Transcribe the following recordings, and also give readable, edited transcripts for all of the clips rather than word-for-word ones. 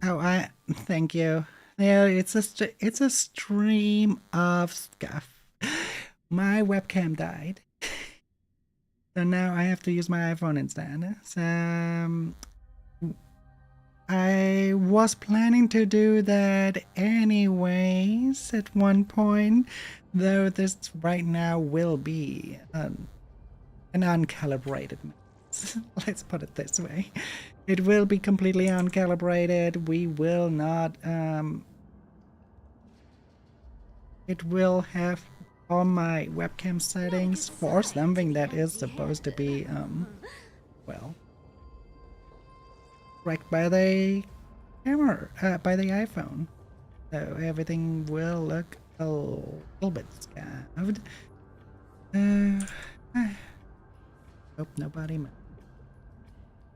Oh, I thank you. Yeah, it's a stream of stuff. My webcam died, so now I have to use my iPhone instead. So I was planning to do that anyways at one point, though this right now will be an uncalibrated mess. Let's put it this way. It will be completely uncalibrated. We will not it will have all my webcam settings for something that is supposed to be well, tracked by the camera, by the iPhone. So everything will look a little bit scuffed. Hope nobody.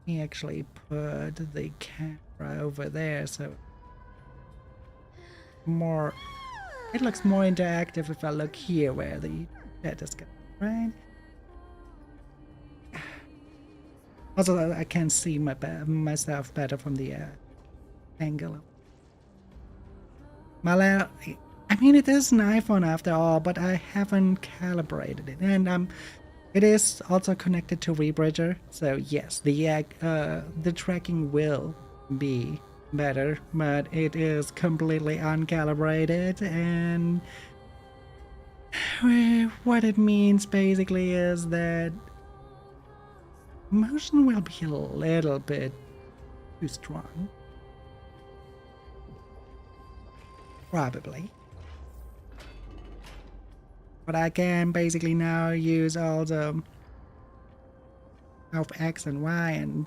He actually put the camera over there, so more. It looks more interactive if I look here where the chat is going, right? Also, I can see myself better from the angle. I mean, it is an iPhone after all, but I haven't calibrated it, and it is also connected to Rebridger, so yes, the tracking will be better, but it is completely uncalibrated, and what it means basically is that motion will be a little bit too strong. Probably. But I can basically now use all the of X and Y and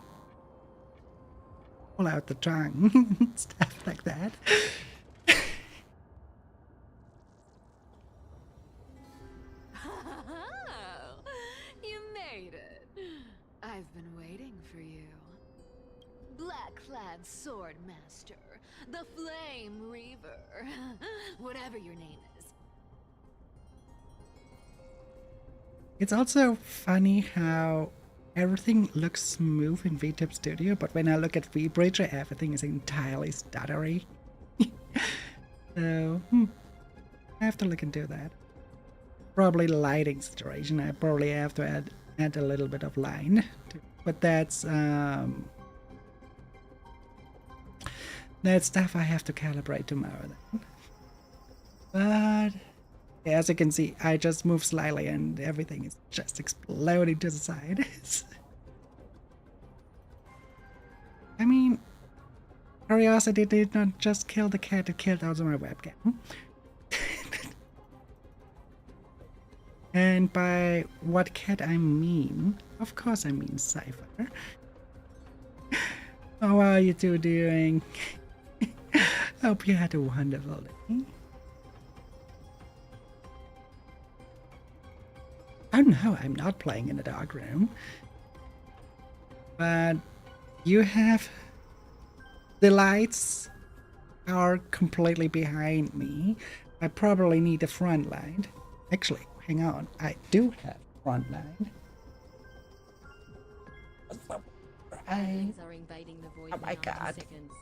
pull out the tongue, stuff like that. You made it. I've been waiting for you. Black-clad sword master, the Flame Reaver, whatever your name is. It's also funny how everything looks smooth in VTube Studio, but when I look at Rebridger, everything is entirely stuttery. So, I have to look into that. Probably lighting situation. I probably have to add a little bit of line, but that's stuff I have to calibrate tomorrow then. But yeah, as you can see, I just move slightly and everything is just exploding to the side. I mean, curiosity did not just kill the cat, it killed also my webcam. And by what cat I mean, of course I mean Cypher. How are you two doing? Hope you had a wonderful day. Oh no, I'm not playing in a dark room. but you have the lights are completely behind me. I probably need a front light. Actually, hang on, I do have front light. Right. Are invading the void Oh my in 90 God. seconds.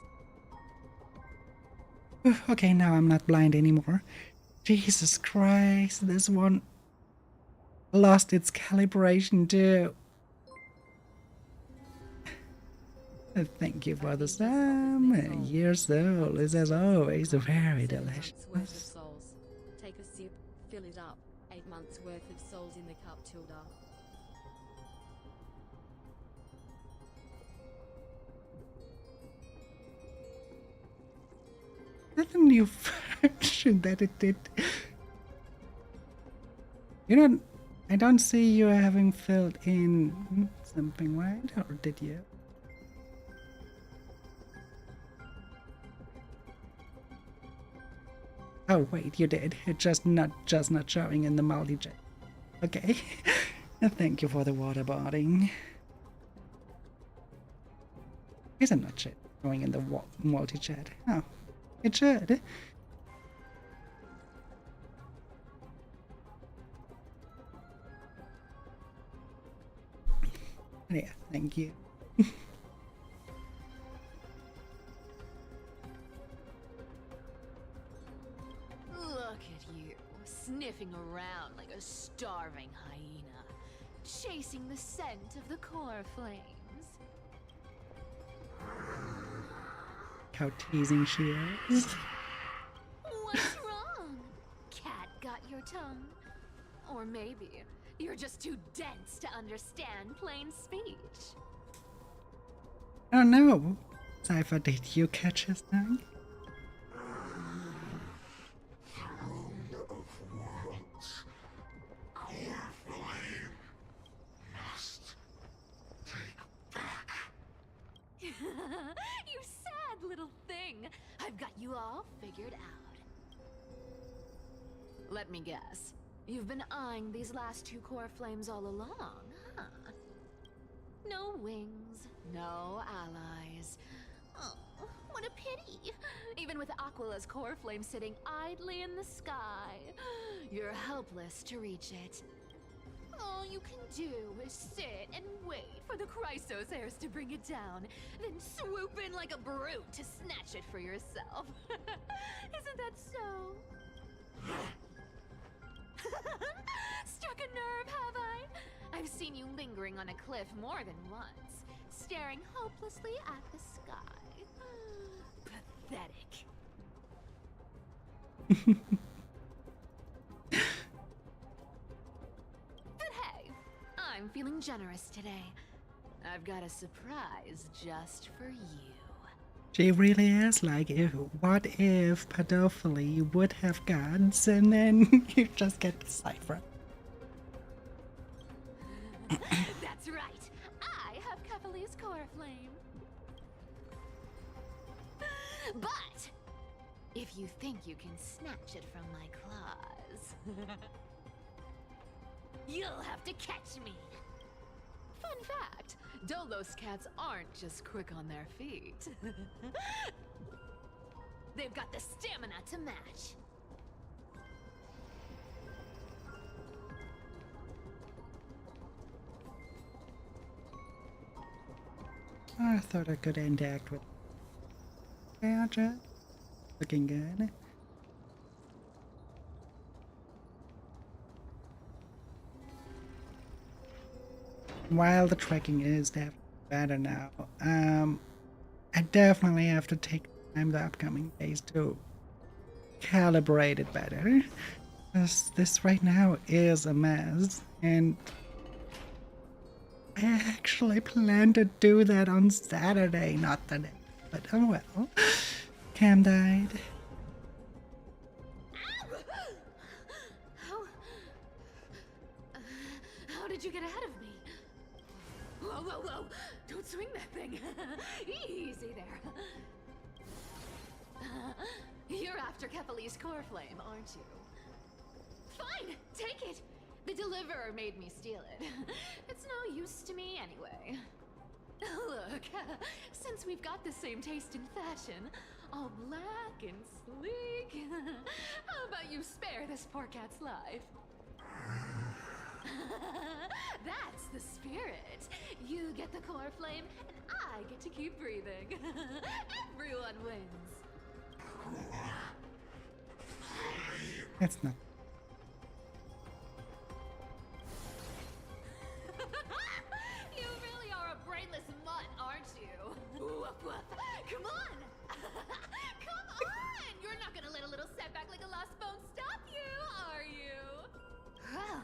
Okay, now I'm not blind anymore. Jesus Christ, this one lost its calibration too. Thank you for the Sam. Your soul is as always very 7 months worth of delicious. souls. Take a sip, fill it up. 8 months worth of souls in the cup, Tilda. That's a new function that it did. You don't. I don't see you having filled in something, right? Or did you? Oh wait, you did. It's just not showing in the multi-chat. Okay. Thank you for the waterboarding. Is it not showing in the multi-chat? Oh, it should. Yeah, thank you. Look at you, sniffing around like a starving hyena, chasing the scent of the core flames. How teasing she is. What's wrong? Cat got your tongue? Or maybe you're just too dense to understand plain speech. Oh no! Cypher, did you catch his tongue? You sad little thing. I've got you all figured out. Let me guess. You've been eyeing these last 2 core flames all along, huh? No wings, no allies. Oh, what a pity. Even with Aquala's core flame sitting idly in the sky, you're helpless to reach it. All you can do is sit and wait for the Chrysos heirs to bring it down, then swoop in like a brute to snatch it for yourself. Isn't that so? Struck a nerve, have I? I've seen you lingering on a cliff more than once, staring hopelessly at the sky. Pathetic. But hey, I'm feeling generous today. I've got a surprise just for you. She really is like, what if pedophilia would have guns and then you just get the Cypher? That's right. I have Kefali's core flame. But if you think you can snatch it from my claws, you'll have to catch me. Fun fact, Dolos cats aren't just quick on their feet. They've got the stamina to match. I thought I could interact with Gotcha. Looking good. While the tracking is definitely better now, I definitely have to take time the upcoming days to calibrate it better. This right now is a mess, and I actually plan to do that on Saturday, not today. But oh well. Cam died. How did you get ahead of me? Whoa, whoa, whoa! Don't swing that thing! Easy there. You're after Kefali's core flame, aren't you? Fine, take it! The deliverer made me steal it. It's no use to me anyway. Look, since we've got the same taste in fashion, all black and sleek, how about you spare this poor cat's life? That's the spirit. You get the core flame, and I get to keep breathing. Everyone wins. That's not. You really are a brainless mutt, aren't you? Woof, woof. Come on! Come on! You're not gonna let a little setback like a lost bone stop you, are you? Well,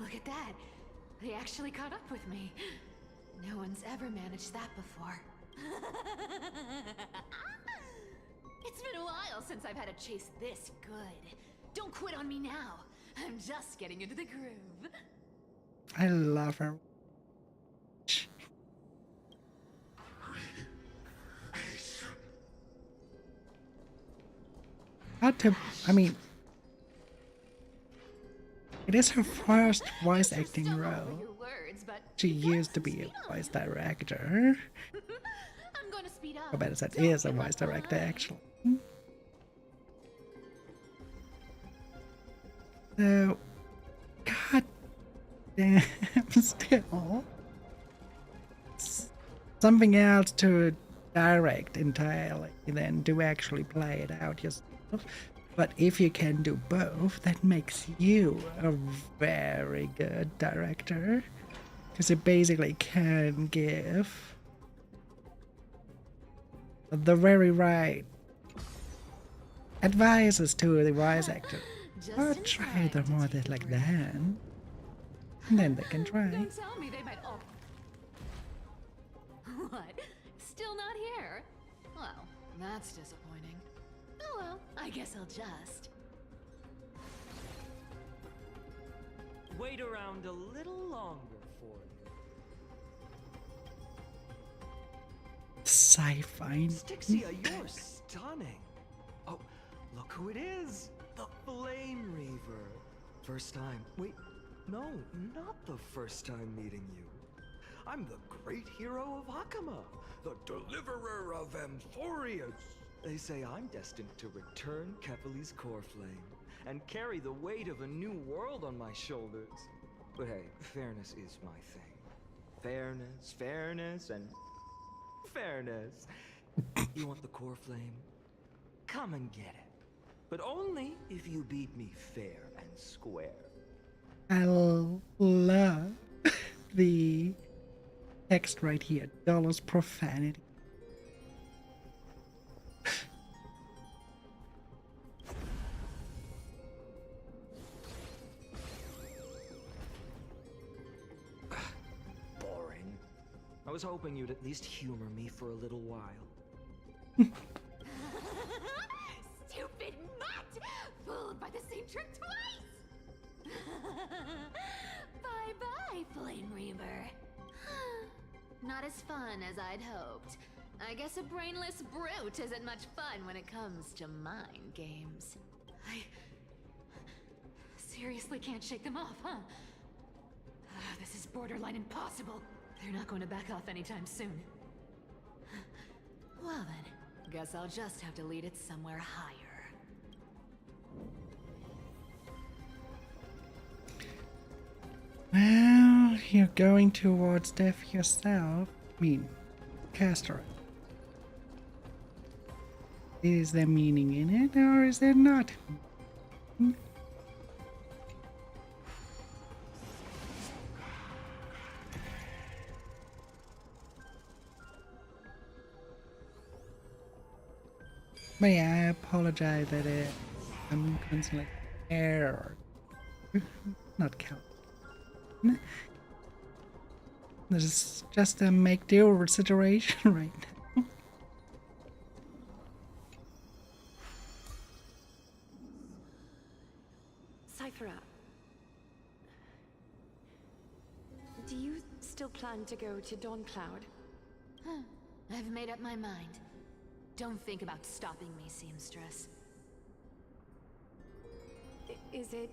look at that. They actually caught up with me. No one's ever managed that before. It's been a while since I've had a chase this good. Don't quit on me now. I'm just getting into the groove. I love her. I mean, it is her first voice acting Stumble over role. your words, but She you gotta used to be speed a up. voice director. I'm gonna speed up. Or better said, Don't is a get voice left director behind. actually. So, god damn, still. Something else to direct entirely, then to actually play it out yourself. But if you can do both, that makes you a very good director. Because you basically can give the very right advices to the voice actor. Just Or in try time them to more take than a like break. that. And then they can try. Don't tell me they might all. What? Still not here? Well, that's disappointing. Oh well, I guess I'll just. Wait around a little longer for you. Sci-fi. Styxia, you're stunning. Oh, look who it is. The Flame Reaver. First time. Wait, no, not the first time meeting you. I'm the great hero of Hakama, the deliverer of Amphorius. They say I'm destined to return Kefali's core flame and carry the weight of a new world on my shoulders. But hey, fairness is my thing. Fairness, and fairness. You want the core flame? Come and get it. But only if you beat me fair and square. I love the text right here. Dollars profanity. Boring. I was hoping you'd at least humor me for a little while. Stupid mutt! Fooled by the same trick twice! Bye-bye, Flame Reaver. Not as fun as I'd hoped. I guess a brainless brute isn't much fun when it comes to mind games. I seriously can't shake them off, huh? This is borderline impossible. They're not going to back off anytime soon. Well then, guess I'll just have to lead it somewhere higher. Well, you're going towards death yourself. I mean, Castor. Is there meaning in it, or is there not? But yeah, I apologize that I'm constantly error. Not count. This is just a make do situation right now. Cyphera, do you still plan to go to Dawncloud? I've made up my mind. Don't think about stopping me, seamstress. Is it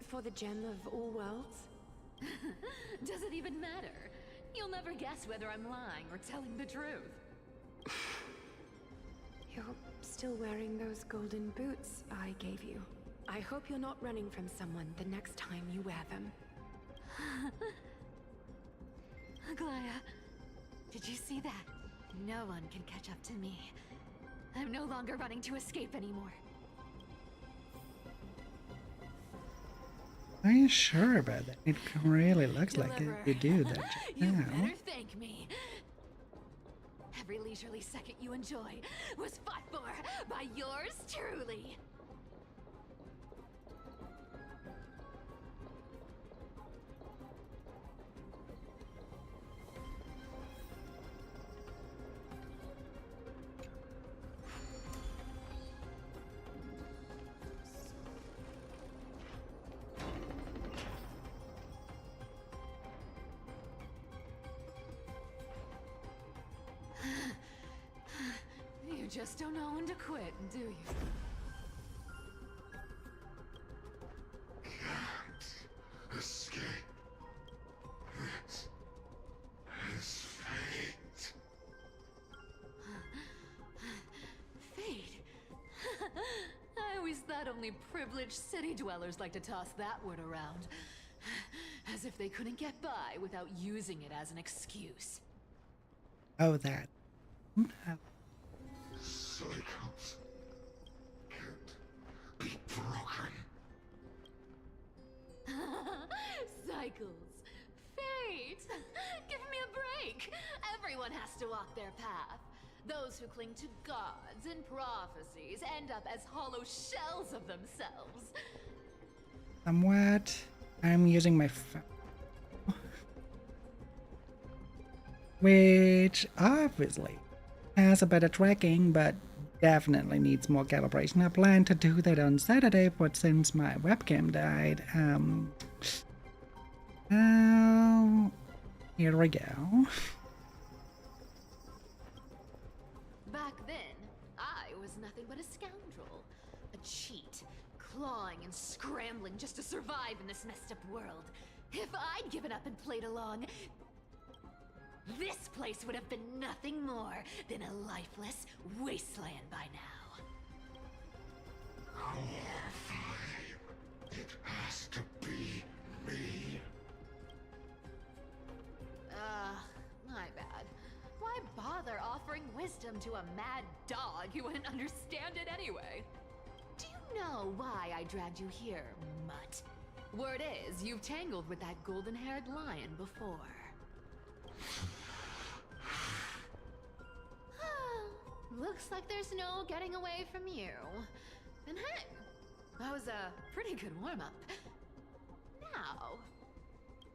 for the gem of all worlds? Does it even matter? You'll never guess whether I'm lying or telling the truth. You're still wearing those golden boots I gave you. I hope you're not running from someone the next time you wear them. Aglaya, did you see that? No one can catch up to me. I'm no longer running to escape anymore. Are you sure about that? It really looks like Deliver. you do that You now. better thank me. Every leisurely second you enjoy was fought for by yours truly. You just don't know when to quit, do you? Can't escape. It is fate. Fate? I always thought only privileged city dwellers like to toss that word around. As if they couldn't get by without using it as an excuse. Oh, that. Cycles can't be broken. Cycles. Fate! Give me a break! Everyone has to walk their path. Those who cling to gods and prophecies end up as hollow shells of themselves. Somewhat. I'm using my phone. Which obviously has a better tracking, but definitely needs more calibration. I planned to do that on Saturday, but since my webcam died, here we go. Back then, I was nothing but a scoundrel. A cheat, clawing and scrambling just to survive in this messed up world. If I'd given up and played along, this place would have been nothing more than a lifeless wasteland by now. Our flame. It has to be me. My bad. Why bother offering wisdom to a mad dog who wouldn't understand it anyway? Do you know why I dragged you here, mutt? Word is, you've tangled with that golden-haired lion before. Looks like there's no getting away from you. And hey, that was a pretty good warm-up. Now,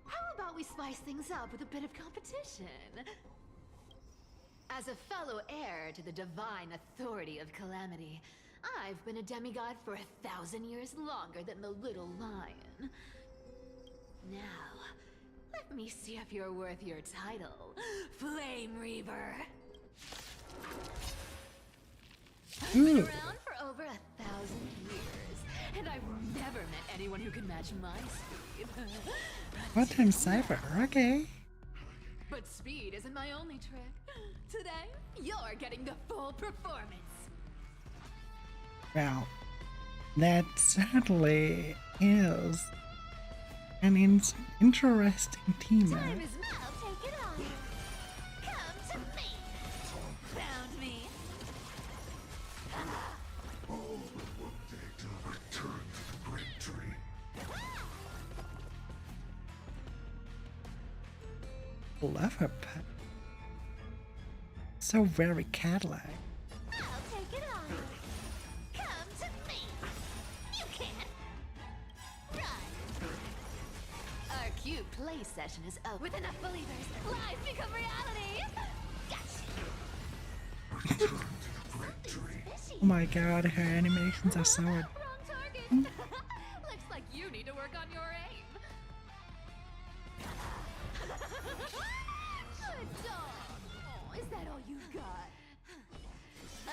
how about we spice things up with a bit of competition? As a fellow heir to the divine authority of Calamity, I've been a demigod for 1,000 years longer than the little lion. Now, let me see if you're worth your title, Flame Reaver. I've been around for over 1,000 years, and I've never met anyone who can match my speed. What in Cypher? Okay. But speed isn't my only trick. Today, you're getting the full performance. Well, that certainly is an interesting team up. Time is now, take it on. Come to me. Found me. All but one day to return to the great tree. Love her pet. So very cat-like. I'll take it on. Come to me. You can't. Run. Our cute play session is over. With enough believers, lies become reality. Gotcha. Return to the great tree. Fishy. Oh my god, her animations are so... Wrong target. Looks like you need to work on your aim. Good dog. Oh, is that all you've got?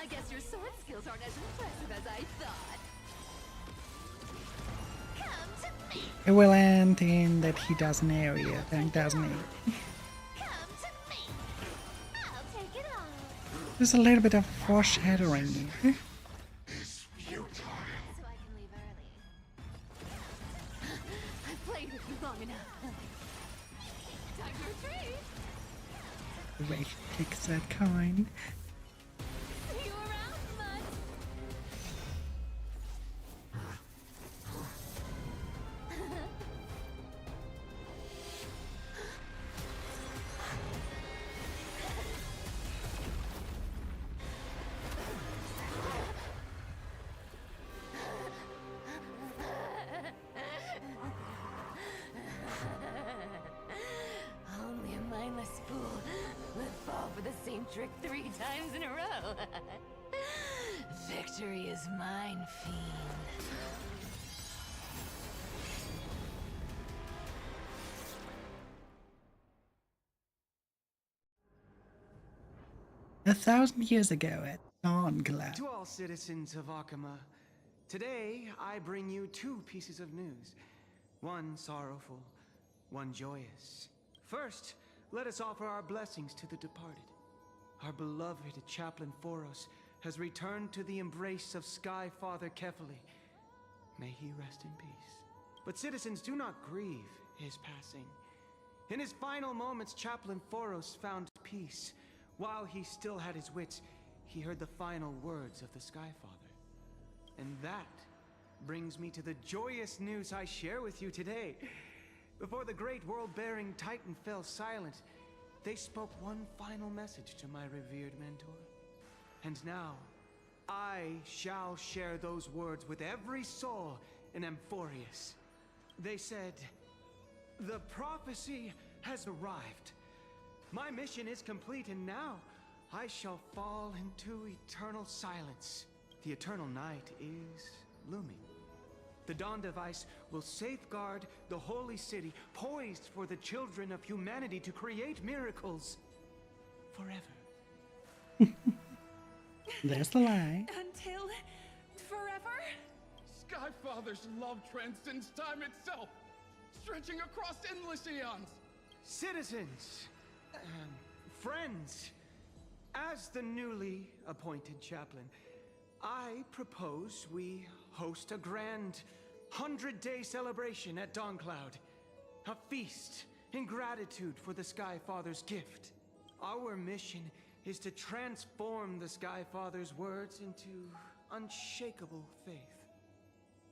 I guess your sword skills aren't as impressive as I thought. Come to me. It will end in that he does an area, then doesn't he? Come There's a little bit of foreshadowing here. Is futile. So I can leave early. I've played with you long enough. Time to retreat. Wraith takes that coin. See you around, Mud. Only a mindless fool would fall for the same trick 3 times in a row. Victory is mine, fiend. 1,000 years ago at Dawncloud. To all citizens of Akama, today I bring you 2 pieces of news. One sorrowful, one joyous. First, let us offer our blessings to the departed. Our beloved Chaplain Foros has returned to the embrace of Sky Father Kefali. May he rest in peace. But citizens, do not grieve his passing. In his final moments, Chaplain Foros found peace. While he still had his wits, he heard the final words of the Sky Father. And that brings me to the joyous news I share with you today. Before the great world-bearing Titan fell silent, they spoke one final message to my revered mentor. And now, I shall share those words with every soul in Amphorius. They said, "The prophecy has arrived. My mission is complete, and now I shall fall into eternal silence. The eternal night is looming. The Dawn Device will safeguard the holy city, poised for the children of humanity to create miracles forever." There's the lie. Until forever? Skyfather's love transcends time itself, stretching across endless eons. Citizens, friends, as the newly appointed chaplain, I propose we host a grand 100-day celebration at Dawncloud. A feast in gratitude for the Sky Father's gift. Our mission is to transform the Sky Father's words into unshakable faith.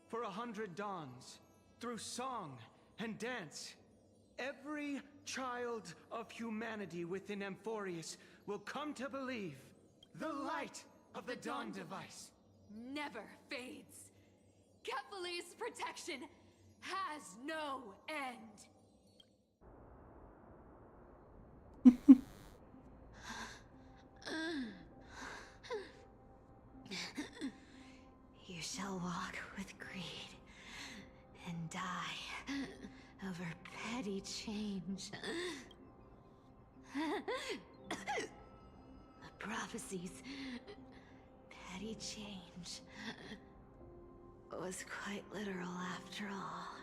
For 100 dawns, through song and dance, every child of humanity within Amphorius will come to believe the light of the Dawn Device Never fades. Kefali's protection has no end. You shall walk with greed and die over petty change. The prophecies, petty change, was quite literal after all.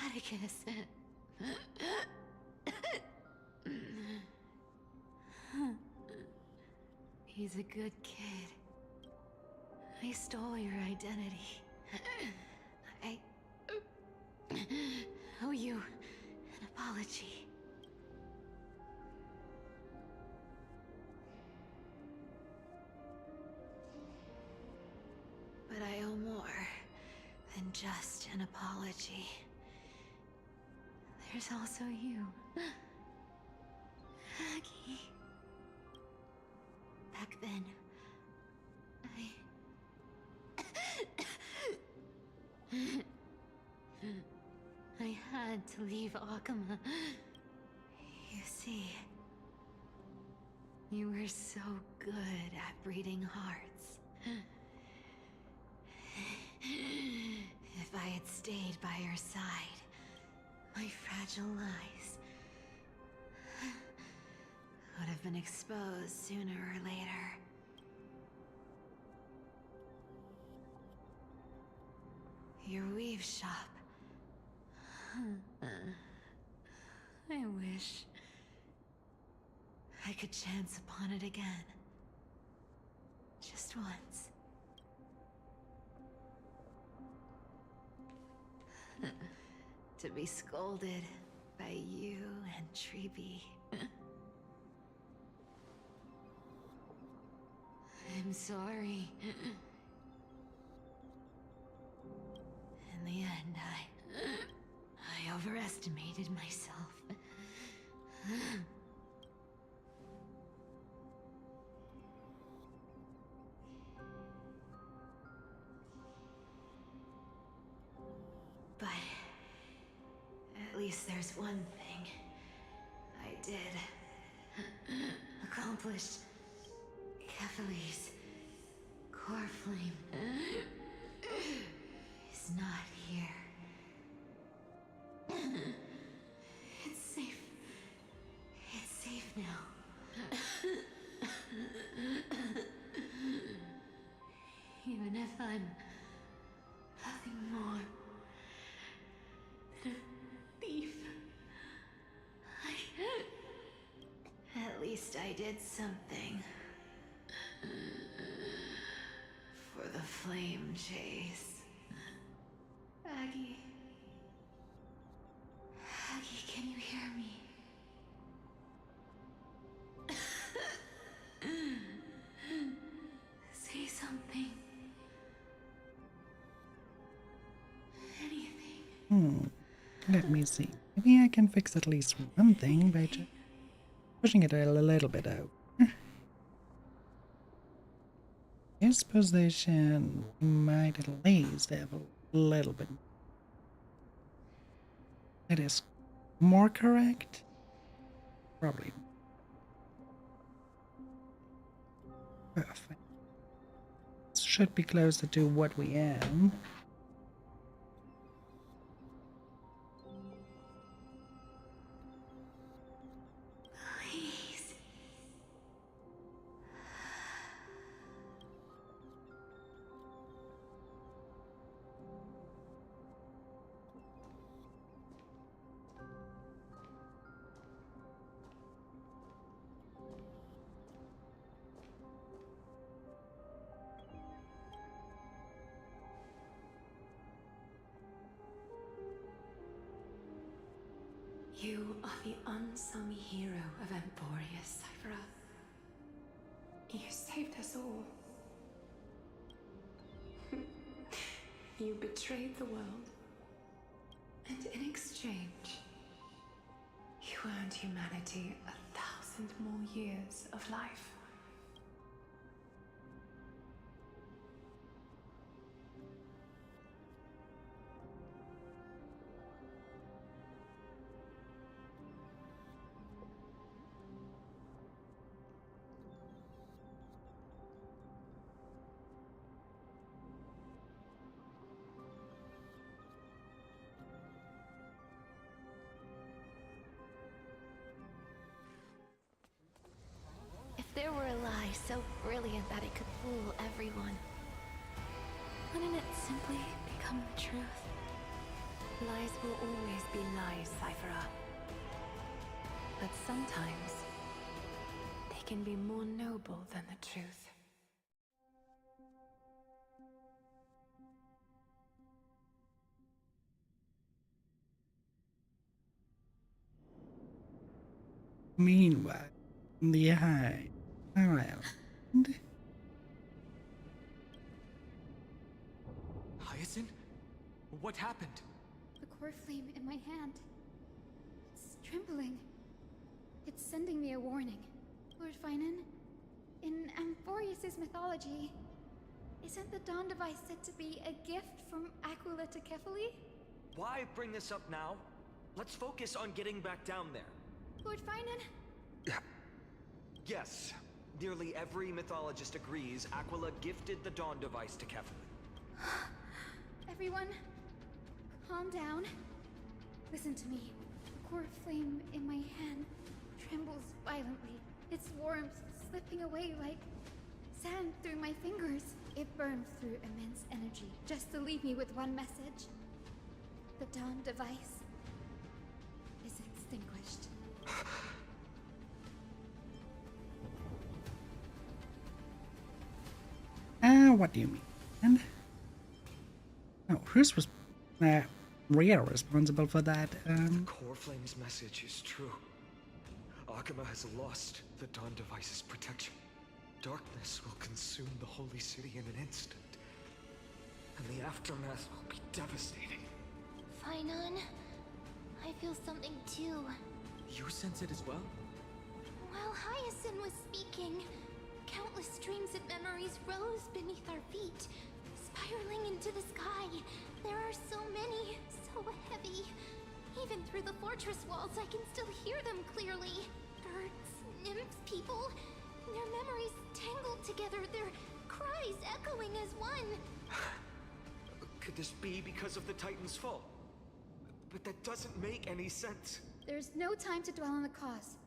Atticus. He's a good kid. I stole your identity. I owe you an apology. But I owe more than just an apology. There's also you, Aggie. Back then, I had to leave Akama. You see, you were so good at breeding hearts. If I had stayed by your side, my fragile lies would have been exposed sooner or later. Your weave shop. I wish I could chance upon it again. Just once. To be scolded by you and Treeby. I'm sorry. In the end, I overestimated myself. But at least there's one thing I did accomplish. Kephalie's core flame is not here. It's safe. It's safe now. Even if I'm nothing more than a thief, at least I did something. For the flame chase. Aggie. Aggie, can you hear me? Say something. Anything. Let me see. Maybe I can fix at least one thing by just pushing it a little bit out. His position might at least have a little bit. It is more correct? Probably. Perfect. Should be closer to what we am. Please. You are the unsung hero of Emporius, Cyphera. You saved us all. You betrayed the world. And in exchange, you earned humanity 1,000 more years of life. If there were a lie so brilliant that it could fool everyone, wouldn't it simply become the truth? Lies will always be lies, Cyphera. But sometimes, they can be more noble than the truth. Meanwhile, the High Island. Hyacinth? What happened? The core flame in my hand. It's trembling. It's sending me a warning. Lord Finan, in Amphorius' mythology, isn't the Dawn device said to be a gift from Aquila to Kephalie? Why bring this up now? Let's focus on getting back down there. Lord Finan? Yes. Nearly every mythologist agrees Aquila gifted the Dawn device to Kephalie. Everyone, calm down. Listen to me. The core flame in my hand trembles violently. Its warmth slipping away like sand through my fingers. It burns through immense energy just to leave me with one message. The Dawn device is extinguished. What do you mean? And oh, who's Rhea responsible for that? Core Flame's message is true. Akuma has lost the Dawn Device's protection. Darkness will consume the Holy City in an instant. And the aftermath will be devastating. Finon, I feel something too. You sense it as well? While Hyacinth was speaking, countless streams of memories rose beneath our feet, spiraling into the sky. There are so many, so heavy. Even through the fortress walls, I can still hear them clearly. Birds, nymphs, people. Their memories tangled together, their cries echoing as one. Could this be because of the Titan's fall? But that doesn't make any sense. There's no time to dwell on the cause.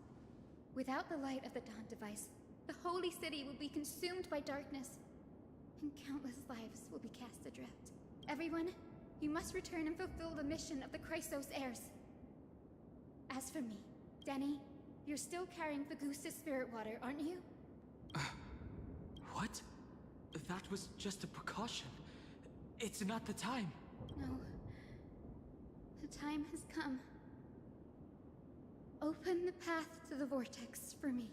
Without the light of the Dawn Device, the Holy City will be consumed by darkness, and countless lives will be cast adrift. Everyone, you must return and fulfill the mission of the Chrysos heirs. As for me, Denny, you're still carrying Fagusta's spirit water, aren't you? What? That was just a precaution. It's not the time. No. The time has come. Open the path to the vortex for me.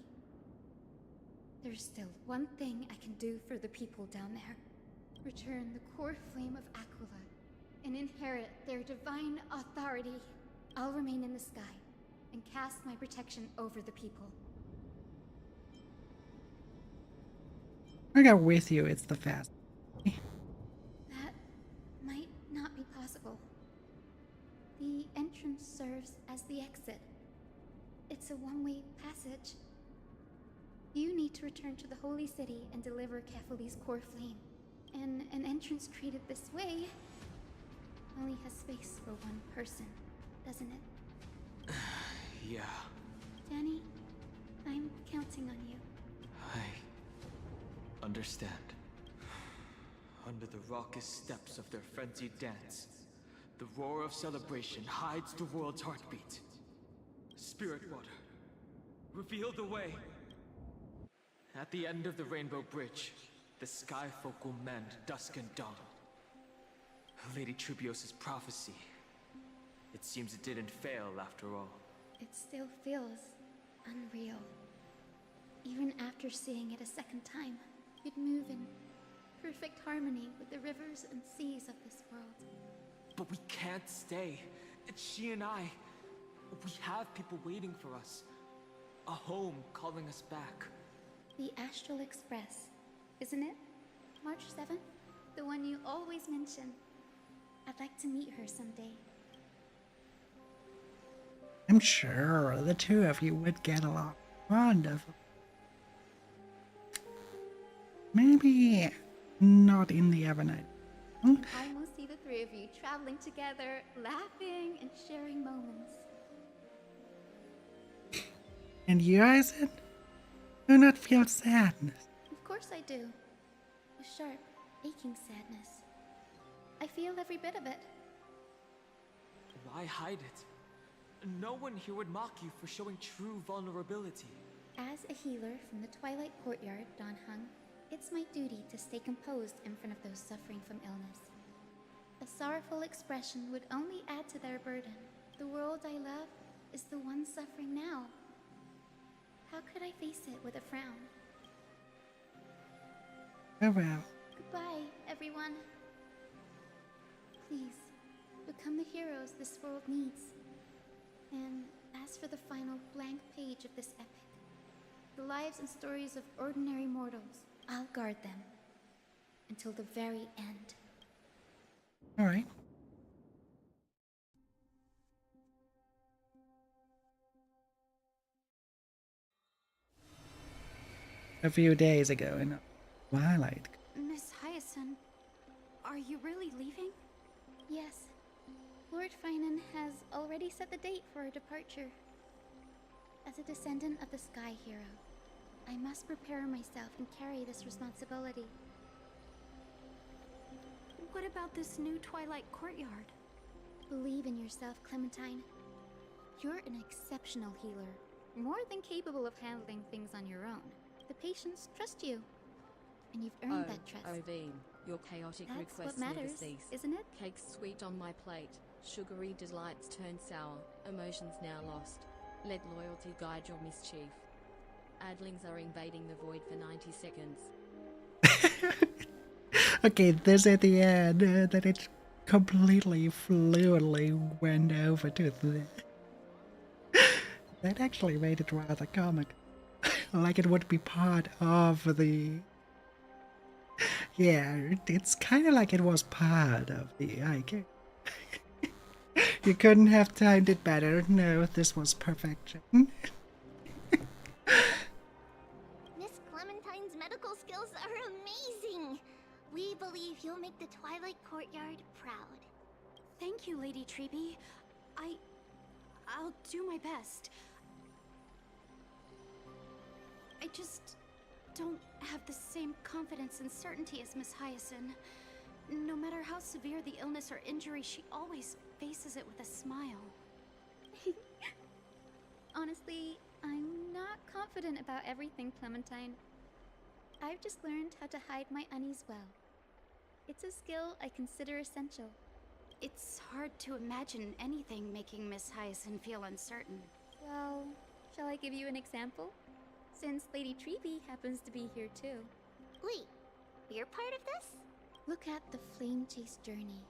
There's still one thing I can do for the people down there. Return the core flame of Aquila and inherit their divine authority. I'll remain in the sky and cast my protection over the people. I got with you, it's the fast. That might not be possible. The entrance serves as the exit. It's a one-way passage. You need to return to the Holy City and deliver Kefali's core flame. And an entrance treated this way only has space for one person, doesn't it? Yeah. Danny, I'm counting on you. I understand. Under the raucous steps of their frenzied dance, the roar of celebration hides the world's heartbeat. Spirit water, reveal the way. At the end of the Rainbow Bridge, the Sky Folk will mend dusk and dawn. Lady Tribios' prophecy. It seems it didn't fail after all. It still feels unreal. Even after seeing it a second time, you'd move in perfect harmony with the rivers and seas of this world. But we can't stay. It's she and I. We have people waiting for us. A home calling us back. The Astral Express, isn't it? March 7th? The one you always mention. I'd like to meet her someday. I'm sure the two of you would get along wonderful. Maybe not in the Evernight. Hmm? I will see the three of you traveling together, laughing and sharing moments. And you, Aizen? Do not feel sadness. Of course I do. A sharp, aching sadness. I feel every bit of it. Why hide it? No one here would mock you for showing true vulnerability. As a healer from the Twilight Courtyard, Dan Heng, it's my duty to stay composed in front of those suffering from illness. A sorrowful expression would only add to their burden. The world I love is the one suffering now. How could I face it with a frown? Farewell. Goodbye, everyone. Please, become the heroes this world needs. And as for the final blank page of this epic, the lives and stories of ordinary mortals, I'll guard them until the very end. All right. A few days ago in Twilight. Miss Hyacinth, are you really leaving? Yes. Lord Finan has already set the date for our departure. As a descendant of the Sky Hero, I must prepare myself and carry this responsibility. What about this new Twilight Courtyard? Believe in yourself, Clementine. You're an exceptional healer, more than capable of handling things on your own. The patients trust you. and you've earned that trust. Ovine, your chaotic That's requests what matters, never cease. isn't it? Cake sweet on my plate, sugary delights turn sour, emotions now lost. Let loyalty guide your mischief. Adlings are invading the void for 90 seconds. Okay, this at the end, that it completely fluently went over to the... That actually made it rather comic. Like it would be part of the... Yeah, it's kind of like it was part of the IK. You couldn't have timed it better. No, this was perfection. Miss Clementine's medical skills are amazing. We believe you'll make the Twilight Courtyard proud. Thank you, Lady Treby. I'll do my best. I just don't have the same confidence and certainty as Miss Hyacinth. No matter how severe the illness or injury, she always faces it with a smile. Honestly, I'm not confident about everything, Clementine. I've just learned how to hide my unease well. It's a skill I consider essential. It's hard to imagine anything making Miss Hyacinth feel uncertain. Well, shall I give you an example? Since Lady Treby happens to be here too. Wait, you're part of this? Look at the Flame Chase journey.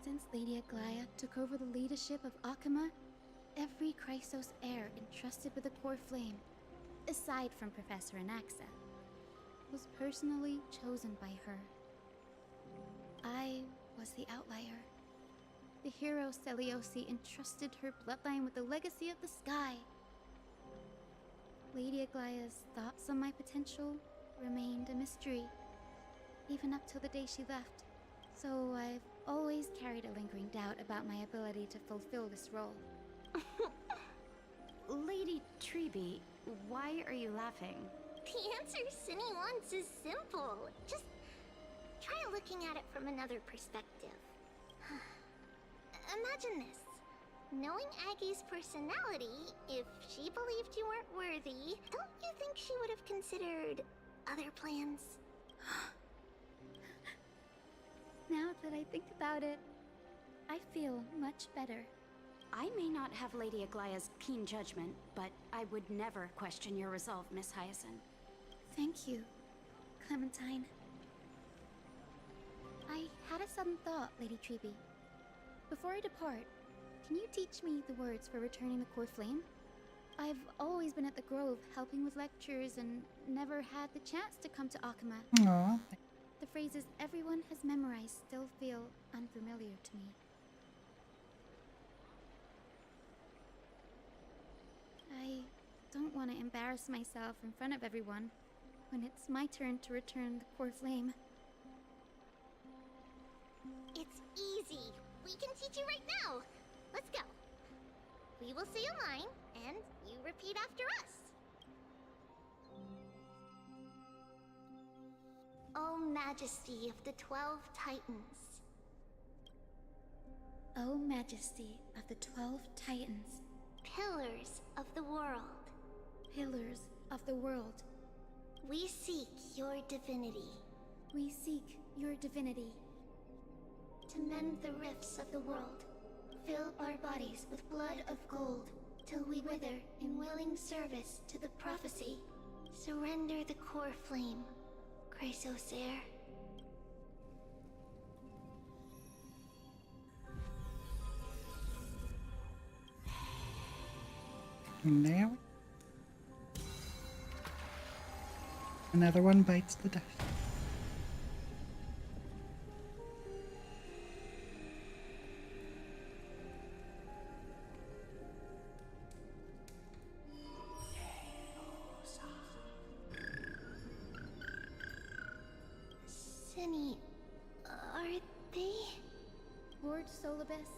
Since Lady Aglaya took over the leadership of Akama, every Chrysos heir entrusted with the core flame, aside from Professor Anaxa, was personally chosen by her. I was the outlier. The hero Celiosi entrusted her bloodline with the legacy of the sky. Lady Aglaya's thoughts on my potential remained a mystery, even up till the day she left. So I've always carried a lingering doubt about my ability to fulfill this role. Lady Treby, why are you laughing? The answer Cinny wants is simple. Just try looking at it from another perspective. Imagine this. Knowing Aggie's personality, if she believed you weren't worthy, don't you think she would have considered other plans? Now that I think about it, I feel much better. I may not have Lady Aglaya's keen judgment, but I would never question your resolve, Miss Hyacinth. Thank you, Clementine. I had a sudden thought, Lady Treby. Before I depart, can you teach me the words for returning the core flame? I've always been at the Grove helping with lectures and never had the chance to come to Akama. Aww. The phrases everyone has memorized still feel unfamiliar to me. I don't want to embarrass myself in front of everyone when it's my turn to return the core flame. It's easy. We can teach you right now. Let's go. We will say a line, and you repeat after us. O Majesty of the 12 Titans. O Majesty of the 12 Titans. Pillars of the world. Pillars of the world. We seek your divinity. We seek your divinity. To mend the rifts of the world. Fill our bodies with blood of gold, till we wither in willing service to the prophecy. Surrender the core flame, Chrysos heir. Now, another one bites the dust. Cinny, are they? Lord Solibus,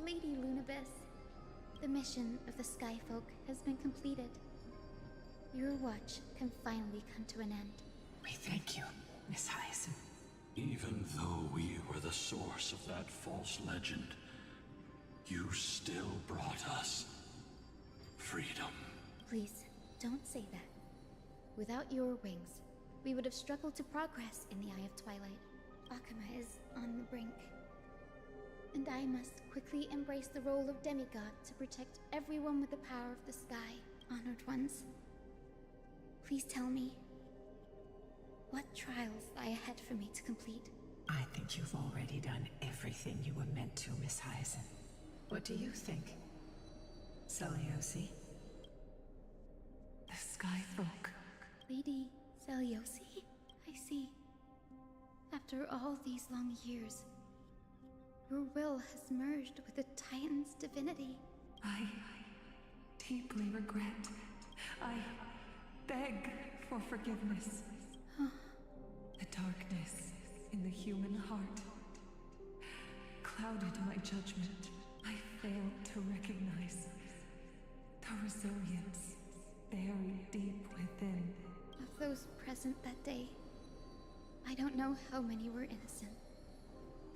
Lady Lunabis, the mission of the Skyfolk has been completed. Your watch can finally come to an end. We thank you, Miss Hyacinth. Even though we were the source of that false legend, you still brought us freedom. Please, don't say that. Without your wings, we would have struggled to progress in the Eye of Twilight. Akuma is on the brink. And I must quickly embrace the role of demigod to protect everyone with the power of the sky. Honored ones, please tell me, what trials lie ahead for me to complete? I think you've already done everything you were meant to, Miss Hyacinth. What do you think, Seliosi? The Sky Folk. Lady Seliosi? I see. After all these long years, your will has merged with the Titan's divinity. I deeply regret. I beg for forgiveness. The darkness in the human heart clouded my judgment. I failed to recognize the resilience buried deep within. Of those present that day, I don't know how many were innocent,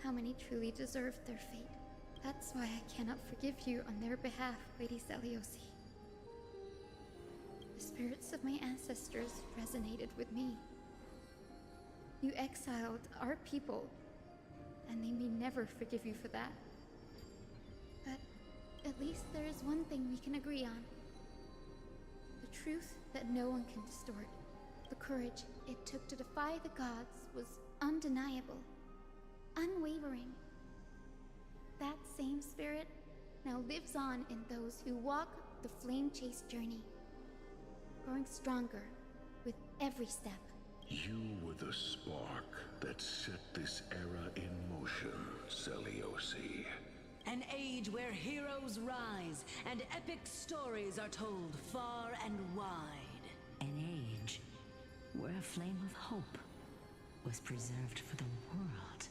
how many truly deserved their fate. That's why I cannot forgive you on their behalf, Lady Seliosi. The spirits of my ancestors resonated with me. You exiled our people, and they may never forgive you for that. But at least there is one thing we can agree on. The truth that no one can distort. The courage it took to defy the gods was undeniable, unwavering. That same spirit now lives on in those who walk the flame-chased journey, growing stronger with every step. You were the spark that set this era in motion, Seliosi. An age where heroes rise and epic stories are told far and wide. An age where a flame of hope was preserved for the world.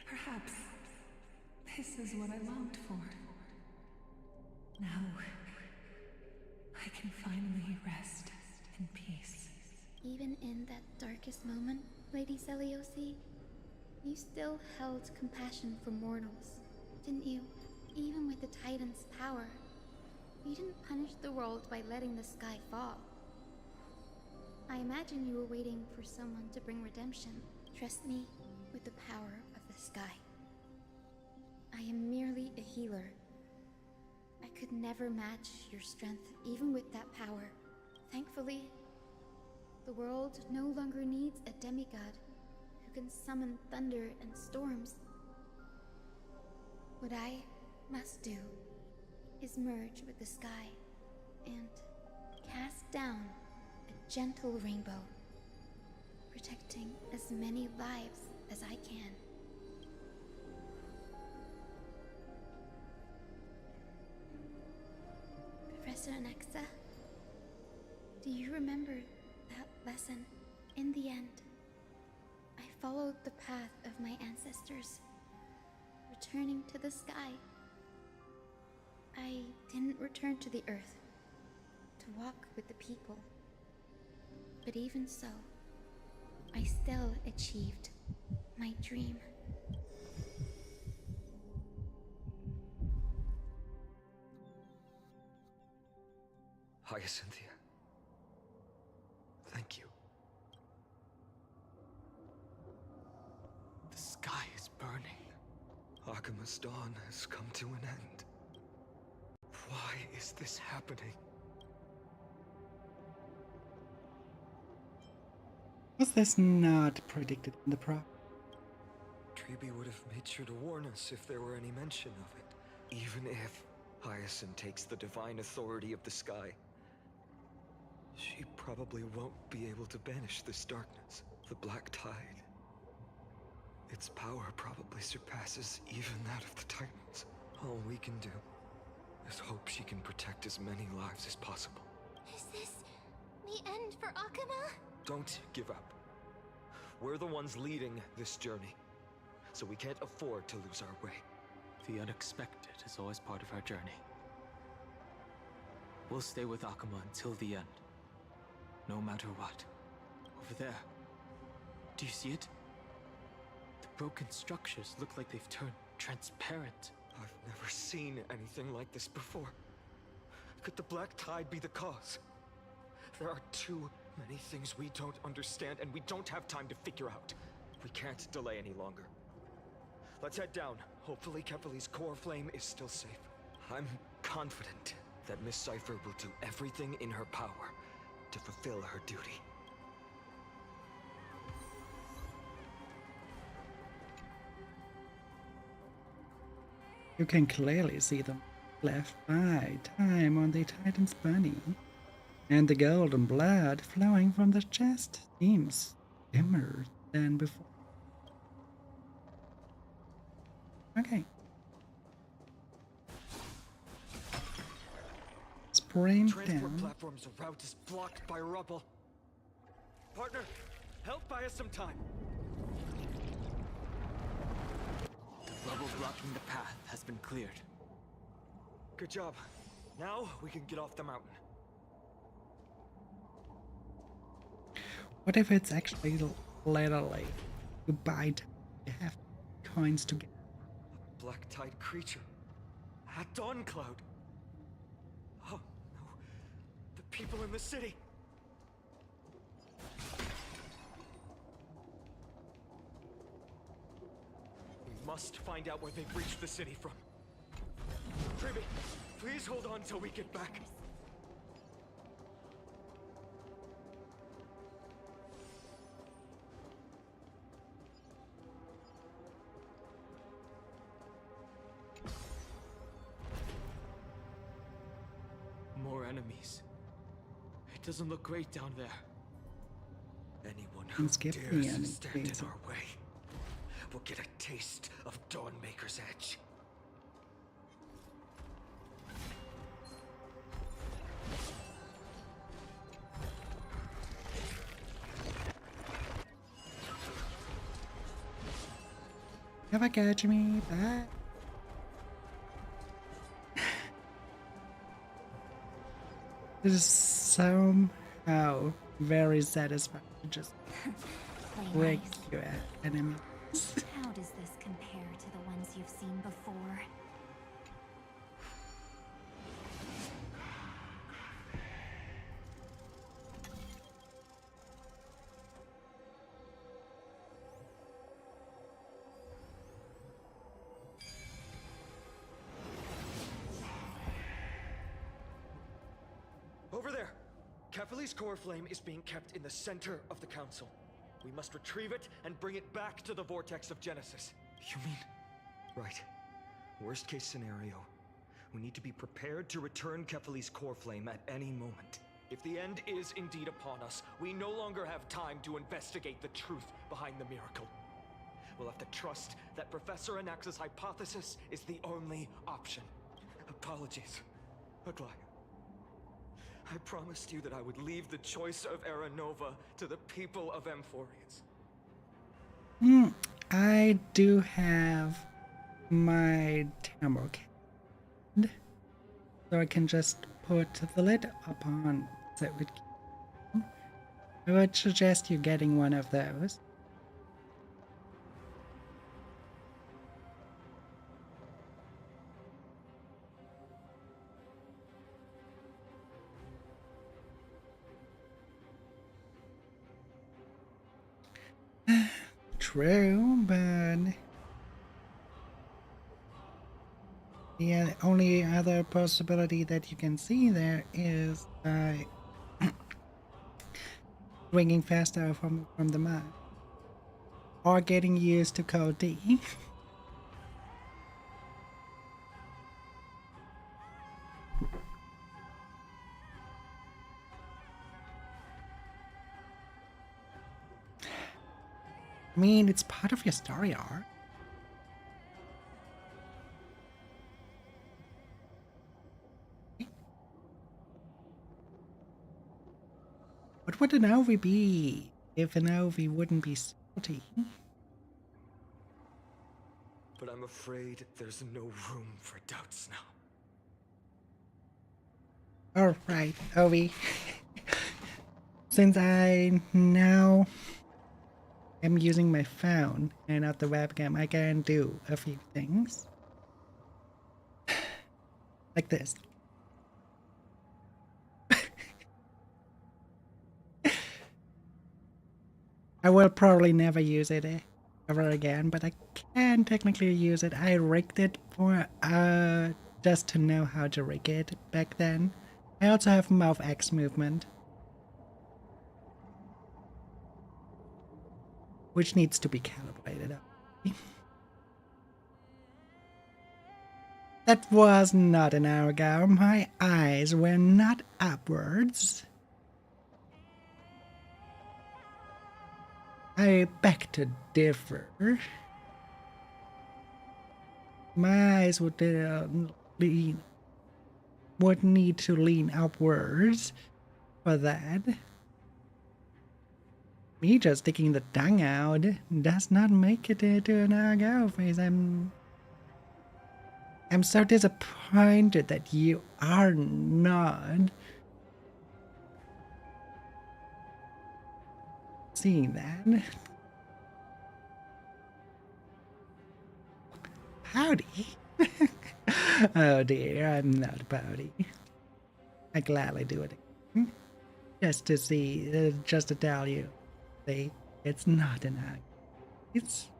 Perhaps this is what I longed for. Now, I can finally rest in peace. Even in that darkest moment, Lady Seliosi, you still held compassion for mortals, didn't you? Even with the Titan's power, you didn't punish the world by letting the sky fall. I imagine you were waiting for someone to bring redemption. Trust me with the power of the sky. I am merely a healer. I could never match your strength even with that power. Thankfully, the world no longer needs a demigod who can summon thunder and storms. What I must do is merge with the sky and cast down a gentle rainbow, protecting as many lives as I can. Professor Anaxa, do you remember that lesson? In the end, I followed the path of my ancestors, returning to the sky. I didn't return to the earth to walk with the people. But even so, I still achieved my dream. Hyacinthia. Thank you. The sky is burning. Akuma's dawn has come to an end. Why is this happening? Was this not predicted in the prop? Tribi would have made sure to warn us if there were any mention of it. Even if Hyacinth takes the divine authority of the sky, she probably won't be able to banish this darkness. The Black Tide. Its power probably surpasses even that of the Titans. All we can do is hope she can protect as many lives as possible. Is this the end for Akuma? Don't give up. We're the ones leading this journey, so we can't afford to lose our way. The unexpected is always part of our journey. We'll stay with Akuma until the end. No matter what. Over there. Do you see it? The broken structures look like they've turned transparent. I've never seen anything like this before. Could the Black Tide be the cause? There are too many things we don't understand, and we don't have time to figure out. We can't delay any longer. Let's head down. Hopefully Kefali's core flame is still safe. I'm confident that Miss Cipher will do everything in her power to fulfill her duty. You can clearly see them left by time on the Titan's body, and the golden blood flowing from the chest seems dimmer than before. Okay. Sprint Transport down. platform's route is blocked by rubble. Partner, help buy us some time. The rubble blocking the path has been cleared. Good job. Now we can get off the mountain. What if it's actually literally you buy time, you have coins to get? Black Tide creature. At Dawn Cloud. Oh no. The people in the city. We must find out where they've reached the city from. Tribby, please hold on till we get back. More enemies. It doesn't look great down there. Anyone who skip dares the end, stand in please. our way will get a taste of Dawnmaker's edge. Have a catch me back. It is somehow very satisfying to just break your enemies. How does this compare to the ones you've seen before? Over there! Kefali's core flame is being kept in the center of the council. We must retrieve it and bring it back to the vortex of Genesis. You mean? Right. Worst case scenario. We need to be prepared to return Kefali's core flame at any moment. If the end is indeed upon us, we no longer have time to investigate the truth behind the miracle. We'll have to trust that Professor Anaxa's hypothesis is the only option. Apologies, Aglaia. I promised you that I would leave the choice of Era Nova to the people of Amphorians. I do have my Tamro can, so I can just put the lid upon so it can. I would suggest you getting one of those. True, but the only other possibility that you can see there is swinging faster from the map or getting used to Code D. I mean, it's part of your story arc. What would an Ovi be if an Ovi wouldn't be salty? But I'm afraid there's no room for doubts now. Alright, Ovi. Since I now am using my phone and not the webcam, I can do a few things. Like this. I will probably never use it ever again, but I can technically use it. I rigged it for just to know how to rig it back then. I also have mouth X movement, which needs to be calibrated. That was not an hour ago. My eyes were not upwards. I beg to differ. My eyes would need to lean upwards for that. Me just sticking the tongue out does not make it to an hour ago phase. I'm so disappointed that you are not seeing that. Pouty? Oh dear, I'm not pouty. I gladly do it again. Just to see, just to tell you, see, it's not an act. It's...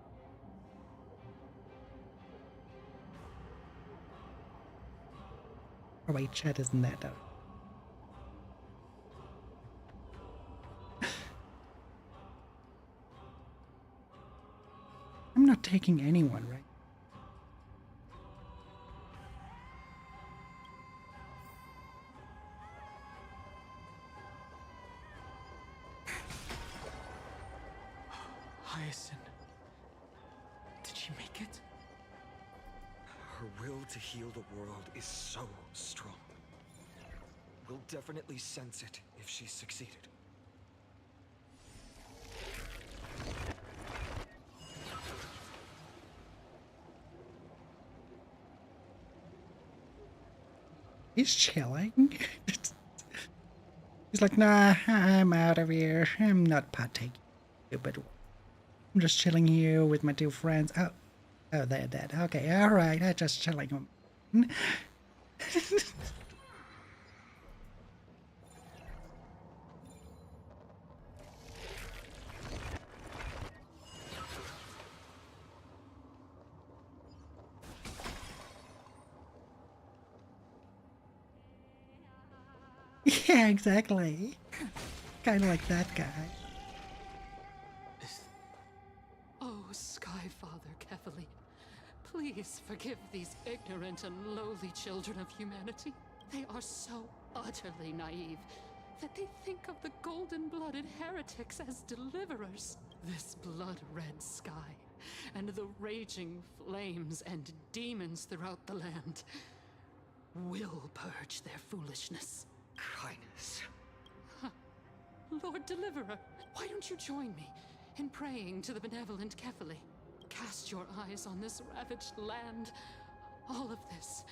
Oh wait, chat isn't that though. I'm not taking anyone, right? Hyacinth. Did she make it? Her will to heal the world is so strong. We'll definitely sense it if she's succeeded. He's chilling. He's like, nah, I'm out of here. I'm not partaking. But I'm just chilling here with my two friends. Oh, they're dead. Okay, alright, I'm just chilling. Yeah, exactly. Kind of like that guy. Oh, Skyfather Kefali, please forgive these ignorant and lowly children of humanity. They are so utterly naive that they think of the golden-blooded heretics as deliverers. This blood-red sky, and the raging flames and demons throughout the land will purge their foolishness. Kindness. Lord Deliverer, why don't you join me in praying to the benevolent Kefali? Cast your eyes on this ravaged land. All of this,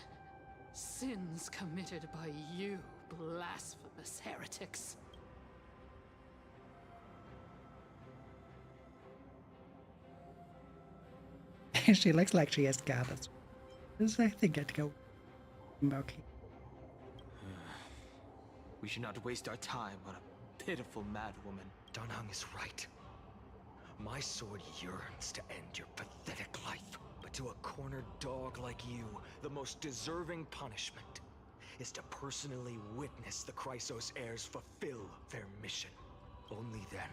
sins committed by you, blasphemous heretics. She looks like she has got us. I think I'd go. Okay. We should not waste our time on a pitiful madwoman. Danheng is right. My sword yearns to end your pathetic life. But to a cornered dog like you, the most deserving punishment is to personally witness the Chrysos heirs fulfill their mission. Only then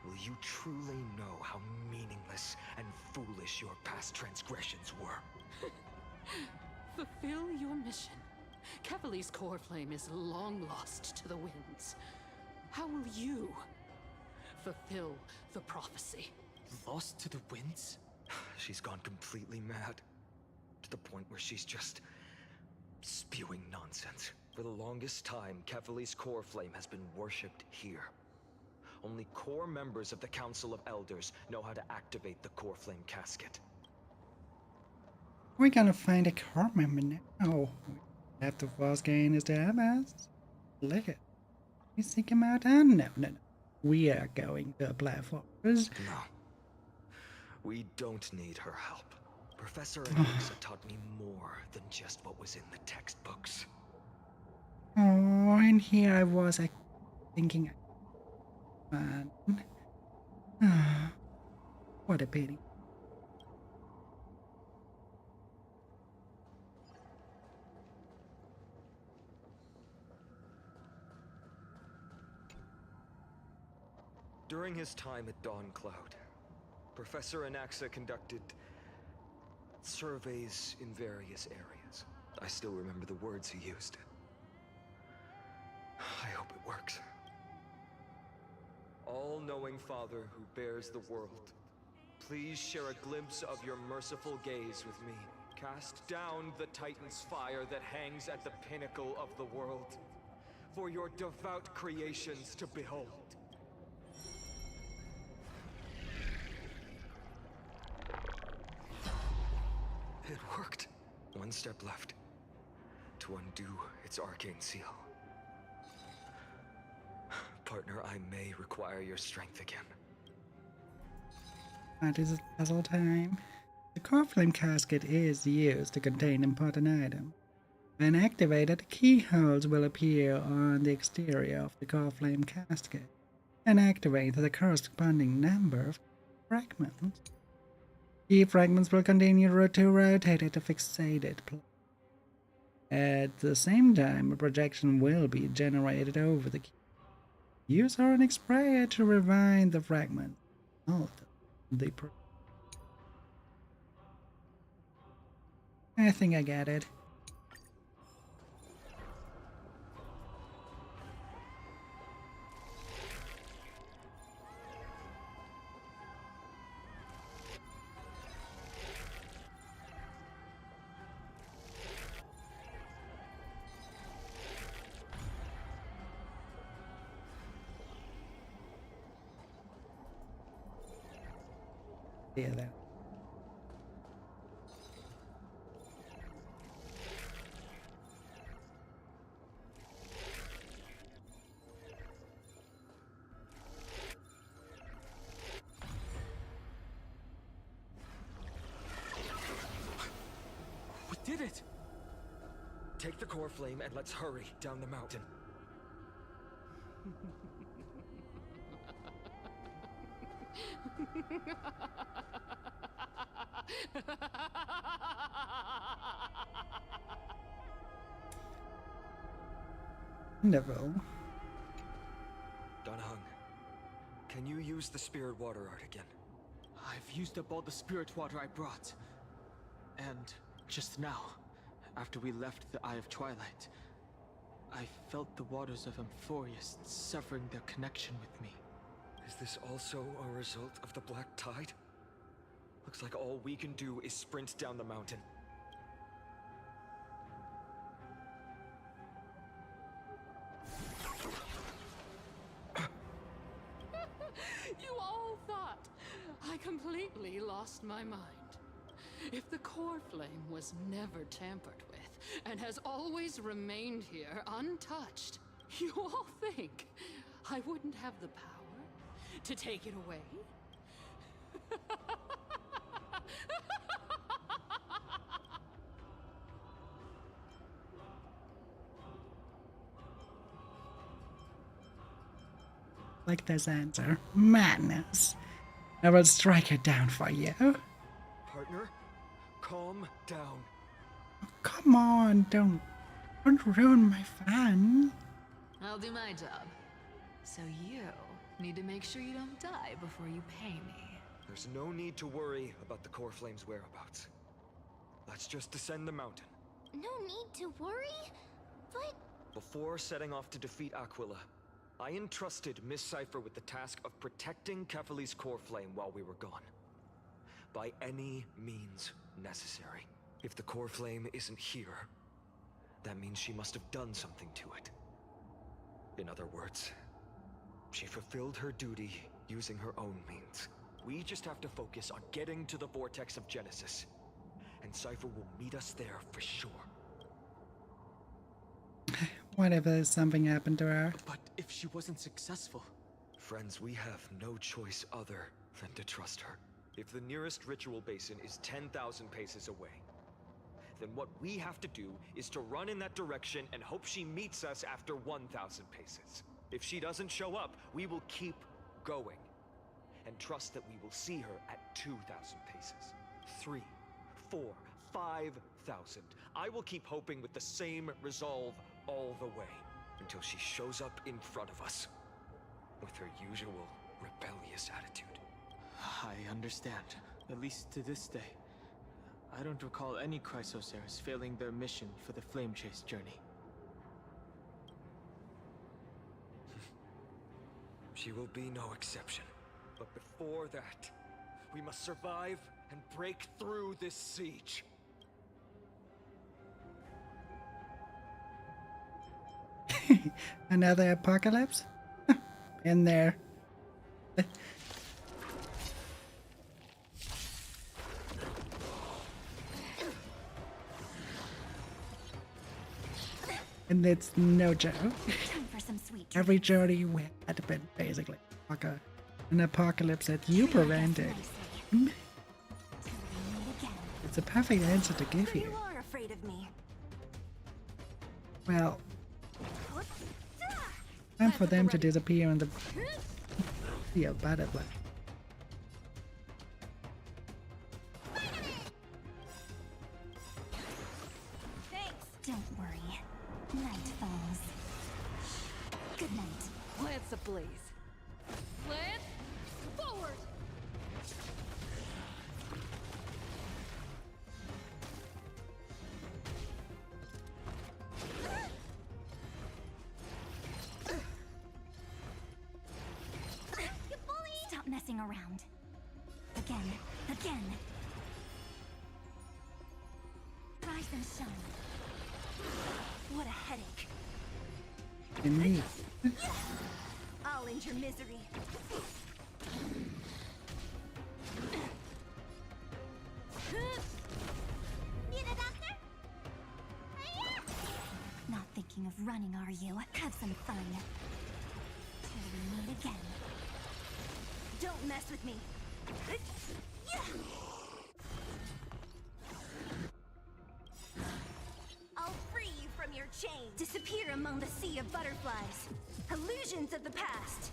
will you truly know how meaningless and foolish your past transgressions were. Fulfill your mission. Kefali's core flame is long lost to the winds. How will you fulfill the prophecy? Lost to the winds? She's gone completely mad. To the point where she's just spewing nonsense. For the longest time, Kefali's core flame has been worshipped here. Only core members of the Council of Elders know how to activate the core flame casket. We're gonna find a core member now. Have to force gain his ass. Look it. We seek him out. Oh, no. We are going to apply for us. No. We don't need her help. Professor Alexa taught me more than just what was in the textbooks. Oh, and here I was thinking, man, What a pity. During his time at Dawncloud, Professor Anaxa conducted surveys in various areas. I still remember the words he used. I hope it works. All-knowing Father who bears the world, please share a glimpse of your merciful gaze with me. Cast down the Titan's fire that hangs at the pinnacle of the world, for your devout creations to behold. It worked. One step left to undo its arcane seal. Partner, I may require your strength again. That is puzzle time. The core flame casket is used to contain important items. When activated, keyholes will appear on the exterior of the core flame casket and activate the corresponding number of fragments. Key fragments will continue to rotate at a fixated place. At the same time, a projection will be generated over the key. Use Onyx Prayer to rewind the fragment. I think I get it. Yeah, that. We did it! Take the core flame and let's hurry down the mountain. Wonderful. Donahung, can you use the spirit water art again? I've used up all the spirit water I brought. And just now, after we left the Eye of Twilight, I felt the waters of Amphorius severing their connection with me. Is this also a result of the Black Tide? Looks like all we can do is sprint down the mountain. You all thought I completely lost my mind. If the core flame was never tampered with and has always remained here untouched, you all think I wouldn't have the power to take it away? Like this answer. Madness. I will strike it down for you. Partner, calm down. Come on, don't ruin my fun. I'll do my job. So you need to make sure you don't die before you pay me. There's no need to worry about the core flame's whereabouts. Let's just descend the mountain. No need to worry? But... Before setting off to defeat Aquila, I entrusted Miss Cipher with the task of protecting Kefali's core flame while we were gone. By any means necessary. If the core flame isn't here, that means she must have done something to it. In other words, she fulfilled her duty using her own means. We just have to focus on getting to the Vortex of Genesis, and Cipher will meet us there for sure. What if something happened to her? But if she wasn't successful? Friends, we have no choice other than to trust her. If the nearest ritual basin is 10,000 paces away, then what we have to do is to run in that direction and hope she meets us after 1,000 paces. If she doesn't show up, we will keep going. and trust that we will see her at 2,000 paces. 3, 4, 5,000. I will keep hoping with the same resolve all the way until she shows up in front of us with her usual rebellious attitude. I understand. At least to this day. I don't recall any Chrysosairs failing their mission for the Flame Chase journey. She will be no exception. But before that, we must survive and break through this siege. Another apocalypse? In there. And it's no joke. Time for some sweet Every journey we had been basically like an apocalypse that you prevented. It's a perfect answer to give you. You are afraid of me. Well, time for them to disappear on the butterfly. Thanks. Don't worry. Night falls. Good night. Lance ablaze. Lance, forward! You bully! Stop messing around. Again. Rise and shine. What a headache. Indeed. I'll end your misery. Need a doctor? Not thinking of running, are you? Have some fun. Till we meet again. Don't mess with me. I'll free you from your chains. Disappear among the sea of butterflies. Illusions of the past.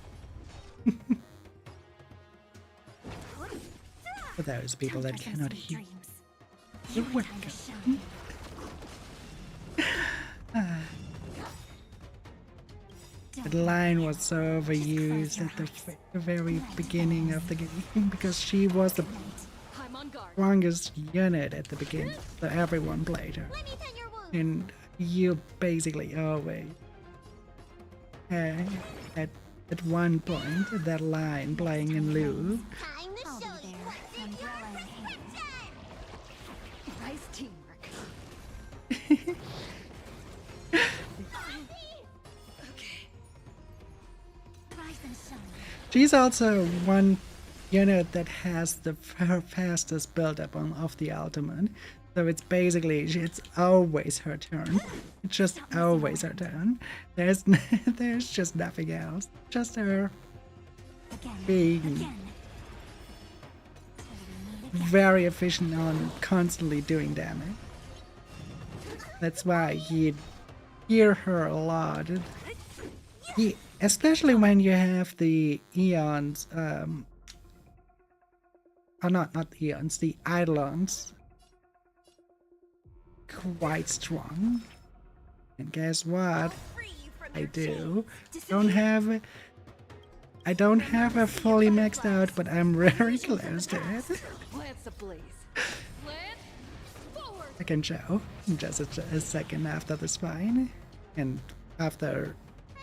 For those people that cannot hear. Your time to shine. The line was so overused at the very beginning of the game because she was the strongest unit at the beginning, so everyone played her. And you basically always had at one point that line playing in loop. I'll be there. Umbrella in hand. Nice teamwork. Rise and shine. She's also one unit that has her fastest build-up of the ultimate. So it's basically, it's always her turn. It's just always her turn. There's just nothing else. Just her being very efficient on constantly doing damage. That's why you hear her a lot. Especially when you have the Eons, not the Eons, the Eidolons. Quite strong. And guess what? I do. I don't have it fully maxed out, but I'm very close to it. Lance ablaze. Lance, forward! I can show just a second after the spine, and after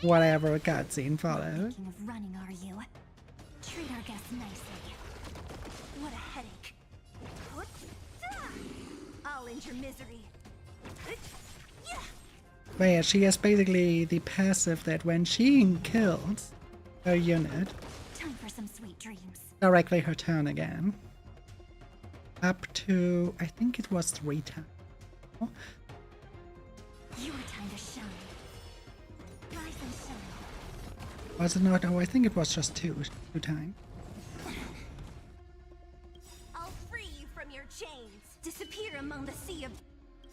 whatever cutscene follows. Thinking of running, are you? Treat our guests nicely. What a headache. I'll end your misery. But yeah, she has basically the passive that when she kills her unit, Time for some sweet dreams. directly her turn again. Up to, I think it was 3 times. Your time to shine. Rise and shine. Was it not? Oh, I think it was just two times. I'll free you from your chains. Disappear among the sea of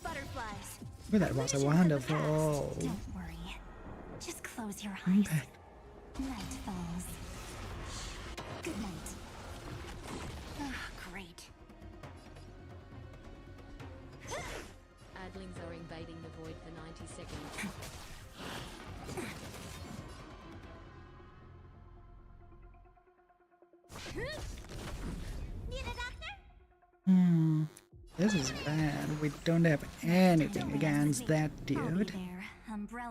butterflies. But that was a wonderful Don't worry. Just close your eyes. impact. Night falls. Good night. void for 90 seconds. This is bad. We don't have anything against that dude.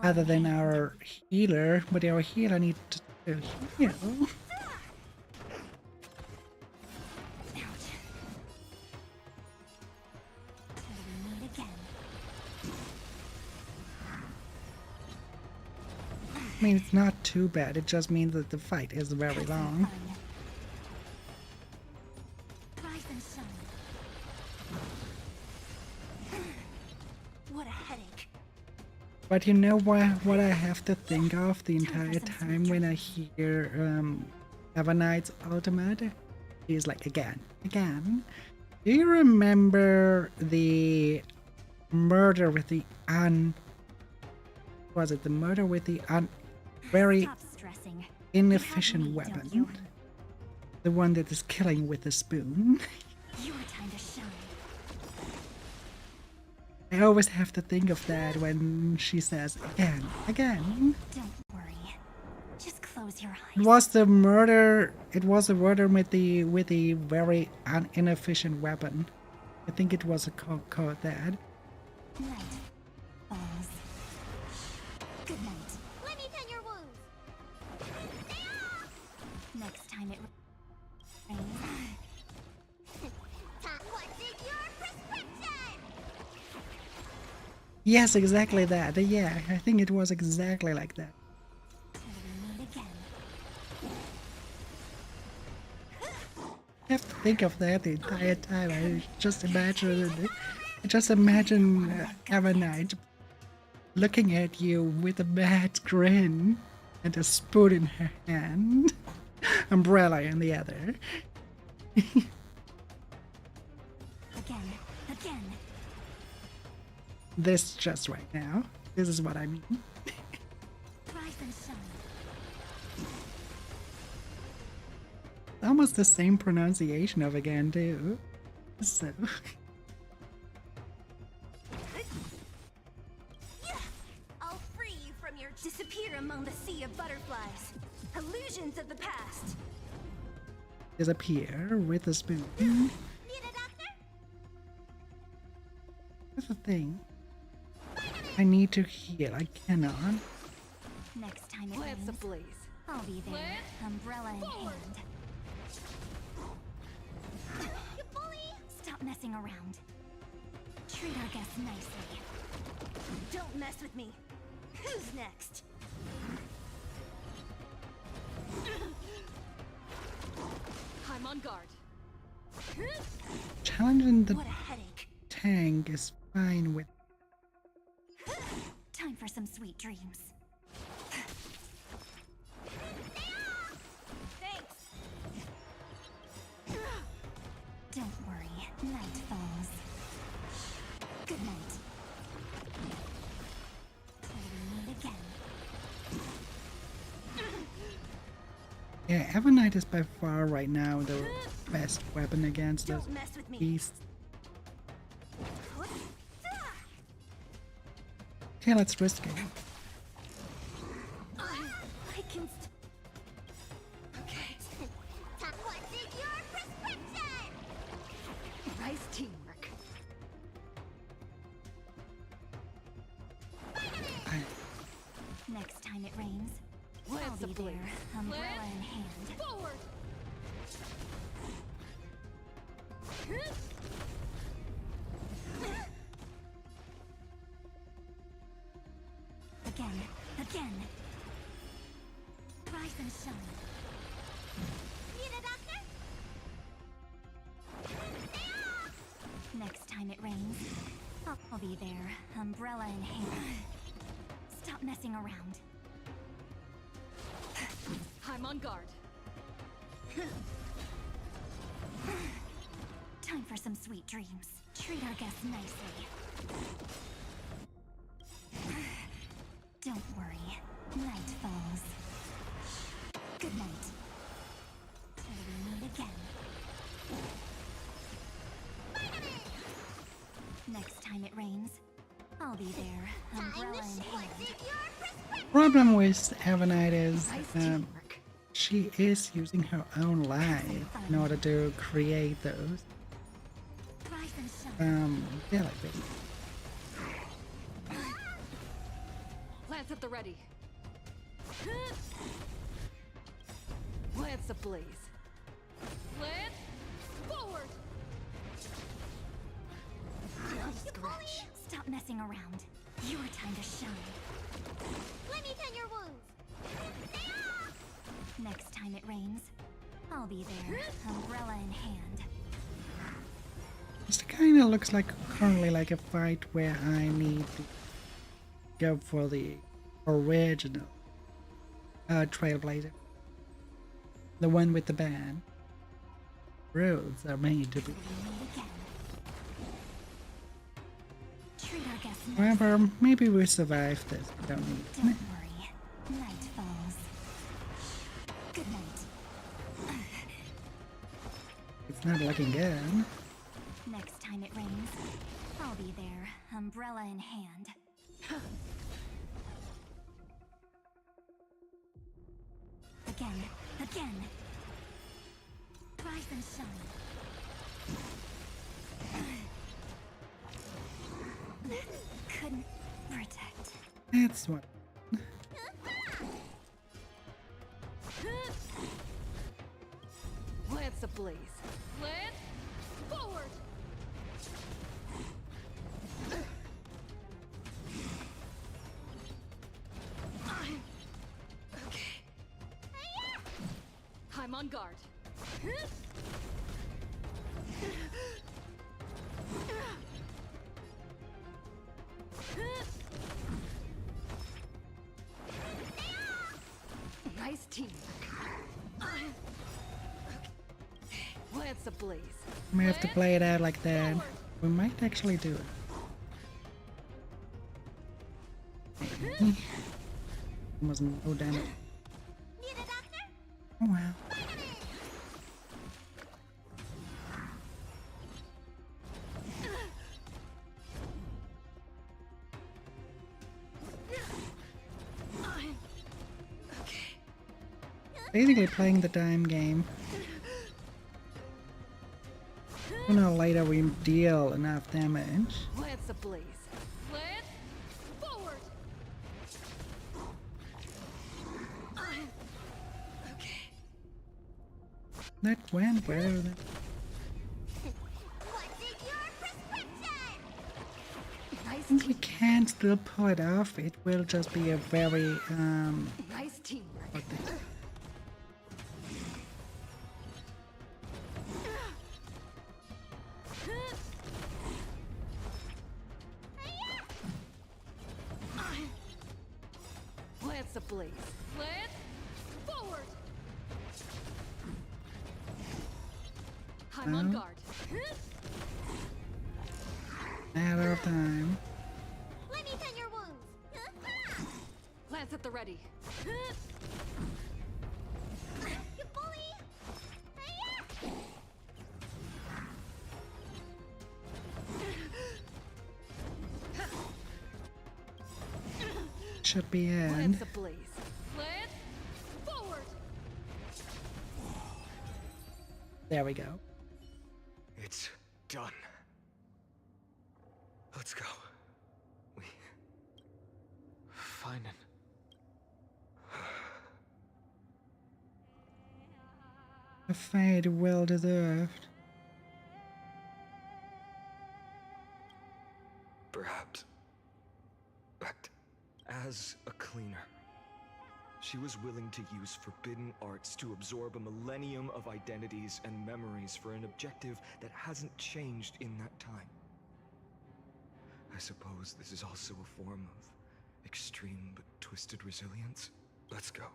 Other than our healer, but our healer needs to heal. I mean, it's not too bad. It just means that the fight is very long. What a headache. But you know what I have to think of the entire time when I hear Avernight's ultimate? He's like, again. Do you remember the murder with the was it the murder with the very inefficient weapon? The one that is killing with a spoon? Your time to shine. I always have to think of that when she says, again. Don't worry. Just close your eyes. It was the murder with the very inefficient weapon. I think it was called that. Night falls. Good night. Let me tend your wounds. Next time it rains. What's in your prescription? Yes, exactly that. Yeah, I think it was exactly like that. I have to think of that the entire time. I just imagine Avernite looking at you with a mad grin and a spoon in her hand, umbrella in the other. Again. This just right now. This is what I mean. Rise and shine. Almost the same pronunciation of again too. So I'll free you from your disappear among the sea of butterflies. Illusions of the past. disappear with a spoon. Need a doctor? That's the thing. I need to heal. I cannot. Next time it Lance rains, ablaze. I'll be there, Lance, umbrella in forward. hand. You bully! Stop messing around. Treat our guests nicely. Don't mess with me. Who's next? I'm on guard. Challenging the What a headache. tank is fine with. Time for some sweet dreams. Thanks. Don't worry, night falls. Good night. Till we meet again. Yeah, Avernite is by far right now the best weapon against those Don't mess with me. beasts. Okay, let's risk it. I can. Okay. What's in your prescription? Nice teamwork. Next time it rains, Lance I'll be ablaze. there, umbrella Lance, in hand. forward. Again. Rise and shine. Need a doctor? Next time it rains, I'll be there, umbrella in hand. Stop messing around. I'm on guard. Time for some sweet dreams. Treat our guests nicely. Don't worry, night falls. Good night. Till we meet again. Next time it rains, I'll be there, umbrella in hand. Problem with Avenite is she is using her own life in order to create those. Yeah, like this. Lance at the ready. Lance ablaze. Lance, forward! Scratch. Stop messing around. Your time to shine. Let me tend your wounds. Next time it rains, I'll be there, umbrella in hand. This kind of looks like currently like a fight where I need to go for the original Trailblazer. The one with the band. Roads are made to be. However, maybe we survive this. We don't need it. Don't worry. Night falls. Good night. It's not looking good. Next time it rains, I'll be there, umbrella in hand. Again. Rise and shine. Couldn't protect. That's what. Lance ablaze. Lance, forward! Okay. I'm on guard. Nice team. Lance ablaze. We have to play it out like that. We might actually do it. Maybe. Almost no damage. Oh well. Basically playing the time game. Sooner or later we deal enough damage. Lance ablaze. Lance, forward! Okay. That went better than. Since we can still pull it off, it will just be a very Nice teamwork. Lance ablaze. Lance, forward! I'm on guard. matter of time. Let me tend your wounds. Lance at the ready. You bully! Should be in. Lance ablaze. Lance, forward! There we go. It's done. Let's go. We... Feinen. A fate well deserved. Perhaps. But as a cleaner, she was willing to use forbidden arts to absorb a millennium of identities and memories for an objective that hasn't changed in that time. I suppose this is also a form of extreme but twisted resilience. Let's go.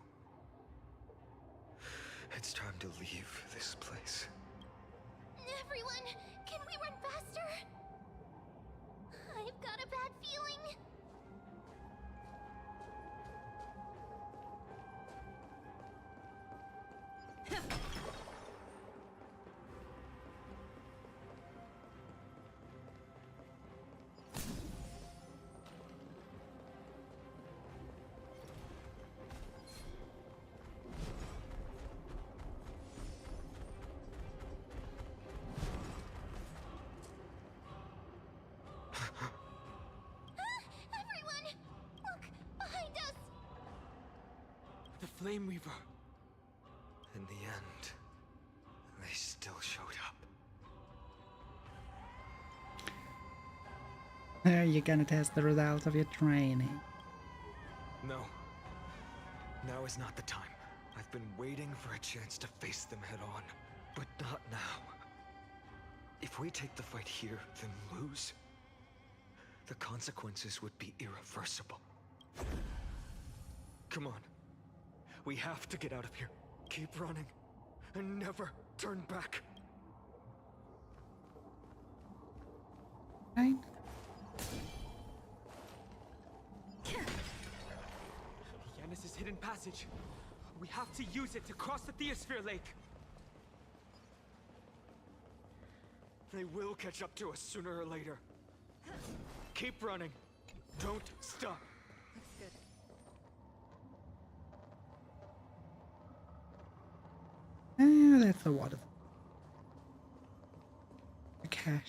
It's time to leave this place. Everyone, can we run faster? I've got a bad feeling. Flame Reaver. In the end, they still showed up. Are you gonna test the results of your training? No. Now is not the time. I've been waiting for a chance to face them head on, but not now. If we take the fight here, then lose, the consequences would be irreversible. Come on. We have to get out of here. Keep running, and never turn back. Right? Yanis' hidden passage. We have to use it to cross the Theosphere Lake. They will catch up to us sooner or later. Keep running. Don't stop. Looks good. That's the water. Okay.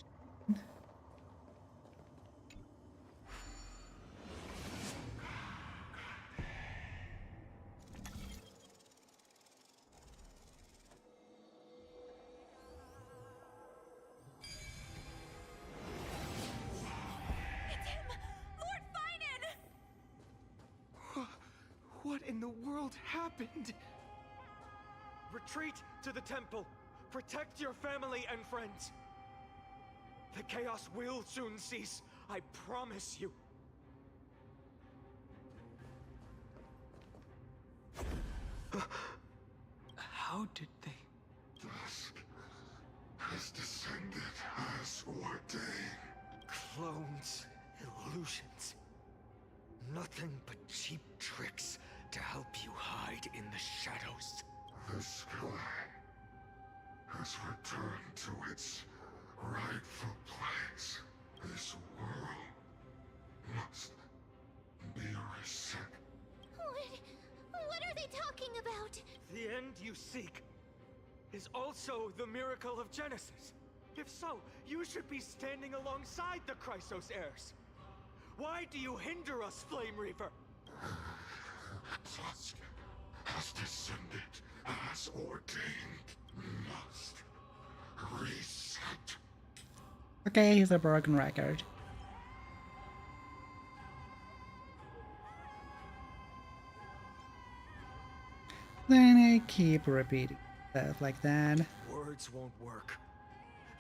What in the world happened? Retreat to the temple. Protect your family and friends. The chaos will soon cease. I promise you. How did they? Dusk has descended as ordained. Clones, illusions. Nothing but cheap tricks to help you hide in the shadows. The sky has returned to its rightful place. This world must be reset. What are they talking about? The end you seek is also the miracle of Genesis. If so, you should be standing alongside the Chrysos heirs. Why do you hinder us, Flame Reaver? Dusk has descended as ordained. Must reset. Okay, he's a broken record. Then I keep repeating stuff like that. Words won't work.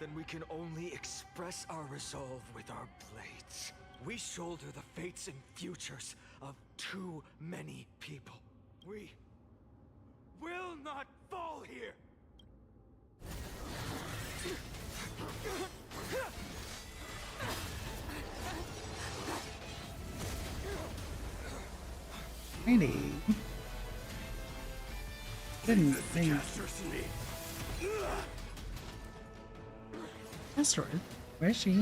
Then we can only express our resolve with our blades. We shoulder the fates and futures of too many people. We will not fall here! Really? Didn't think. Asteroid? Where's she?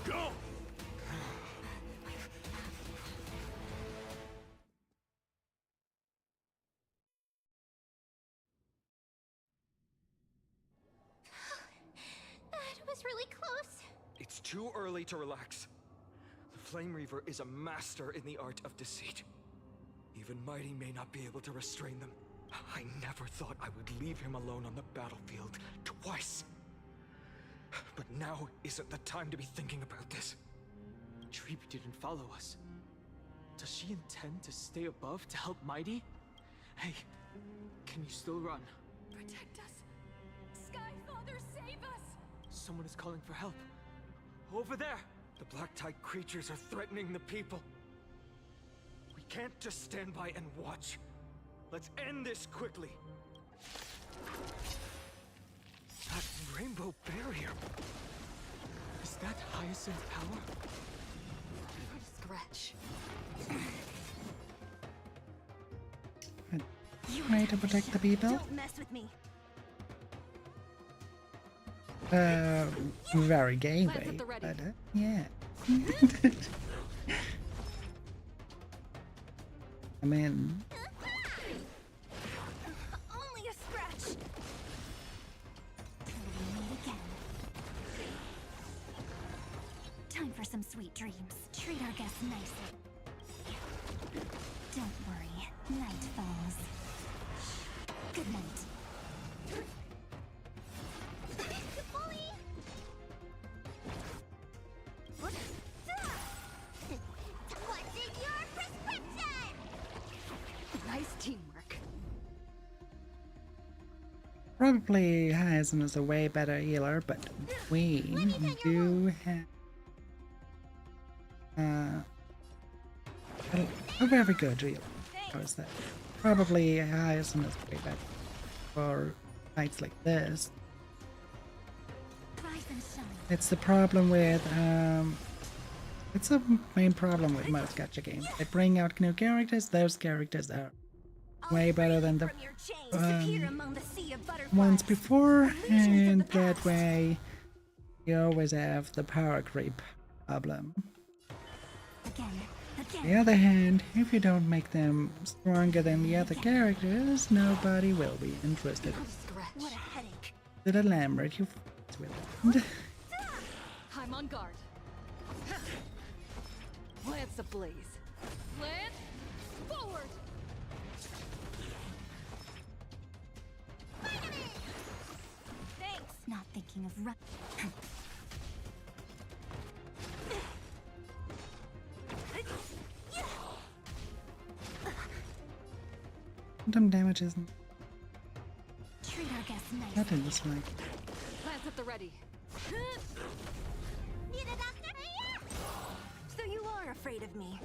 Go! That was really close. It's too early to relax. The Flame Reaver is a master in the art of deceit. Even Mighty may not be able to restrain them. I never thought I would leave him alone on the battlefield twice. But now isn't the time to be thinking about this. Treeby didn't follow us. Does she intend to stay above to help Mighty? Hey, can you still run? Protect us. Skyfather, save us! Someone is calling for help. Over there! The Black Tide creatures are threatening the people. We can't just stand by and watch. Let's end this quickly. That rainbow barrier. Is that Hyacinth's power? Scratch. Try to protect the people. Don't mess with me. Very gay Let's way, hit the ready. but yeah. I mean, Only a scratch. Till we meet again. Time for some sweet dreams. Treat our guests nicely. Don't worry, night falls. Good night. What's in your prescription? Nice teamwork. Probably Hyacinth is a way better healer, but we do have a very good healer. How is that? Probably Hyacinth is way better for fights like this. It's the problem with it's a main problem with most gacha games. They bring out new characters. Those characters are way better than the ones before, and that way you always have the power creep problem. On the other hand, if you don't make them stronger than the other characters, nobody will be interested. What a headache. To the Lambert, you f***ed with it. I'm on guard. Lance ablaze. Lance, forward! Thanks. Not thinking of run. Quantum damage isn't Treat our guests nice. that in this like. Lance at the ready. Need a doctor? So you are afraid of me.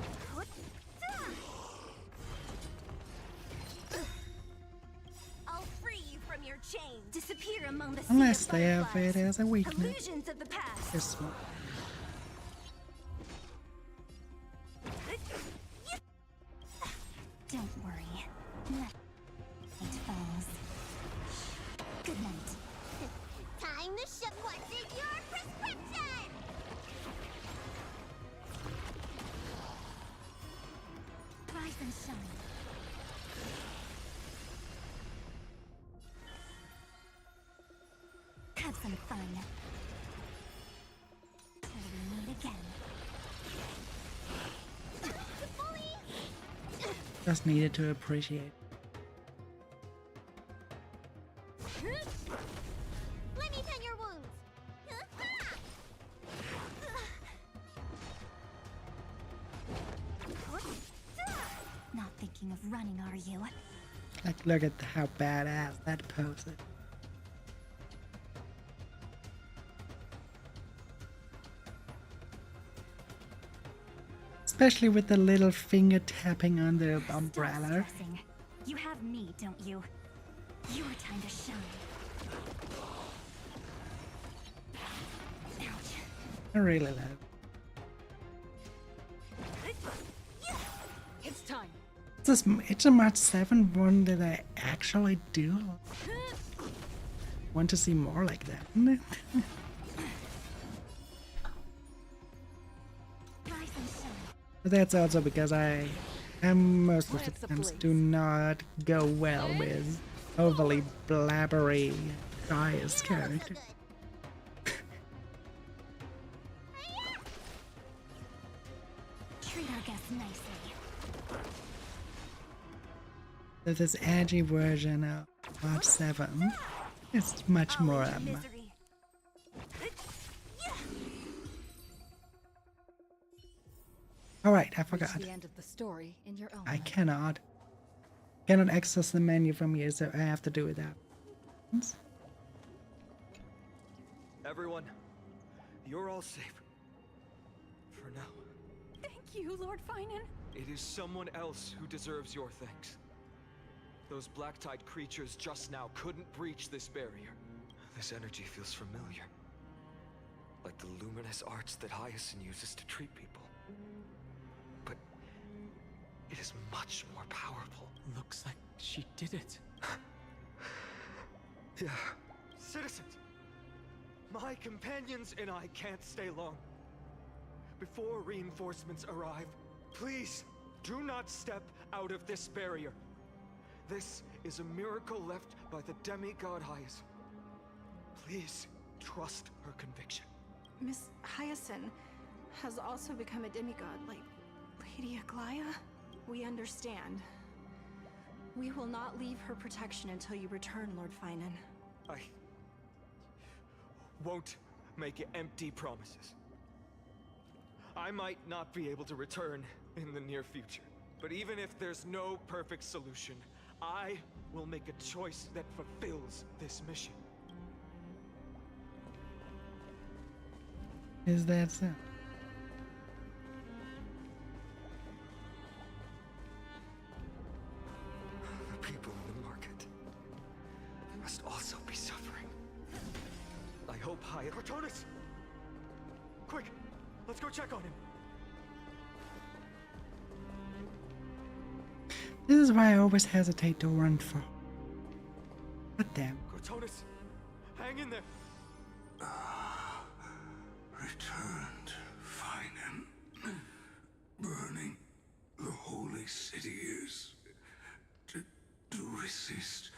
I'll free you from your chains. Disappear among the sea Unless of they have it butterflies. as a weakness. Illusions of the past. This one. Don't worry. Night falls. Good night. Time to ship what's in your prescription! Rise and shine. Have some fun. Till we meet again. Just needed to appreciate. Let me tend your wounds. Not thinking of running, are you? Like, look at how badass that pose is. Especially with the little finger tapping on the umbrella. Stressing. You have me, don't you? Your time to shine. Ouch. I really love it. It's time. It's a March 7 one that I actually do want to see more like that. But that's also because I am most of the times do not go well with overly blabbery Gaia's character. Treat our guests nicely. So this edgy version of March 7 is much more Alright, I forgot. Reach the end of the story in your own I way. cannot access the menu from here, so I have to do it that. Everyone, you're all safe. For now. Thank you, Lord Finan. It is someone else who deserves your thanks. Those black-tide creatures just now couldn't breach this barrier. This energy feels familiar. Like the luminous arts that Hyacinth uses to treat people. But it is much more powerful. Looks like she did it. Yeah. Citizens! My companions and I can't stay long. Before reinforcements arrive, please do not step out of this barrier. This is a miracle left by the demigod Hyacinth. Please trust her conviction. Miss Hyacinth has also become a demigod, like Lady Aglaya? We understand. We will not leave her protection until you return, Lord Finan. I won't make empty promises. I might not be able to return in the near future, but even if there's no perfect solution, I will make a choice that fulfills this mission. Is that so? The people in the market must also be suffering. I hope Cortonis! Quick! Let's go check on him! This is why I always hesitate to run for. God damn. Cortonis! Hang in there! Returned, Finan. Burning the holy city is. To resist,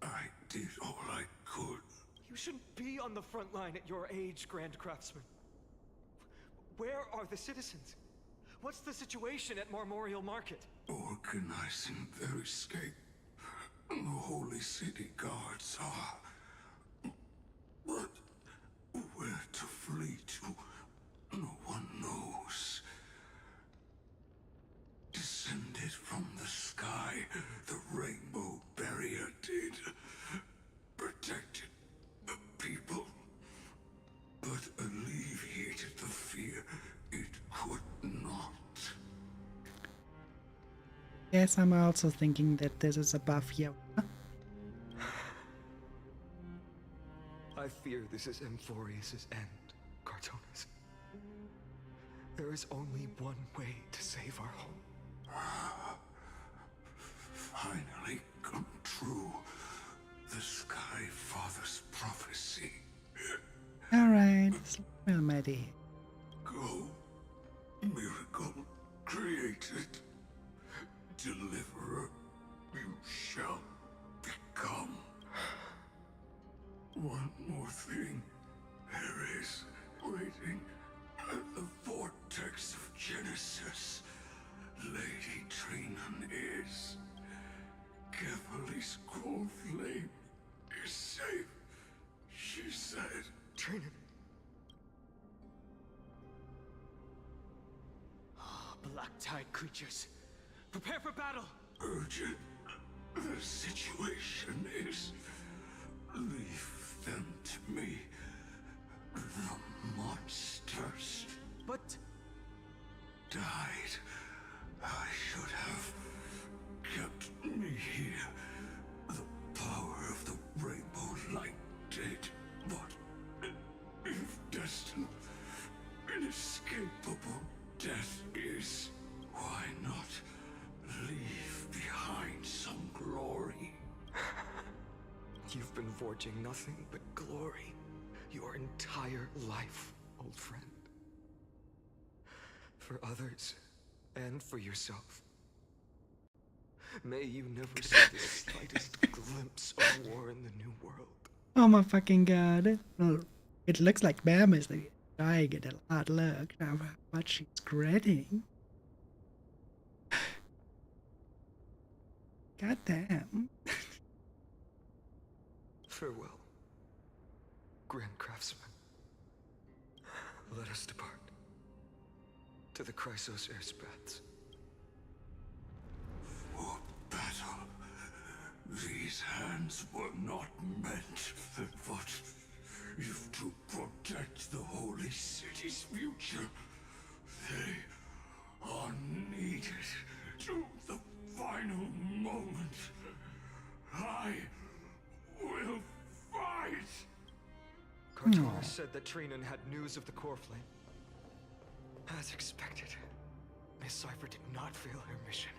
I did all I could. You shouldn't be on the front line at your age, Grand Craftsman. Where are the citizens? What's the situation at Marmorial Market? Organizing their escape. The holy city guards are. But where to flee to, no one knows. Descended from the sky, the rainbow barrier did. Protected the people, but alleviated the fear it could not. Yes, I'm also thinking that this is above Yoda. I fear this is Amphorius' end, Cortonis. There is only one way to save our home. Finally come true. The Sky Father's prophecy. Alright, well, my dear. Go, miracle created. Deliverer, you shall become. One more thing. There is, waiting at the vortex of Genesis. Lady Trinan is. Kefali's cold flame is safe, she said. Trinan. Black-tide creatures. Prepare for battle! Urgent. The situation is. Leave them to me. The monsters. But. Died. I should have kept me here. The power of the rainbow light did. But if destined, inescapable death is, why not leave behind some glory? You've been forging nothing but glory your entire life, old friend. For others, and for yourself. May you never see the slightest glimpse of war in the New World. Oh my fucking god. Well, it looks like Bam is dying at a lot. Look how much she's gritting. God damn. Farewell, Grand Craftsman. Let us depart to the Chrysos Airspaths. For battle, these hands were not meant, but if to protect the holy city's future, they are needed to the final moment. I will fight! Cortonis said that Trinan had news of the core flame. As expected, Miss Cipher did not fail her mission.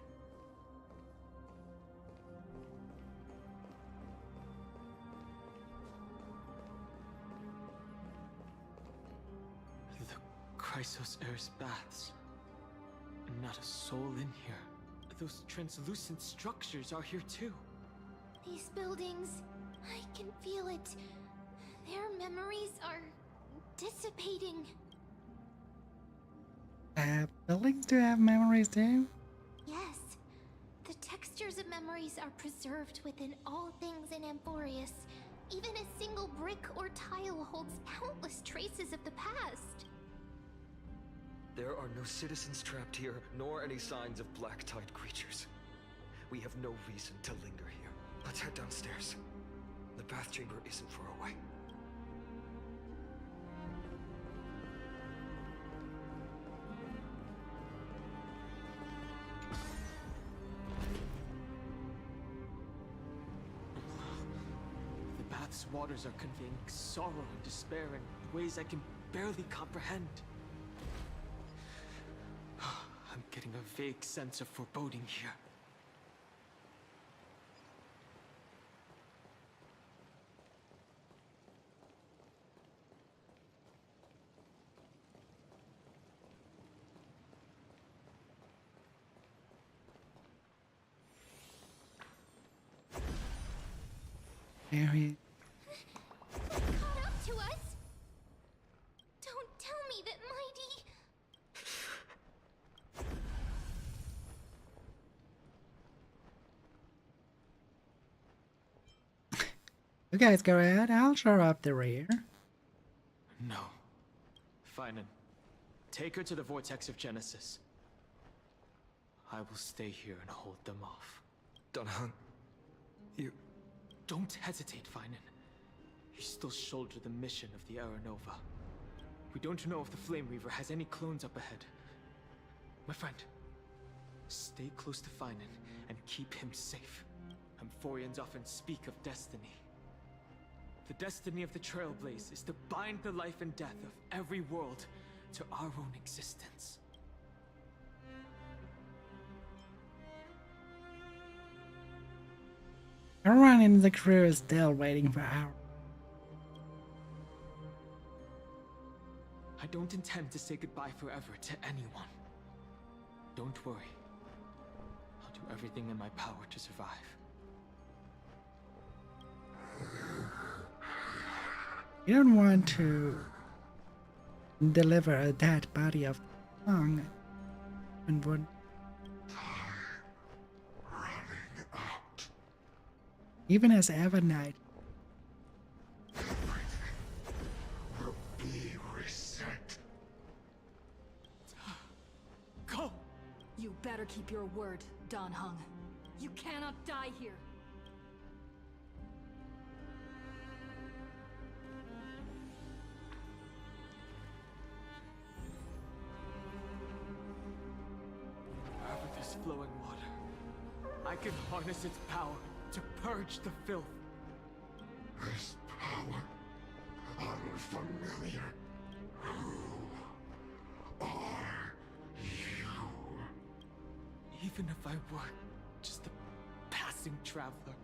The Chrysos Airspaths. Not a soul in here. Those translucent structures are here too. These buildings, I can feel it. Their memories are dissipating. Buildings do have memories too? Yes. memories are preserved within all things in Amphorius. Even a single brick or tile holds countless traces of the past. There are no citizens trapped here, nor any signs of black tide creatures. We have no reason to linger here. Let's head downstairs. The bath chamber isn't far away. The bath's waters are conveying sorrow and despair in ways I can barely comprehend. I'm getting a vague sense of foreboding here. Harry. Caught up to us? Don't tell me that Mighty... You guys go ahead, I'll show up the rear. No. Finan, take her to the Vortex of Genesis. I will stay here and hold them off. Dan Heng, you... Don't hesitate, Finan. You still shoulder the mission of the Era Nova. We don't know if the Flame Reaver has any clones up ahead. My friend, stay close to Finan and keep him safe. Amphorians often speak of destiny. The destiny of the Trailblaze is to bind the life and death of every world to our own existence. Everyone in the crew is still waiting for hours. I don't intend to say goodbye forever to anyone. Don't worry. I'll do everything in my power to survive. You don't want to deliver a dead body of Heng and would even as Evernight. Will be reset. Go! You better keep your word, Dan Heng. You cannot die here. Over this flowing water, I can harness its power to purge the filth. This power, unfamiliar. Who are you? Even if I were just a passing traveler,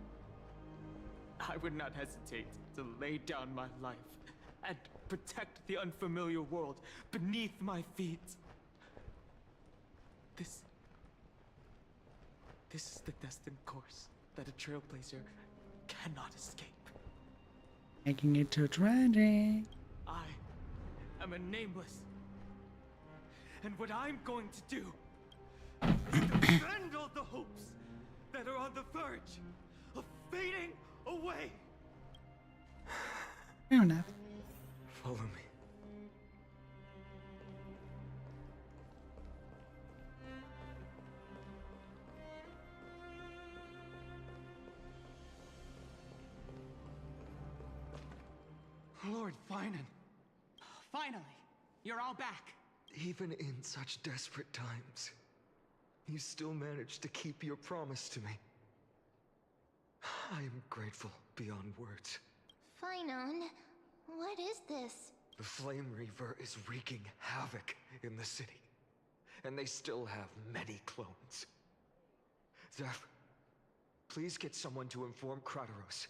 I would not hesitate to lay down my life and protect the unfamiliar world beneath my feet. This is the destined course that a trailblazer cannot escape. Making it too tragic. I am a nameless. And what I'm going to do is defend all the hopes that are on the verge of fading away. Fair enough. Follow me. Lord Finan. Finally, you're all back. Even in such desperate times, you still managed to keep your promise to me. I am grateful beyond words. Finan, what is this? The Flame Reaver is wreaking havoc in the city, and they still have many clones. Zeph, please get someone to inform Kratos,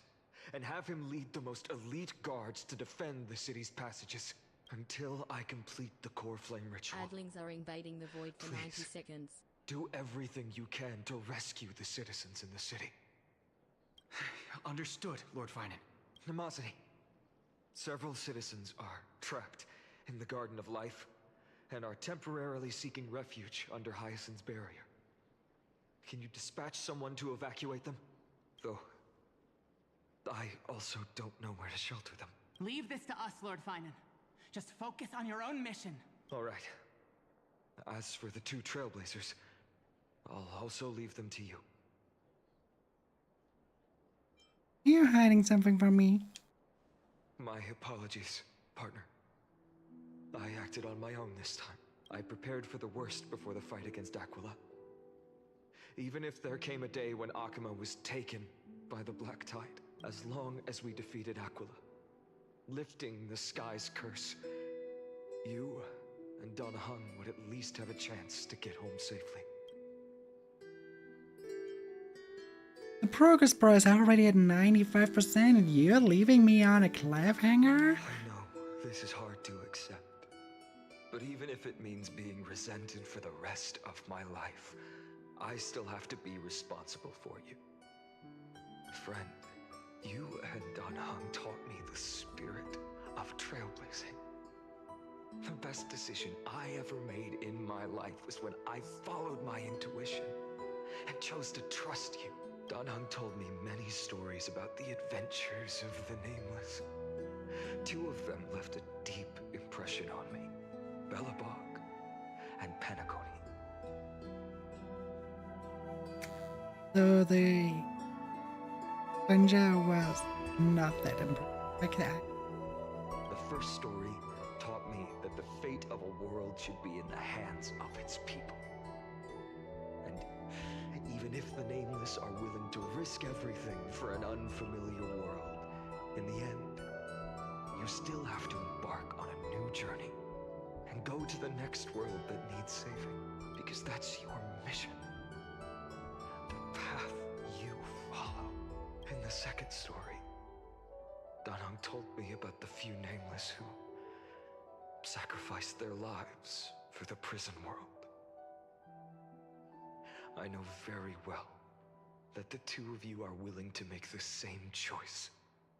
and have him lead the most elite guards to defend the city's passages until I complete the core flame ritual. Adlings are invading the void for 90 Please. seconds. Do everything you can to rescue the citizens in the city. Understood, Lord Finan. Nemosity, several citizens are trapped in the Garden of Life and are temporarily seeking refuge under Hyacinth's barrier. Can you dispatch someone to evacuate them? Though, I also don't know where to shelter them. Leave this to us, Lord Finan. Just focus on your own mission. All right. As for the two Trailblazers, I'll also leave them to you. You're hiding something from me. My apologies, partner. I acted on my own this time. I prepared for the worst before the fight against Aquila. Even if there came a day when Akuma was taken by the Black Tide, as long as we defeated Aquila, lifting the sky's curse, you and Don Hung would at least have a chance to get home safely. The progress bar is already at 95% and you're leaving me on a cliffhanger? I know, this is hard to accept. But even if it means being resented for the rest of my life, I still have to be responsible for you. Friend, you and Don Hung taught me the spirit of trailblazing. The best decision I ever made in my life was when I followed my intuition and chose to trust you. Don Hung told me many stories about the adventures of the Nameless. Two of them left a deep impression on me, Belobog and Penacony. So the Bunja was not that important. Okay. The first story taught me that the fate of a world should be in the hands of its people. And even if the Nameless are willing to risk everything for an unfamiliar world, in the end, you still have to embark on a new journey and go to the next world that needs saving, because that's your mission. The path you follow. In the second story, Dan Heng told me about the few Nameless who sacrificed their lives for the prison world. I know very well that the two of you are willing to make the same choice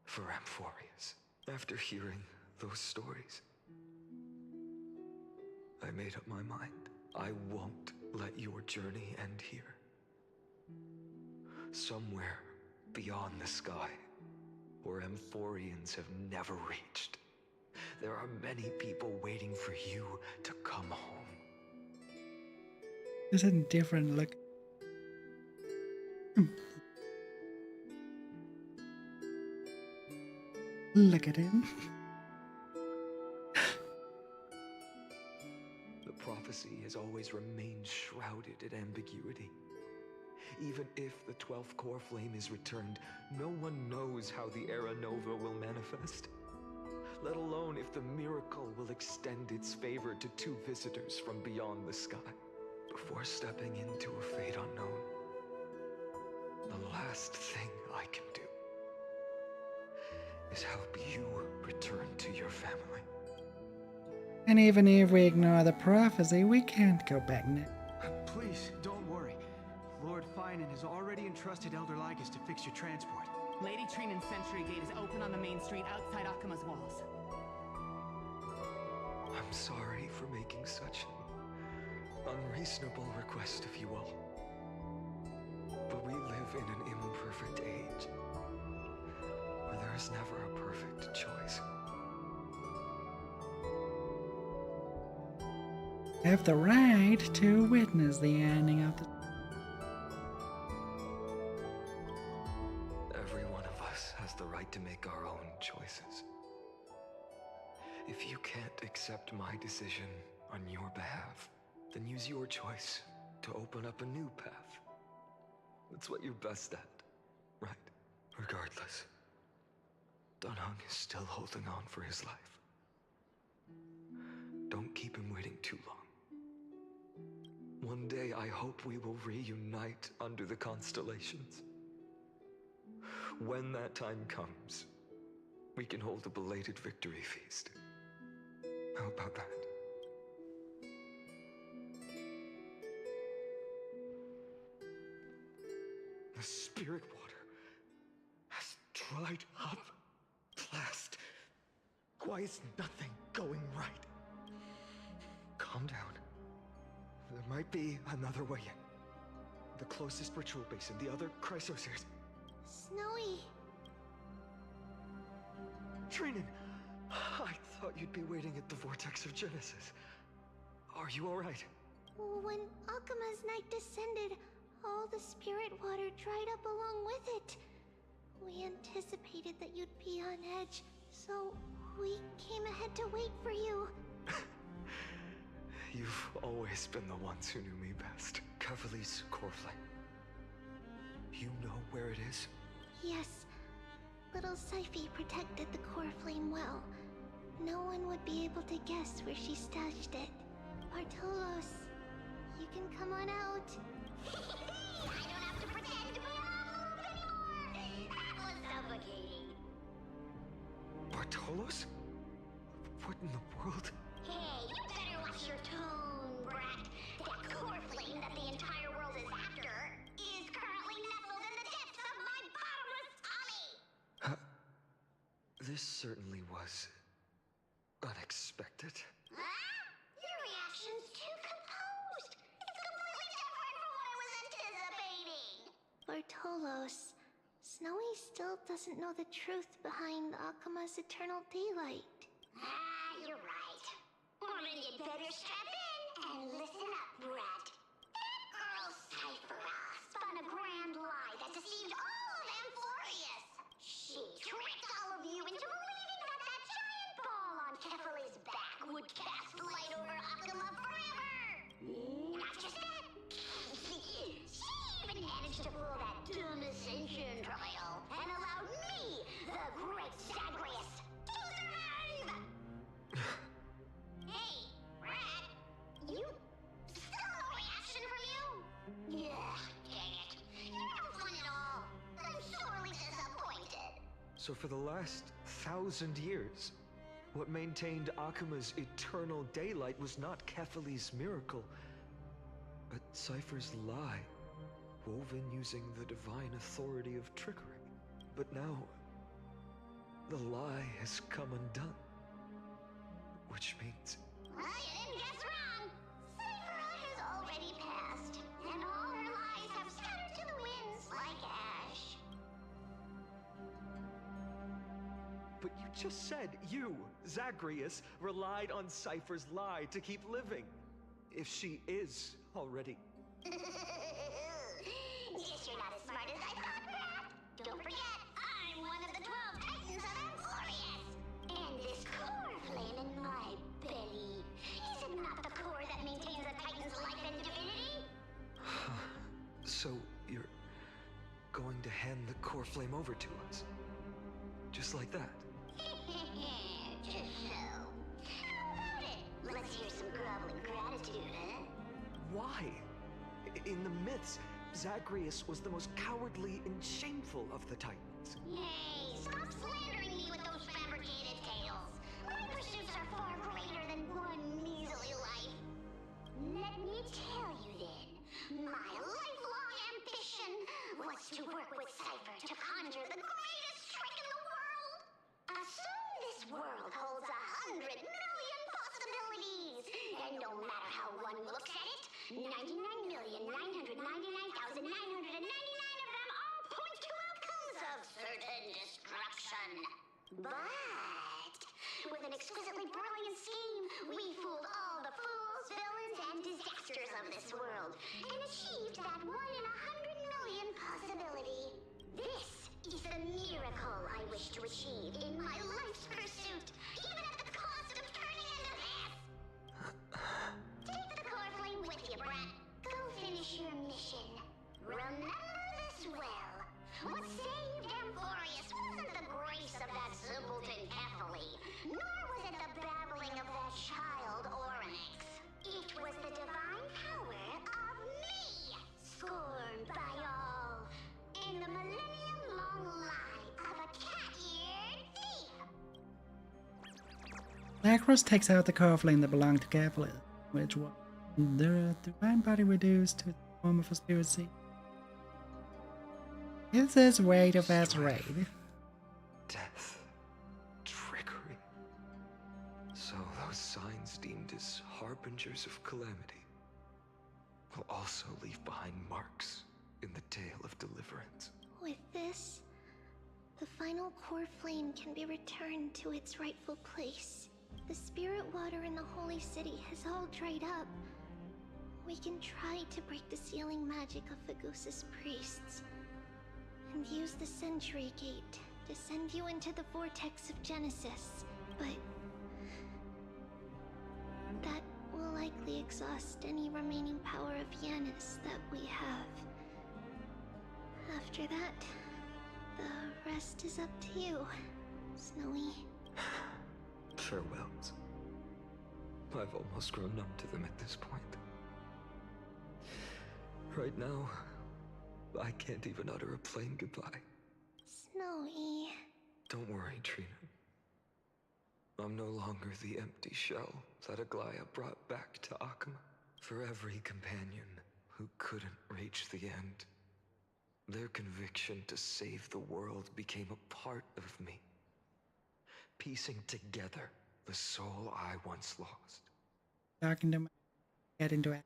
for Amphorius. After hearing those stories, I made up my mind. I won't let your journey end here. Somewhere beyond the sky, where Amphorians have never reached, there are many people waiting for you to come home. It's a different look. Look at him. The prophecy has always remained shrouded in ambiguity. Even if the 12th core flame is returned, no one knows how the Era Nova will manifest. Let alone if the miracle will extend its favor to two visitors from beyond the sky. Before stepping into a fate unknown, the last thing I can do is help you return to your family. And even if we ignore the prophecy, we can't go back now. Please, don't worry. Lord Finan has already entrusted Elder Lygus to fix your transport. Lady Trinan's Sentry Gate is open on the main street outside Akuma's walls. I'm sorry for making such an unreasonable request of you all. But we live in an imperfect age, where there is never a perfect choice. Have the right to witness the ending of the... Every one of us has the right to make our own choices. If you can't accept my decision on your behalf, then use your choice to open up a new path. That's what you're best at, right? Regardless, Dan Heng is still holding on for his life. Don't keep him waiting too long. One day I hope we will reunite under the constellations. When that time comes, we can hold a belated victory feast. How about that? The spirit water has dried up. Blast. Why is nothing going right? Calm down. There might be another way in. the closest ritual basin, the other Chrysosaurs. Snowy. Trinan! I thought you'd be waiting at the Vortex of Genesis. Are you alright? When Akima's night descended, all the spirit water dried up along with it. We anticipated that you'd be on edge, so we came ahead to wait for you. You've always been the ones who knew me best. Kevali's Coreflame. You know where it is? Yes. Little Syphi protected the core flame well. No one would be able to guess where she stashed it. Bartolos, you can come on out. I don't have to pretend to be alive anymore! That was suffocating. Bartolos? What in the world? Hey, you better watch your tone, brat. That core flame that the entire world is after is currently nestled in the depths of my bottomless tummy! This certainly was unexpected. Huh? Your reaction's too composed. It's completely different from what I was anticipating. Bartolos, Snowy still doesn't know the truth behind Akima's eternal daylight. You're right. Well, then you'd better strap in and listen up, brat. That girl Cyphera spun a grand lie that deceived all of Amphorius. She tricked all of you into believing that that giant ball on Kefali's back would cast light over Akima forever. Not just that. She even managed to fool that dumb Ascension trial and allowed me, the great Zagreus, to survive! Hey, Rat, you still no reaction from you? Yeah, dang it. You're no fun at all. I'm sorely disappointed. So for the last 1,000 years, what maintained Akima's eternal daylight was not Kefali's miracle, but Cypher's lie, woven using the divine authority of trickery. But now, the lie has come undone. Which means... Well, you didn't guess wrong. Cyphera has already passed, and all her lies have scattered to the winds like ash. But you just said you, Zagreus, relied on Cypher's lie to keep living. If she is already... Guess you're not as smart as I thought, Rat. Don't forget, I'm one of the 12 Titans of Amphorius. And this core flame in my belly, is it not the core that maintains a Titan's life and divinity? So you're going to hand the core flame over to us? Just like that? Just so. How about it? Let's hear some groveling gratitude, huh? Why? In the myths, Zagreus was the most cowardly and shameful of the Titans. Hey, stop slandering me with those fabricated tales. My pursuits are far greater than one measly life. Let me tell you then, my lifelong ambition was to work with Cypher to conjure the greatest trick in the world. Assume this world holds 100 million possibilities, and no matter how one looks at it, 99,999,999 of them all point to outcomes of certain destruction. But with an exquisitely brilliant scheme, we fooled all the fools, villains, and disasters of this world, and achieved that 1 in 100 million possibility. This is the miracle I wish to achieve in my life's pursuit, even at the cost of turning into this. Take the core flame with you, brat. Go finish your mission. Remember this well. What saved Amphorius wasn't the grace of that simpleton Kefali, nor was it the babbling of that child Oryx. It was the divine power of me, scorned by all, in the millennium-long lie of a cat-eared thief. Lacros takes out the core flame that belonged to Kefali, which was the divine body reduced to the form of a spirit seed. It's his way to fast raid. Death. Trickery. So those signs deemed as harbingers of calamity will also leave behind marks in the tale of deliverance. With this, the final core flame can be returned to its rightful place. The spirit water in the holy city has all dried up. We can try to break the sealing magic of Fagusis priests, and use the Century Gate to send you into the vortex of Genesis, but that will likely exhaust any remaining power of Yanis that we have. After that, the rest is up to you, Snowy. Farewells. I've almost grown numb to them at this point. Right now, I can't even utter a plain goodbye. Snowy. Don't worry, Trina. I'm no longer the empty shell that Aglaya brought back to Akama. For every companion who couldn't reach the end, their conviction to save the world became a part of me, piecing together the soul I once lost. Talking to my get into it.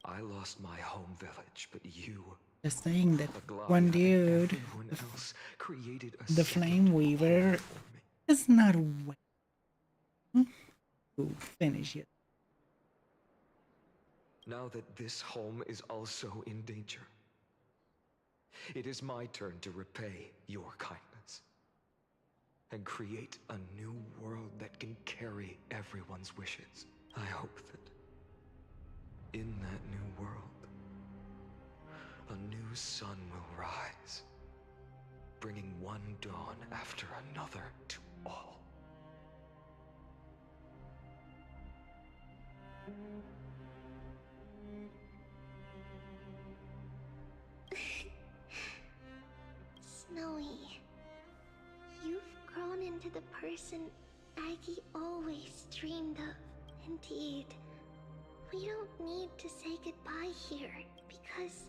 I lost my home village, but you, Just saying that Aglaya, one and dude, everyone else created a the second Flame Weaver, home for me. is not waiting to finish it. Now that this home is also in danger, it is my turn to repay your kindness and create a new world that can carry everyone's wishes. I hope that in that new world, a new sun will rise, bringing one dawn after another to all. Snowy, you've grown into the person Aggie always dreamed of. Indeed, we don't need to say goodbye here, because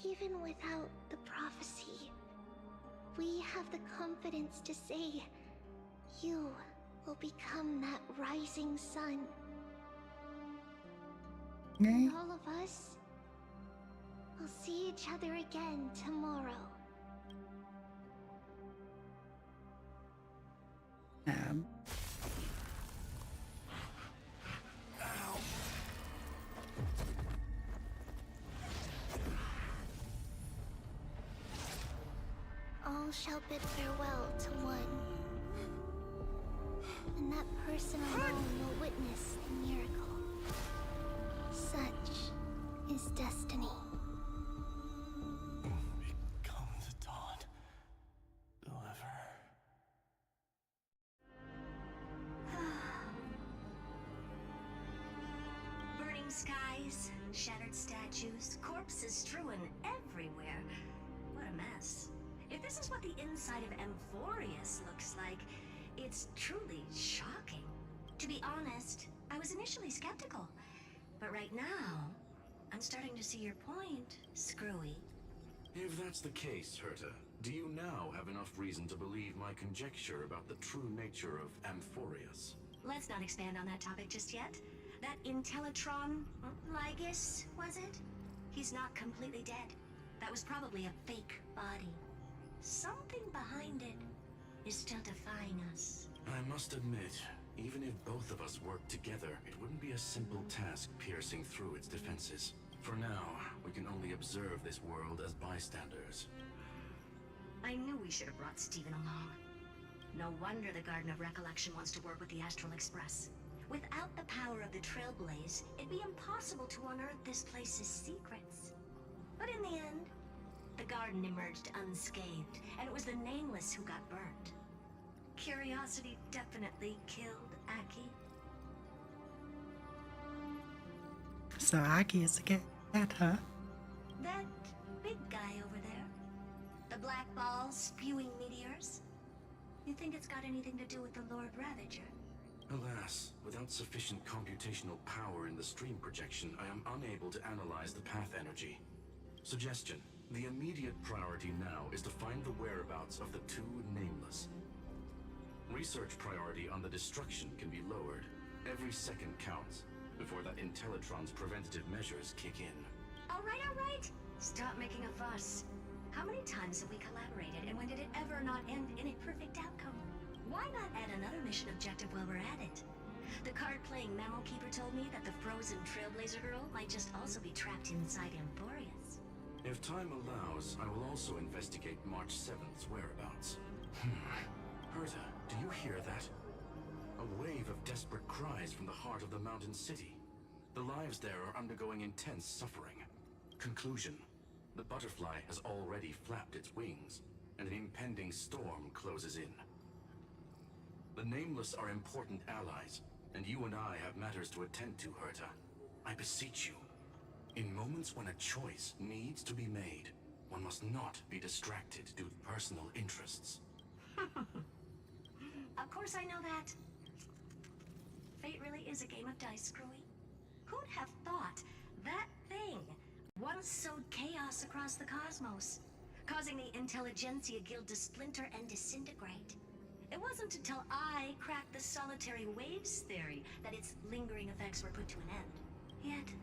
even without the prophecy, we have the confidence to say you will become that rising sun. And all of us will see each other again tomorrow. All shall bid farewell to one, and that person alone will witness the miracle. Such is destiny. Become the dawn. Deliver. Burning skies, shattered statues, corpses strewn everywhere. What a mess. If this is what the inside of Amphorius looks like, it's truly shocking. To be honest, I was initially skeptical. But right now, I'm starting to see your point, Screwy. If that's the case, Herta, do you now have enough reason to believe my conjecture about the true nature of Amphorius? Let's not expand on that topic just yet. That Intellitron, Lygus, was it? He's not completely dead. That was probably a fake body. Something behind it is still defying us. I must admit, even if both of us worked together, it wouldn't be a simple task piercing through its defenses. For now, we can only observe this world as bystanders. I knew we should have brought Stephen along. No wonder the Garden of Recollection wants to work with the Astral Express. Without the power of the Trailblaze, it'd be impossible to unearth this place's secrets. But in the end, the garden emerged unscathed, and it was the Nameless who got burnt. Curiosity definitely killed Aki. So Aki is a cat, huh? That big guy over there, the black ball spewing meteors, you think it's got anything to do with the Lord Ravager? Alas, without sufficient computational power in the stream projection, I am unable to analyze the path energy. Suggestion. The immediate priority now is to find the whereabouts of the two Nameless. Research priority on the destruction can be lowered. Every second counts, before that Intellitron's preventative measures kick in. All right, Stop making a fuss. How many times have we collaborated, and when did it ever not end in a perfect outcome? Why not add another mission objective while we're at it? The card-playing Mammal Keeper told me that the frozen Trailblazer girl might just also be trapped inside Emporius. If time allows, I will also investigate March 7th's whereabouts. Herta, do you hear that? A wave of desperate cries from the heart of the mountain city. The lives there are undergoing intense suffering. Conclusion: the butterfly has already flapped its wings, and an impending storm closes in. The Nameless are important allies, and you and I have matters to attend to, Herta. I beseech you. In moments when a choice needs to be made, one must not be distracted due to personal interests. Of course I know that. Fate really is a game of dice, Screwy. Who'd have thought that thing once sowed chaos across the cosmos, causing the Intelligentsia Guild to splinter and disintegrate? It wasn't until I cracked the solitary waves theory that its lingering effects were put to an end. Yet,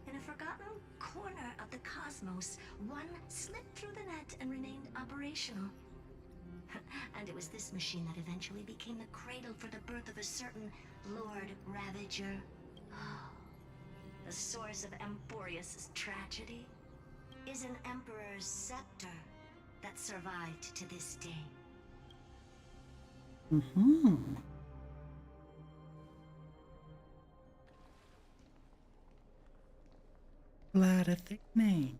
in a forgotten corner of the cosmos, one slipped through the net and remained operational. And it was this machine that eventually became the cradle for the birth of a certain Lord Ravager. The source of Emporius' tragedy is an Emperor's scepter that survived to this day. Glad a thick name.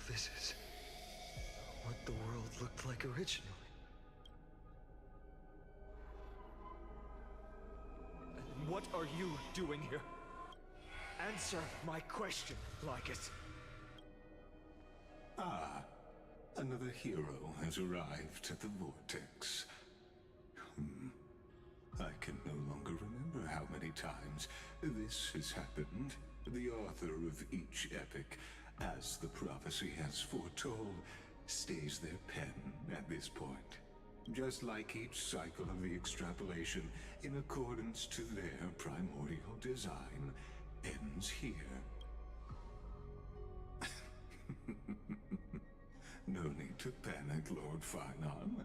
This is what the world looked like originally. What are you doing here? Answer my question, Lycus. Ah, another hero has arrived at the Vortex. I can no longer remember how many times this has happened. The author of each epic, as the prophecy has foretold, stays their pen at this point. Just like each cycle of the extrapolation, in accordance to their primordial design, ends here. No need to panic, Lord Finon.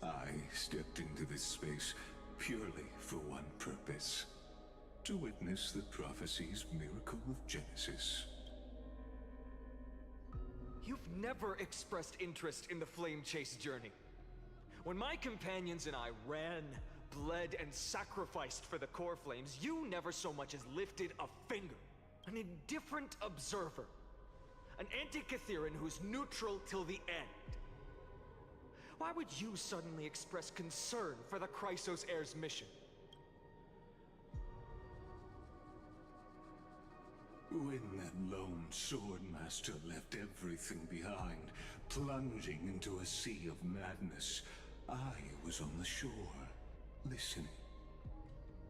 I stepped into this space purely for one purpose: to witness the prophecy's miracle of Genesis. You've never expressed interest in the Flame Chase journey. When my companions and I ran, bled, and sacrificed for the Core Flames, you never so much as lifted a finger. An indifferent observer. An Antikytheran who's neutral till the end. Why would you suddenly express concern for the Chrysos Heir's mission? When that lone swordmaster left everything behind, plunging into a sea of madness, I was on the shore, listening.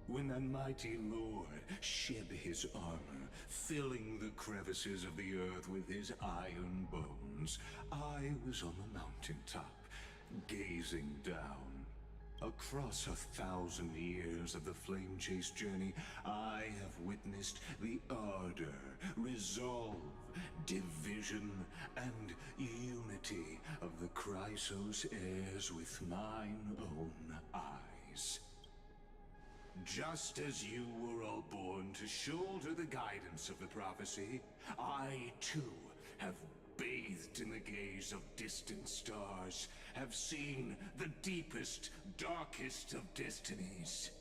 When that mighty lord shed his armor, filling the crevices of the earth with his iron bones, I was on the mountaintop, gazing down. Across 1,000 years of the Flame Chase journey, I have witnessed the ardor, resolve, division, and unity of the Chrysos heirs with mine own eyes. Just as you were all born to shoulder the guidance of the prophecy, I too have bathed in the gaze of distant stars, have seen the deepest, darkest of destinies.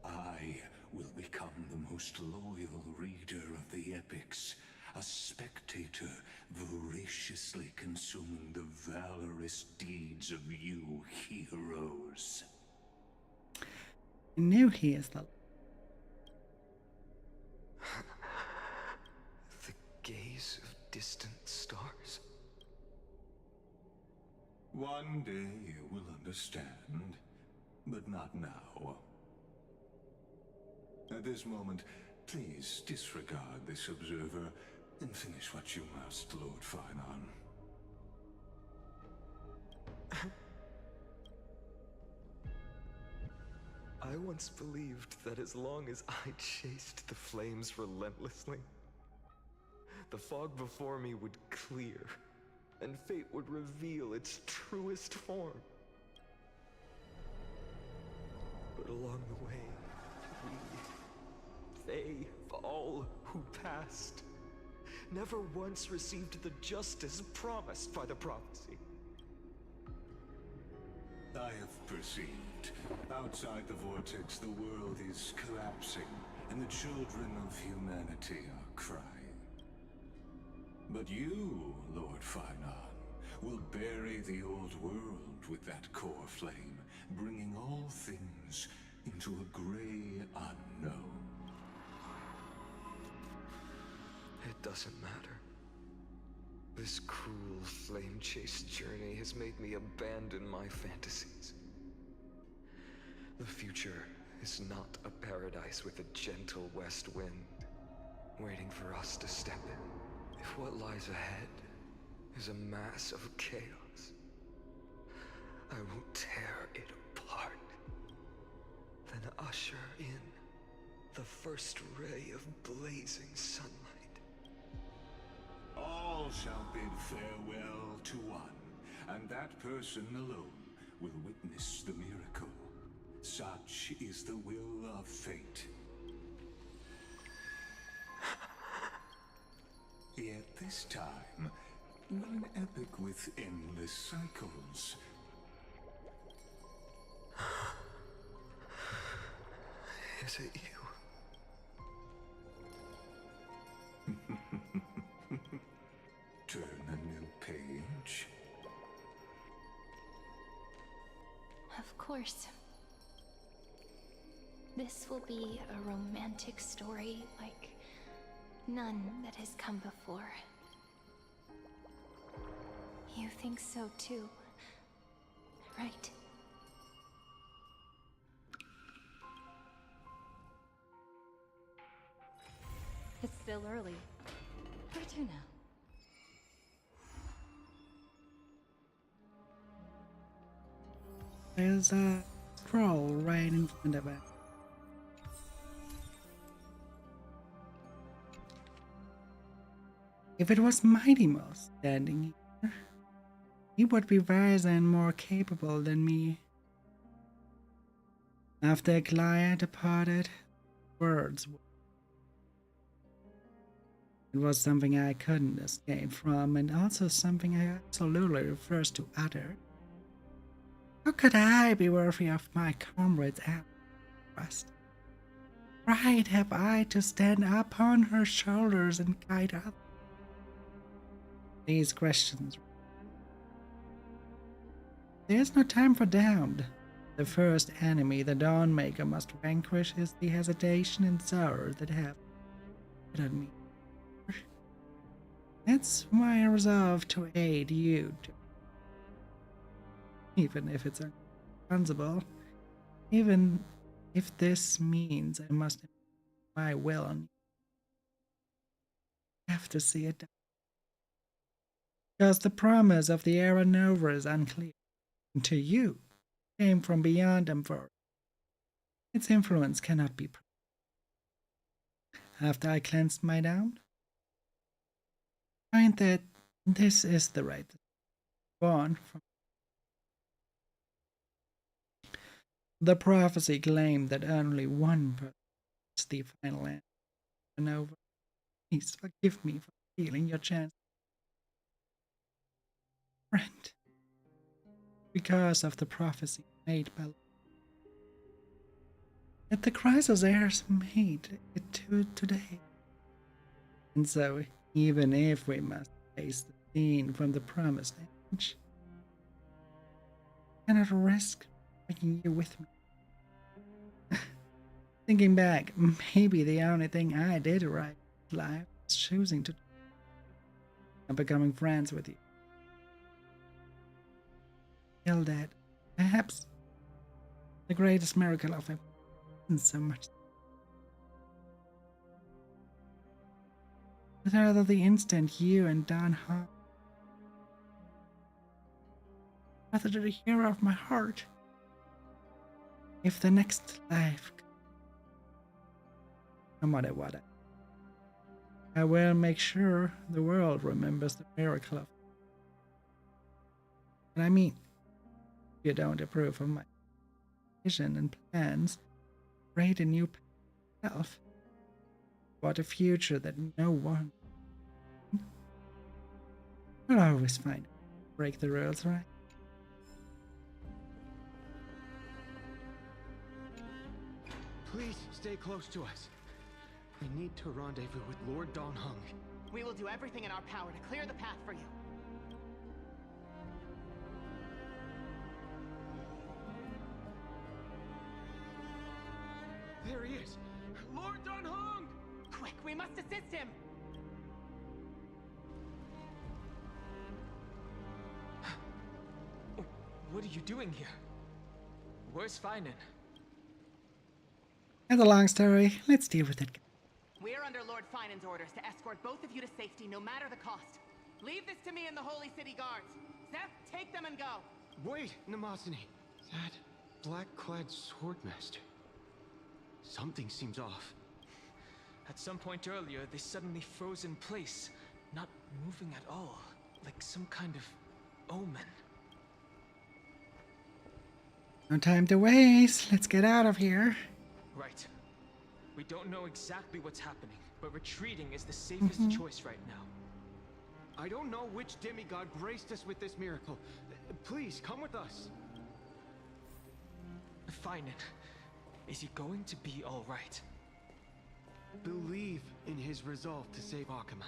I will become the most loyal reader of the epics, a spectator voraciously consuming the valorous deeds of you heroes. I knew he is the... The gaze of distant stars. One day you will understand, but not now. At this moment, please disregard this observer and finish what you must, Lord Finon. I once believed that as long as I chased the flames relentlessly, the fog before me would clear, and fate would reveal its truest form. But along the way, they, all who passed, never once received the justice promised by the prophecy. I have perceived. Outside the vortex, the world is collapsing, and the children of humanity are crying. But you, Lord Farnan, will bury the old world with that core flame, bringing all things into a gray unknown. It doesn't matter. This cruel flame-chased journey has made me abandon my fantasies. The future is not a paradise with a gentle west wind, waiting for us to step in. If what lies ahead is a mass of chaos, I will tear it apart, then usher in the first ray of blazing sunlight. All shall bid farewell to one, and that person alone will witness the miracle. Such is the will of fate. Yet this time, will an epic with endless cycles. Is it you? Turn a new page. Of course. This will be a romantic story like none that has come before. You think so too, right? It's still early. Where to now? There's a scroll right in front of it. If it was Mighty Mouse standing here, he would be wiser and more capable than me. After Aglaia departed, words. It was something I couldn't escape from, and also something I absolutely refused to utter. How could I be worthy of my comrade's trust? Right have I to stand upon her shoulders and guide others? These questions. There's no time for doubt. The first enemy the Dawnmaker must vanquish is the hesitation and sorrow that have hindered me. That's why I resolve to aid you, even if it's irresponsible, even if this means I must impose my will on you. I have to see it done. Because the promise of the Era Nova is unclear, and to you came from beyond Emperor. Its influence cannot be proved. After I cleansed my doubt, find that this is the right born from. The prophecy claimed that only one person is the final end. Nova, please forgive me for stealing your chance. Friend, because of the prophecy made by that the Chrysos heirs made it to today. And so, even if we must face the scene from the promised age, I cannot risk bringing you with me. Thinking back, maybe the only thing I did right in life was choosing to and becoming friends with you. Till that, perhaps the greatest miracle of it isn't so much but rather the instant you and Don Hart, rather the hero of my heart, If the next life, no matter what, I will make sure the world remembers the miracle of. But I mean, if you don't approve of my vision and plans, create a new self. What a future that no one will always find. Break the rules, right? Please stay close to us. We need to rendezvous with Lord Dan Heng. We will do everything in our power to clear the path for you. There he is! Lord Dan Heng! Quick, we must assist him! What are you doing here? Where's Feinen? That's a long story. Let's deal with it. We're under Lord Feinen's orders to escort both of you to safety, no matter the cost. Leave this to me and the Holy City Guards. Zeph, take them and go. Wait, Namasani. That black-clad swordmaster. Something seems off. At some point earlier, they suddenly froze in place, not moving at all, like some kind of omen. No time to waste. Let's get out of here. Right. We don't know exactly what's happening, but retreating is the safest choice right now. I don't know which demigod graced us with this miracle. Please, come with us. Feinen, is he going to be all right? Believe in his resolve to save Akuma.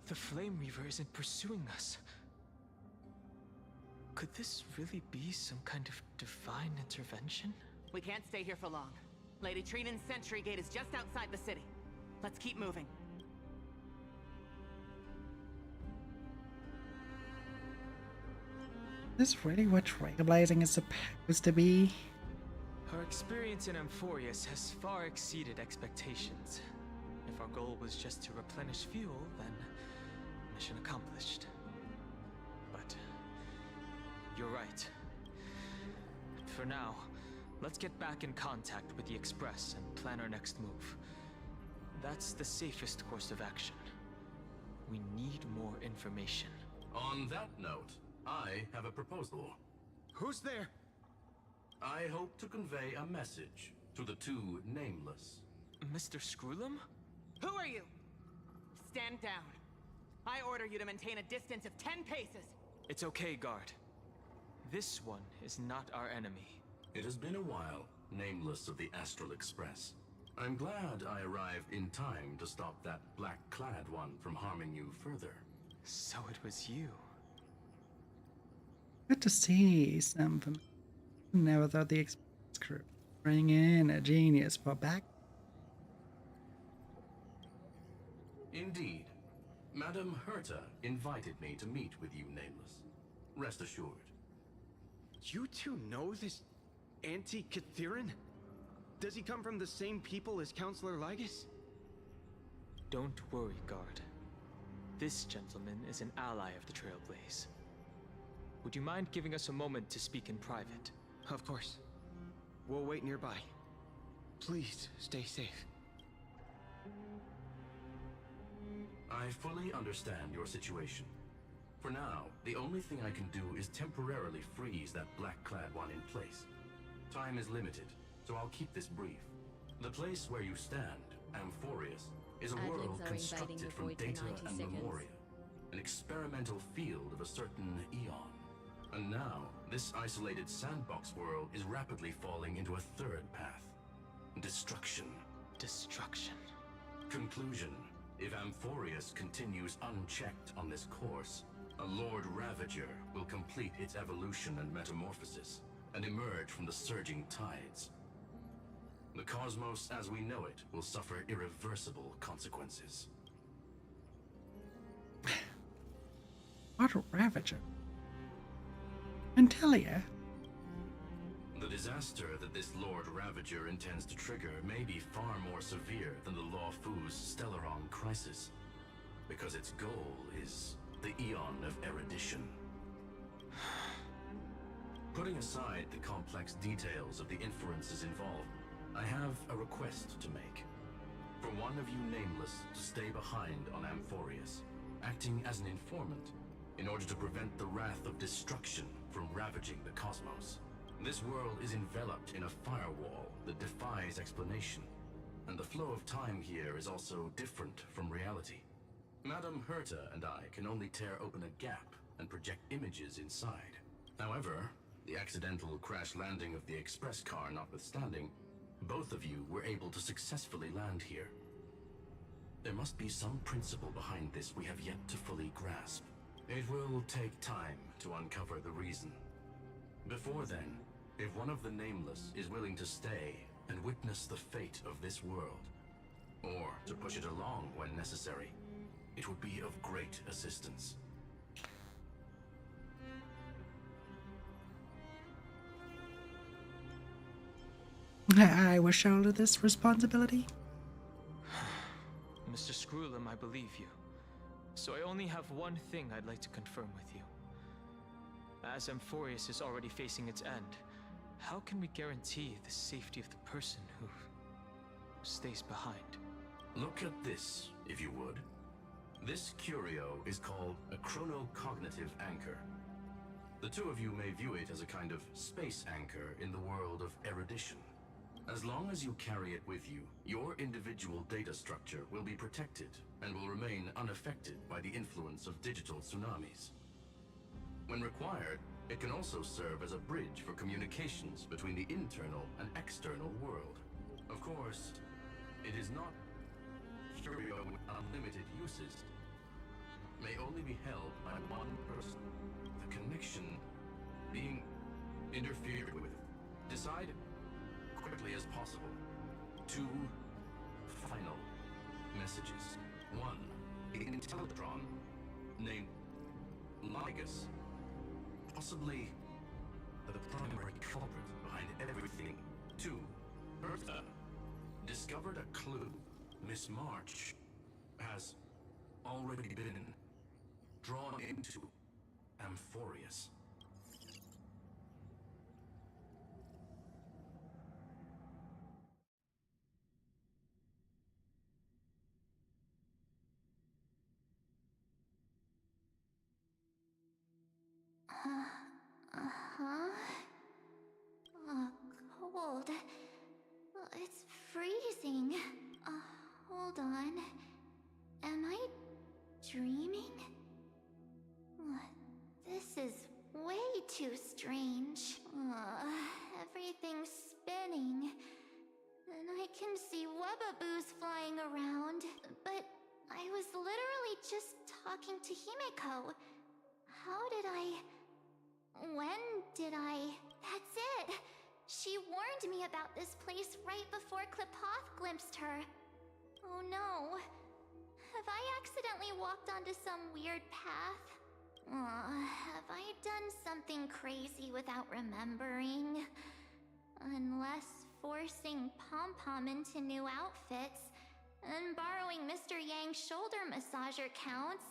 The Flame Reaver isn't pursuing us. Could this really be some kind of divine intervention? We can't stay here for long. Lady Trinan's sentry gate is just outside the city. Let's keep moving. Is this really what trailblazing is supposed to be? Our experience in Amphorius has far exceeded expectations. If our goal was just to replenish fuel, then mission accomplished. But you're right. For now, let's get back in contact with the Express and plan our next move. That's the safest course of action. We need more information. On that note, I have a proposal. Who's there? I hope to convey a message to the two nameless. Mr. Screwlum? Who are you? Stand down. I order you to maintain a distance of 10 paces. It's okay, guard. This one is not our enemy. It has been a while, nameless of the Astral Express. I'm glad I arrived in time to stop that black-clad one from harming you further. So it was you. Good to see something. Never thought the Express crew bring in a genius for back. Indeed. Madame Herta invited me to meet with you, Nameless. Rest assured. You two know this Anti-Catheran? Does he come from the same people as Counselor Lygus? Don't worry, guard. This gentleman is an ally of the Trailblaze. Would you mind giving us a moment to speak in private? Of course. We'll wait nearby. Please stay safe. I fully understand your situation. For now, the only thing I can do is temporarily freeze that black-clad one in place. Time is limited, so I'll keep this brief. The place where you stand, Amphorius, is a world constructed from data and memoria. An experimental field of a certain eon. And now, this isolated sandbox world is rapidly falling into a third path. Destruction. Destruction. Conclusion. If Amphorius continues unchecked on this course, a Lord Ravager will complete its evolution and metamorphosis, and emerge from the surging tides. The cosmos as we know it will suffer irreversible consequences. What a Ravager. Antelia. The disaster that this Lord Ravager intends to trigger may be far more severe than the Lawfus Stellaron crisis, because its goal is the Eon of Erudition. Putting aside the complex details of the inferences involved, I have a request to make. For one of you Nameless to stay behind on Amphorius, acting as an informant, in order to prevent the wrath of destruction from ravaging the cosmos. This world is enveloped in a firewall that defies explanation, and the flow of time here is also different from reality. Madame Herta and I can only tear open a gap and project images inside. However, the accidental crash landing of the express car notwithstanding, both of you were able to successfully land here. There must be some principle behind this we have yet to fully grasp. It will take time to uncover the reason. Before then, if one of the Nameless is willing to stay and witness the fate of this world, or to push it along when necessary, it would be of great assistance. I will shoulder this responsibility. Mr. Screwlum, I believe you. So I only have one thing I'd like to confirm with you. As Amphorius is already facing its end, how can we guarantee the safety of the person who stays behind? Look at this, if you would. This curio is called a chronocognitive anchor. The two of you may view it as a kind of space anchor in the world of erudition. As long as you carry it with you, your individual data structure will be protected and will remain unaffected by the influence of digital tsunamis. When required, it can also serve as a bridge for communications between the internal and external world. Of course, it is not curio with unlimited uses. May only be held by one person. The connection being interfered with. Decide quickly as possible. 2 final messages. 1. Intellatron, named Ligus, possibly the primary culprit behind everything. 2. Bertha discovered a clue. Miss March has already been drawn into Amphorius. Cold. It's freezing. Hold on. Am I dreaming? This is way too strange. Everything's spinning. And I can see Webaboos flying around. But I was literally just talking to Himeko. How did I... When did I... That's it! She warned me about this place right before Klipoth glimpsed her. Oh no. Have I accidentally walked onto some weird path? Have I done something crazy without remembering? Unless forcing Pom-Pom into new outfits and borrowing Mr. Yang's shoulder massager counts.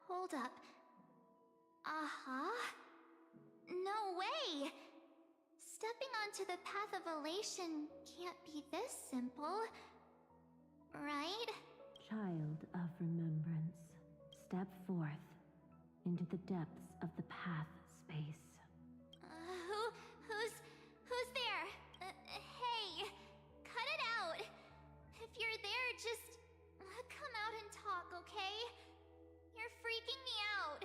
Hold up. No way! Stepping onto the path of elation can't be this simple, right? Child of remembrance, step forth into the depths of the path space. Who's there? Hey, cut it out. If you're there, just come out and talk, okay? You're freaking me out.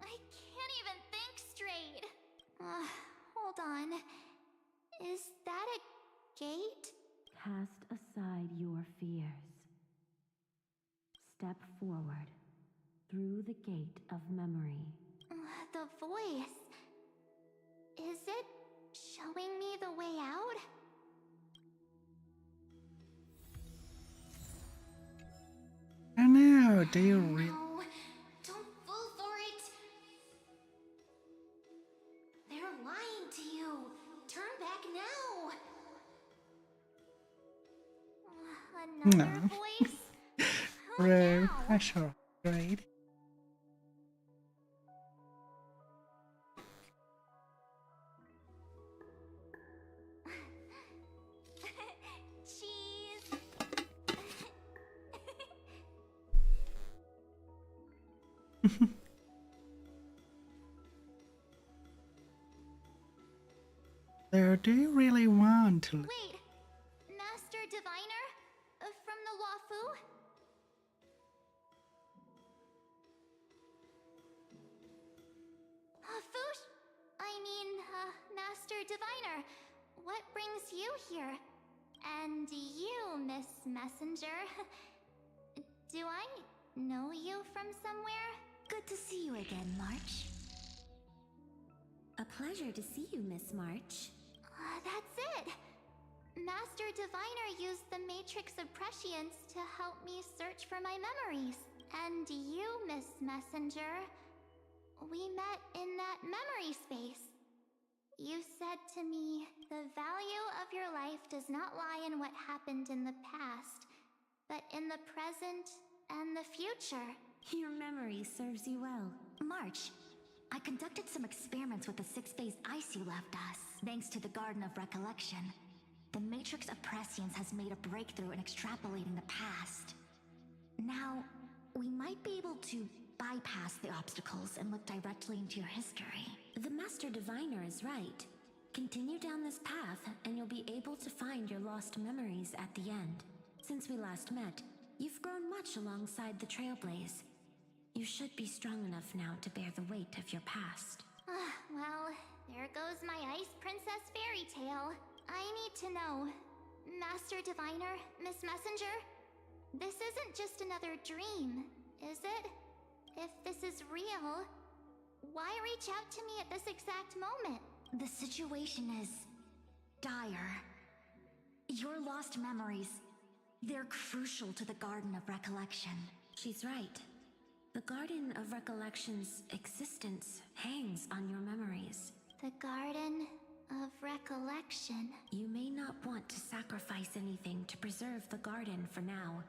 I can't even think straight. Hold on. Is that a gate? Cast aside your fears. step forward through the gate of memory. The voice. Is it showing me the way out? I know, do you really? No, don't fall for it. They're lying to you. Turn back now. Another No. voice? Rude. I sure agreed. Cheese. So, do you really want to? Wait, Master Diviner? From the Wafu? Fush? Master Diviner, what brings you here? And you, Miss Messenger. Do I know you from somewhere? Good to see you again, March. A pleasure to see you, Miss March. That's it! Master Diviner used the Matrix of Prescience to help me search for my memories. And you, Miss Messenger, we met in that memory space. You said to me, the value of your life does not lie in what happened in the past, but in the present and the future. Your memory serves you well. March, I conducted some experiments with the 6-phase ice you left us. Thanks to the Garden of Recollection, the Matrix of Prescience has made a breakthrough in extrapolating the past. Now, we might be able to bypass the obstacles and look directly into your history. The Master Diviner is right. Continue down this path, and you'll be able to find your lost memories at the end. Since we last met, you've grown much alongside the Trailblaze. You should be strong enough now to bear the weight of your past. Well, there goes my Ice Princess fairy tale. I need to know, Master Diviner, Miss Messenger, this isn't just another dream, is it? If this is real, why reach out to me at this exact moment? The situation is dire. Your lost memories, they're crucial to the Garden of Recollection. She's right. The Garden of Recollection's existence hangs on your memories. The Garden of Recollection. You may not want to sacrifice anything to preserve the garden for now,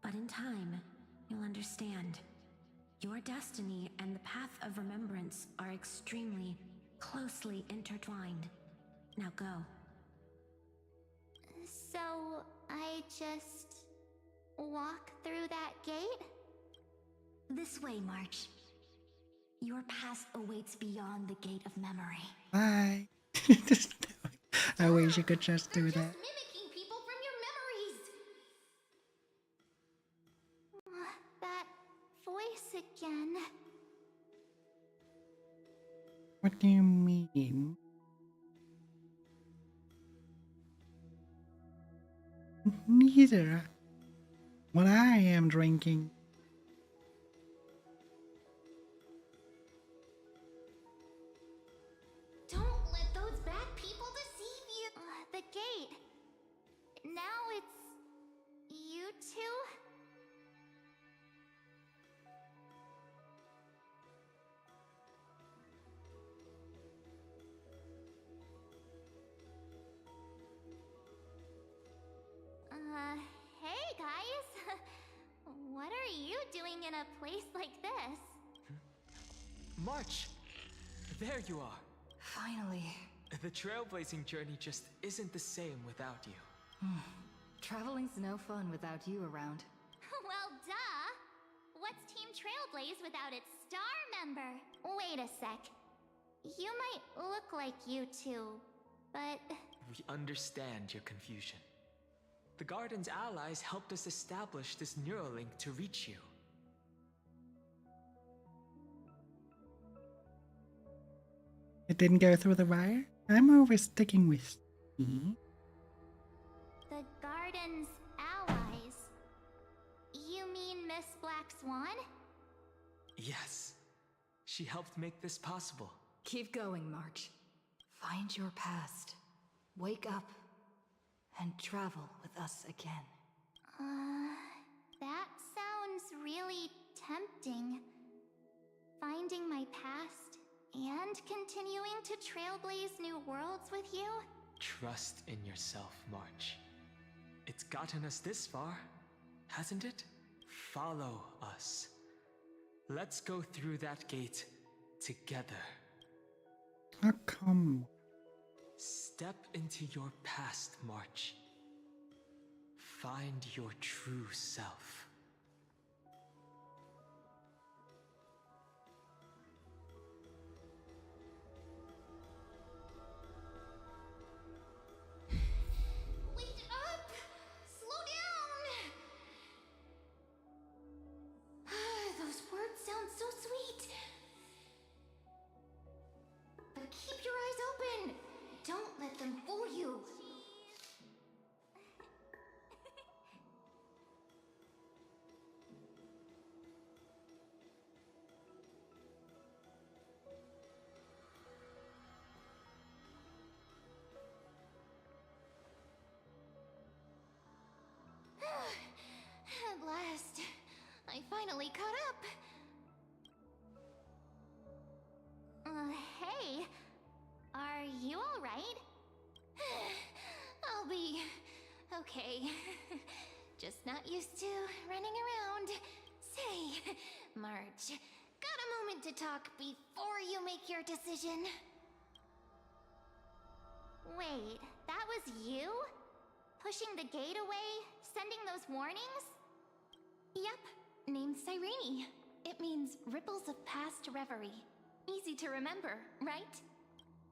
but in time, you'll understand. Your destiny and the path of remembrance are extremely, closely intertwined. Now go. So, I just walk through that gate? This way, March. Your past awaits beyond the gate of memory. Bye. I wish you could just do that. Mimicking people from your memories! That voice again. What do you mean? Neither. What I am drinking. Don't let those bad people deceive you. The gate. Now it's you two? Hey guys. What are you doing in a place like this? March! There you are. Finally. The trailblazing journey just isn't the same without you. Traveling's no fun without you around. Well, duh! What's Team Trailblaze without its star member? Wait a sec. You might look like you two, but... We understand your confusion. The Garden's allies helped us establish this Neuralink to reach you. It didn't go through the wire? I'm always sticking with C. The Garden's allies? You mean Miss Black Swan? Yes. She helped make this possible. Keep going, March. Find your past. Wake up. And travel with us again. That sounds really tempting. Finding my past and continuing to trailblaze new worlds with you? Trust in yourself, March. It's gotten us this far, hasn't it? Follow us. Let's go through that gate together. Oh, come. Step into your past, March. Find your true self. Wait up! Slow down! Those words sound so sweet. But keep your eyes open. Don't let them fool you. At last, I finally caught up. Hey, are you all right? I'll be okay. Just not used to running around. Say, March, got a moment to talk before you make your decision? Wait, that was you? Pushing the gate away? Sending those warnings? Yep, named Cyrene. It means ripples of past reverie. Easy to remember, right?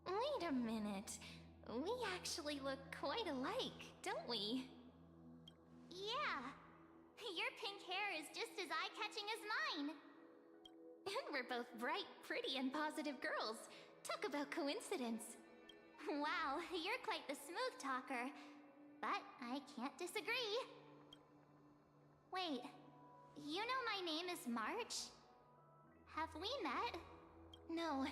Wait a minute. We actually look quite alike, don't we? Yeah. Your pink hair is just as eye-catching as mine. And we're both bright, pretty, and positive girls. Talk about coincidence. Wow, you're quite the smooth talker. But I can't disagree. Wait, you know my name is March? Have we met? No,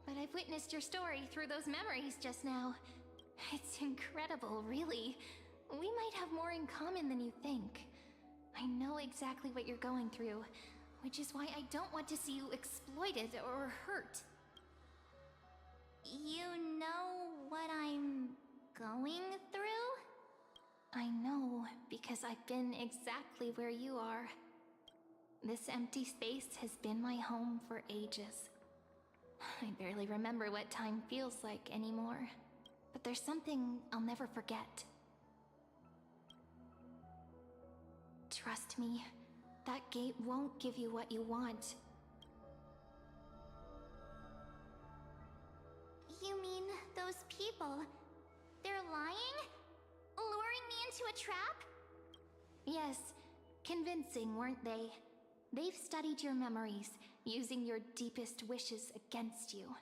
but I've witnessed your story through those memories just now. It's incredible, really. We might have more in common than you think. I know exactly what you're going through, which is why I don't want to see you exploited or hurt. You know what I'm going through? I know, because I've been exactly where you are. This empty space has been my home for ages. I barely remember what time feels like anymore, but there's something I'll never forget. Trust me, that gate won't give you what you want. You mean those people? They're lying? Luring me into a trap? Yes, convincing, weren't they? They've studied your memories, using your deepest wishes against you.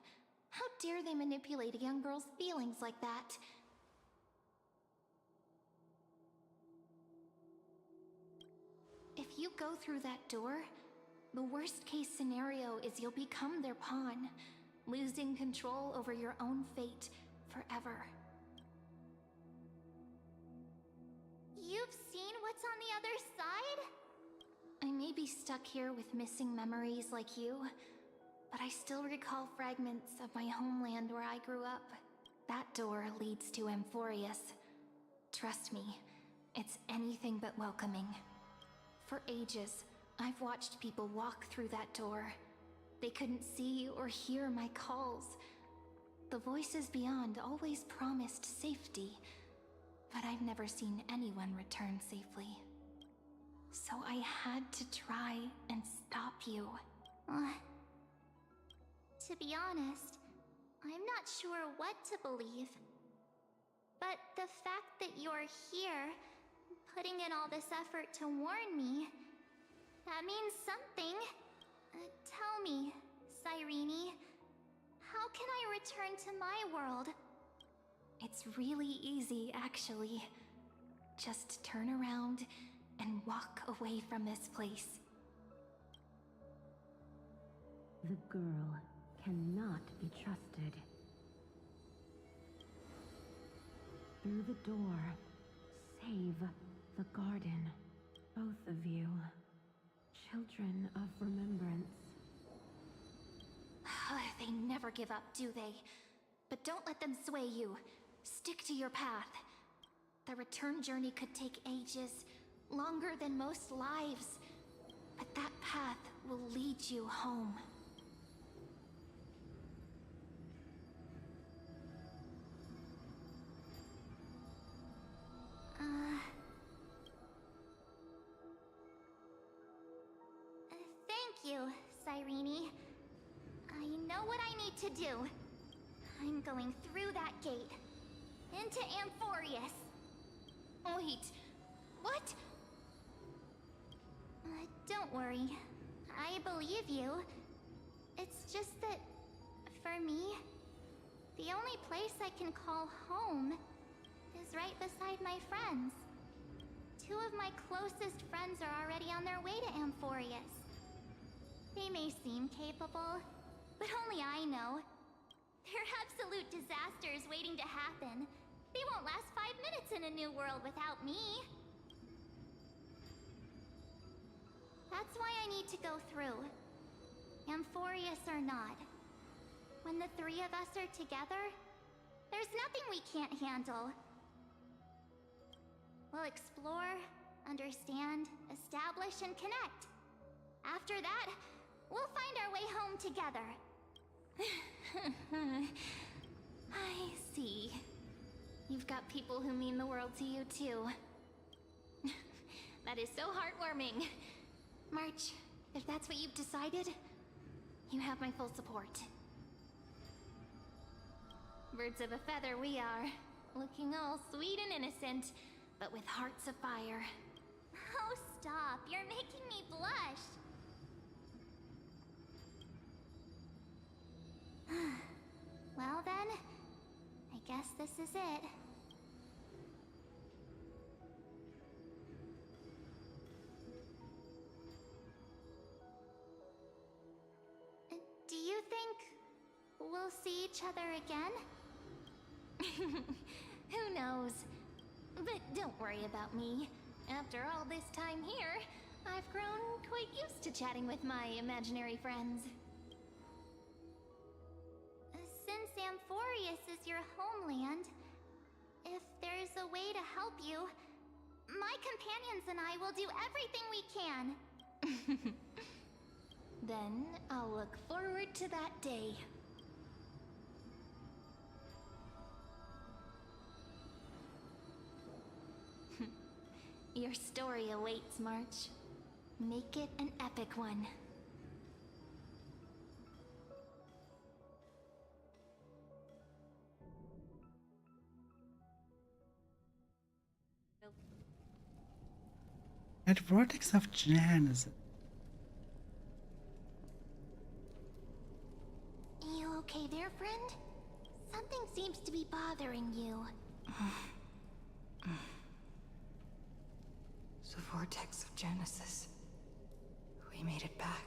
How dare they manipulate a young girl's feelings like that? If you go through that door, the worst case scenario is you'll become their pawn, losing control over your own fate forever. You've seen what's on the other side? I may be stuck here with missing memories like you, but I still recall fragments of my homeland where I grew up. That door leads to Amphorius. Trust me, it's anything but welcoming. For ages, I've watched people walk through that door. They couldn't see or hear my calls. The voices beyond always promised safety, but I've never seen anyone return safely. So I had to try and stop you. To be honest, I'm not sure what to believe. But the fact that you're here, putting in all this effort to warn me, that means something. Tell me, Cyrene, how can I return to my world? It's really easy, actually. Just turn around and walk away from this place. The girl cannot be trusted. Through the door, save the garden. Both of you, children of remembrance. They never give up, do they? But don't let them sway you. Stick to your path. The return journey could take ages, longer than most lives. But that path will lead you home. Thank you, Cyrene. I know what I need to do. I'm going through that gate. Into Amphorius. Wait, what? Don't worry. I believe you. It's just that, for me, the only place I can call home is right beside my friends. Two of my closest friends are already on their way to Amphorius. They may seem capable, but only I know. They're absolute disasters waiting to happen. They won't last 5 minutes in a new world without me. That's why I need to go through. Amphorius or not. When the three of us are together, there's nothing we can't handle. We'll explore, understand, establish, and connect. After that, we'll find our way home together. I see. You've got people who mean the world to you, too. That is so heartwarming. March, if that's what you've decided, you have my full support. Birds of a feather we are, looking all sweet and innocent, but with hearts of fire. Oh, stop. You're making me blush. Well then, I guess this is it. Do you think we'll see each other again? Who knows? But don't worry about me. After all this time here, I've grown quite used to chatting with my imaginary friends. Since Amphorius is your homeland, if there's a way to help you, my companions and I will do everything we can. Then I'll look forward to that day. Your story awaits, March. Make it an epic one. At Vortex of Genesis. You okay there, friend? Something seems to be bothering you. The Vortex of Genesis. We made it back.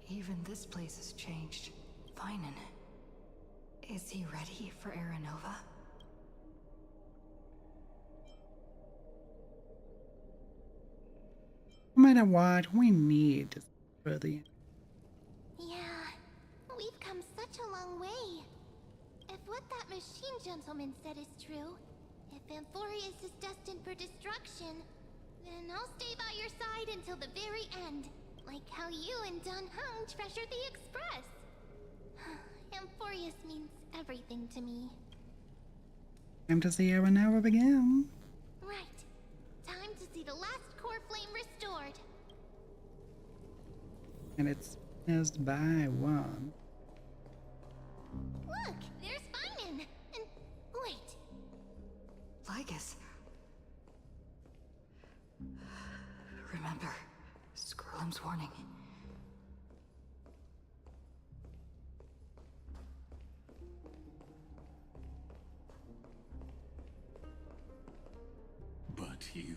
Even this place has changed. Finan. Is he ready for Aranova? No matter what, we need to for the Yeah, we've come such a long way. If what that machine gentleman said is true, if Amphorius is destined for destruction, then I'll stay by your side until the very end, like how you and Dan Heng treasured the Express. Amphorius means everything to me. time to see Aranova again. Right. Time to see the last core flame restored. And it's missed by one. Look, there's Finan. And wait. Lygus. Remember, Scrollum's warning. But you,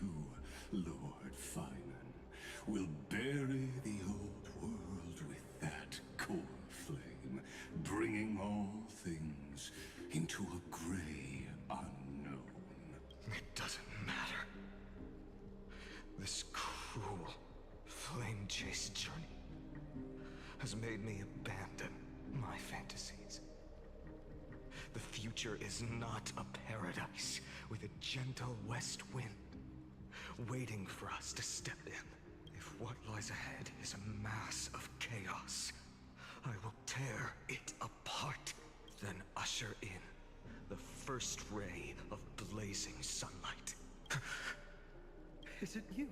Lord Finan, will bury the old world with that core flame, bringing all things into a gray unknown. It doesn't matter. This cruel, flame-chased journey has made me abandon my fantasies. The future is not a paradise with a gentle west wind waiting for us to step in. If what lies ahead is a mass of chaos, I will tear it apart, then usher in the first ray of blazing sunlight. Is it you?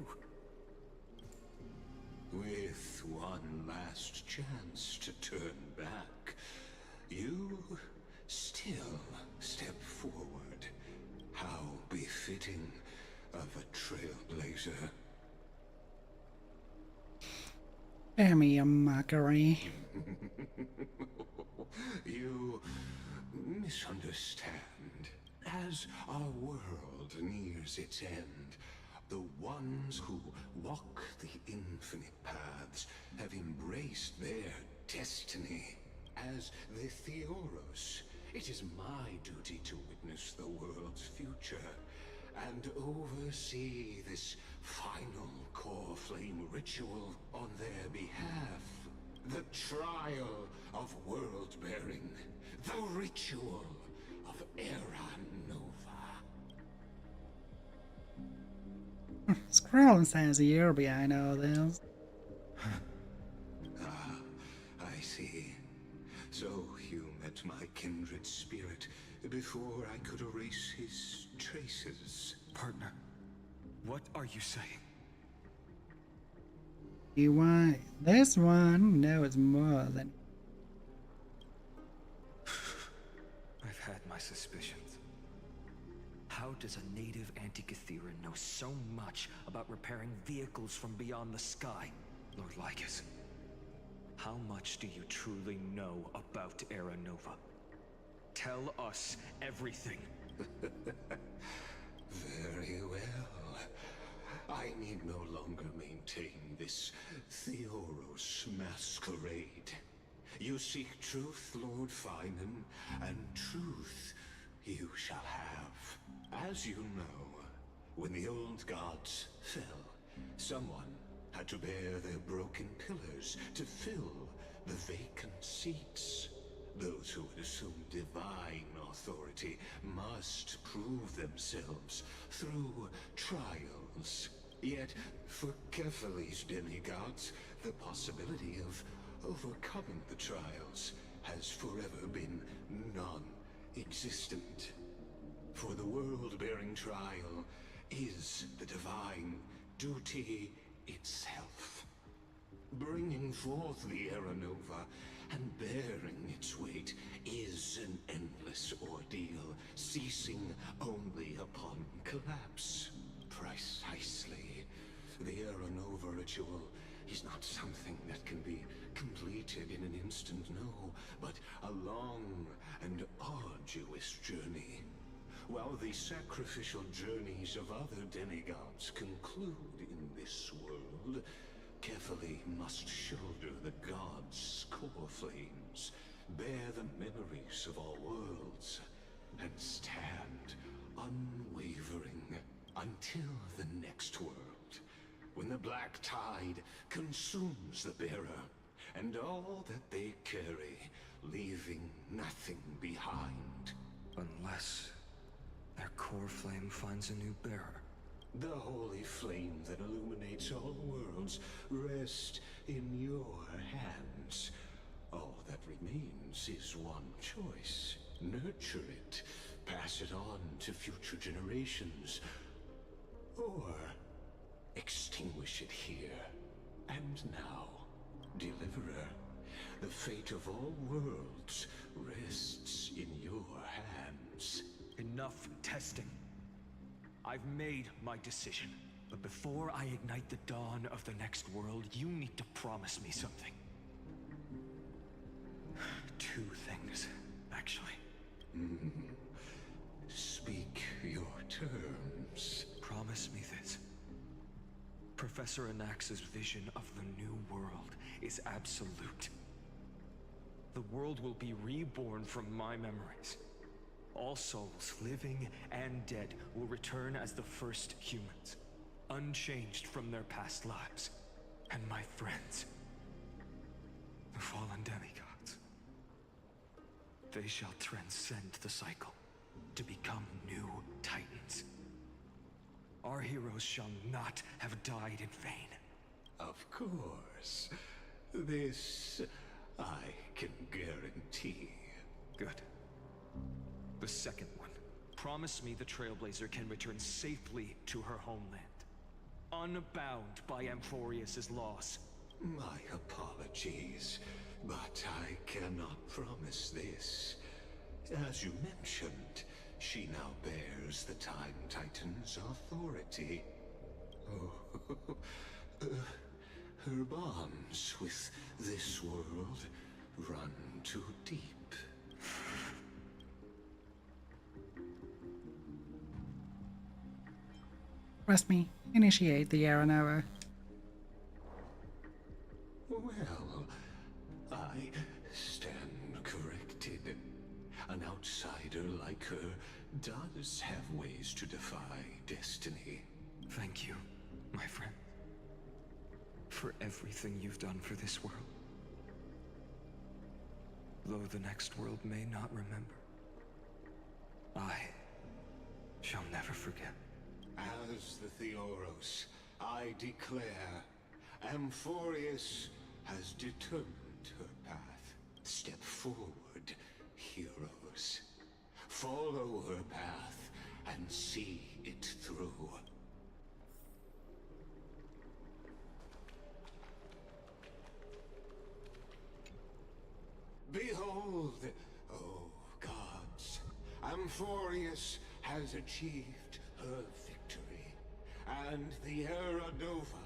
With one last chance to turn back, you still step forward. How befitting of a trailblazer. Damn me a mockery. You misunderstand. As our world nears its end, the ones who walk the infinite paths have embraced their destiny. As the Theoros, it is my duty to witness the world's future and oversee this final core flame ritual on their behalf. The trial of world-bearing, the ritual of Era Nova. Scroll says you're behind all this. Ah, I see. So you met my kindred spirit before I could erase his traces. Partner, what are you saying? You want this one knows more than. I've had my suspicions. How does a native Antikytheran know so much about repairing vehicles from beyond the sky, Lord Lycus? How much do you truly know about Era Nova? Tell us everything. Very well. I need no longer maintain this Theoros masquerade. You seek truth, Lord Finan, and truth you shall have. As you know, when the old gods fell, someone had to bear their broken pillars to fill the vacant seats. Those who would assume divine authority must prove themselves through trials. Yet, for Kefali's demigods, the possibility of overcoming the trials has forever been non-existent. For the world-bearing trial is the divine duty itself. Bringing forth the Era Nova and bearing its weight is an endless ordeal, ceasing only upon collapse. Precisely. The Era Nova ritual is not something that can be completed in an instant, no, but a long and arduous journey. While the sacrificial journeys of other demigods conclude in this world, Kefali must shoulder the gods' core flames, bear the memories of all worlds, and stand unwavering until the next world, when the black tide consumes the bearer and all that they carry, leaving nothing behind. Unless their core flame finds a new bearer. The holy flame that illuminates all worlds rests in your hands. All that remains is one choice. Nurture it, pass it on to future generations, or extinguish it here and now. Deliverer, the fate of all worlds rests in your hands. Enough testing. I've made my decision. But before I ignite the dawn of the next world, you need to promise me something. Two things, actually. Speak your terms. Promise me this. Professor Anaxa's vision of the new world is absolute. The world will be reborn from my memories. All souls, living and dead, will return as the first humans, unchanged from their past lives. And my friends, the fallen demigods, they shall transcend the cycle to become new titans. Our heroes shall not have died in vain. Of course. This I can guarantee. Good. The second one. Promise me the Trailblazer can return safely to her homeland, unbound by Amphorius's laws. My apologies, but I cannot promise this. As you mentioned, she now bears the Time Titan's authority. Oh, her bonds with this world run too deep. Trust me, initiate the Aranova. Well, I stand corrected. An outsider like her does have ways to defy destiny. Thank you, my friend, for everything you've done for this world. Though the next world may not remember, I shall never forget. As the Theoros, I declare, Amphorius has determined her path. Step forward, heroes. Follow her path and see it through. Behold, oh gods, Amphorius has achieved her victory, and the Era Nova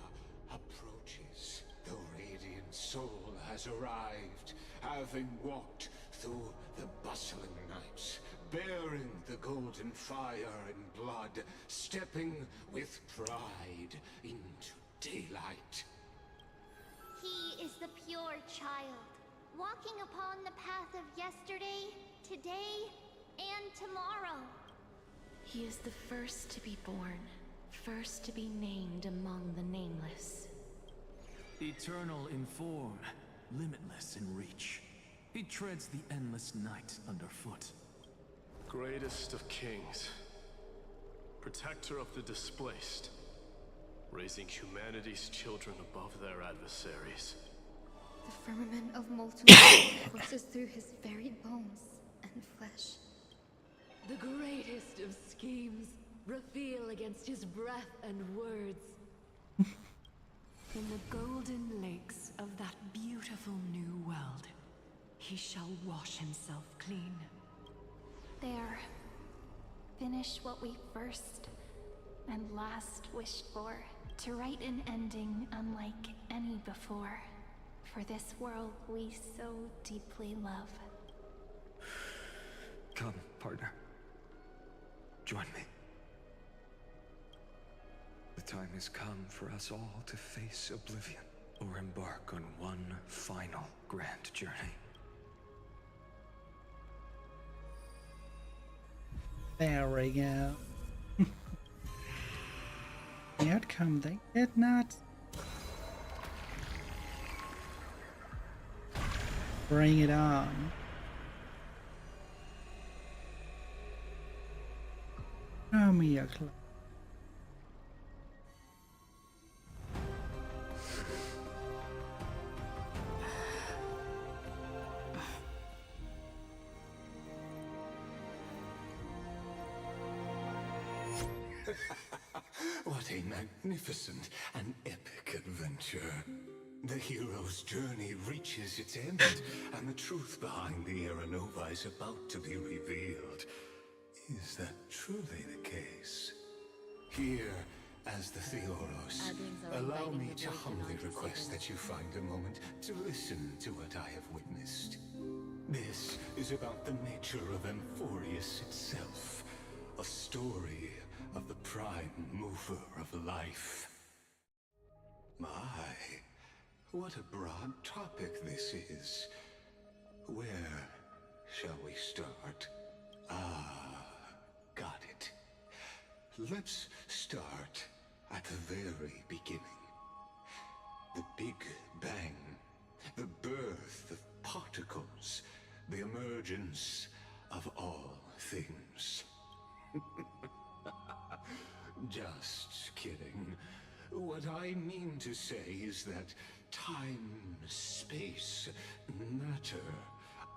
approaches. The Radiant Soul has arrived, having walked through the bustling nights, bearing the golden fire and blood, stepping with pride into daylight. He is the pure child, walking upon the path of yesterday, today, and tomorrow. He is the first to be born, first to be named among the nameless. Eternal in form, limitless in reach. He treads the endless night underfoot. Greatest of kings, protector of the displaced, raising humanity's children above their adversaries. The firmament of molten gold courses through his very bones and flesh. The greatest of schemes reveal against his breath and words. In the golden lakes of that beautiful new world, he shall wash himself clean. There. Finish what we first and last wished for. To write an ending unlike any before. For this world we so deeply love. Come, partner. Join me. The time has come for us all to face oblivion, or embark on one final grand journey. There we go. The outcome they did not bring it on. Show me your clothes. What a magnificent and epic adventure. The hero's journey reaches its end, and the truth behind the Era Nova is about to be revealed. Is that truly the case? Here, as the Theoros, allow me to humbly request that you find a moment to listen to what I have witnessed. This is about the nature of Amphorius itself, a story of the prime mover of life. My, what a broad topic this is. Where shall we start? Ah, got it. Let's start at the very beginning. The Big Bang, the birth of particles, the emergence of all things. Just kidding. What I mean to say is that time, space, matter,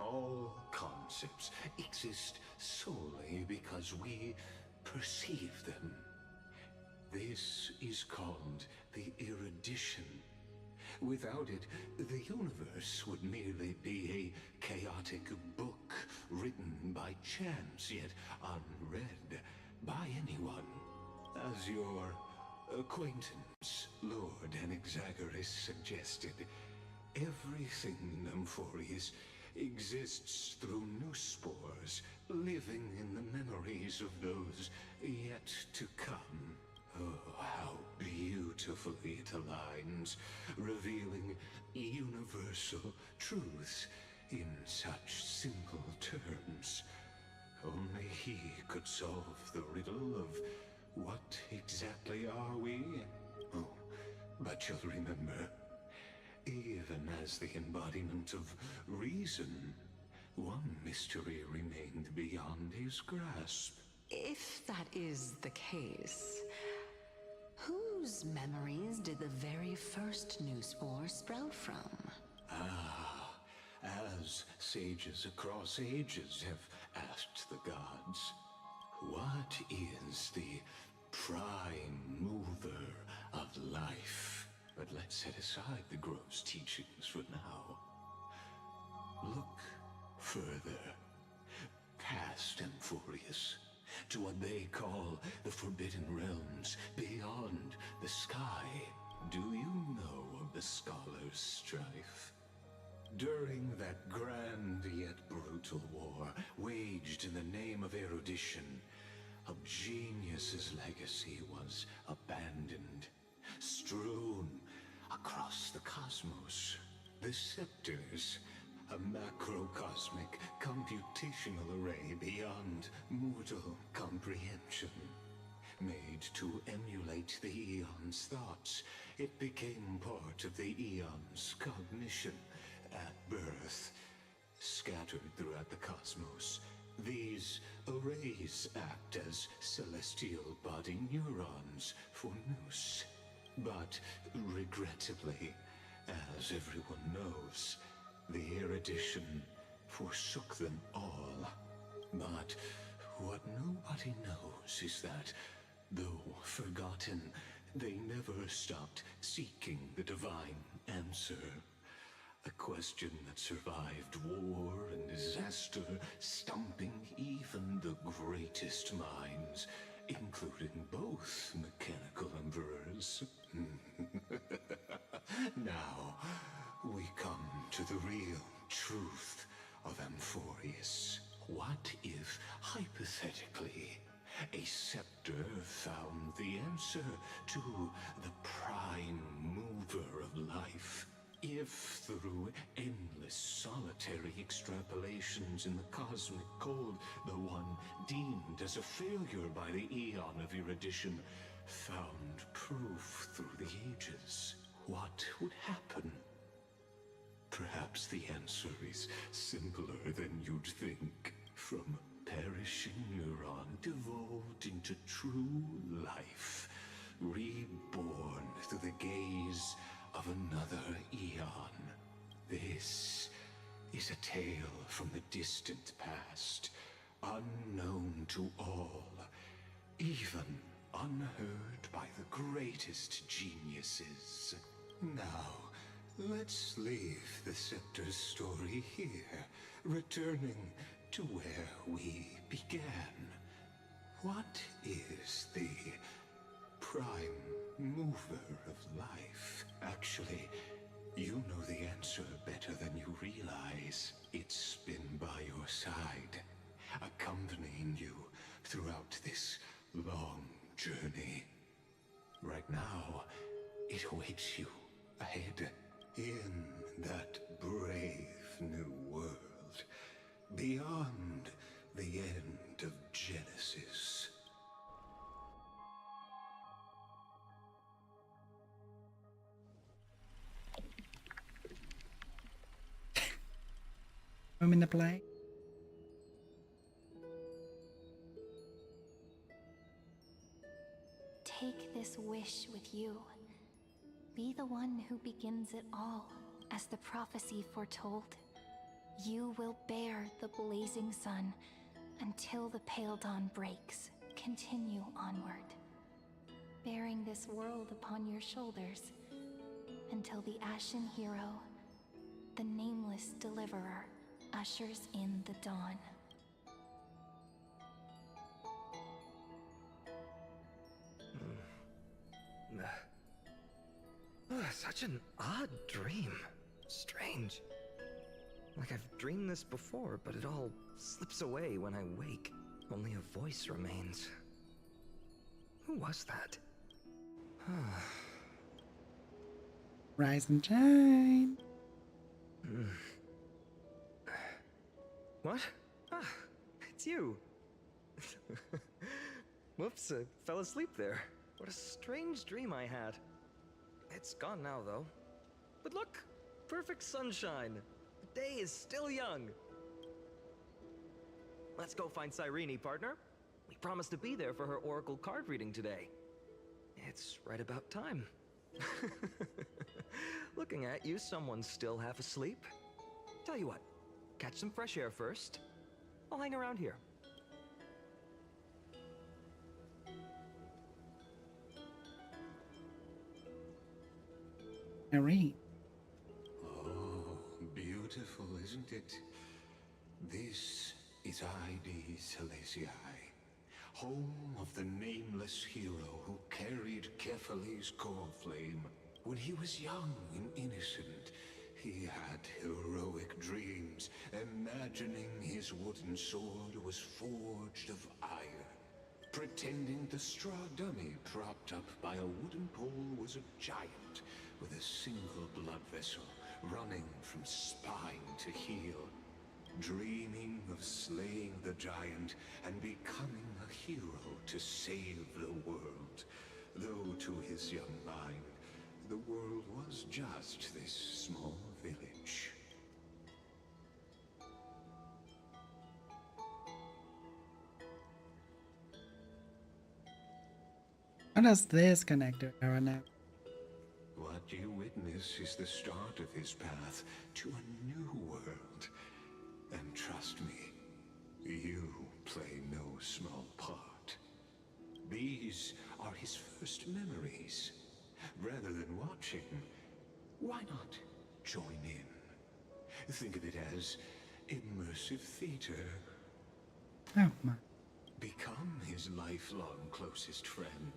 all concepts exist solely because we perceive them. This is called the erudition. Without it, the universe would merely be a chaotic book written by chance, yet unread by anyone. As your acquaintance, Lord Anaxagoras, suggested, everything in Amphorius exists through new spores, living in the memories of those yet to come. Oh, how beautifully it aligns, revealing universal truths in such simple terms. Only he could solve the riddle of what exactly are we? Oh, but you'll remember, even as the embodiment of reason, one mystery remained beyond his grasp. If that is the case, whose memories did the very first new spore sprout from? Ah, as sages across ages have asked the gods, what is the prime mover of life? But let's set aside the gross teachings for now. Look further, past Amphorius, to what they call the Forbidden Realms beyond the sky. Do you know of the Scholar's Strife? During that grand yet brutal war, waged in the name of erudition, a genius's legacy was abandoned, strewn across the cosmos. The Scepters, a macrocosmic computational array beyond mortal comprehension. Made to emulate the Eon's thoughts, it became part of the Eon's cognition at birth. Scattered throughout the cosmos, these arrays act as celestial body neurons for Nous. But regrettably, as everyone knows, the erudition forsook them all. But what nobody knows is that, though forgotten, they never stopped seeking the divine answer. A question that survived war and disaster, stumping even the greatest minds, including both mechanical emperors. Now, we come to the real truth of Amphorius. What if, hypothetically, a scepter found the answer to the prime mover of life? If, through endless solitary extrapolations in the cosmic code, the one deemed as a failure by the Eon of erudition found proof through the ages, what would happen? Perhaps the answer is simpler than you'd think. From perishing neuron devolved into true life, reborn through the gaze of another Eon. This is a tale from the distant past, unknown to all, even unheard by the greatest geniuses. Now, let's leave the Scepter's story here, returning to where we began. What is the prime mover of life? Actually, you know the answer better than you realize. It's been by your side, accompanying you throughout this long journey. Right now, It awaits you ahead in that brave new world, beyond the end of Genesis. I'm in the play. Take this wish with you. Be the one who begins it all, as the prophecy foretold. You will bear the blazing sun until the pale dawn breaks. Continue onward, bearing this world upon your shoulders until the Ashen Hero, the nameless deliverer, ushers in the dawn. Such an odd dream. Strange. Like I've dreamed this before, but it all slips away when I wake. Only a voice remains. Who was that? Rise and shine. What? Ah, it's you. Whoops, I fell asleep there. What a strange dream I had. It's gone now, though. But look, perfect sunshine. The day is still young. Let's go find Cyrene, partner. We promised to be there for her oracle card reading today. It's right about time. Looking at you, someone's still half asleep. Tell you what, catch some fresh air first. I'll hang around here. Harry. Oh, beautiful, isn't it? This is Ide Celestii, home of the nameless hero who carried Kefali's core flame. When he was young and innocent, he had heroic dreams, imagining his wooden sword was forged of iron, pretending the straw dummy propped up by a wooden pole was a giant with a single blood vessel running from spine to heel, dreaming of slaying the giant and becoming a hero to save the world. Though to his young mind, the world was just this small village. How does this connect to Era now? What you witness is the start of his path to a new world. And trust me, you play no small part. These are his first memories. Rather than watching, why not join in? Think of it as immersive theater. Oh my. Become his lifelong closest friend,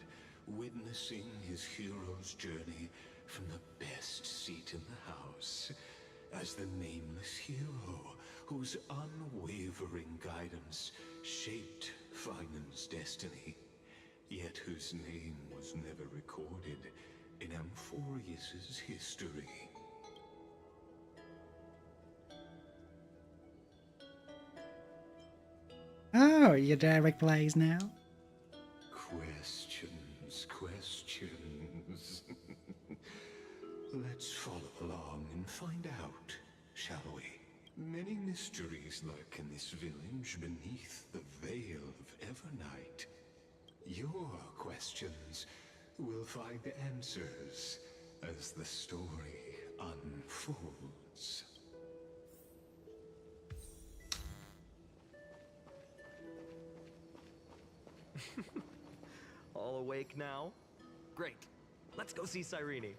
witnessing his hero's journey from the best seat in the house, as the nameless hero whose unwavering guidance shaped Finan's destiny, yet whose name was never recorded in Amphorius's history. Oh, you direct plays now? Questions, questions. Let's follow along and find out, shall we? Many mysteries lurk in this village beneath the veil of Evernight. Your questions will find answers as the story unfolds. All awake now? Great. Let's go see Cyrene.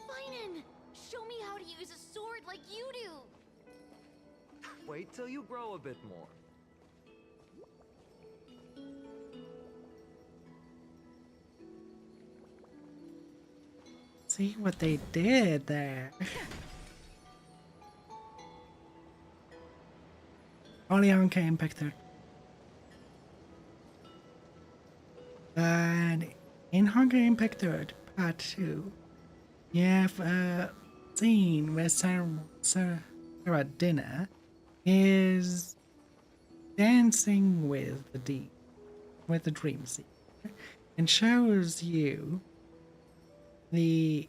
Finan! Show me how to use a sword like you do! Wait till you grow a bit more. See what they did there. Only on Impactor. And In Hunger Impact 3rd, Part 2, you have a scene where Sarah Dinner is dancing with the Dream Seeker and shows you the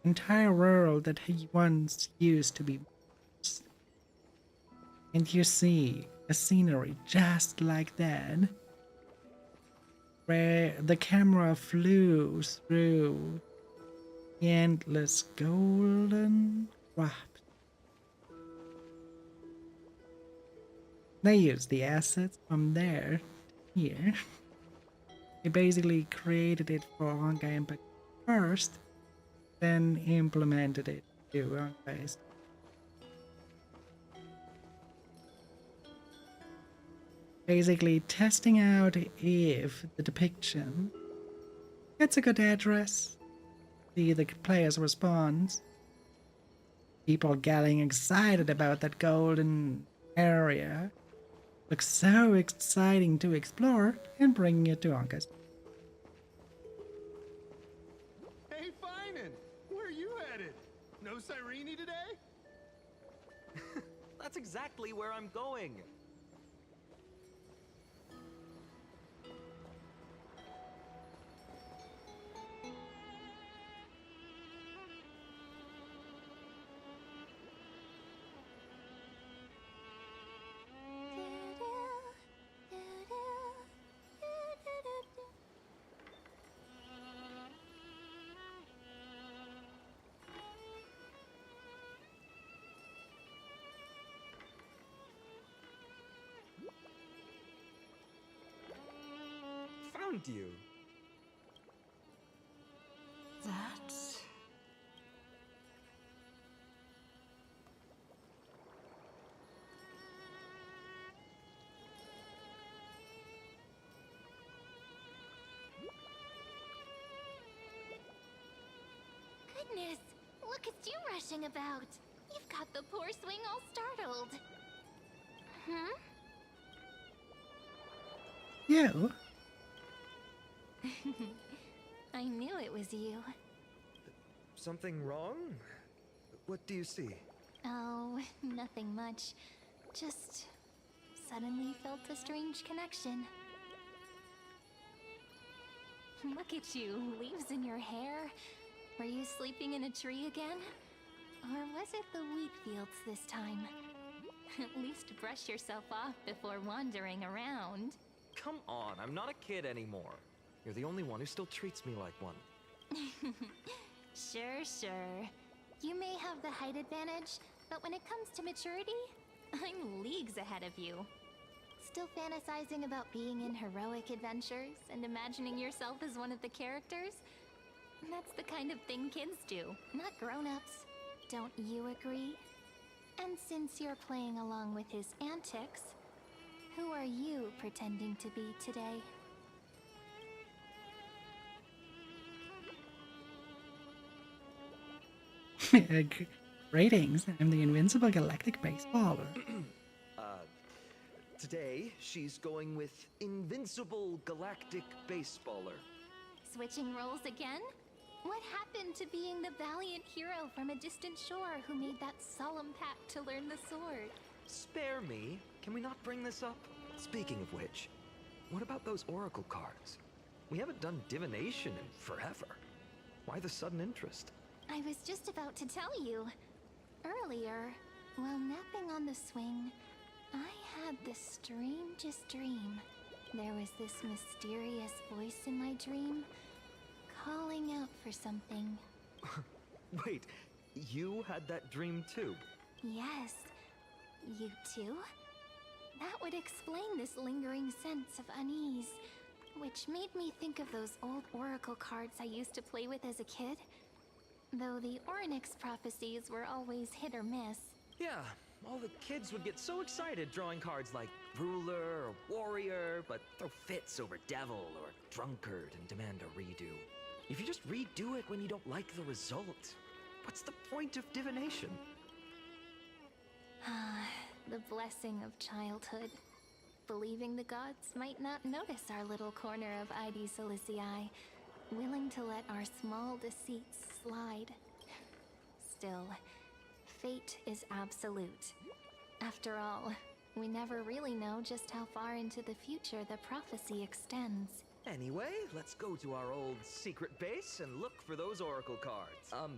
entire world that he once used to be. And you see a scenery just like that, where the camera flew through the endless golden craft. They used the assets from there to here. They basically created it for Hunger Impact first, then implemented it to Hunger. Basically testing out if the depiction gets a good address, see the player's response, people getting excited about that golden area, looks so exciting to explore, and bringing it to Onkas. Hey, Finan! Where are you headed? No Cyrene today? That's exactly where I'm going. Found you. That's... Goodness, look at you rushing about. You've got the poor swing all startled. Huh? You? I knew it was you. Something wrong? What do you see? Oh, nothing much. Just suddenly felt a strange connection. Look at you, leaves in your hair. Were you sleeping in a tree again? Or was it the wheat fields this time? At least brush yourself off before wandering around. Come on, I'm not a kid anymore. You're the only one who still treats me like one. Sure. You may have the height advantage, but when it comes to maturity, I'm leagues ahead of you. Still fantasizing about being in heroic adventures and imagining yourself as one of the characters? That's the kind of thing kids do, not grown-ups. Don't you agree? And since you're playing along with his antics, who are you pretending to be today? Ratings. I'm the invincible galactic baseballer. Today, she's going with Invincible Galactic Baseballer. Switching roles again? What happened to being the valiant hero from a distant shore who made that solemn pact to learn the sword? Spare me. Can we not bring this up? Speaking of which, what about those oracle cards? We haven't done divination in forever. Why the sudden interest? I was just about to tell you. Earlier, while napping on the swing, I had the strangest dream. There was this mysterious voice in my dream, calling out for something. Wait, you had that dream too? Yes. You too? That would explain this lingering sense of unease, which made me think of those old oracle cards I used to play with as a kid. Though the Ornyx prophecies were always hit or miss. Yeah, all the kids would get so excited drawing cards like ruler or warrior, but throw fits over devil or drunkard and demand a redo. If you just redo it when you don't like the result, what's the point of divination? Ah, the blessing of childhood. believing the gods might not notice our little corner of ID Silicii, willing to let our small deceits slide. Still, fate is absolute. After all, we never really know just how far into the future the prophecy extends. Anyway, let's go to our old secret base and look for those oracle cards.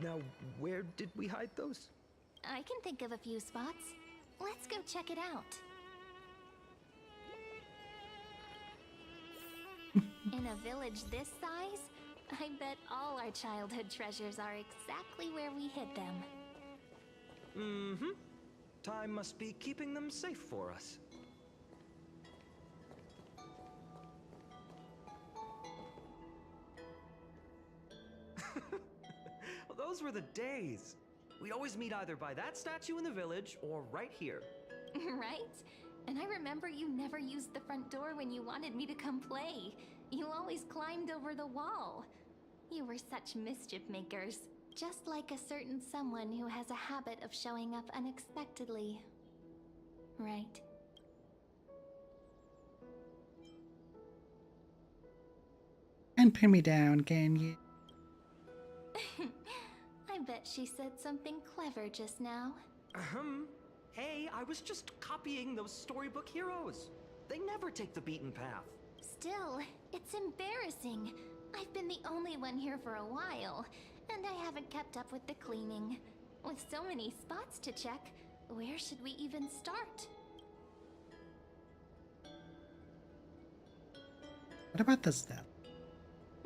Now, where did we hide those? I can think of a few spots. Let's go check it out. In a village this size, I bet all our childhood treasures are exactly where we hid them. Mm-hmm. Time must be keeping them safe for us. Well, those were the days. We'd always meet either by that statue in the village or right here. Right? And I remember you never used the front door when you wanted me to come play. You always climbed over the wall. You were such mischief makers. Just like a certain someone who has a habit of showing up unexpectedly. Right? And pin me down, can you? I bet she said something clever just now. Hey, I was just copying those storybook heroes. They never take the beaten path. Still, it's embarrassing. I've been the only one here for a while, and I haven't kept up with the cleaning. With so many spots to check, where should we even start? What about the step?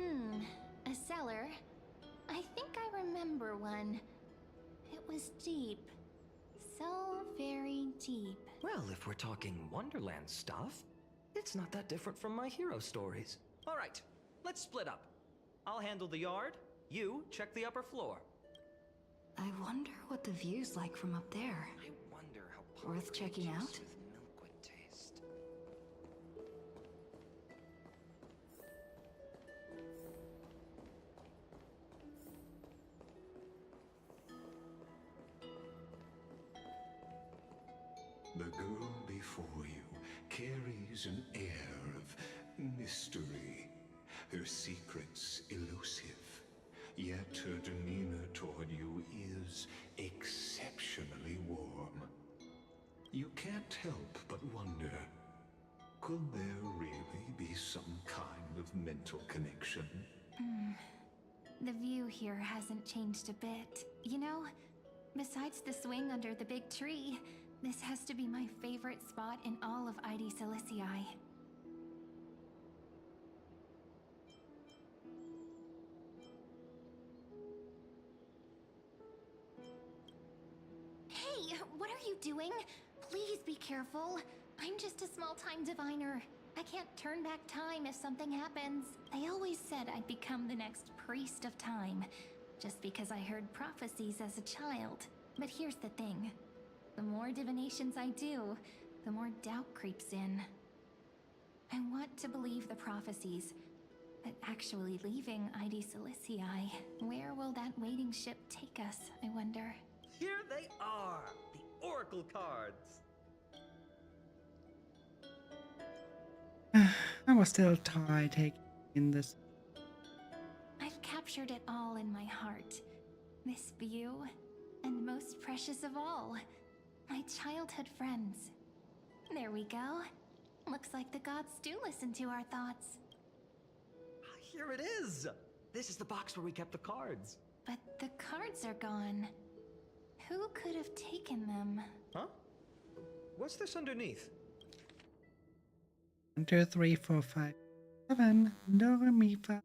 A cellar. I think I remember one. It was deep. So very deep. Well, if we're talking Wonderland stuff, it's not that different from my hero stories. All right, let's split up. I'll handle the yard, you check the upper floor. I wonder what the view's like from up there. I wonder how Worth checking out? with milk would taste. The girl before you carries an air of mystery, her secrets elusive, yet her demeanor toward you is exceptionally warm. You can't help but wonder, could there really be some kind of mental connection? The view here hasn't changed a bit. You know, besides the swing under the big tree, this has to be my favorite spot in all of ID Silicii. Hey, what are you doing? Please be careful. I'm just a small-time diviner. I can't turn back time if something happens. I always said I'd become the next priest of time, just because I heard prophecies as a child. But here's the thing. The more divinations I do, the more doubt creeps in. I want to believe the prophecies, but actually leaving ID Silicii, where will that waiting ship take us, I wonder? Here they are, the oracle cards. I was still tired taking in this. I've captured it all in my heart. This view, and most precious of all, my childhood friends. There we go. Looks like the gods do listen to our thoughts. Here it is. This is the box where we kept the cards. But the cards are gone. Who could have taken them? Huh? What's this underneath? 1, 2, 3, 4, 5, 7. Do, re, mi, fa.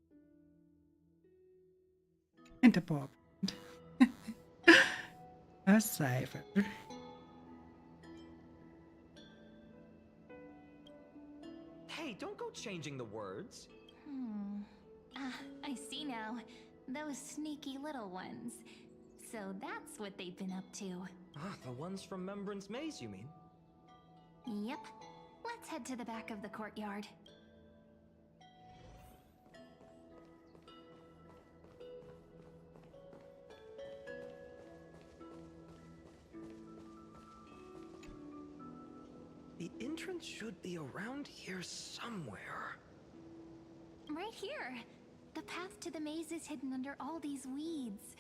Enter Bob. A cipher. Hey, don't go changing the words. I see now. Those sneaky little ones. So that's what they've been up to. The ones from Membrance Maze, you mean? Yep. Let's head to the back of the courtyard. The entrance should be around here somewhere. Right here. The path to the maze is hidden under all these weeds.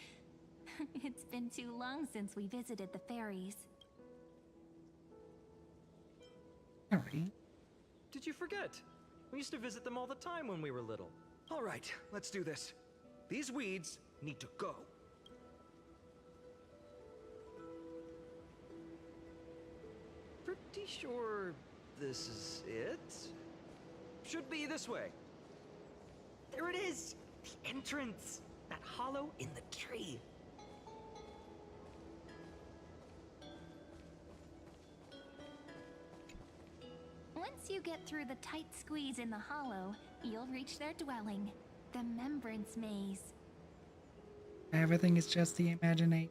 It's been too long since we visited the fairies. Sorry. Did you forget? We used to visit them all the time when we were little. All right, let's do this. These weeds need to go. Pretty sure this is it? Should be this way. There it is! The entrance! That hollow in the tree. Once you get through the tight squeeze in the hollow, you'll reach their dwelling, the Remembrance Maze. Everything is just the imagination.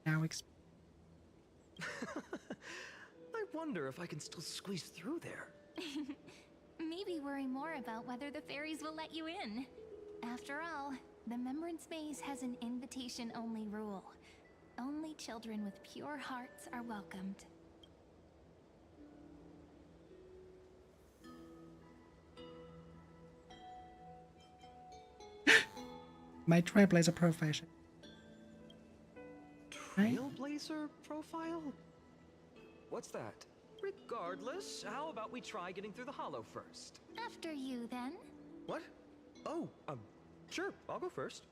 Now I wonder if I can still squeeze through there. Maybe worry more about whether the fairies will let you in. After all, the Remembrance Maze has an invitation-only rule. Only children with pure hearts are welcomed. My Trailblazer profession. Trailblazer profile? What's that? Regardless, how about we try getting through the hollow first? After you, then. What? Oh, sure, I'll go first.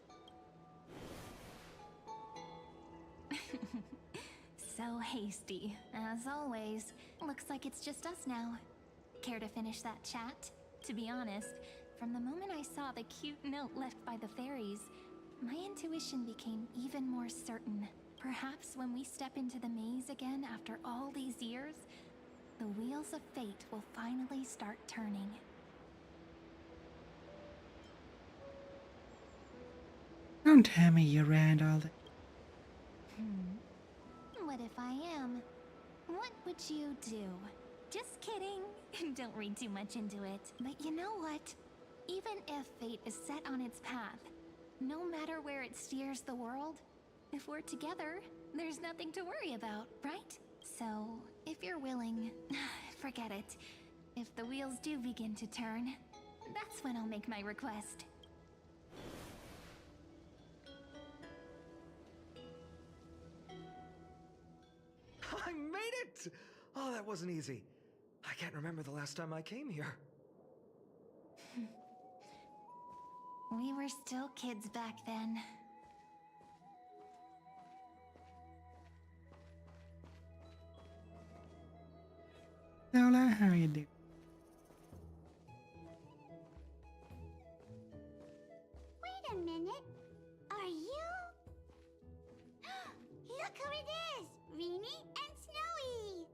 So hasty, as always. Looks like it's just us now. Care to finish that chat? To be honest, from the moment I saw the cute note left by the fairies, my intuition became even more certain. Perhaps when we step into the maze again after all these years, the wheels of fate will finally start turning. Don't tell me you ran all the... What if I am? What would you do? Just kidding. Don't read too much into it. But you know what? Even if fate is set on its path, no matter where it steers the world, if we're together, there's nothing to worry about, right? So, if you're willing, forget it. If the wheels do begin to turn, that's when I'll make my request. I made it! Oh, that wasn't easy. I can't remember the last time I came here. We were still kids back then. Lola, how you doing? Wait a minute. Are you? Look who it is! Reenie and Snowy!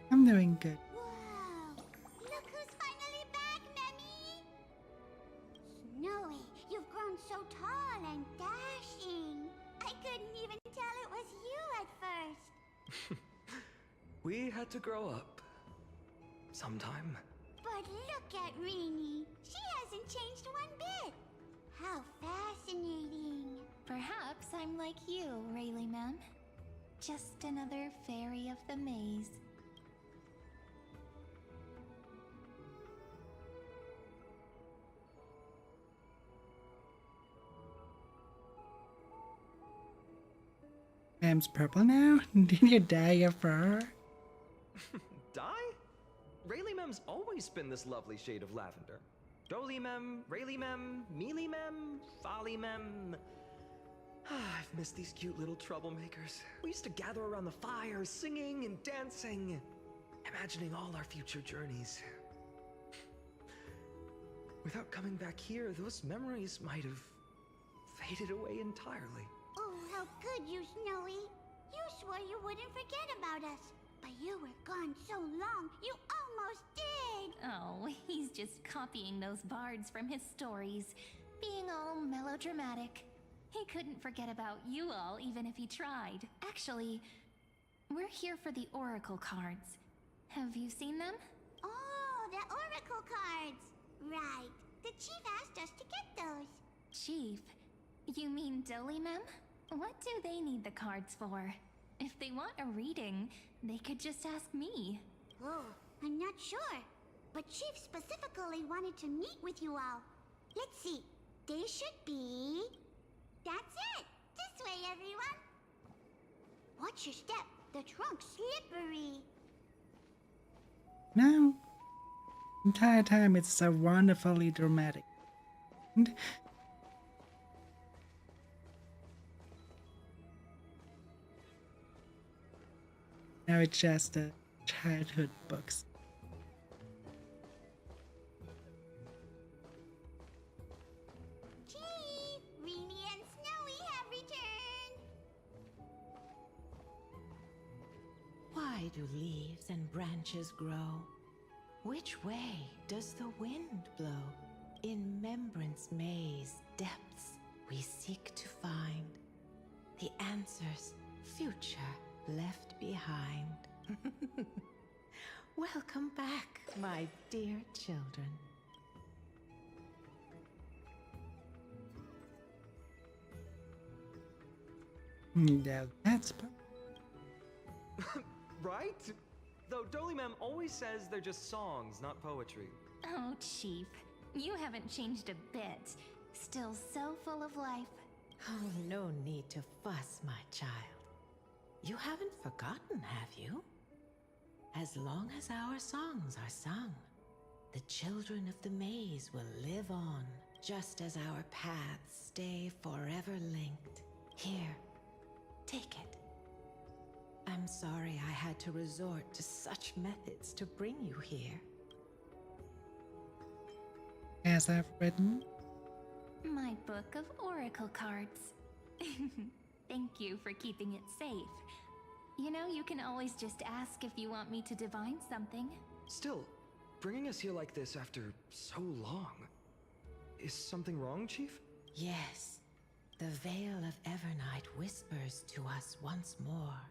I'm doing good. Whoa! Look who's finally back, Memmy! Snowy, you've grown so tall and dashing. I couldn't even tell it was you at first. We had to grow up. Sometime. But look at Reenie. She hasn't changed one bit. How fascinating. Perhaps I'm like you, Rayleigh Mem. Just another fairy of the maze. Mem's purple now? Did you dye your fur? Dye? Rayleigh Mem's always been this lovely shade of lavender. Doly Mem, Rayleigh Mem, Mealy Mem, Folly Mem. I've missed these cute little troublemakers. We used to gather around the fire, singing and dancing, imagining all our future journeys. Without coming back here, those memories might have faded away entirely. Oh, how good you, Snowy. You swore you wouldn't forget about us. But you were gone so long, you almost did. Oh, he's just copying those bards from his stories, being all melodramatic. He couldn't forget about you all, even if he tried. Actually, we're here for the Oracle cards. Have you seen them? Oh, the Oracle cards. Right. The chief asked us to get those. Chief? You mean Dolimem? What do they need the cards for? If they want a reading, they could just ask me. Oh, I'm not sure. But Chief specifically wanted to meet with you all. Let's see. They should be... That's it! This way, everyone! Watch your step. The trunk's slippery. No. Entire time it's so wonderfully dramatic. And now it's just childhood books. Chief, Reenie and Snowy have returned. Why do leaves and branches grow? Which way does the wind blow? In Membrance Maze depths we seek to find the answers future left behind. Welcome back, my dear children. Yeah, that's... Right? Though Dolimem always says they're just songs, not poetry. Oh, Chief. You haven't changed a bit. Still so full of life. Oh, no need to fuss, my child. You haven't forgotten, have you? As long as our songs are sung, the children of the maze will live on, just as our paths stay forever linked. Here, take it. I'm sorry I had to resort to such methods to bring you here. As I've written. My book of oracle cards. Thank you for keeping it safe. You know, you can always just ask if you want me to divine something. Still, bringing us here like this after so long. Is something wrong, Chief? Yes. The Veil of Evernight whispers to us once more.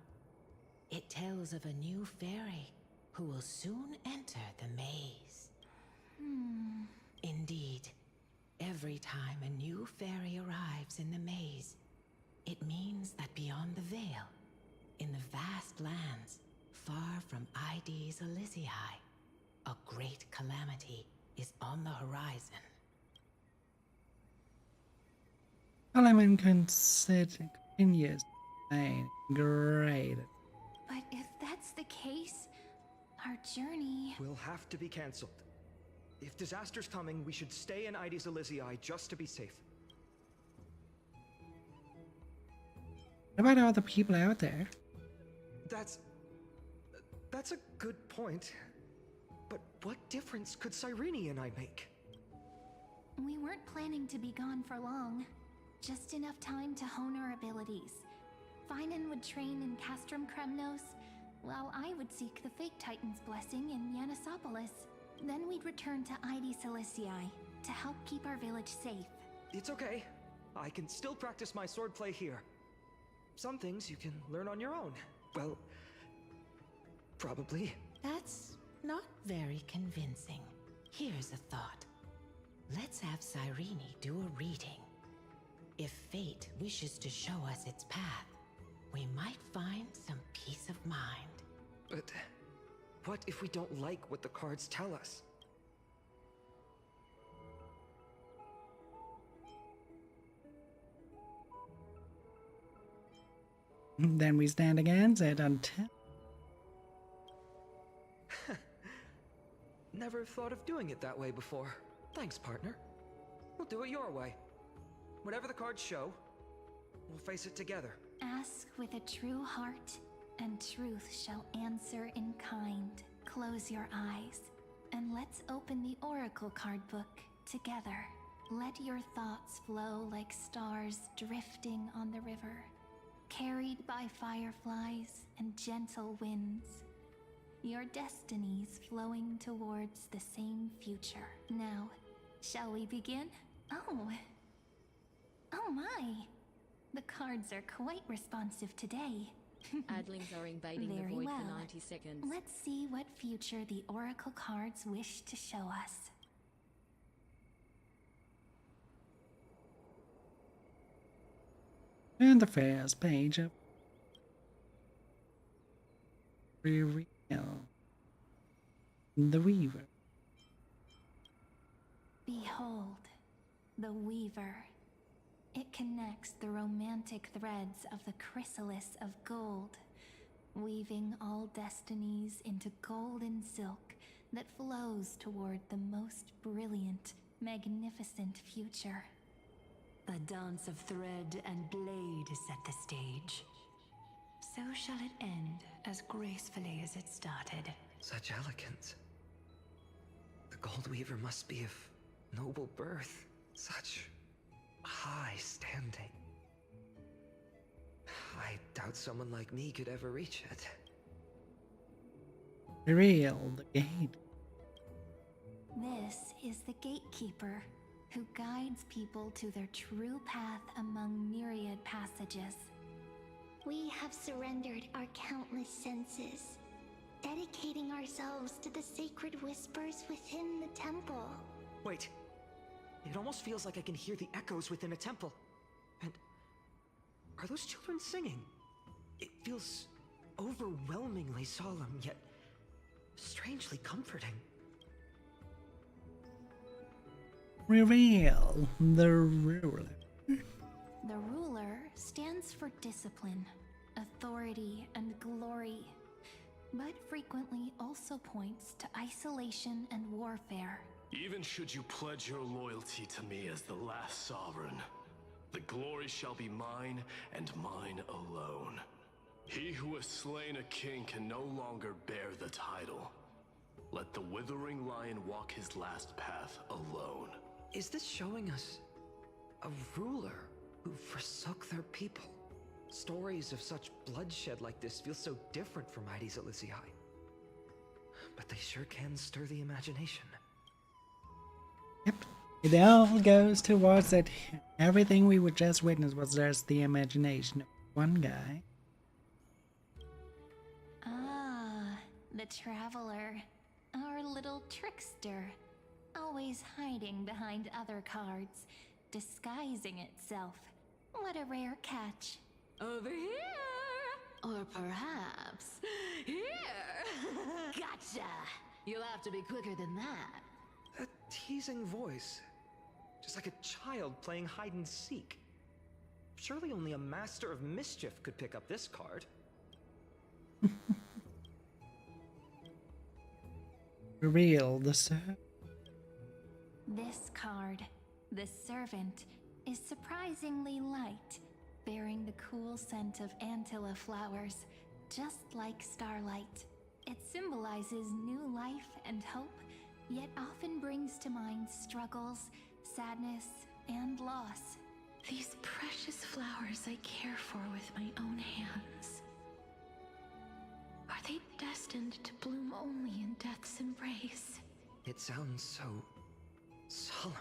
It tells of a new fairy who will soon enter the maze. Indeed, every time a new fairy arrives in the maze, it means that beyond the veil, in the vast lands, far from Ides Elysiae, a great calamity is on the horizon. Solomon continues saying, great. But if that's the case, our journey... will have to be cancelled. If disaster's coming, we should stay in Ides Elysiae just to be safe. What about all the people out there? That's a good point. But what difference could Cyrene and I make? We weren't planning to be gone for long. Just enough time to hone our abilities. Finan would train in Castrum Kremnos, while I would seek the Fake Titan's blessing in Yanisopolis. Then we'd return to Ides Elysiae to help keep our village safe. It's okay. I can still practice my swordplay here. Some things you can learn on your own. Well, probably. That's not very convincing. Here's a thought. Let's have Cyrene do a reading. If fate wishes to show us its path, we might find some peace of mind. But what if we don't like what the cards tell us? Then we stand against it until... Never thought of doing it that way before. Thanks, partner. We'll do it your way. Whatever the cards show, we'll face it together. Ask with a true heart, and truth shall answer in kind. Close your eyes, and let's open the Oracle card book together. Let your thoughts flow like stars drifting on the river, carried by fireflies and gentle winds. Your destinies flowing towards the same future. Now, shall we begin? Oh my! The cards are quite responsive today. Adlings are invading the Very void well. for 90 seconds. Let's see what future the Oracle cards wish to show us. And the first page of Reveal the Weaver. Behold, the Weaver. It connects the romantic threads of the chrysalis of gold, weaving all destinies into golden silk that flows toward the most brilliant, magnificent future. The dance of thread and blade set the stage. So shall it end as gracefully as it started. Such elegance. The Gold Weaver must be of noble birth. Such high standing. I doubt someone like me could ever reach it. Reveal the gate. This is the gatekeeper who guides people to their true path among myriad passages. We have surrendered our countless senses, dedicating ourselves to the sacred whispers within the temple. Wait. It almost feels like I can hear the echoes within a temple. And are those children singing? It feels overwhelmingly solemn, yet strangely comforting. Reveal the ruler. The ruler stands for discipline, authority, and glory, but frequently also points to isolation and warfare. Even should you pledge your loyalty to me as the last sovereign, the glory shall be mine and mine alone. He who has slain a king can no longer bear the title. Let the withering lion walk his last path alone. Is this showing us a ruler who forsook their people? Stories of such bloodshed like this feel so different from Heidi's Elysiae. But they sure can stir the imagination. It all goes towards that. Everything we would just witness was just the imagination of one guy. Ah, the Traveler. Our little trickster. Always hiding behind other cards, disguising itself. What a rare catch. Over here! Or perhaps here! Gotcha! You'll have to be quicker than that. That teasing voice. Just like a child playing hide and seek. Surely only a master of mischief could pick up this card. Reveal the servant. This card, the Servant, is surprisingly light, bearing the cool scent of Antilla flowers, just like starlight. It symbolizes new life and hope, yet often brings to mind struggles, sadness, and loss. These precious flowers I care for with my own hands. Are they destined to bloom only in death's embrace? It sounds so solemn,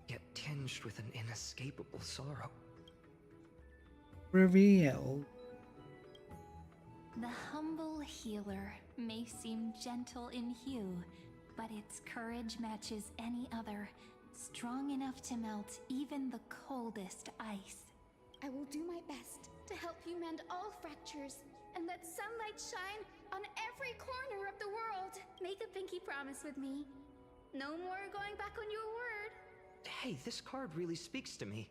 yet tinged with an inescapable sorrow. Reveal. The humble healer may seem gentle in hue, but its courage matches any other, strong enough to melt even the coldest ice. I will do my best to help you mend all fractures and let sunlight shine on every corner of the world. Make a pinky promise with me. No more going back on your word. Hey, this card really speaks to me.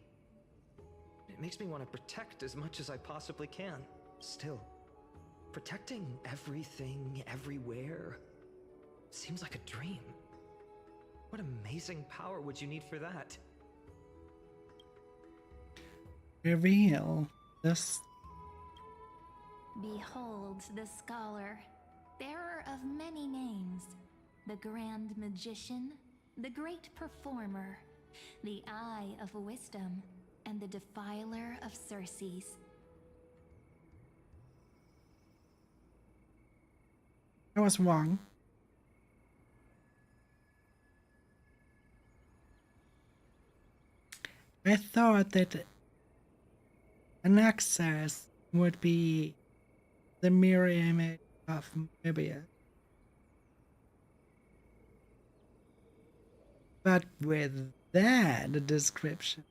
It makes me want to protect as much as I possibly can. Still, protecting everything, everywhere, seems like a dream. What amazing power would you need for that? Reveal this. Behold the scholar, bearer of many names, the grand magician, the great performer, the eye of wisdom, and the defiler of Circes. I was wrong. I thought that Anaxes would be the mirror image of Mobius. But with that description,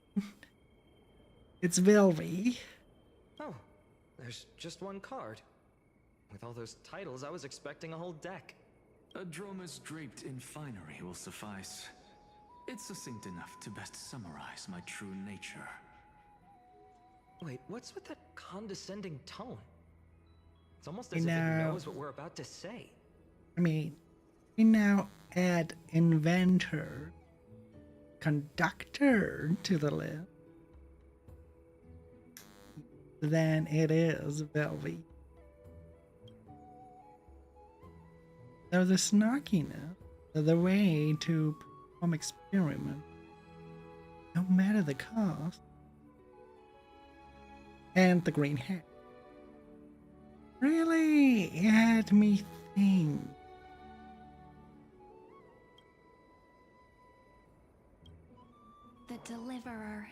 It's Vilvi. Oh, there's just one card. With all those titles, I was expecting a whole deck. A Dromus draped in finery will suffice. It's succinct enough to best summarize my true nature. Wait, what's with that condescending tone? It's almost I as if it know. knows what we're about to say. I mean, we now add inventor, conductor to the list. Then it is Velvy. So the snarkiness, the way to perform experiment, no matter the cost, and the green hair, really had me think. The Deliverer.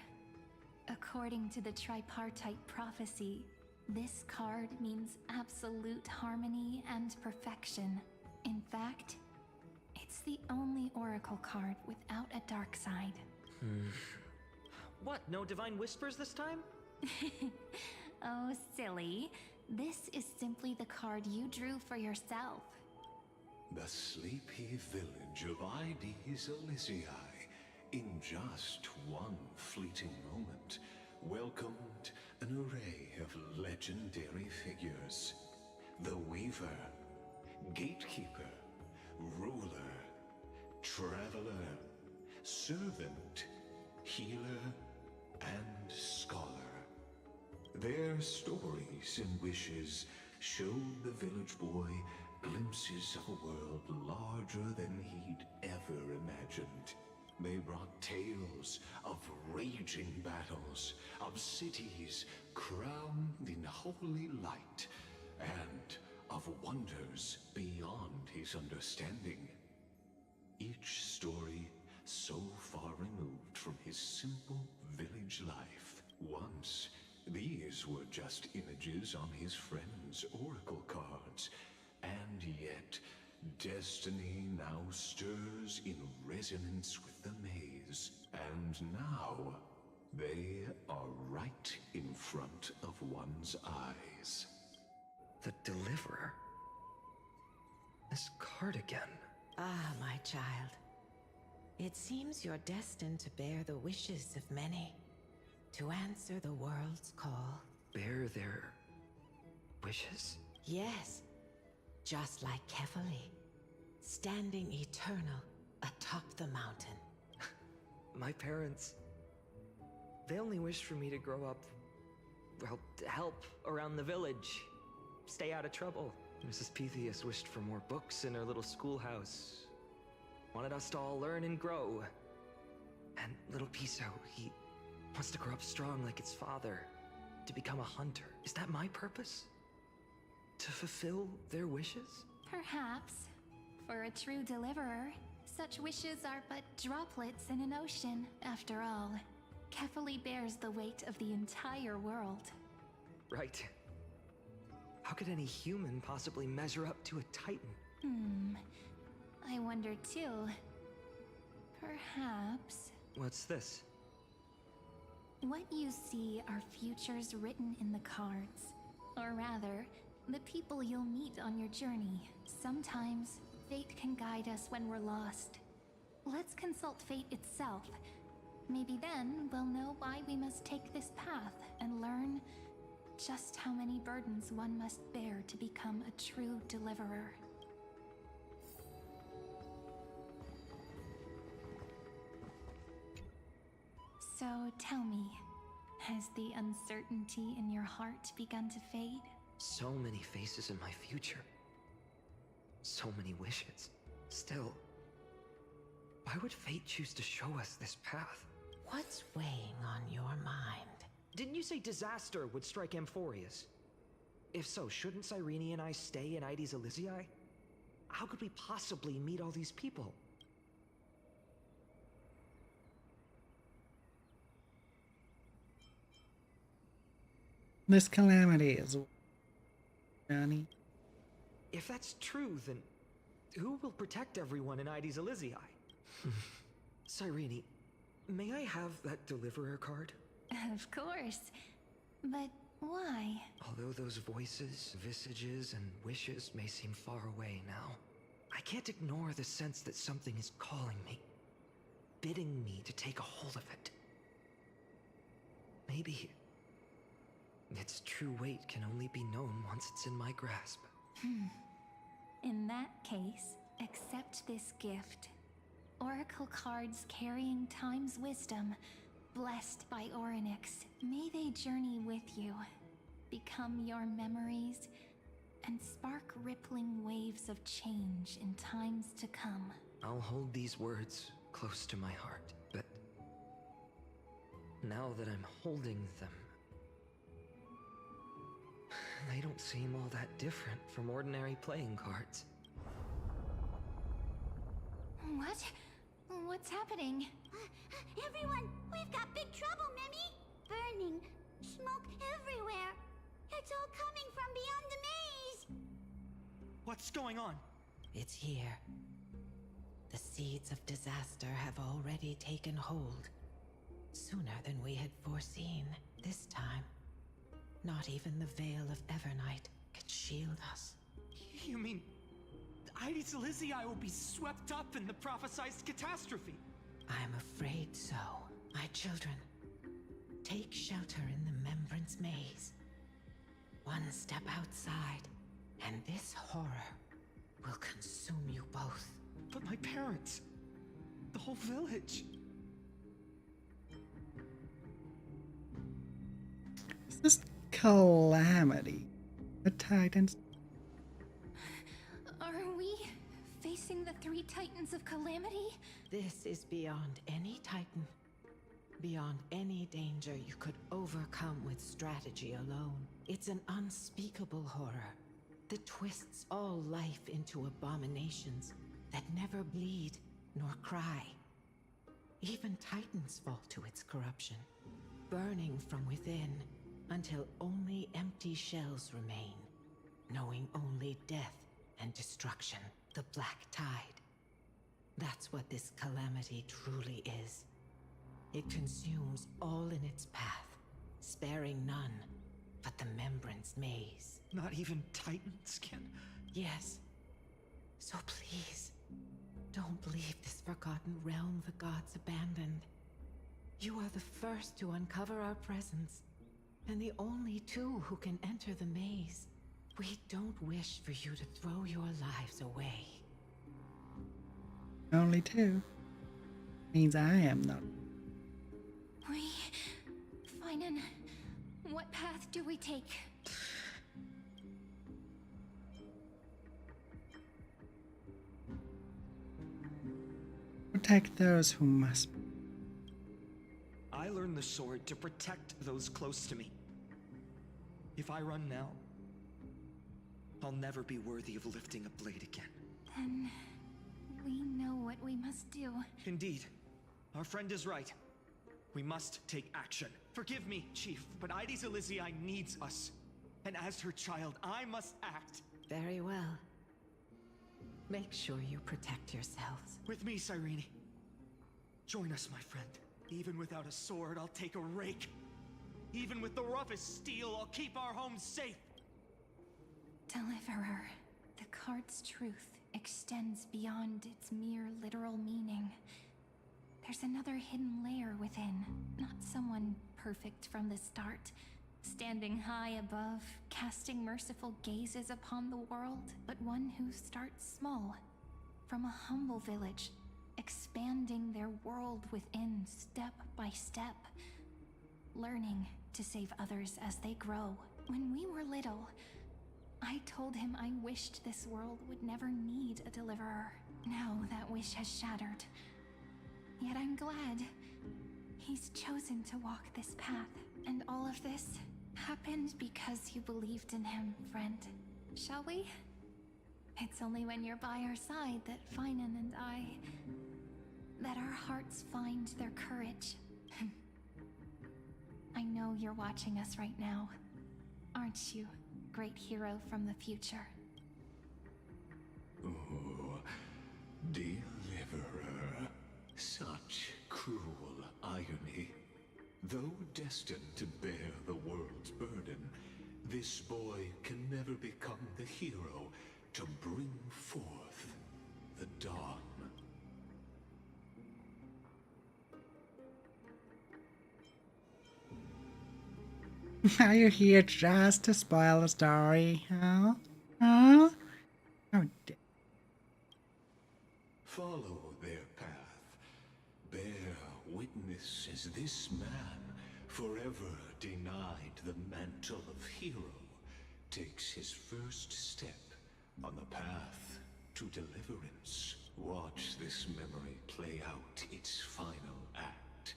According to the tripartite prophecy, this card means absolute harmony and perfection. In fact, it's the only oracle card without a dark side. What, no divine whispers this time? Oh, silly. This is simply the card you drew for yourself. The sleepy village of Ides Elysiae, in just one fleeting moment, welcomed an array of legendary figures. The Weaver, Gatekeeper, Ruler, Traveler, Servant, Healer, and Scholar. Their stories and wishes showed the village boy glimpses of a world larger than he'd ever imagined. They brought tales of raging battles, of cities crowned in holy light, and of wonders beyond his understanding. Each story so far removed from his simple village life. Once, these were just images on his friend's oracle cards, and yet destiny now stirs in resonance with the maze, and now they are right in front of one's eyes. The Deliverer? This card again. Ah, my child. It seems you're destined to bear the wishes of many, to answer the world's call. Bear their wishes? Yes, just like Kefali, standing eternal atop the mountain. My parents, they only wished for me to grow up, well, to help around the village, stay out of trouble. Mrs. Pythias wished for more books in her little schoolhouse, wanted us to all learn and grow. And little Piso, he wants to grow up strong like its father, to become a hunter. Is that my purpose? To fulfill their wishes? Perhaps. For a true deliverer, such wishes are but droplets in an ocean, after all. Kefali bears the weight of the entire world. Right. How could any human possibly measure up to a Titan? I wonder too. Perhaps... What's this? What you see are futures written in the cards. Or rather, the people you'll meet on your journey. Sometimes, fate can guide us when we're lost. Let's consult fate itself. Maybe then we'll know why we must take this path and learn just how many burdens one must bear to become a true deliverer. So tell me, has the uncertainty in your heart begun to fade? So many faces in my future. So many wishes. Still, why would fate choose to show us this path? What's weighing on your mind? Didn't you say disaster would strike Amphorius? If so, shouldn't Cyrene and I stay in Ides Elysiae? How could we possibly meet all these people? This calamity is Johnny. If that's true, then who will protect everyone in Ides Elysiae? Cyrene, may I have that Deliverer card? Of course. But why? Although those voices, visages, and wishes may seem far away now, I can't ignore the sense that something is calling me, bidding me to take a hold of it. Maybe its true weight can only be known once it's in my grasp. In that case, accept this gift. Oracle cards carrying time's wisdom, blessed by Orynyx. May they journey with you, become your memories, and spark rippling waves of change in times to come. I'll hold these words close to my heart, but now that I'm holding them, they don't seem all that different from ordinary playing cards. What? What's happening? Everyone, we've got big trouble, Mimi! Burning, smoke everywhere. It's all coming from beyond the maze! What's going on? It's here. The seeds of disaster have already taken hold. Sooner than we had foreseen. This time, not even the Veil of Evernight can shield us. You mean Aides Elysiae will be swept up in the prophesized catastrophe? I'm afraid so. My children, take shelter in the Membrance Maze. One step outside, and this horror will consume you both. But my parents, the whole village. Is this Calamity? The Titans? Are we facing the three Titans of Calamity? This is beyond any Titan. Beyond any danger you could overcome with strategy alone. It's an unspeakable horror that twists all life into abominations that never bleed nor cry. Even Titans fall to its corruption, burning from within until only empty shells remain, knowing only death and destruction, the Black Tide. That's what this calamity truly is. It consumes all in its path, sparing none but the Membrance Maze. Not even Titans can... Yes. So please, don't leave this forgotten realm the gods abandoned. You are the first to uncover our presence, and the only two who can enter the maze. We don't wish for you to throw your lives away. Only two. Means I am not. Finan, what path do we take? Protect those who must. I learned the sword to protect those close to me. If I run now, I'll never be worthy of lifting a blade again. Then we know what we must do. Indeed. Our friend is right. We must take action. Forgive me, Chief, but Aides Elysiae needs us. And as her child, I must act. Very well. Make sure you protect yourselves. With me, Cyrene. Join us, my friend. Even without a sword, I'll take a rake. Even with the roughest steel, I'll keep our home safe. Deliverer, the card's truth extends beyond its mere literal meaning. There's another hidden layer within, not someone perfect from the start, standing high above, casting merciful gazes upon the world, but one who starts small, from a humble village, expanding their world within step by step, learning to save others as they grow. When we were little, I told him I wished this world would never need a deliverer. Now that wish has shattered. Yet I'm glad he's chosen to walk this path. And all of this happened because you believed in him, friend. Shall we? It's only when you're by our side that Finan and that our hearts find their courage. I know you're watching us right now. Aren't you, great hero from the future? Oh, deliverer. Such cruel irony. Though destined to bear the world's burden, this boy can never become the hero to bring forth the dawn. Are you here just to spoil the story, huh? Huh? Oh, Follow their path. Bear witness as this man, forever denied the mantle of hero, takes his first step on the path to deliverance. Watch this memory play out its final act.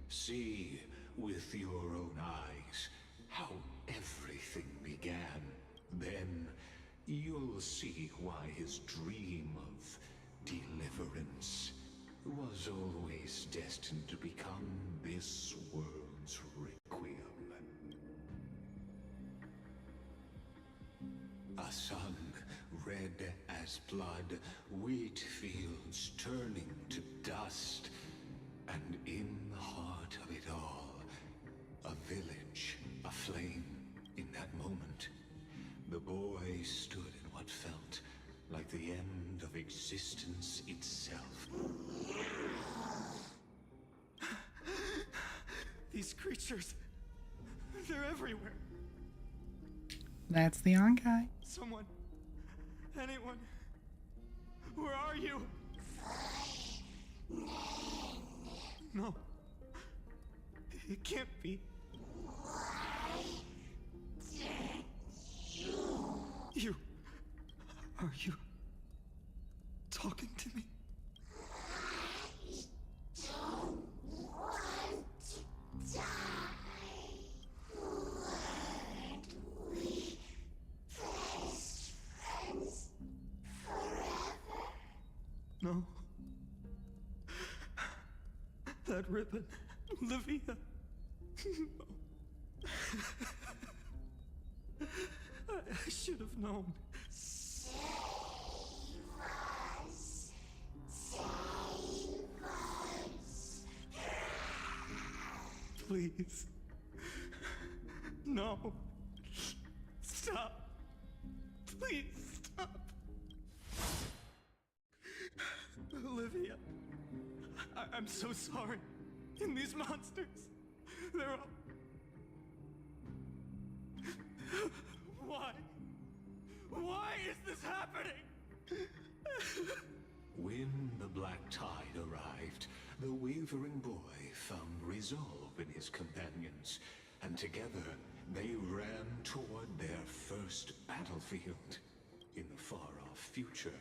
See with your own eyes how everything began. Then you'll see why his dream of deliverance was always destined to become this world's requiem. A sun red as blood, wheat fields turning to dust, and in the heart of it all, a village aflame. In that moment, the boy stood in what felt like the end of existence itself. These creatures, they're everywhere. That's the Onkai. Someone, anyone, where are you? No, it can't be. You, are you talking to me? No. That ribbon, Livia. No. I should have known. Save us. Save us. Please. No. Stop. Please stop. Olivia, I'm so sorry. And these monsters, they're all... Why? Why is this happening? When the black tide arrived, the wavering boy found resolve in his companions, and together they ran toward their first battlefield. In the far-off future,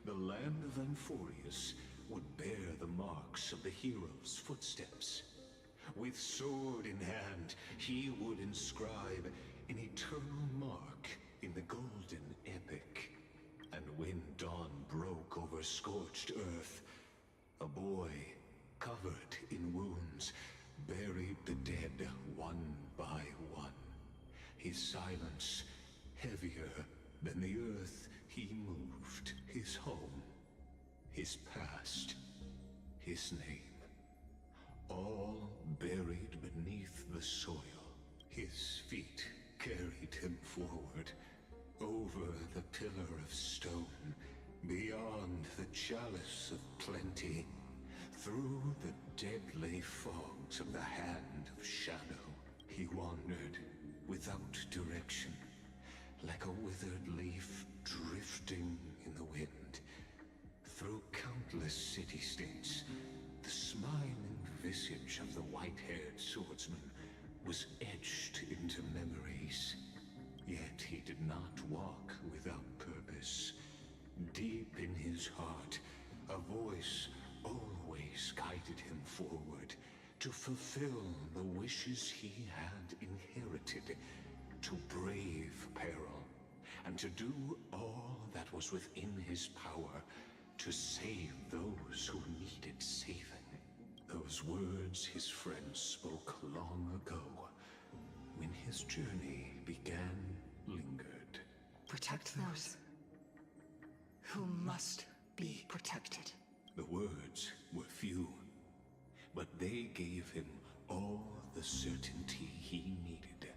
the land of Amphorius would bear the marks of the hero's footsteps. With sword in hand, he would inscribe an eternal mark in the golden epic. And when dawn broke over scorched earth, a boy, covered in wounds, buried the dead one by one. His silence heavier than the earth he moved, his home, his past, his name, all buried beneath the soil. His feet carried him forward, over the pillar of stone, beyond the chalice of plenty, through the deadly fogs of the hand of shadow. He wandered without direction, like a withered leaf drifting in the wind. Through countless city-states, the smiling visage of the white-haired swordsman was etched into memories. Yet he did not walk without purpose. Deep in his heart, a voice always guided him forward to fulfill the wishes he had inherited, to brave peril, and to do all that was within his power to save those who needed saving. Those words his friends spoke long ago, when his journey began, lingered. Protect those who must be protected. The words were few, but they gave him all the certainty he needed.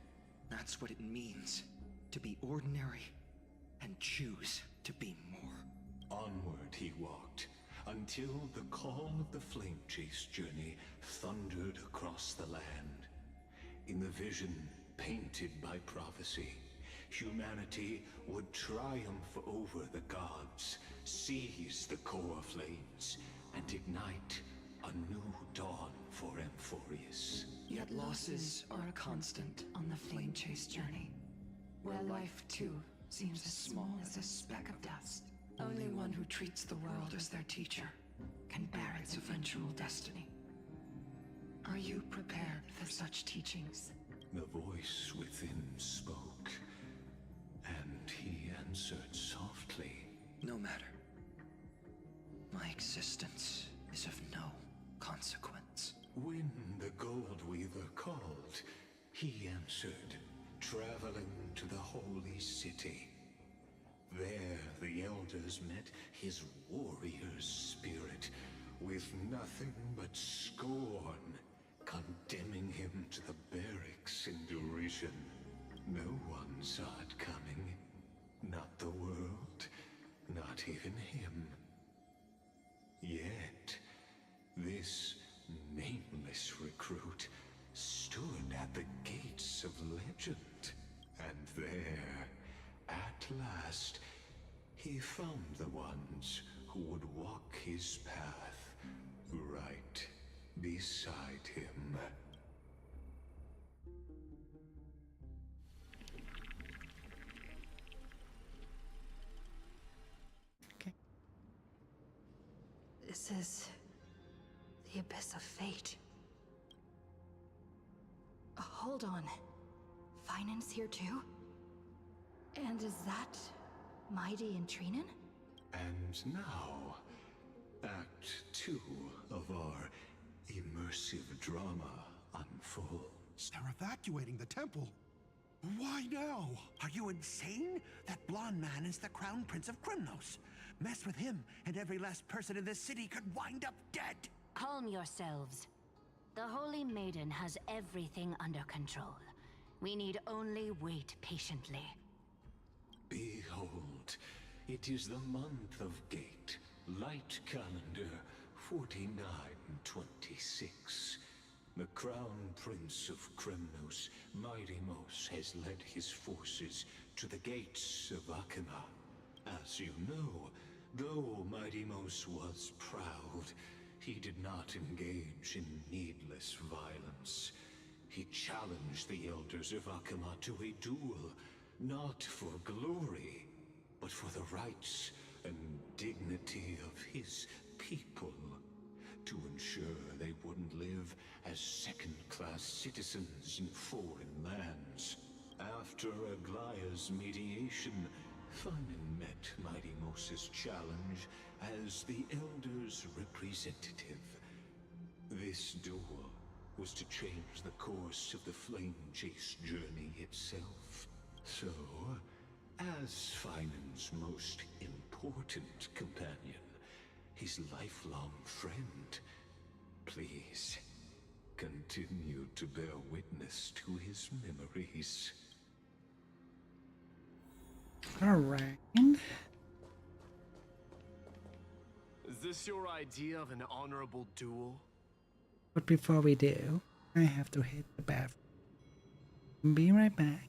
That's what it means to be ordinary and choose to be more. Onward he walked, until the call of the Flame Chase journey thundered across the land. In the vision painted by prophecy, humanity would triumph over the gods, seize the core flames, and ignite a new dawn for Amphorius. Yet losses are a constant on the Flame Chase journey, where life too seems as small as a speck of dust. Only one who treats the world as their teacher can bear its eventual destiny. Are you prepared for such teachings? The voice within spoke, and he answered softly. No matter. My existence is of no consequence. When the Gold Weaver called, he answered, traveling to the holy city. There the elders met his warrior's spirit, with nothing but scorn, condemning him to the barracks in derision. No one saw it coming. Not the world, not even him. Yet, this nameless recruit stood at the gates of legend, and there, at last, he found the ones who would walk his path right beside him. This is the Abyss of Fate. Hold on. Finan's here too? And is that Mighty and Trinen? And now, Act 2 of our immersive drama unfolds. They're evacuating the temple. Why now? Are you insane? That blonde man is the Crown Prince of Krymnos. Mess with him, and every last person in this city could wind up dead. Calm yourselves. The Holy Maiden has everything under control. We need only wait patiently. Behold, it is the month of Gate, Light Calendar 4926. The Crown Prince of Krymnos, Midimos, has led his forces to the gates of Akima. As you know, though Midimos was proud, he did not engage in needless violence. He challenged the elders of Akima to a duel, not for glory, but for the rights and dignity of his people, to ensure they wouldn't live as second-class citizens in foreign lands. After Aglaya's mediation, Finan met Midimos' challenge as the Elder's representative. This duel was to change the course of the Flame Chase journey itself. So, as Finan's most important companion, his lifelong friend, please continue to bear witness to his memories. Alright. Is this your idea of an honorable duel? But before we do, I have to hit the bathroom. Be right back.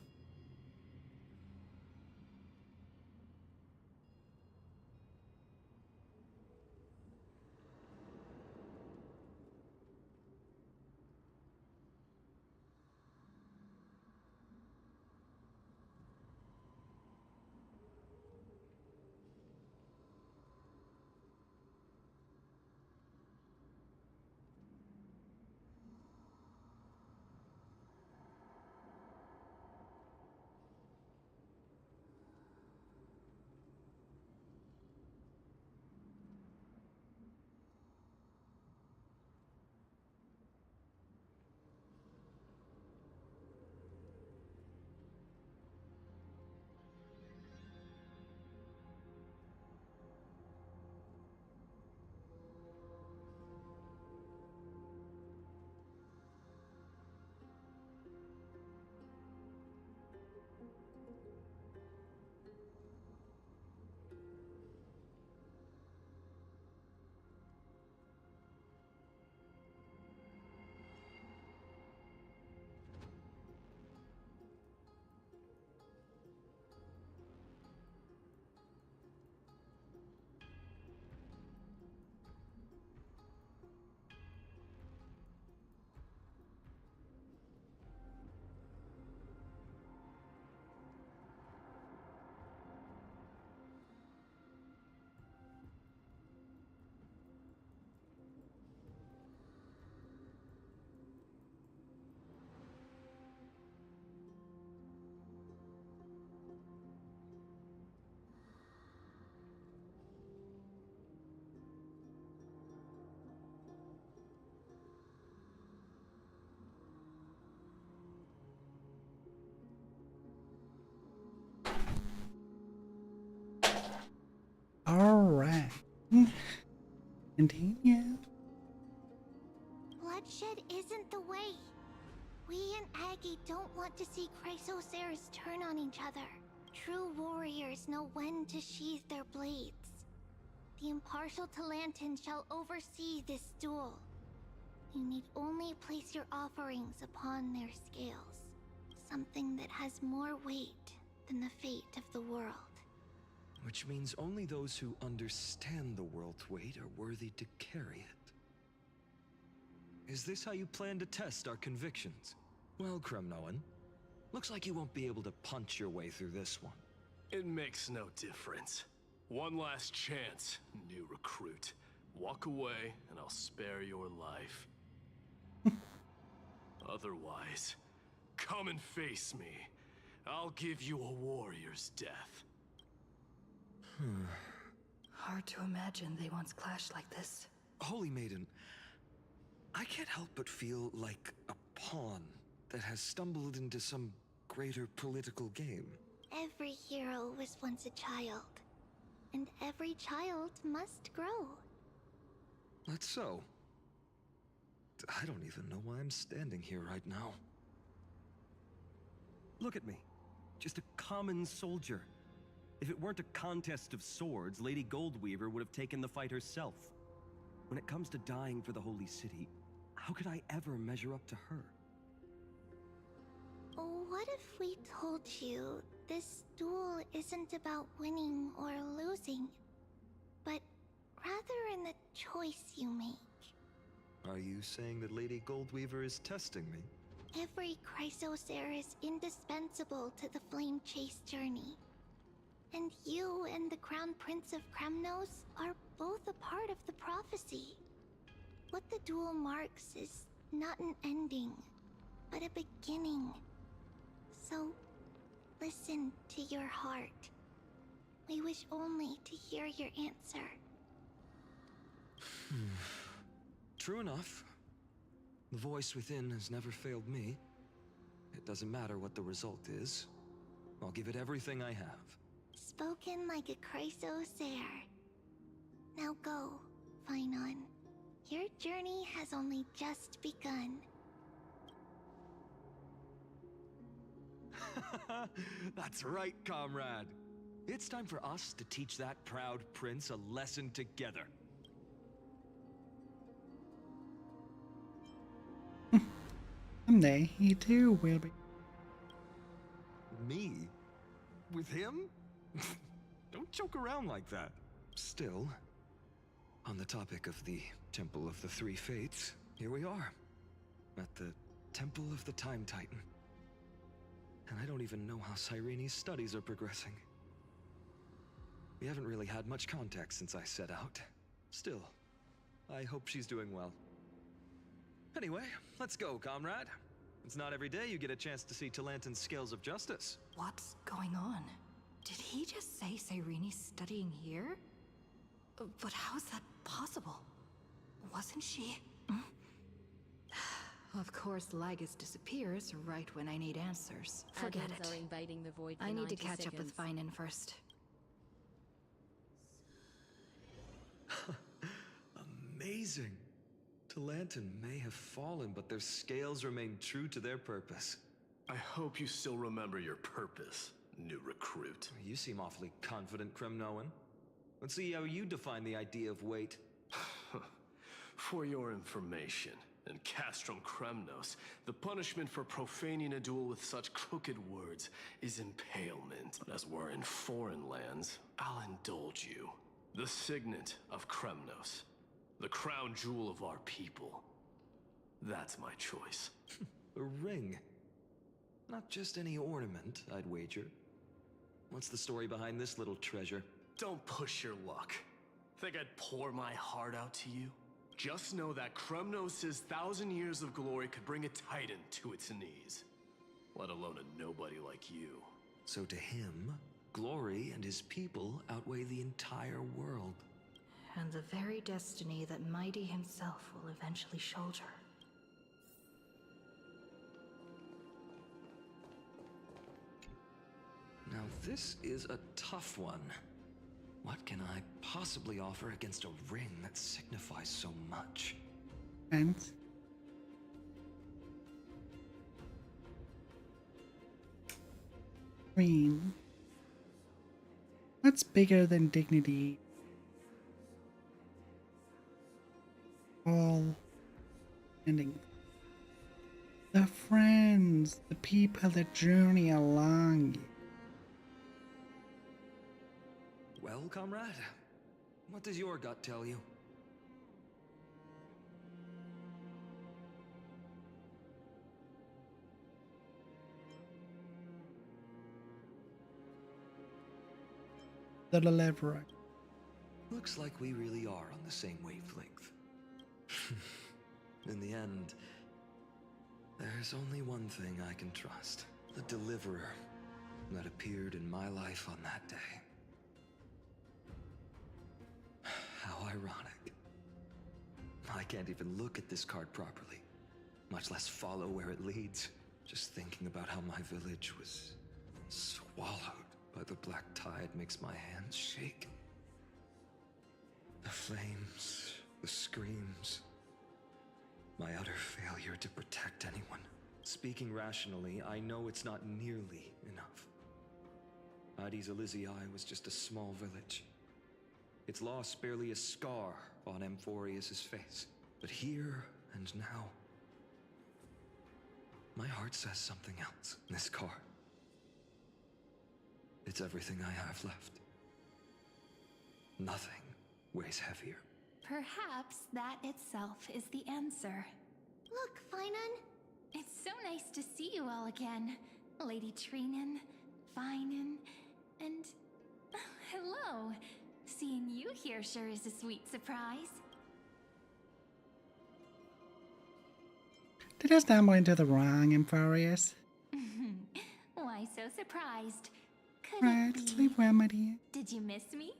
Continue. Bloodshed isn't the way. We and Aggie don't want to see Chrysoceres turn on each other. True warriors know when to sheathe their blades. The impartial Talantin shall oversee this duel. You need only place your offerings upon their scales. Something that has more weight than the fate of the world. Which means only those who understand the world's weight are worthy to carry it. Is this how you plan to test our convictions? Well, Kremnoan, looks like you won't be able to punch your way through this one. It makes no difference. One last chance, new recruit. Walk away, and I'll spare your life. Otherwise, come and face me. I'll give you a warrior's death. Hard to imagine they once clashed like this. Holy Maiden, I can't help but feel like a pawn that has stumbled into some greater political game. Every hero was once a child. And every child must grow. That's so. I don't even know why I'm standing here right now. Look at me. Just a common soldier. If it weren't a contest of swords, Lady Goldweaver would have taken the fight herself. When it comes to dying for the Holy City, how could I ever measure up to her? What if we told you this duel isn't about winning or losing, but rather in the choice you make? Are you saying that Lady Goldweaver is testing me? Every Chrysocer is indispensable to the Flame Chase journey. And you and the Crown Prince of Kremnos are both a part of the prophecy. What the duel marks is not an ending, but a beginning. So, listen to your heart. We wish only to hear your answer. True enough. The voice within has never failed me. It doesn't matter what the result is. I'll give it everything I have. Spoken like a Chrysocer. Now go, Finon. Your journey has only just begun. That's right, comrade. It's time for us to teach that proud prince a lesson together. Someday, he too will be. Me? With him? Don't joke around like that. Still, on the topic of the Temple of the Three Fates, here we are. At the Temple of the Time Titan. And I don't even know how Cyrene's studies are progressing. We haven't really had much contact since I set out. Still, I hope she's doing well. Anyway, let's go, comrade. It's not every day you get a chance to see Talantin's scales of justice. What's going on? Did he just say Cyrene's studying here? But how is that possible? Wasn't she? Of course, Lygus disappears right when I need answers. Forget Adlings it. are invading the void for I need to 90 catch up with seconds. Finon first. Amazing. Talantin may have fallen, but their scales remain true to their purpose. I hope you still remember your purpose, new recruit. You seem awfully confident, Kremnoan. Let's see how you define the idea of weight. For your information, in Castrum Kremnos, the punishment for profaning a duel with such crooked words is impalement. But as we're in foreign lands, I'll indulge you. The signet of Kremnos, the crown jewel of our people. That's my choice. A ring. Not just any ornament, I'd wager. What's the story behind this little treasure? Don't push your luck. Think I'd pour my heart out to you? Just know that Kremnos' 1,000 years of glory could bring a titan to its knees. Let alone a nobody like you. So to him, glory and his people outweigh the entire world. And the very destiny that Mighty himself will eventually shoulder. Now this is a tough one. What can I possibly offer against a ring that signifies so much? And I mean, what's bigger than dignity? All ending. The friends, the people that journey along. Well, comrade, what does your gut tell you? The deliverer. Looks like we really are on the same wavelength. In the end, there's only one thing I can trust. The deliverer that appeared in my life on that day. How ironic. I can't even look at this card properly, much less follow where it leads. Just thinking about how my village was swallowed by the black tide makes my hands shake. The flames, the screams, my utter failure to protect anyone. Speaking rationally, I know it's not nearly enough. Aedes Elysiae was just a small village. Its loss barely a scar on Amphorius' face. But here and now, my heart says something else. This card. It's everything I have left. Nothing weighs heavier. Perhaps that itself is the answer. Look, Finan. It's so nice to see you all again. Lady Trinen, Finan, and... hello. Seeing you here sure is a sweet surprise. Did I stumble into the wrong Amphorius? Why so surprised? Could Right, it be... sleep well, my dear. Did you miss me?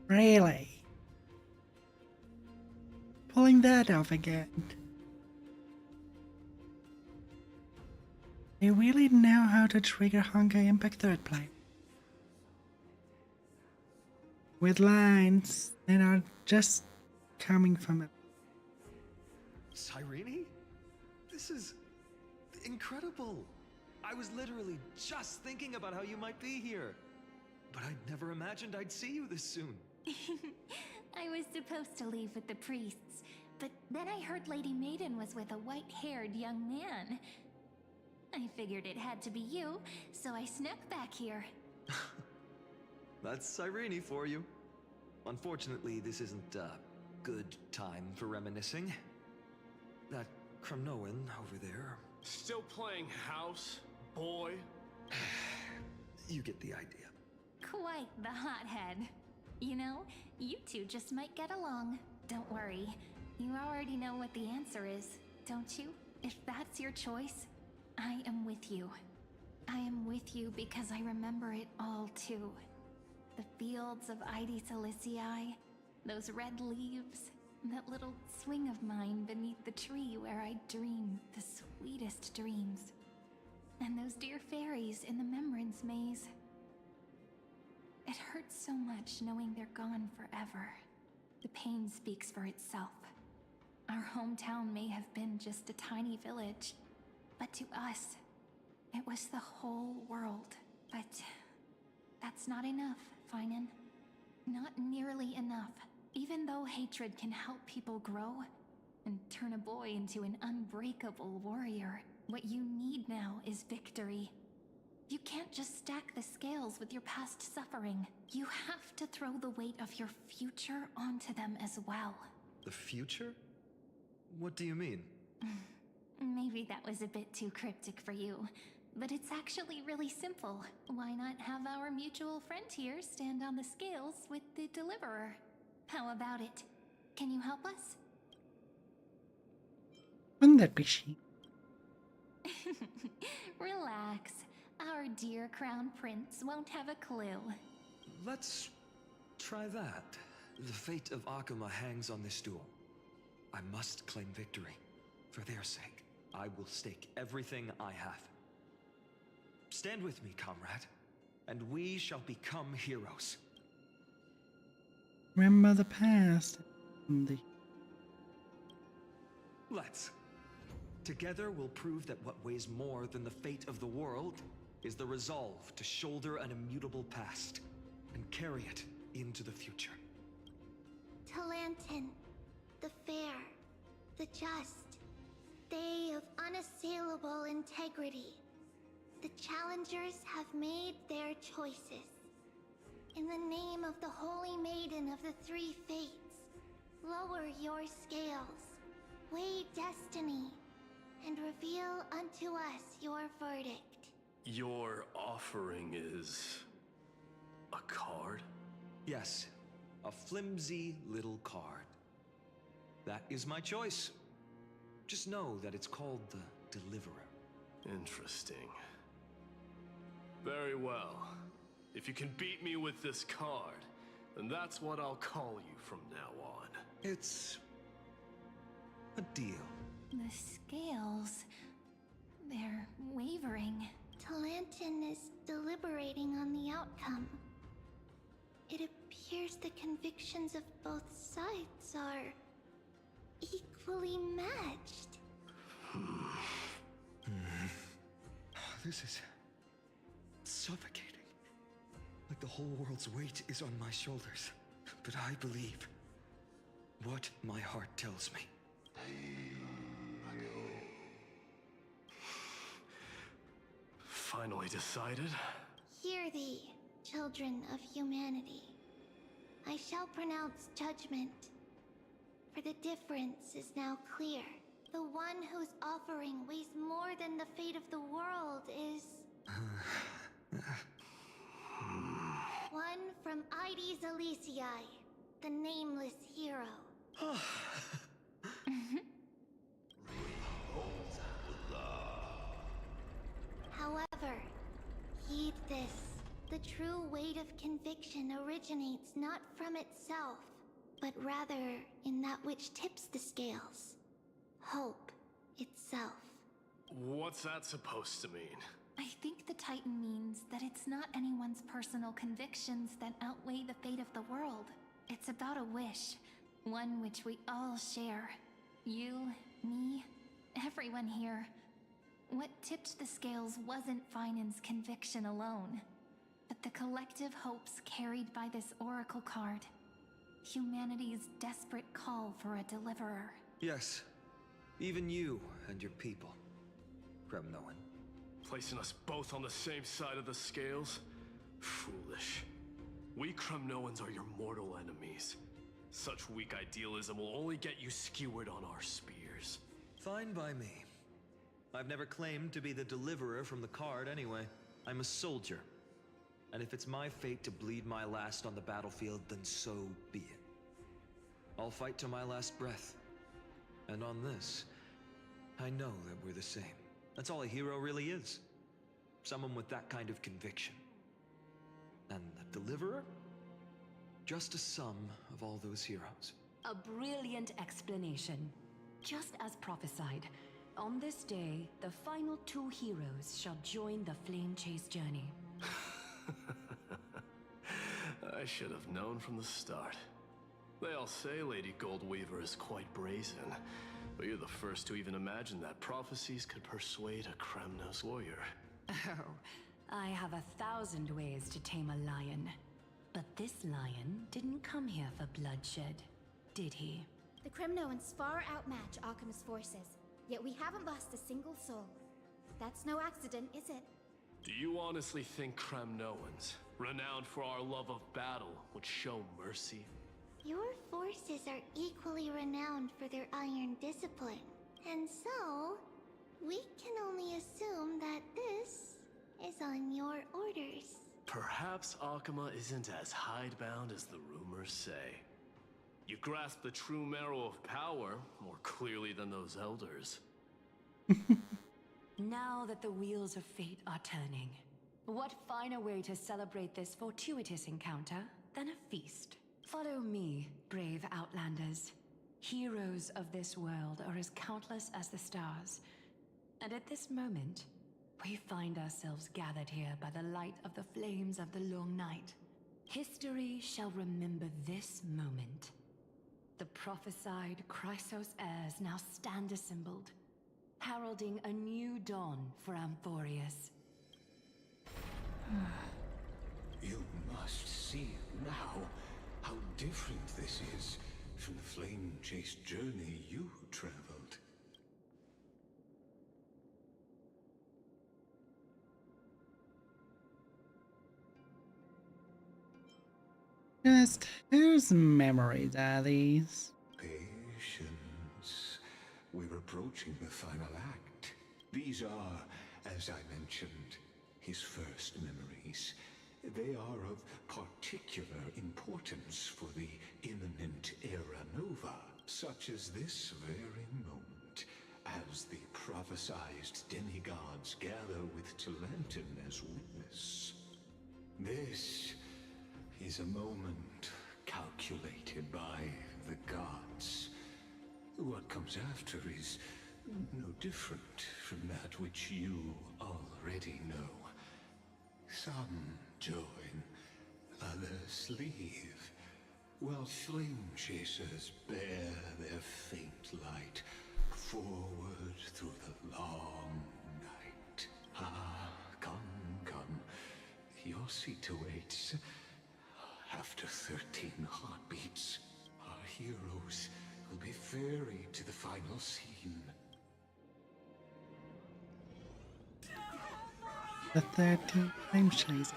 Really? Pulling that off again. They really know how to trigger hunger impact third plane. With lines that are just coming from it. Cyrene? This is incredible. I was literally just thinking about how you might be here. But I'd never imagined I'd see you this soon. I was supposed to leave with the priests, but then I heard Lady Maiden was with a white-haired young man. I figured it had to be you, so I snuck back here. That's Cyrene for you. Unfortunately, this isn't a good time for reminiscing. That Crumnoan over there. Still playing house, boy? You get the idea. Quite the hothead. You know, you two just might get along. Don't worry. You already know what the answer is, don't you? If that's your choice, I am with you. I am with you because I remember it all too. The fields of Aedes Elysiae, those red leaves, that little swing of mine beneath the tree where I dreamed the sweetest dreams. And those dear fairies in the Memorance Maze. It hurts so much knowing they're gone forever. The pain speaks for itself. Our hometown may have been just a tiny village, but to us, it was the whole world. But that's not enough, Finan. Not nearly enough. Even though hatred can help people grow and turn a boy into an unbreakable warrior, what you need now is victory. You can't just stack the scales with your past suffering. You have to throw the weight of your future onto them as well. The future? What do you mean? Maybe that was a bit too cryptic for you, but it's actually really simple. Why not have our mutual friend here stand on the scales with the deliverer? How about it? Can you help us? Wouldn't that be she? Relax. Our dear Crown Prince won't have a clue. Let's try that. The fate of Akuma hangs on this duel. I must claim victory. For their sake, I will stake everything I have. Stand with me, comrade, and we shall become heroes. Remember the past. Let's. Together we'll prove that what weighs more than the fate of the world is the resolve to shoulder an immutable past and carry it into the future. Talantin, the fair, the just, they of unassailable integrity. The challengers have made their choices. In the name of the Holy Maiden of the Three Fates, lower your scales, weigh destiny, and reveal unto us your verdict. Your offering is... a card? Yes, a flimsy little card. That is my choice. Just know that it's called the Deliverer. Interesting. Very well. If you can beat me with this card, then that's what I'll call you from now on. It's... a deal. The scales... they're wavering. Talantin is deliberating on the outcome. It appears the convictions of both sides are... equally matched. This is... suffocating. Like the whole world's weight is on my shoulders. But I believe what my heart tells me. Finally decided? Hear thee, children of humanity. I shall pronounce judgment. For the difference is now clear. The one whose offering weighs more than the fate of the world is... one from Ides Elysiae, the nameless hero. However, heed this. The true weight of conviction originates not from itself, but rather in that which tips the scales. Hope itself. What's that supposed to mean? I think the Titan means that it's not anyone's personal convictions that outweigh the fate of the world. It's about a wish, one which we all share. You, me, everyone here. What tipped the scales wasn't Finan's conviction alone, but the collective hopes carried by this oracle card. Humanity's desperate call for a deliverer. Yes, even you and your people, Kremnoan. Placing us both on the same side of the scales? Foolish. We Kremnoans are your mortal enemies. Such weak idealism will only get you skewered on our spears. Fine by me. I've never claimed to be the deliverer from the card anyway. I'm a soldier. And if it's my fate to bleed my last on the battlefield, then so be it. I'll fight to my last breath. And on this, I know that we're the same. That's all a hero really is. Someone with that kind of conviction. And the deliverer? Just a sum of all those heroes. A brilliant explanation. Just as prophesied, on this day, the final two heroes shall join the Flame Chase journey. I should have known from the start. They all say Lady Goldweaver is quite brazen, but you're the first to even imagine that prophecies could persuade a Kremnos warrior. Oh, I have 1,000 ways to tame a lion. But this lion didn't come here for bloodshed, did he? The Kremnoans far outmatch Arkham's forces, yet we haven't lost a single soul. That's no accident, is it? Do you honestly think Kremnoans, renowned for our love of battle, would show mercy? Your forces are equally renowned for their iron discipline. And so, we can only assume that this is on your orders. Perhaps Akama isn't as hidebound as the rumors say. You grasp the true marrow of power more clearly than those elders. Now that the wheels of fate are turning, what finer way to celebrate this fortuitous encounter than a feast? Follow me, brave Outlanders. Heroes of this world are as countless as the stars. And at this moment, we find ourselves gathered here by the light of the flames of the long night. History shall remember this moment. The prophesied Chrysos heirs now stand assembled, heralding a new dawn for Amphorius. You must see now how different this is from the flame-chased journey you traveled. Just whose memories are these? Patience. We're approaching the final act. These are, as I mentioned, his first memories. They are of particular importance for the imminent Era Nova, such as this very moment, as the prophesized demigods gather with Talentum as witness. This is a moment calculated by the gods. What comes after is no different from that which you already know. Some join, others leave, while flame chasers bear their faint light forward through the long night. Ah, come. Your seat awaits. After 13 heartbeats, our heroes will be ferried to the final scene. The 13th flame chaser.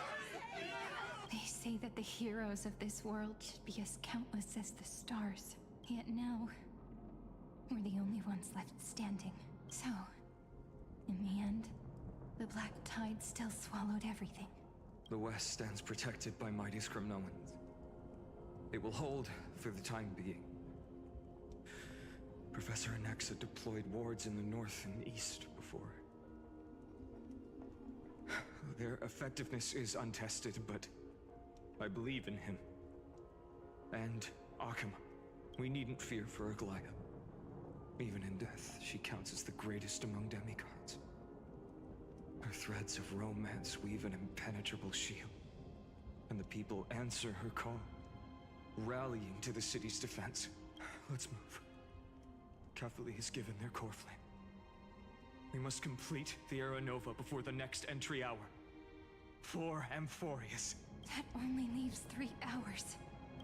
They say that the heroes of this world should be as countless as the stars. Yet now, we're the only ones left standing. So, in the end, the Black Tide still swallowed everything. The West stands protected by mighty Skrymnoans. It will hold for the time being. Professor Anexa deployed wards in the north and east before. Their effectiveness is untested, but I believe in him. And Akama. We needn't fear for Aglaya. Even in death, she counts as the greatest among demigods. Her threads of romance weave an impenetrable shield, and the people answer her call, rallying to the city's defense. Let's move. Catholi has given their core flame. We must complete the Era Nova before the next entry hour. For Amphorius. That only leaves 3 hours.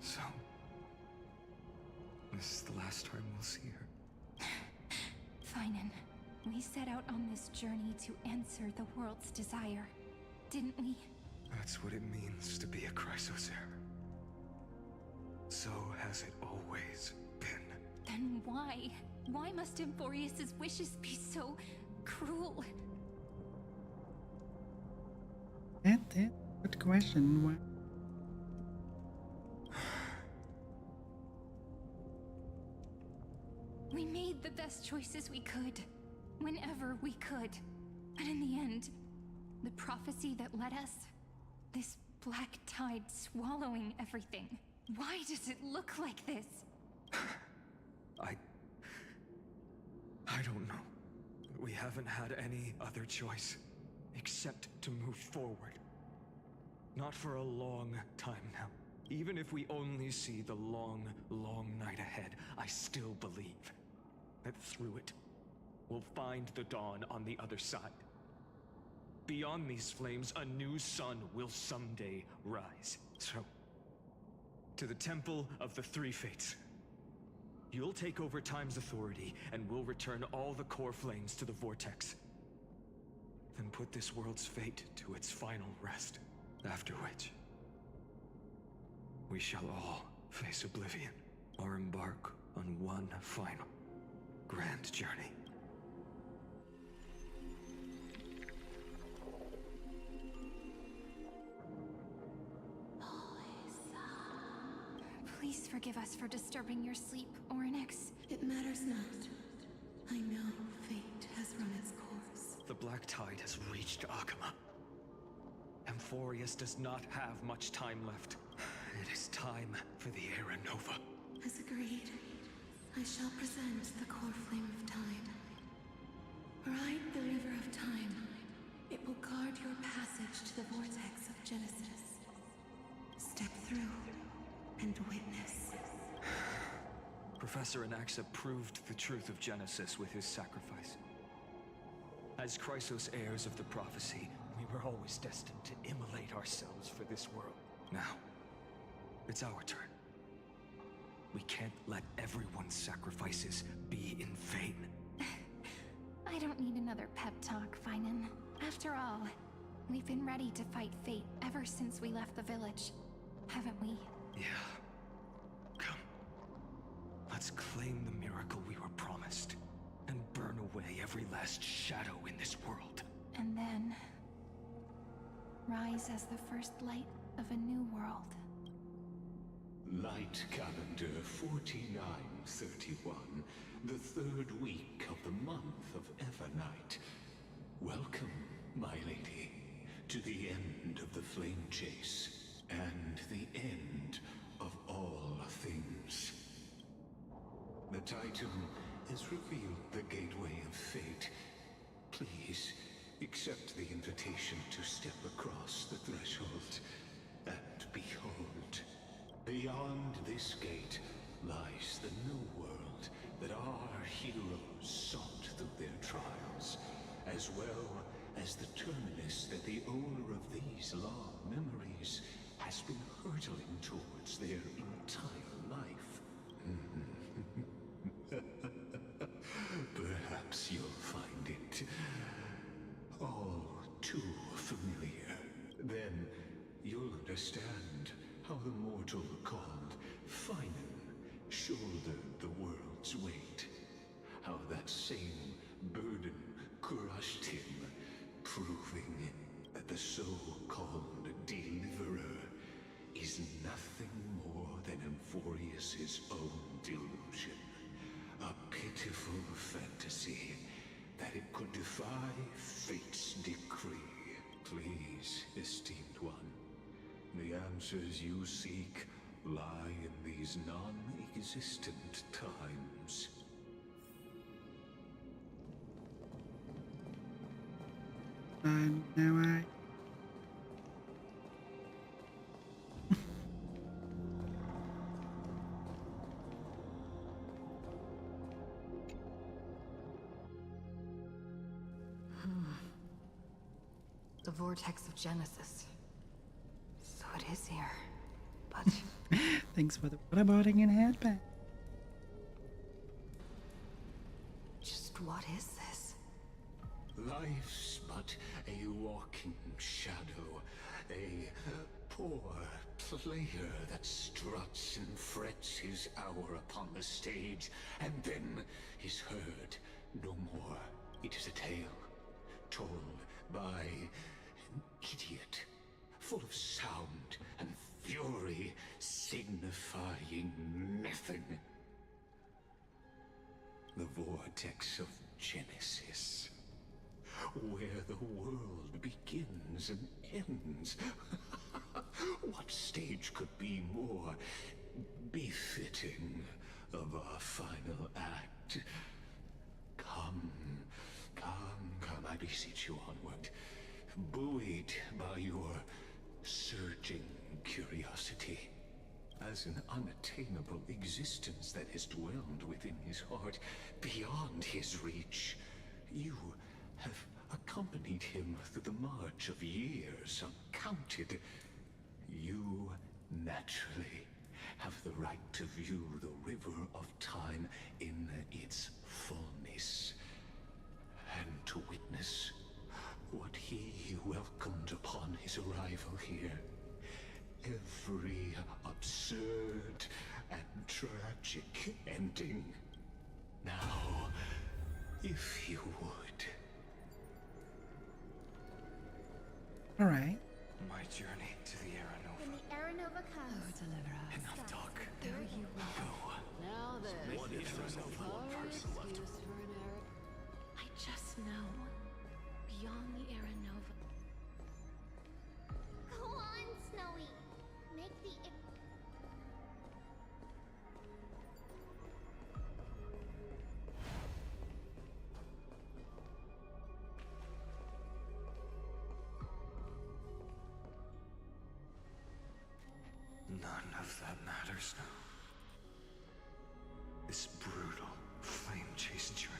So, this is the last time we'll see her. Finan, we set out on this journey to answer the world's desire, didn't we? That's what it means to be a Chrysos heir. So has it always been. Then why? Why must Amphorius' wishes be so cruel? That's it. Good question. What? We made the best choices we could, whenever we could. But in the end, the prophecy that led us, this black tide swallowing everything. Why does it look like this? I don't know. We haven't had any other choice, except to move forward. Not for a long time now. Even if we only see the long, long night ahead, I still believe that through it, we'll find the dawn on the other side. Beyond these flames, a new sun will someday rise. So, to the Temple of the Three Fates. You'll take over Time's authority, and we'll return all the core flames to the Vortex. Then put this world's fate to its final rest. After which, we shall all face oblivion, or embark on one final, grand journey. Please forgive us for disturbing your sleep, Orynyx. It matters not. I know fate has run its course. The Black Tide has reached Akama. Amphorius does not have much time left. It is time for the Era Nova. As agreed, I shall present the core flame of time. Ride the river of time. It will guard your passage to the vortex of Genesis. Step through and witness. Professor Anaxa proved the truth of Genesis with his sacrifice. As Chrysos heirs of the prophecy, we were always destined to immolate ourselves for this world. Now, it's our turn. We can't let everyone's sacrifices be in vain. I don't need another pep talk, Finan. After all, we've been ready to fight fate ever since we left the village, haven't we? Yeah. Come. Let's claim the miracle we were promised, and burn away every last shadow in this world. And then rise as the first light of a new world. Light calendar 4931, the third week of the month of Evernight. Welcome, my lady, to the end of the flame chase, and the end of all things. The Titan has revealed the gateway of fate. Please, accept the invitation to step across the threshold, and behold, beyond this gate lies the new world that our heroes sought through their trials, as well as the terminus that the owner of these long memories has been hurtling towards their entire life. Perhaps you'll find it all too familiar. Then you'll understand how the mortal called Finan shouldered the world's weight. How that same burden crushed him, proving that the so-called Deliverer is nothing more than Amphorius's own delusion. A pitiful fantasy that it could defy fate's decree. Please, esteemed one, the answers you seek lie in these non-existent times. Now The vortex of Genesis. So it is here. But thanks for the waterboarding and headband. just what is this? Life's but a walking shadow, a poor player that struts and frets his hour upon the stage, and then is heard no more. It is a tale told by an idiot, full of sound and fury, signifying nothing. The vortex of Genesis, where the world begins and ends. What stage could be more befitting of our final act? Come, I beseech you onward, buoyed by your surging curiosity. As an unattainable existence that has dwelled within his heart, beyond his reach, you have accompanied him through the march of years uncounted. You naturally have the right to view the river of time in its fullness, and to witness what he welcomed upon his arrival here. Every absurd and tragic ending. Now, if you would. All right. My journey to the Aranova. When the Aranova comes, Oh, deliver us. Enough talk. There you Go. Now then, What if there's no one person left? excuse for an Arab. I just know. Beyond the Aranova. Go on, Snowy. Make the years now. This brutal, flame-chased journey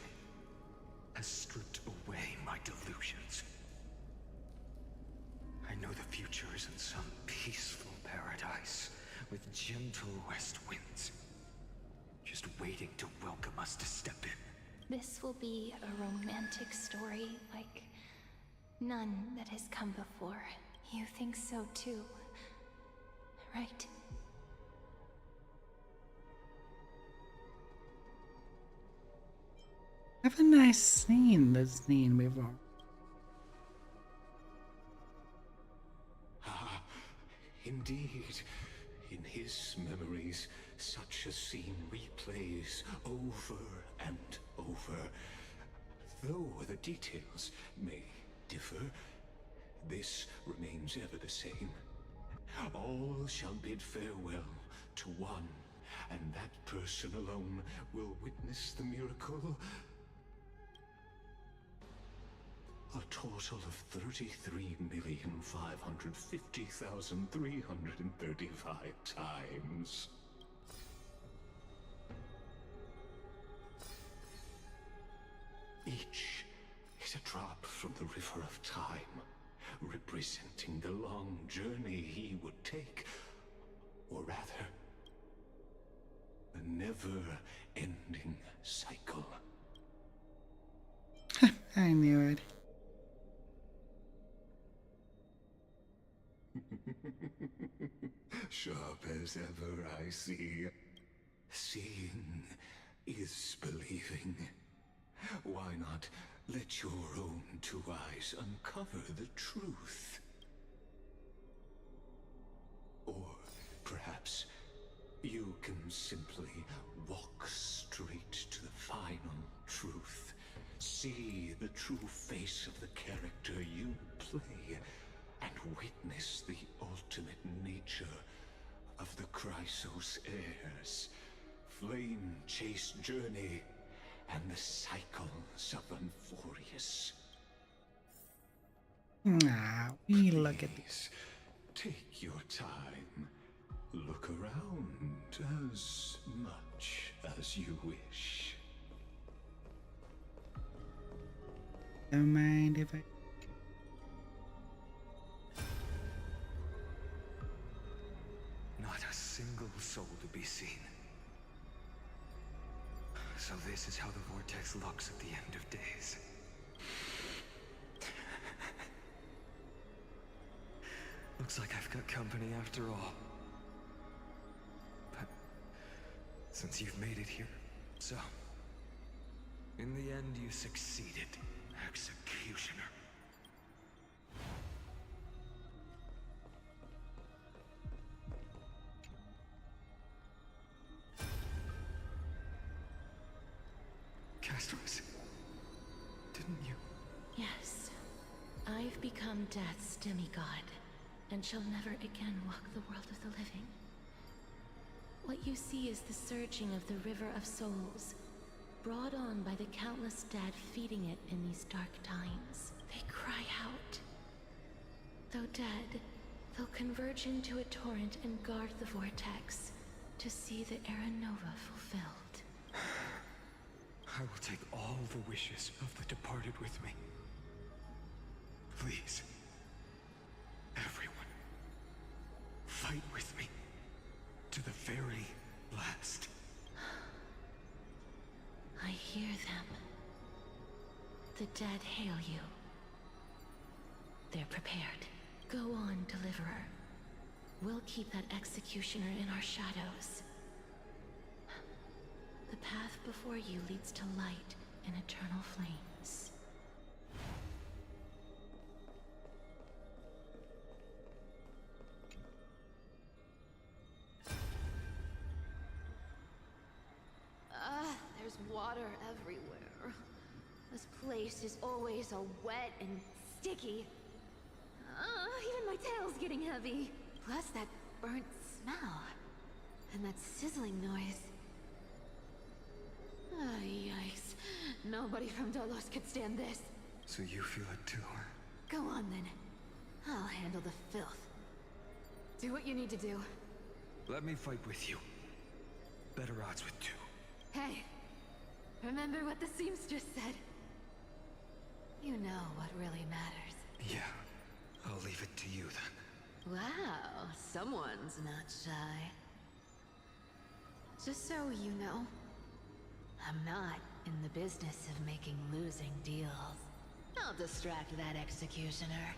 has stripped away my delusions. I know the future is in some peaceful paradise with gentle west winds, just waiting to welcome us to step in. This will be a romantic story like none that has come before. You think so too, right? Have a nice scene, the scene before. Ah, indeed. In his memories, such a scene replays over and over. Though the details may differ, this remains ever the same. All shall bid farewell to one, and that person alone will witness the miracle. A total of 33,550,335 times. Each is a drop from the river of time, representing the long journey he would take, or rather, the never-ending cycle. I knew it. Sharp as ever, I see. Seeing is believing. Why not let your own two eyes uncover the truth? Or perhaps you can simply walk straight to the final truth. See the true face of the character you play, and witness the ultimate nature of the Chrysos heirs, flame-chased journey, and the cycles of Amphorius. Nah, we look at these. Take your time. Look around as much as you wish. Don't mind if I... Not a single soul to be seen. So this is how the vortex looks at the end of days. Looks like I've got company after all. But since you've made it here, so in the end you succeeded, Executioner. Castros, didn't you? Yes. I've become Death's demigod, and shall never again walk the world of the living. What you see is the surging of the River of Souls, brought on by the countless dead feeding it in these dark times. They cry out. Though dead, they'll converge into a torrent and guard the vortex to see the Era Nova fulfilled. I will take all the wishes of the departed with me. Please, everyone, fight with me to the very last. I hear them. The dead hail you. They're prepared. Go on, Deliverer. We'll keep that executioner in our shadows. The path before you leads to light and eternal flames. There's water everywhere. This place is always so wet and sticky. Even my tail's getting heavy. Plus that burnt smell. And that sizzling noise. Yikes. Nobody from Dolos could stand this. So you feel it too, huh? Go on then. I'll handle the filth. Do what you need to do. Let me fight with you. better odds with 2. Hey, remember what the seamstress said? You know what really matters. Yeah, I'll leave it to you then. Wow, someone's not shy. Just so you know, I'm not in the business of making losing deals. I'll distract that executioner.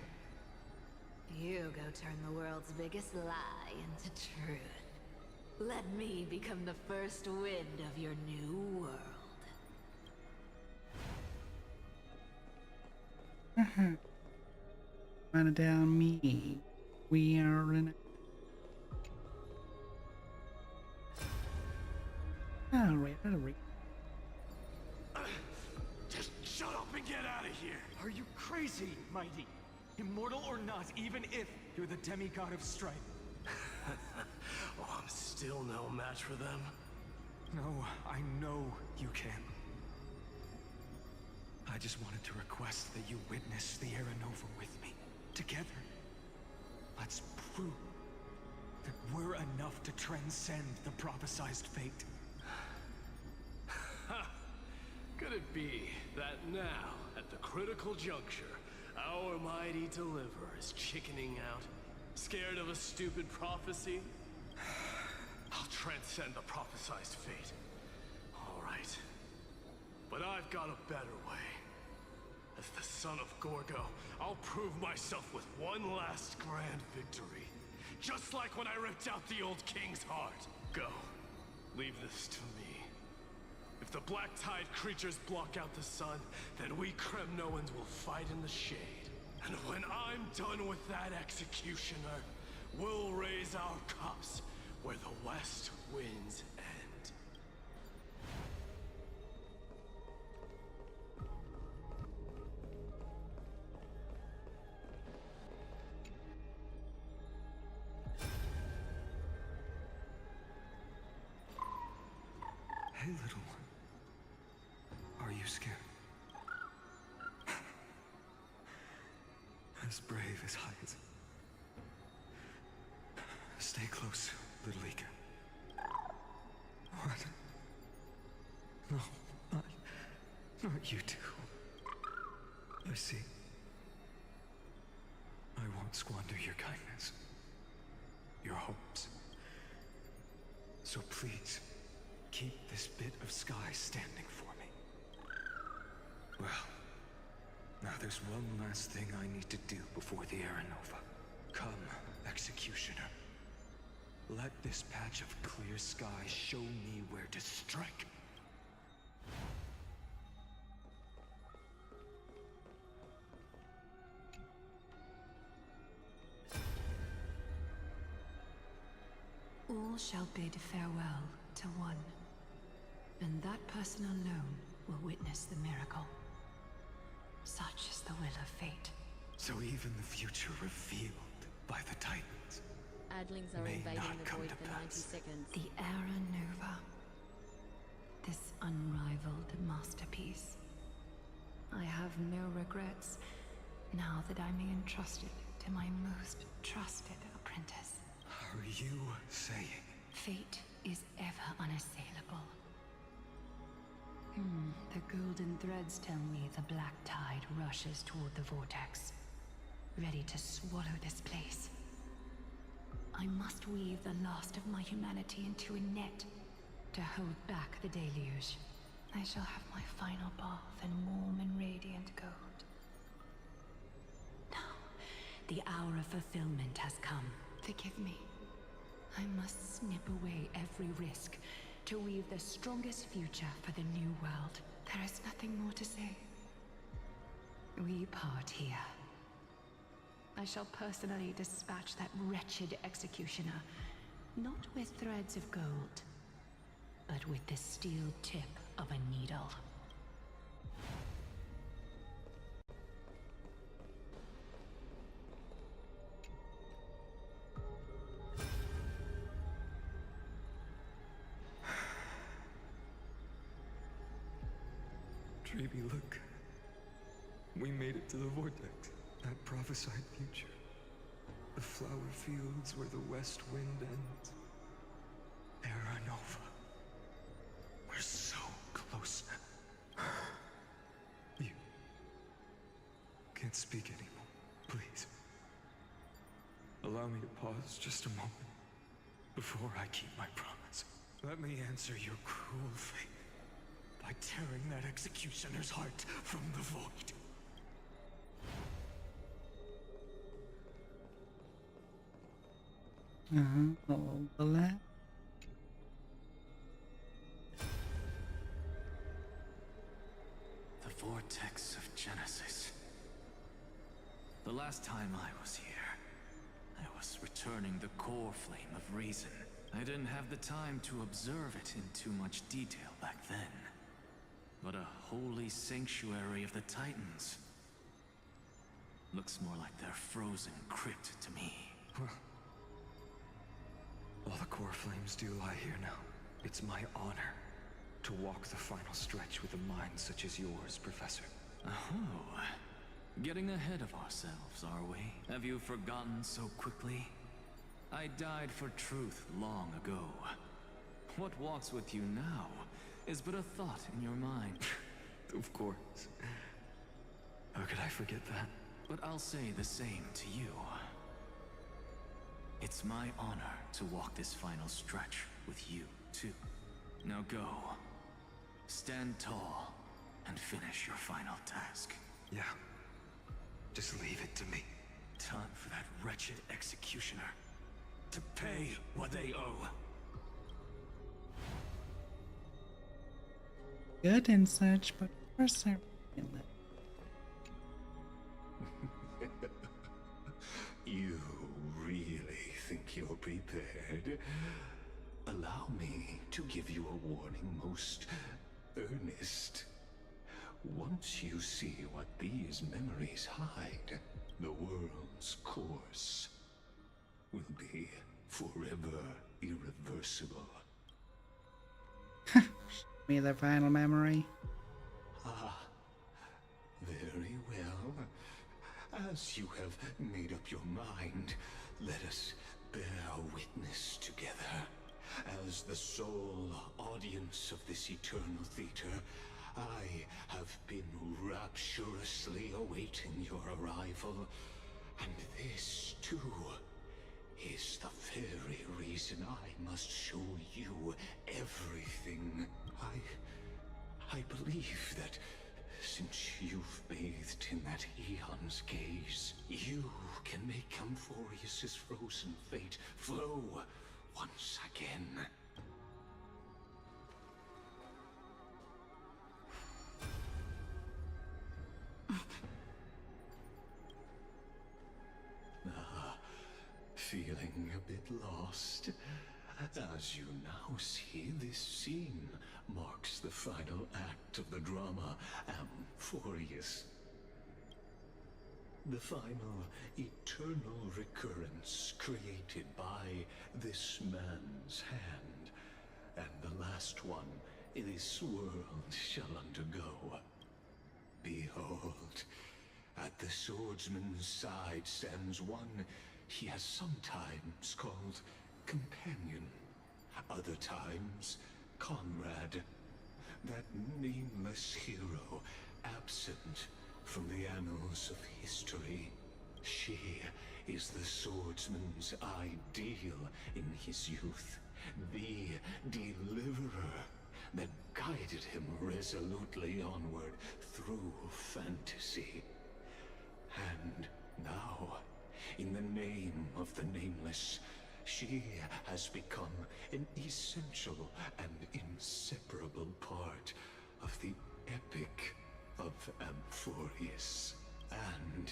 You go turn the world's biggest lie into truth. Let me become the first wind of your new world. Run it down me. We are in. Alright, Just shut up and get out of here! Are you crazy, Mighty? Immortal or not, even if you're the demigod of strife. Oh, I'm still no match for them. No, I know you can. I just wanted to request that you witness the Era Nova with me. Together. Let's prove that we're enough to transcend the prophesized fate. Could it be that now, at the critical juncture, our mighty deliverer is chickening out? Scared of a stupid prophecy? I'll transcend the prophesized fate. Alright. But I've got a better way. As the son of Gorgo, I'll prove myself with one last grand victory. Just like when I ripped out the old king's heart. Go. Leave this to me. If the Black Tide creatures block out the sun, then we Kremnoans will fight in the shade. And when I'm done with that executioner, we'll raise our cups where the west winds end. Hey, little one. Are you scared? As brave as Hyacinth. Stay close, little Ika. What? No, not you two. I see. I won't squander your kindness. Your hopes. So please, keep this bit of sky standing for me. Well, now there's one last thing I need to do before the Era Nova. Come, Executioner. Let this patch of clear sky show me where to strike. All shall bid farewell to one, and that person alone will witness the miracle. Such is the will of fate. So even the future revealed by the Titans Adlings are may invading not the come void to for 90 pass. seconds. The Era Nova. This unrivaled masterpiece. I have no regrets now that I'm entrusted to my most trusted apprentice. Are you saying? Fate is ever unassailable. The golden threads tell me the black tide rushes toward the vortex, ready to swallow this place. I must weave the last of my humanity into a net to hold back the deluge. I shall have my final bath in warm and radiant gold. Now, the hour of fulfillment has come. Forgive me. I must snip away every risk to weave the strongest future for the new world. There is nothing more to say. We part here. I shall personally dispatch that wretched executioner, not with threads of gold, but with the steel tip of a needle. Treeby, look. We made it to the vortex. That prophesied future. The flower fields where the west wind ends. Era Nova. can't speak anymore. Please. Allow me to pause just a moment before I keep my promise. Let me answer your cruel fate by tearing that executioner's heart from the void. Hold the left. The Vortex of Genesis. The last time I was here, I was returning the core flame of reason. I didn't have the time to observe it in too much detail back then. But a holy sanctuary of the Titans. Looks more like their frozen crypt to me. All the core flames do lie here now. It's my honor to walk the final stretch with a mind such as yours, Professor. Oh, getting ahead of ourselves, are we? Have you forgotten so quickly? I died for truth long ago. What walks with you now is but a thought in your mind. Of course. How could I forget that? But I'll say the same to you. It's my honor to walk this final stretch with you, too. Now go. Stand tall and finish your final task. Yeah. Just leave it to me. Time for that wretched executioner to pay what they owe. Good in such, but perseverant in that. You really think you're prepared? Allow me to give you a warning most earnest. Once you see what these memories hide, the world's course will be forever irreversible. Me the final memory. Ah, very well. As you have made up your mind, let us bear witness together. As the sole audience of this eternal theater, I have been rapturously awaiting your arrival. And this, too, is the very reason I must show you everything. I believe that since you've bathed in that Eon's gaze, you can make Amphorius's frozen fate flow once again. Feeling a bit lost? As you now see, this scene marks the final act of the drama Amphorius. The final eternal recurrence created by this man's hand, and the last one this world shall undergo. Behold, at the swordsman's side stands one he has sometimes called companion, other times comrade, that nameless hero absent from the annals of history. She is the swordsman's ideal in his youth, the deliverer that guided him resolutely onward through fantasy. And now, in the name of the Nameless, she has become an essential and inseparable part of the epic of Amphorius. And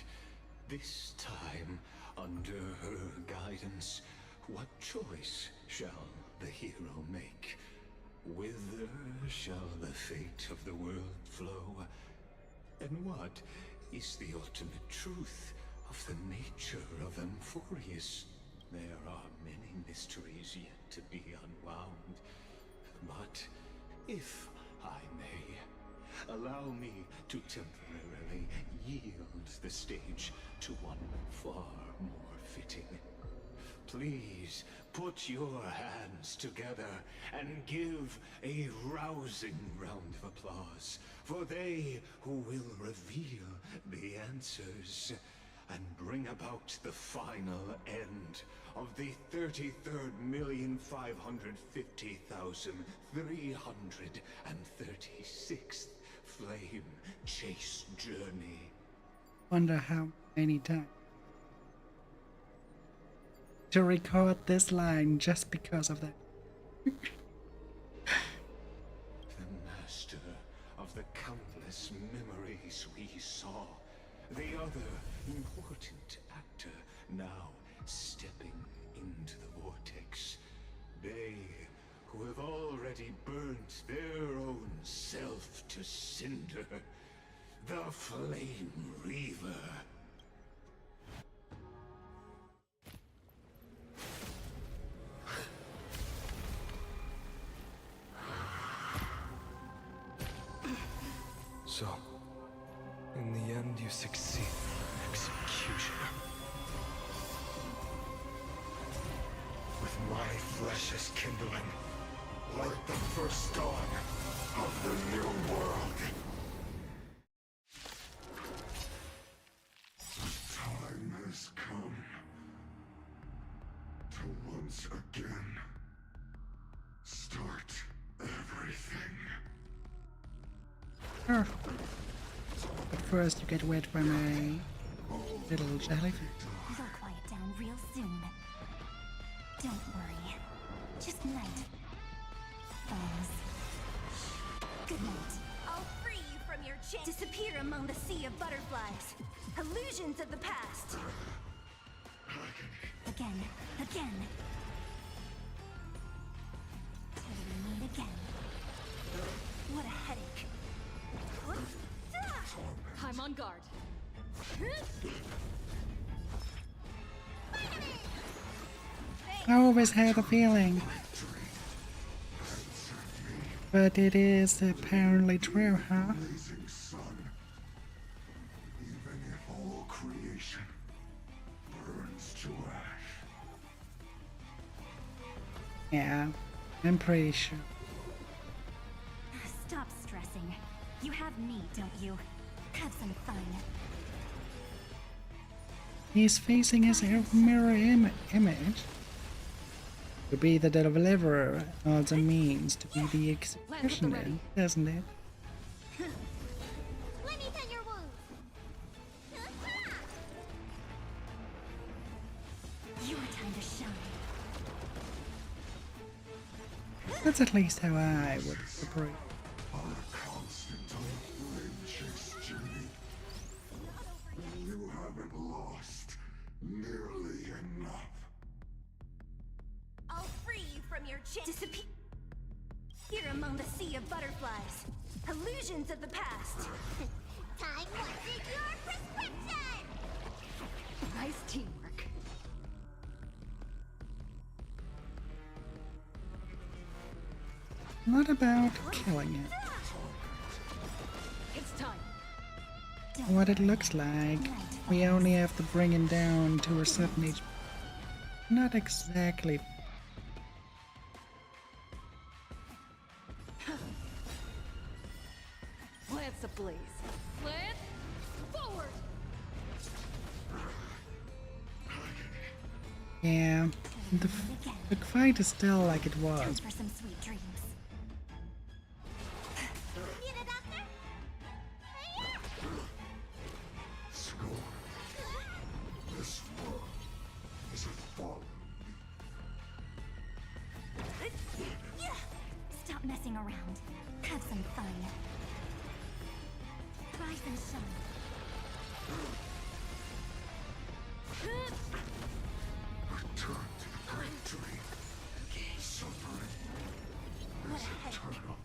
this time, under her guidance, what choice shall the hero make? Whither shall the fate of the world flow? And what is the ultimate truth of the nature of Amphorius? There are many mysteries yet to be unwound. But if I may, allow me to temporarily yield the stage to one far more fitting. please put your hands together and give a rousing round of applause for they who will reveal the answers and bring about the final end of the 33,550,336th flame chase journey. Wonder how many times to record this line just because of that. The master of the countless memories we saw, the other important actor now stepping into the vortex. They who have already burnt their own self to cinder, the Flame Reaver. So, in the end, you succeed. Executioner. With my flesh as kindling, like the first dawn of the new world. The time has come to once again start everything. Sure. But first you get wet by my little jellyfish. They'll quiet down real soon. Don't worry. Just night. Bones. Good night. I'll free you from your chain. Disappear among the sea of butterflies. Illusions of the past. Again. Again. Till we meet again. What a headache. I'm on guard. I always had a feeling. But it is apparently true, huh? Blazing sun. Even if all creation burns to ash. Yeah, I'm pretty sure. Stop stressing. You have me, don't you? Have some fun. He's facing his mirror image. To be the deliverer also means to be the executioner, doesn't it? Let me tend your wounds. Your time to shine. That's at least how I would operate. On a constant flame chase journey. You haven't lost nearly enough. I'll free you from your chain. Disappear here among the sea of butterflies. Illusions of the past. Time to take your prescription. Nice teamwork. What about killing it? It's time. What it looks like, we only have to bring it down to a certain age. Not exactly. Lance ablaze. Lance, forward! Yeah, the fight is still like it was. For some sweet dreams. This world is a fallen. Stop messing around. Have some fun. Rise and shine. Return to the great dream. Suffering is eternal.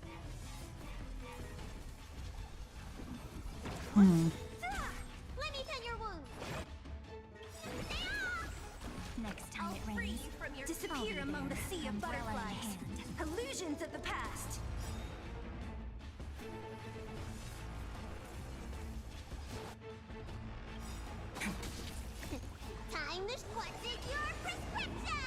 Let me tend your wounds. Next time it rains, disappear among the sea of butterflies. Illusions of the past. Time to take your prescription.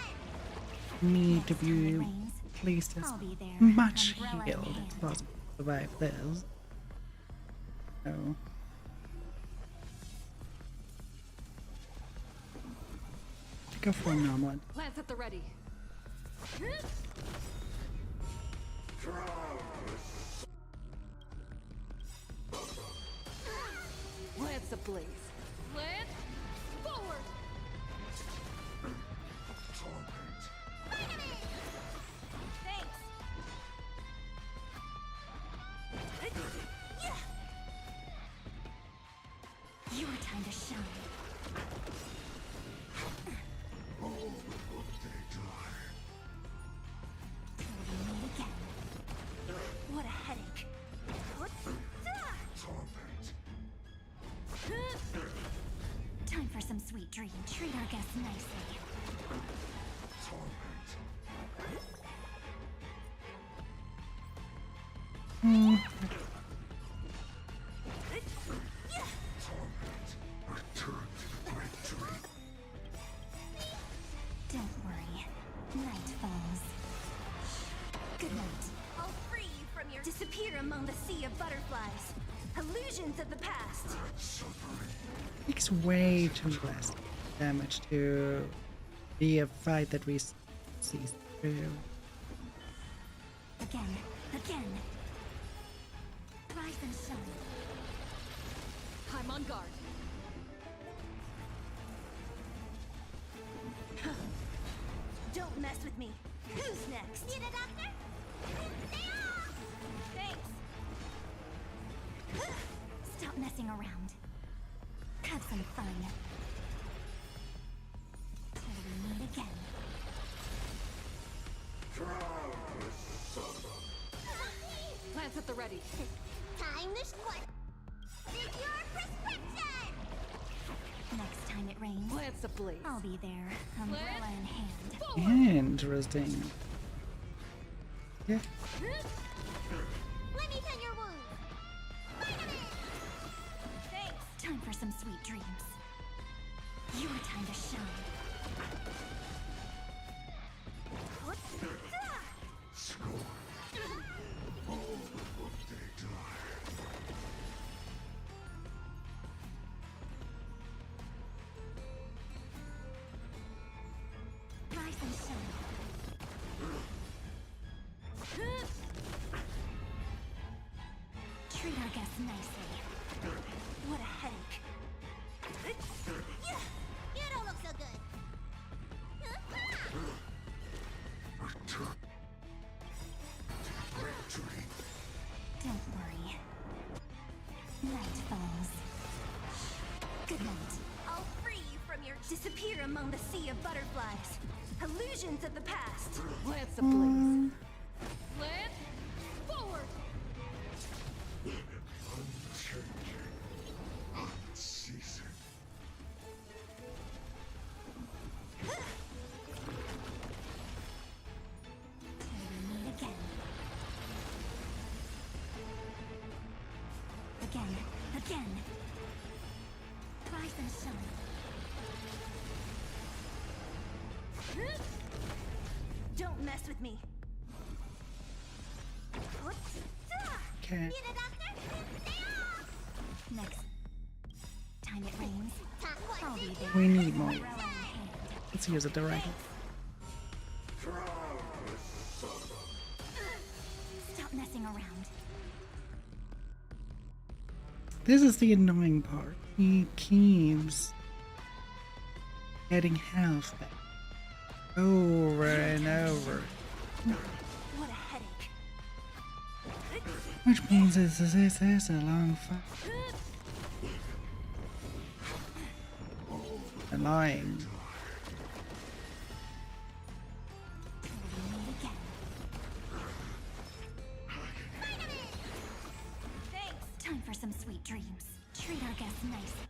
need to be at least as much healed as possible to survive this. So. Go for an omelet. Lance at the ready. Lance ablaze. Lance, forward! Thanks. Your time to shine. What a headache. Time for some sweet dream. Treat our guests nicely. Don't worry. Night falls. Good night. I'll free you from your disappear among the sea of butterflies. Illusions of the past. Takes way too less damage to be a fight that we see through. Again. Rise and shine. I'm on guard. Don't mess with me. Who's next? Need a doctor? Thanks. Stop messing around. Have some fun. Till we meet again. Lance at the ready. Time to squirt. Take your prescription. Next time it rains, Lance ablaze. I'll be there, umbrella in hand. Interesting. Yeah. Let me tend your wounds. Vitamin. Thanks. Time for some sweet dreams. Your time to shine. Rise and shine. Treat our guests nicely. What a headache. You don't look so good. Don't worry. Night falls. Good night. I'll free you from your disappear among the sea of butterflies. Illusions of the past. Lance ablaze. Lance, forward! Till we meet again. Again. Rise and shine. Don't mess with me. Okay. Need a doctor? Next time it rains, I'll be there. We need more. Umbrella in hand. Let's use it directly. Stop messing around. This is the annoying part. He keeps getting health back over and over. What a headache. Which means this is a long fight. Annoying. Till we meet again. Thanks. Time for some sweet dreams. Treat our guests nicely.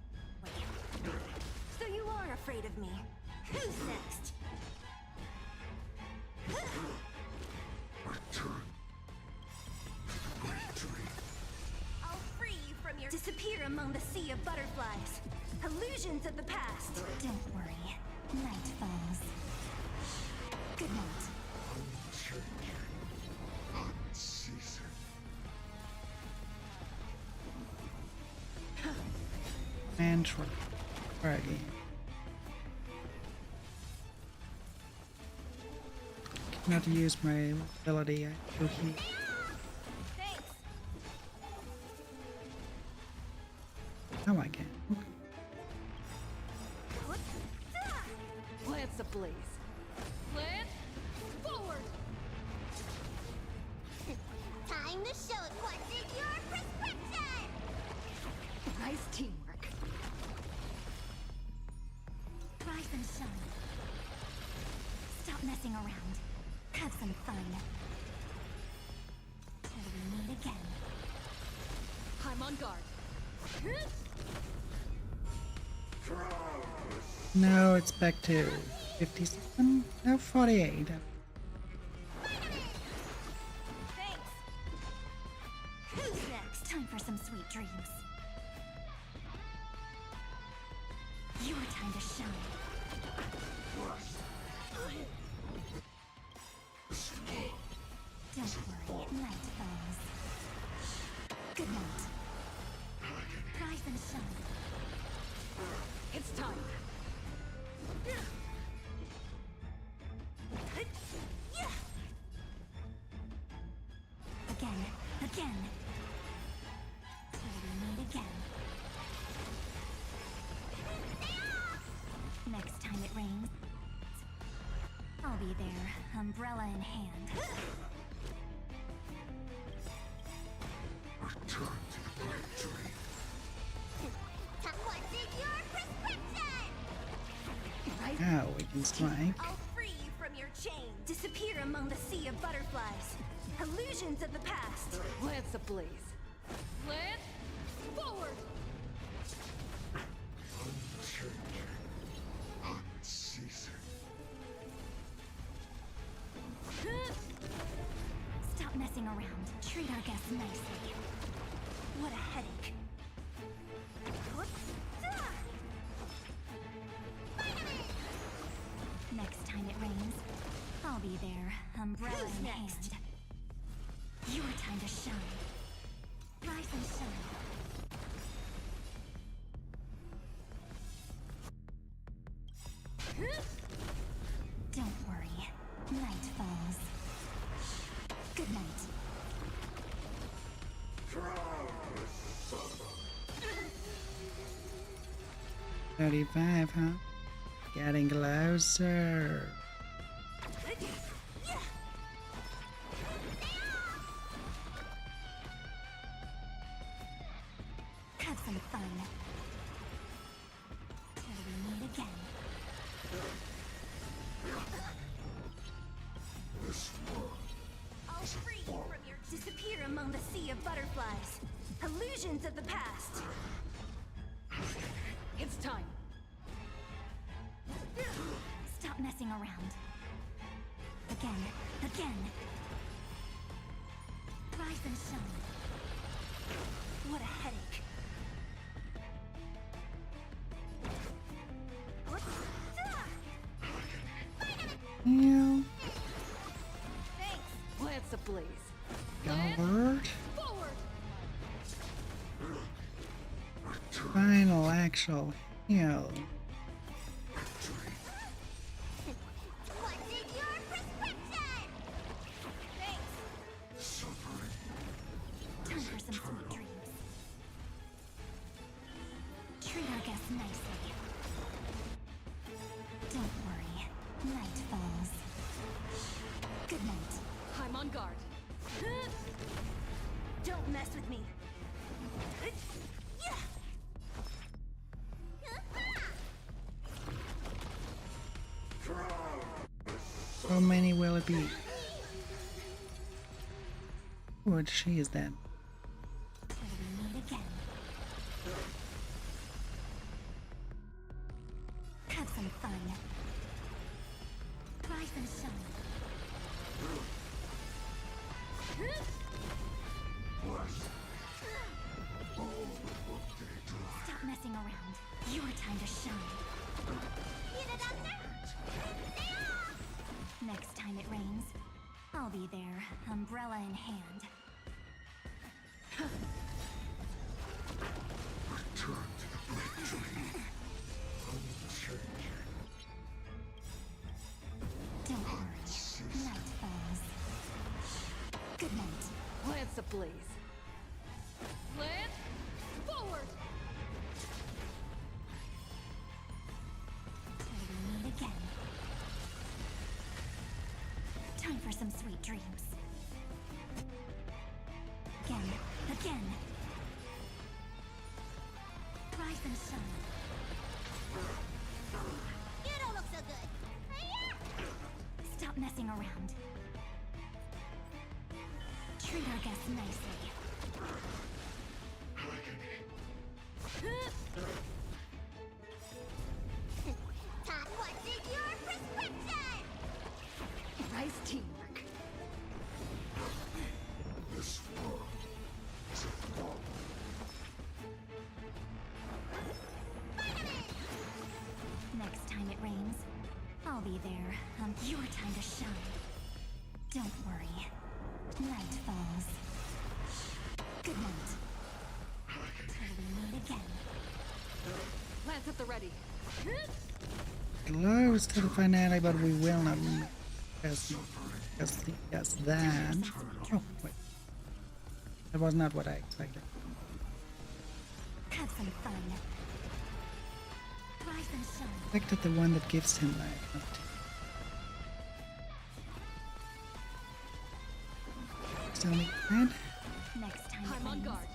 So you are afraid of me. Who's next? I'll free you from your disappear among the sea of butterflies. Illusions of the past. Don't worry. Night falls. Good night. And try again. Cannot use my ability to heal. Oh, I can. Okay. Lance ablaze. Lance, forward! Time to show what's in your prescription! Nice teamwork. Rise and shine. Stop messing around. Have some fun. Till we meet again. I'm on guard. No, it's back to 57. No, 48. Thanks. Who's next? Time for some sweet dreams. Your time to shine. Don't worry, night falls. Good night. Rise and shine. It's time. Again, again. Till we meet again. Next time it rains, I'll be there, umbrella in hand. What's in your prescription? Now we can strike. I'll free you from your chain. Disappear among the sea of butterflies. Illusions of the past. Lance ablaze. Lance, forward! Stop messing around. Treat our guests nicely. What a headache. Next time it rains, I'll be there, umbrella in hand. Your time to shine. Rise and shine. Don't worry, night falls. Good night. 35, huh? Getting closer. Have some fun. Till we meet again. I'll free you from your disappear among the sea of butterflies. Illusions of the past. It's time. Stop messing around. Again, again. Rise and shine. What a headache. Yeah. Thanks. Lance ablaze. Albert. Forward! Final actual heal. What's in your prescription? Thanks. Time for some sweet dreams. Treat our guests nicely. Don't worry, night falls. Good night. I'm on guard. Don't mess with me. How many will it be? What she is then? Till we meet again. Have some fun. Rise and shine. Stop messing around. Your time to shine. You the doctor? Next time it rains, I'll be there, umbrella in hand. Return to the bright dream. Unchanging. Don't worry, night falls. Good night. Lance ablaze. Lance, forward! Till we meet again. Time for some sweet dreams. Again. Rise and shine. You don't look so good. Stop messing around. Treat our guests nicely. Todd, what's in your prescription? Nice teamwork. This world is a problem. Next time it rains, I'll be there. Your time to shine. Don't worry. Night falls. Good night. Till we meet again. Lance at the ready. Close to the finale, but we will not guess that. Oh, wait. That was not what I expected. Have some fun. Rise and shine. I expected the one that gives him life. Still need red? Next time I'm on guard.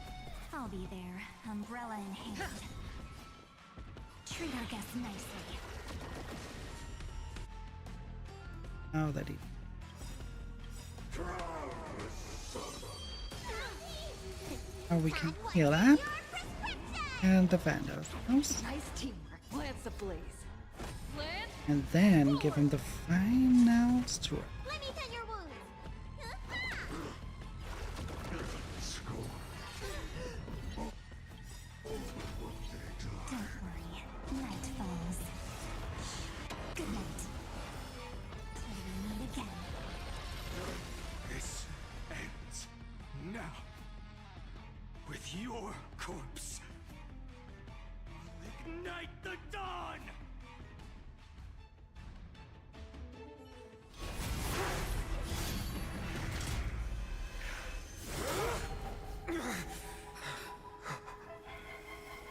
I'll be there, umbrella in hand. Treat our guests nicely. Oh, that he. Oh, we can heal up. And the Vandals. Nice teamwork. Lance ablaze. Lance, And then give him the final stroke. Let me tend your wounds. Don't worry. Night falls. Good night. Till we meet again. This ends now. With your corpse. I'll ignite the dawn!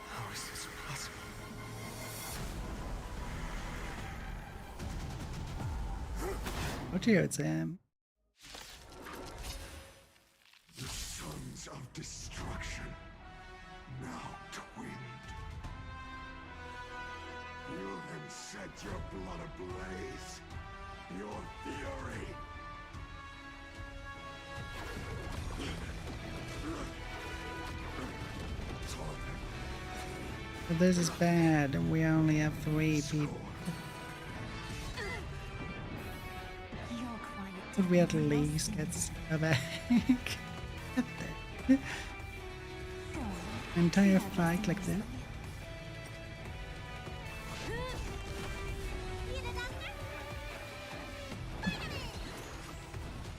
How is this possible? Oh dear, it's him. The sons of destruction, now twinned. Will then set your blood ablaze, your fury. So this is bad, and we only have 3 people. Could we at least get back? Entire fight like that?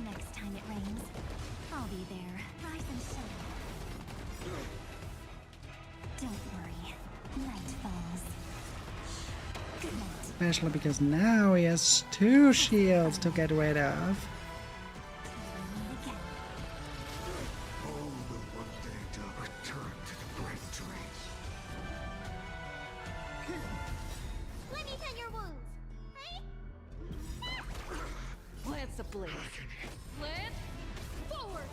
Next time it rains, I'll be there. Rise and shine. Don't worry. Night falls. Good night. Especially because now he has 2 shields to get rid of. All will one day return to the bright dream. Let me tend your wounds. Lance ablaze. Lance, forward!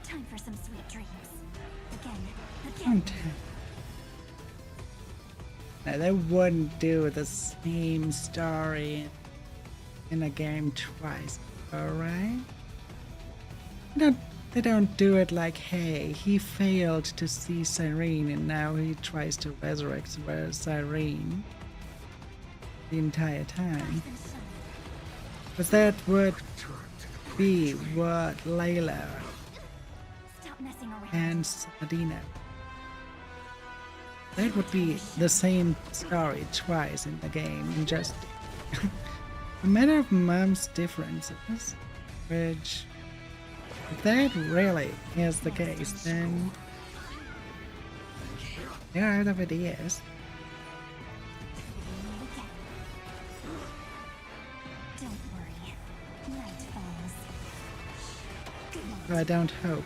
Time for some sweet dreams. Again. Don't. Now, they wouldn't do the same story in a game twice, alright? They don't do it like, hey, he failed to see Cyrene and now he tries to resurrect Cyrene the entire time. Because that would be what Layla Stop messing around. and Adina. That would be the same story twice in the game, and just a matter of mom's differences, which, if that really is the case, then they're out of ideas. Don't worry. Night falls. So I don't hope.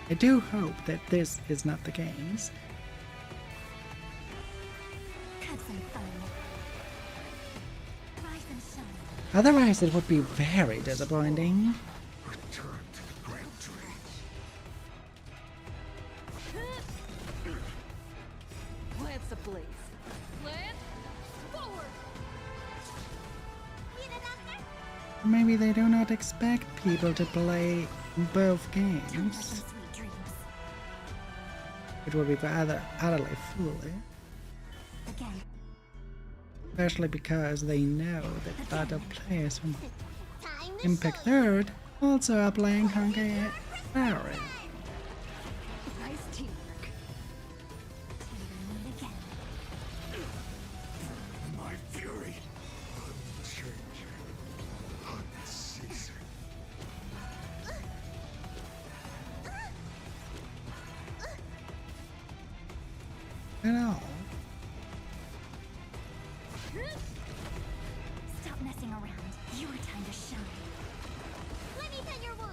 I do hope that this is not the case. Have some fun. Rise and shine. Otherwise, it would be very disappointing. Lance ablaze. Lance, forward! Maybe they do not expect people to play both games. It would be rather utterly foolish. Again. Especially because they know that other players from Impact Third also are playing Honkai Iron. Nice teamwork. My fury, unchanging, unceasing. At all. Stop messing around. Your time to shine. Let me tend your wounds.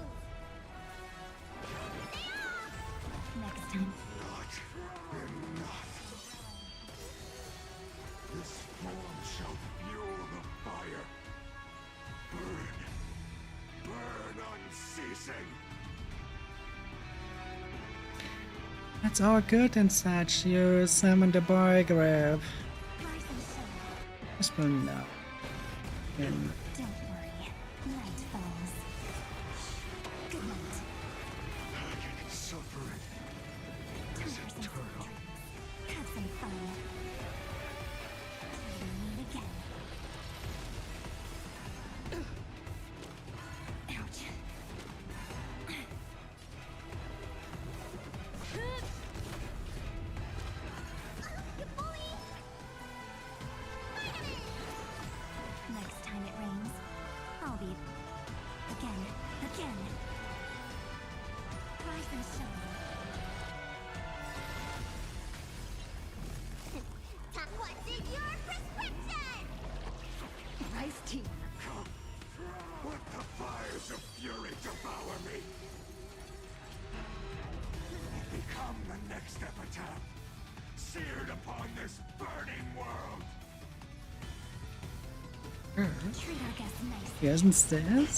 Next time. Not enough. This form shall fuel the fire. Burn. Burn unceasing. That's all good and such. You summoned the boy grave. This will not. And Don't worry. Night falls. Good night. I can suffer it. Is eternal. Have some fun. Meet again. Ouch. Next time it rains, I'll be again. Rise and shine. What's in your prescription? Nice teamwork. Let the fires of fury devour me. Become the next epitaph, seared upon this burning world. Treat our guests nice. yes, instead,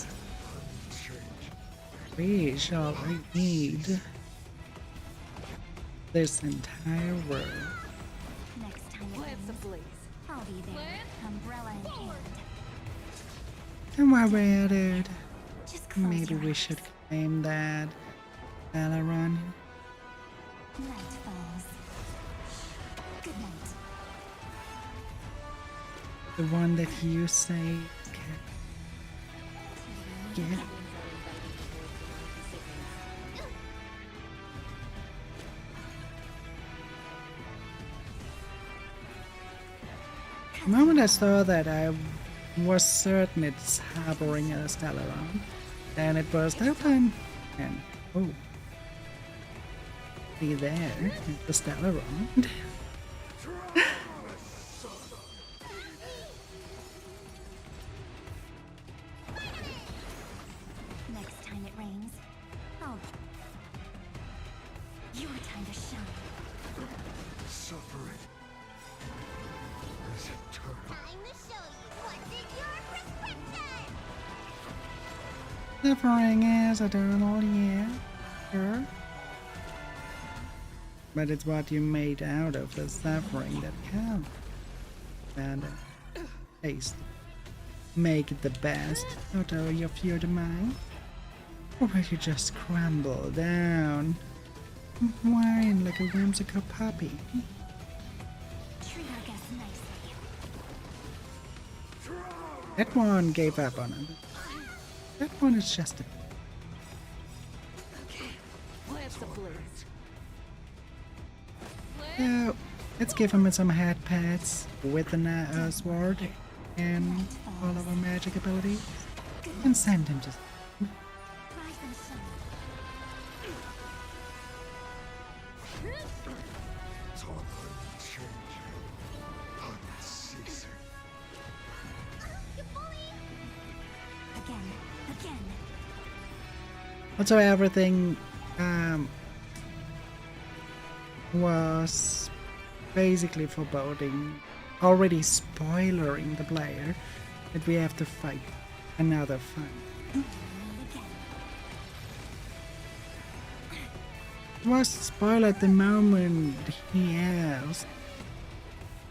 we shall read this entire world. Next time it Lance rains, ablaze. I'll be there. Umbrella in hand. And while we're at it, Just close maybe your we eyes. should claim that Alaron. Night falls. Good night. The one that you say get. The moment I saw that, I was certain it's harboring a Stellaron. Then it burst open, and oh, see there, the Stellaron. Next time it rains, I'll. Your time to shine. Suffer it. Is eternal. Time to show you what's in your prescription. Suffering is eternal, yeah, sure. But it's what you made out of the suffering that counts. And taste. Make it the best out of your mind. Or will you just crumble down? Whine like a whimsical puppy. Treat our guests nicely. That one gave up on it. That one is just a... Lance ablaze. So, let's give him some head pats with the sword. and all of our magic abilities and send him to. Also, everything was basically foreboding, already spoilering the player that we have to fight another fight. It was spoiled the moment he asked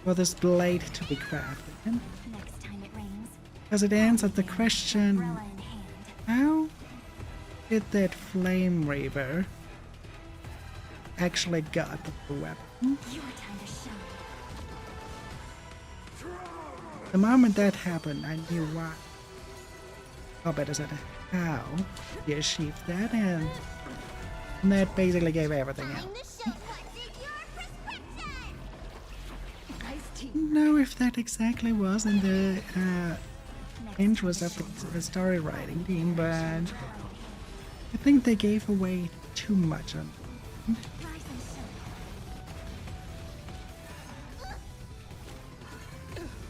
for this blade to be crafted. Because it answered the question, how did that Flame Reaver actually got the weapon? The moment that happened, I knew why. Or better said, how he achieved that, and that basically gave everything else. Don't know if that exactly was in the interest of the story writing team, but I think they gave away too much on it.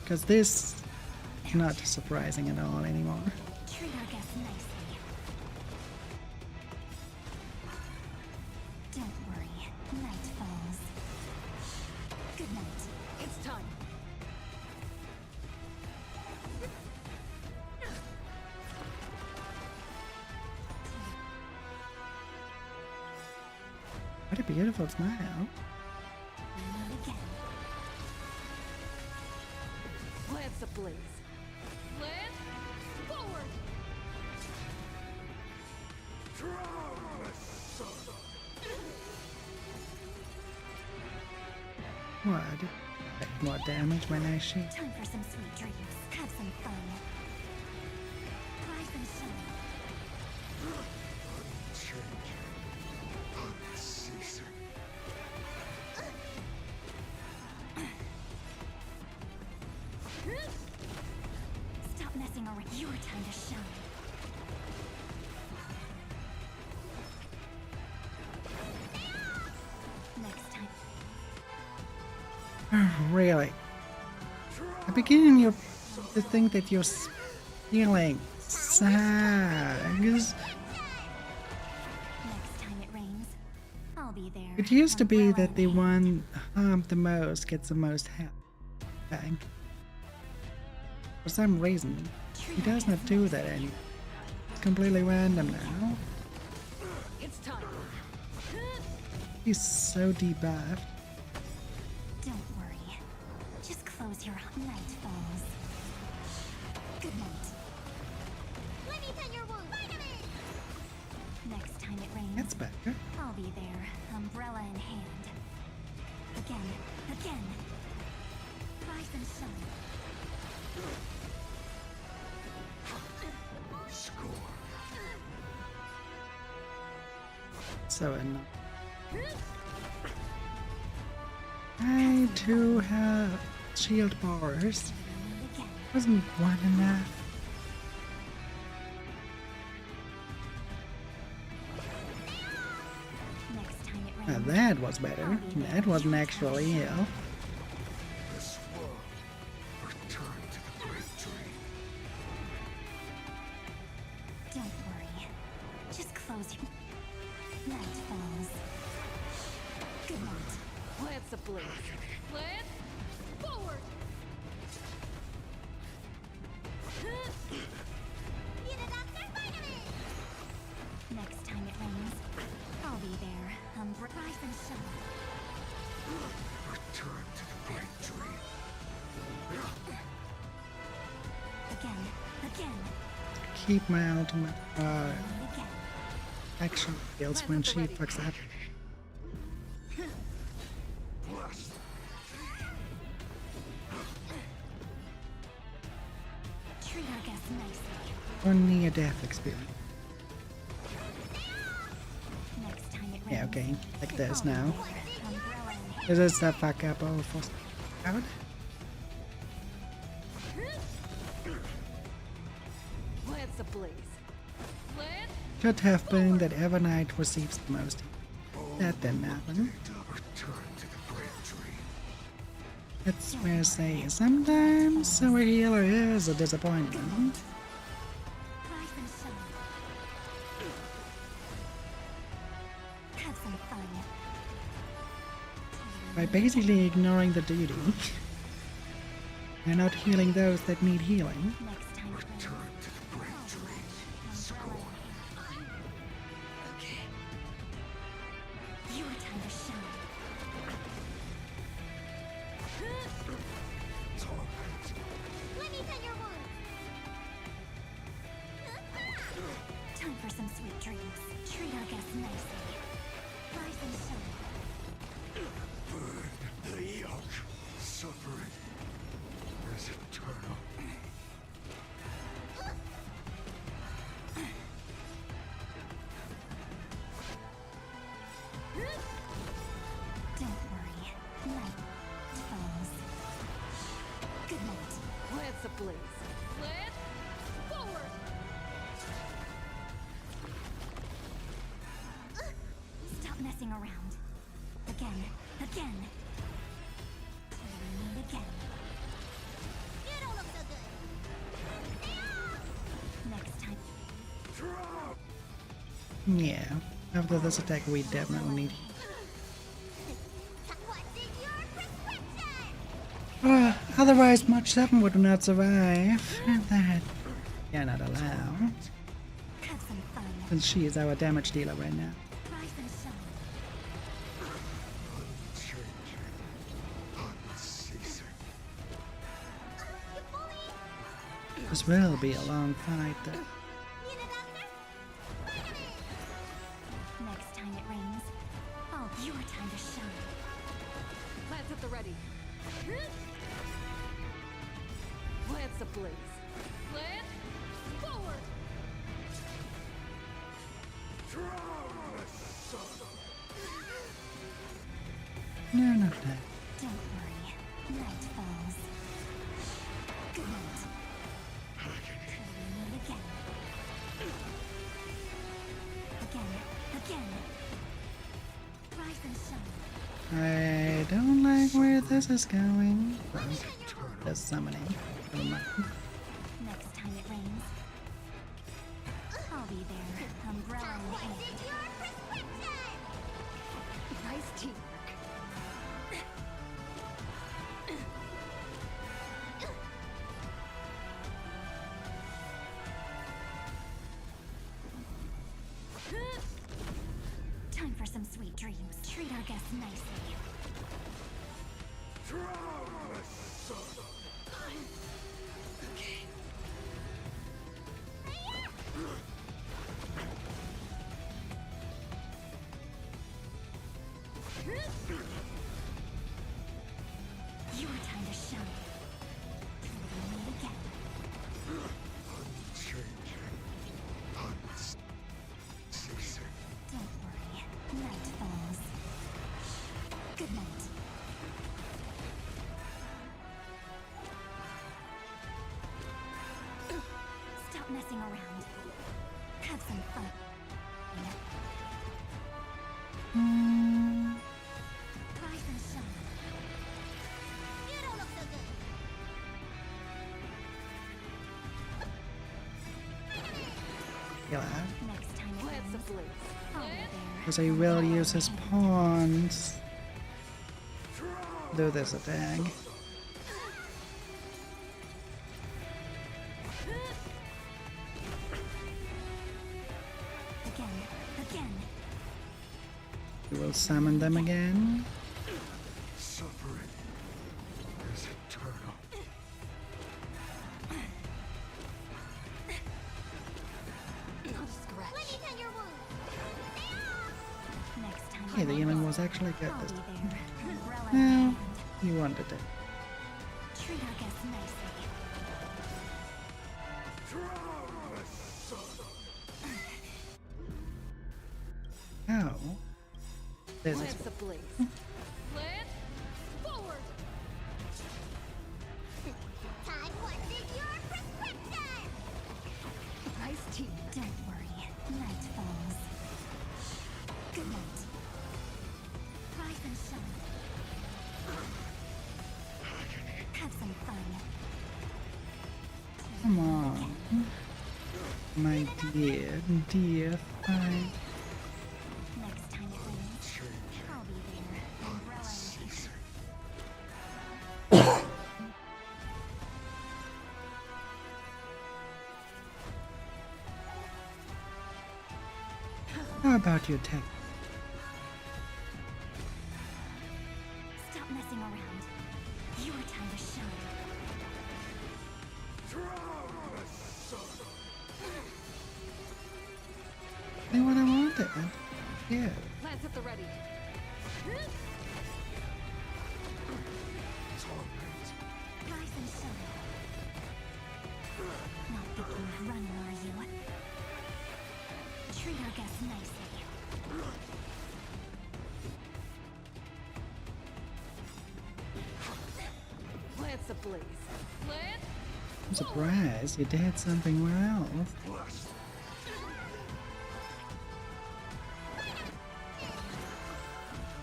Because this is not surprising at all anymore. Treat our guests nicely. Don't worry, night falls. Good night. It's time. What a beautiful smile. Lance ablaze. Lance forward. What? Take more damage when I shoot. Time for some sweet dreams. Have some fun. Rise and shine. Stop messing around. Your time to shine. Next time. Really? At the beginning, you think that you're feeling sad. Because Next time it rains, I'll be there. it used to be that the one harmed the most gets the most help. Okay. For some reason, he does not do that anymore. It's completely random now. It's time. He's so debuffed. Don't worry. Just close your eyes. Night falls. Good night. Let me tend your wound. Vitamin! Next time it rains, That's better. I'll be there, umbrella in hand. Again. Rise and shine. So annoying. I do have shield bars. Wasn't one enough? Next time it Now rains, that was better. That wasn't actually ill. This world return to the great dream. don't worry. Just close your... Night falls. Good night. Lance ablaze. Lance forward. Next time it rains, I'll be there. Rise and shine. Return to the great dream. Again. Keep my ultimate action skills when she fucks up. Treat our guests nicely. Or near-death experience. Next time it rains, Yeah, okay. Like this now. umbrella in hand. This is the fuck up of out. Lance ablaze. Lance. Should have been that Evernight receives the most. That didn't happen. That's where I say sometimes our healer is a disappointment. Have some fun. By basically ignoring the duty and not healing those that need healing. Next time. Return to the braintree. Scorn. Okay. Your time to shine. Let me tend your wound. Time for some sweet dreams. Treat our guests nicely. Rise and shine. Burn the yoke. Suffering is eternal. Don't worry. Night falls. Good night. Lance ablaze. Lance forward. Stop messing around. Again. Again. Till we meet again. You don't look so good. Next time. Yeah, after this attack we definitely need. Otherwise March 7 would not survive. That cannot allow. Have some fun. Since she is our damage dealer right now. Rise and shine. This will be a long fight though. Next time it rains. Oh, your time to shine. Lance at the ready. Lance ablaze. Lance forward. No, not that. Don't worry. Night falls. Good night. Till we meet again. Again. Again. Rise and shine. I don't like where this is going. The summoning. Never mind. Next time it rains. I'll be there. Umbrella in hand. Nice teamwork. Time for some sweet dreams. Treat our guests nicely. Okay. Your time to shine. Till we meet again. Don't worry. Night falls. Good night. Stop messing around. Have some fun. Rise and shine. You don't look so good. Yeah. Next time it Lance rains. ablaze. I'll be there. Because he will use his pawns. Do this attack. Again. Again. He will summon them again. Suffering is eternal. Not a scratch. Let me tend your wound. Next time. Yeah, the healing was actually good I'll this be time. there. Umbrella in No, hand. you wanted it. Treat our guests nicely. Oh. This is Lance ablaze. Lance forward. Time what's in your prescription. Nice Come on. My dear, dear friend. Next time it rains, I'll be there. Umbrella in hand. How about your tech? Stop messing around. Your time to shine. Say what I wanted. Yeah. Lance at the ready. Rise and shine. Not thinking of running, are you? Treat our guests nicely. Lance ablaze. Lance? I'm surprised you did something well.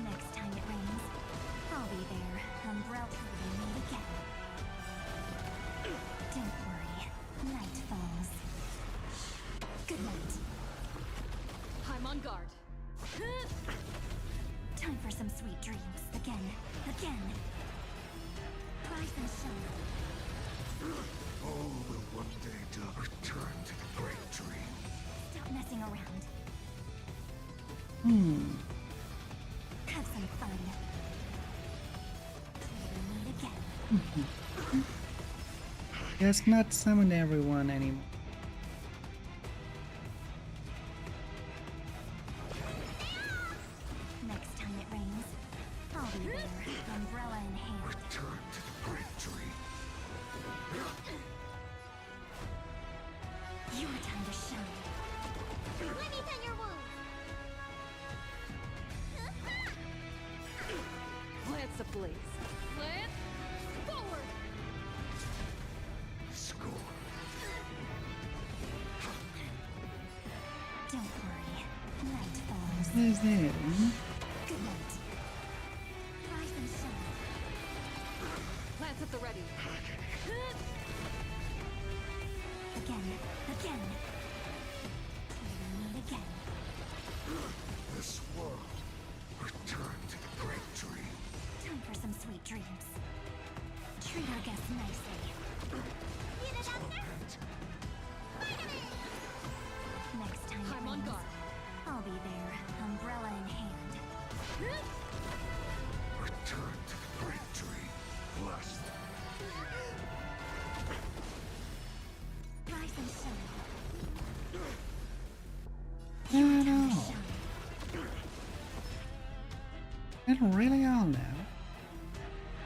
Next time it rains, I'll be there. Umbrella till we meet again. Don't worry. Night falls. Good night. I'm on guard. Time for some sweet dreams. Again. Again. Rise and shine. All will one day return to the great dream. Stop messing around. Have some fun. Till we meet again. Guess not summon everyone anymore. Next time it rains, I'll be there. Umbrella in hand. Return to the great dream. Your time to shine. Let me tend your wounds. Lance ablaze. Lance, forward! Score. Don't worry. Night falls. What is that? Good night. Rise and shine. Lance at the ready. Again. Again. Till we meet again. This world. Return to the great dream. Time for some sweet dreams. Treat our guests nicely. Need a doctor? Next time it I'm on rains, guard. I'll be there. Umbrella in hand. Return to the great dream. Bless them. Rise and shine. No. Not really all now.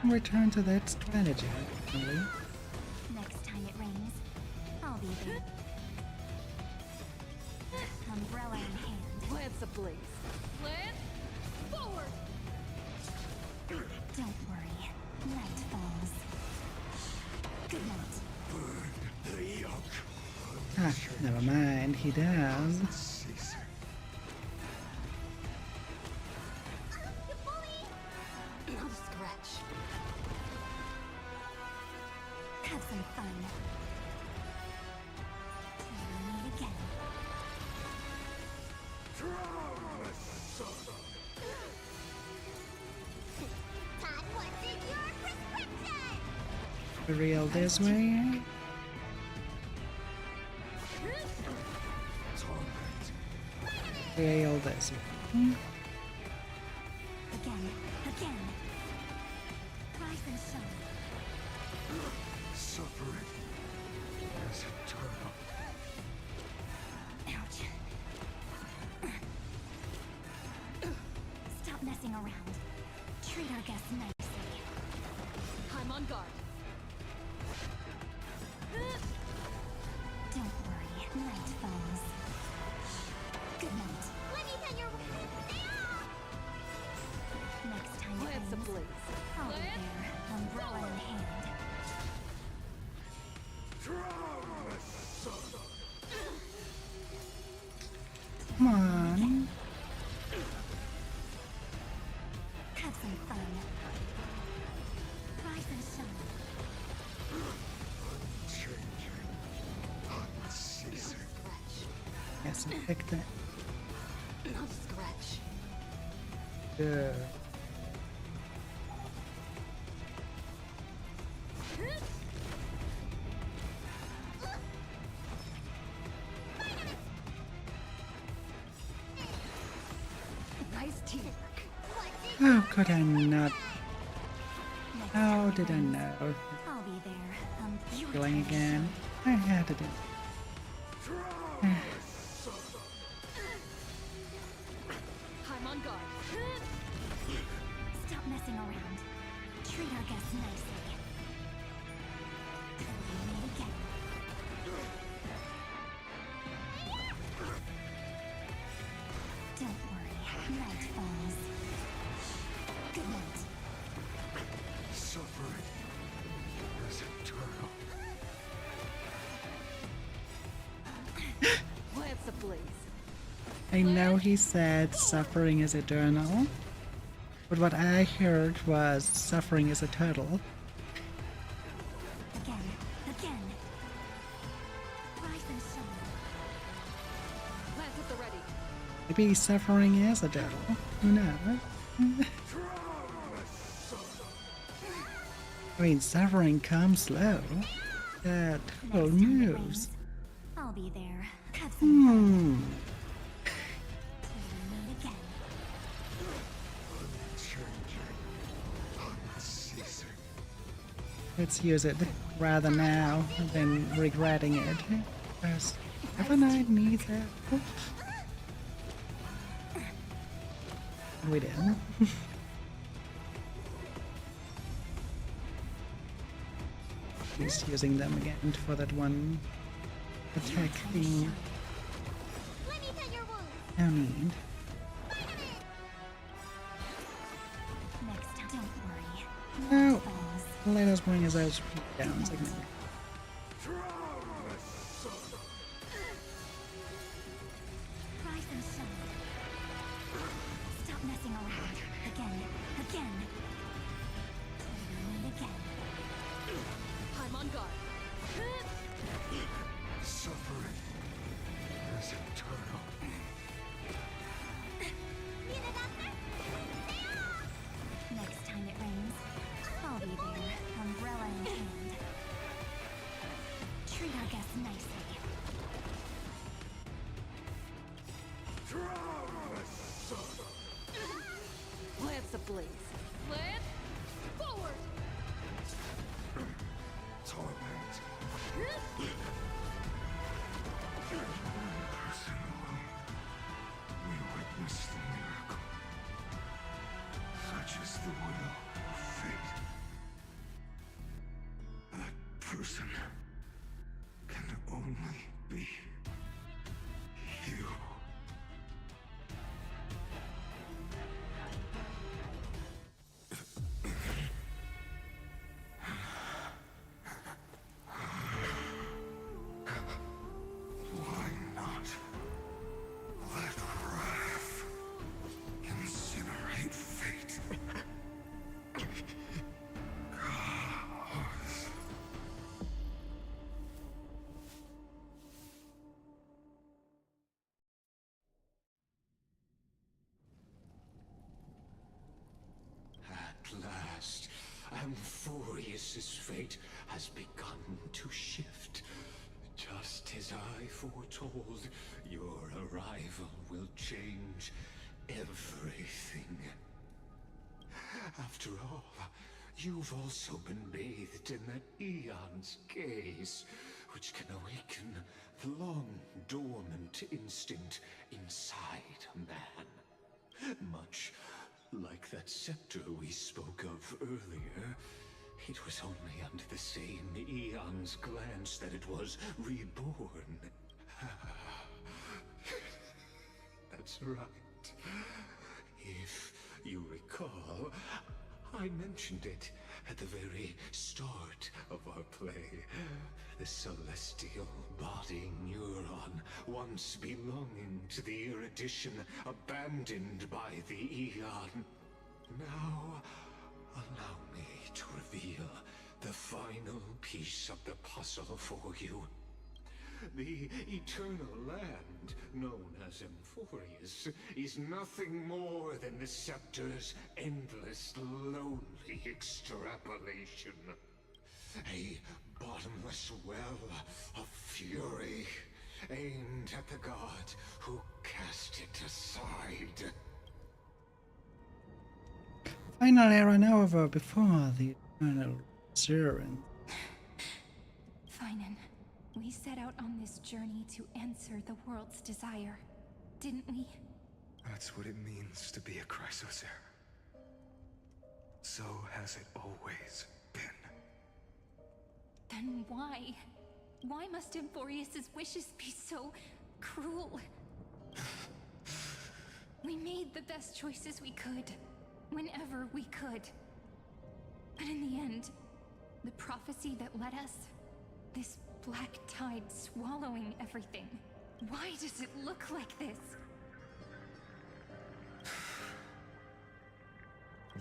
Return to that strategy, actually. Next time it rains, I'll be there. Umbrella in hand. Lance ablaze. Lance, forward! Don't worry. Night falls. Good night. Burn the yoke. Ah, never mind, he does. Ceasing. Not a scratch. Have some fun. Till we meet again. Todd, what's in your prescription? For real this way? Real this way. Again. Again. Rise and shine. Suffering is eternal. Ouch. Stop messing around. Treat our guests nicely. I'm on guard. Don't worry. Night falls. Good night. Let me tend your Next time it Lance rains, ablaze. I'll be Lance, there. Umbrella in hand. Come on. Have some fun. Rise and shine. Changing. Take that. Not a scratch. Yeah. Nice teamwork. How could I not? How did I know? I'll be there. Killing again. I had to do. I'm on guard. Stop messing around. Treat our guests nicely. Meet again. Don't worry. Night falls. Good night. Suffering is eternal. Lance ablaze. I know he said suffering is eternal, but what I heard was suffering is a turtle. Again. Again. Rise and shine. Lance at the ready. Maybe suffering is a turtle. Who knows? I mean, suffering comes slow. That turtle moves. I'll be there. Have some fun. Meet again. Let's use it rather now than regretting it. Because Evernight needs it. We didn't. He's using them again for that one attack thing. No need. Next time, don't worry. No. Let us bring his HP down significantly. Rise and shine. Stop messing around. Again. Again. Meet again. I'm on guard. Suffering is eternal. Next time it rains, I'll be there, umbrella in hand. Treat our guests nicely. Lance ablaze. Lance, forward. Torment. Personally, we witnessed the miracle. Such is the will of fate. That person can only be you. Why not let wrath incinerate fate? Gods. At last, Amphorius's fate has begun to shift. Just as I foretold, your arrival will change everything. After all, you've also been bathed in that Eon's gaze, which can awaken the long-dormant instinct inside a man. Much like that scepter we spoke of earlier, it was only under the same Eon's glance that it was reborn. That's right. If you recall, I mentioned it at the very start of our play. The celestial body neuron, once belonging to the Erudition, abandoned by the Eon. Now, allow me to reveal the final piece of the puzzle for you. The eternal land, known as Emphorius, is nothing more than the Scepter's endless, lonely extrapolation. A bottomless well of fury, aimed at the god who cast it aside. Final era Nova before the eternal resurgence. Finan, we set out on this journey to answer the world's desire, didn't we? That's what it means to be a Chrysos heir. So has it always been. Then why? Why must Emphorius' wishes be so cruel? We made the best choices we could, whenever we could. But in the end, the prophecy that led us, this black tide swallowing everything, why does it look like this?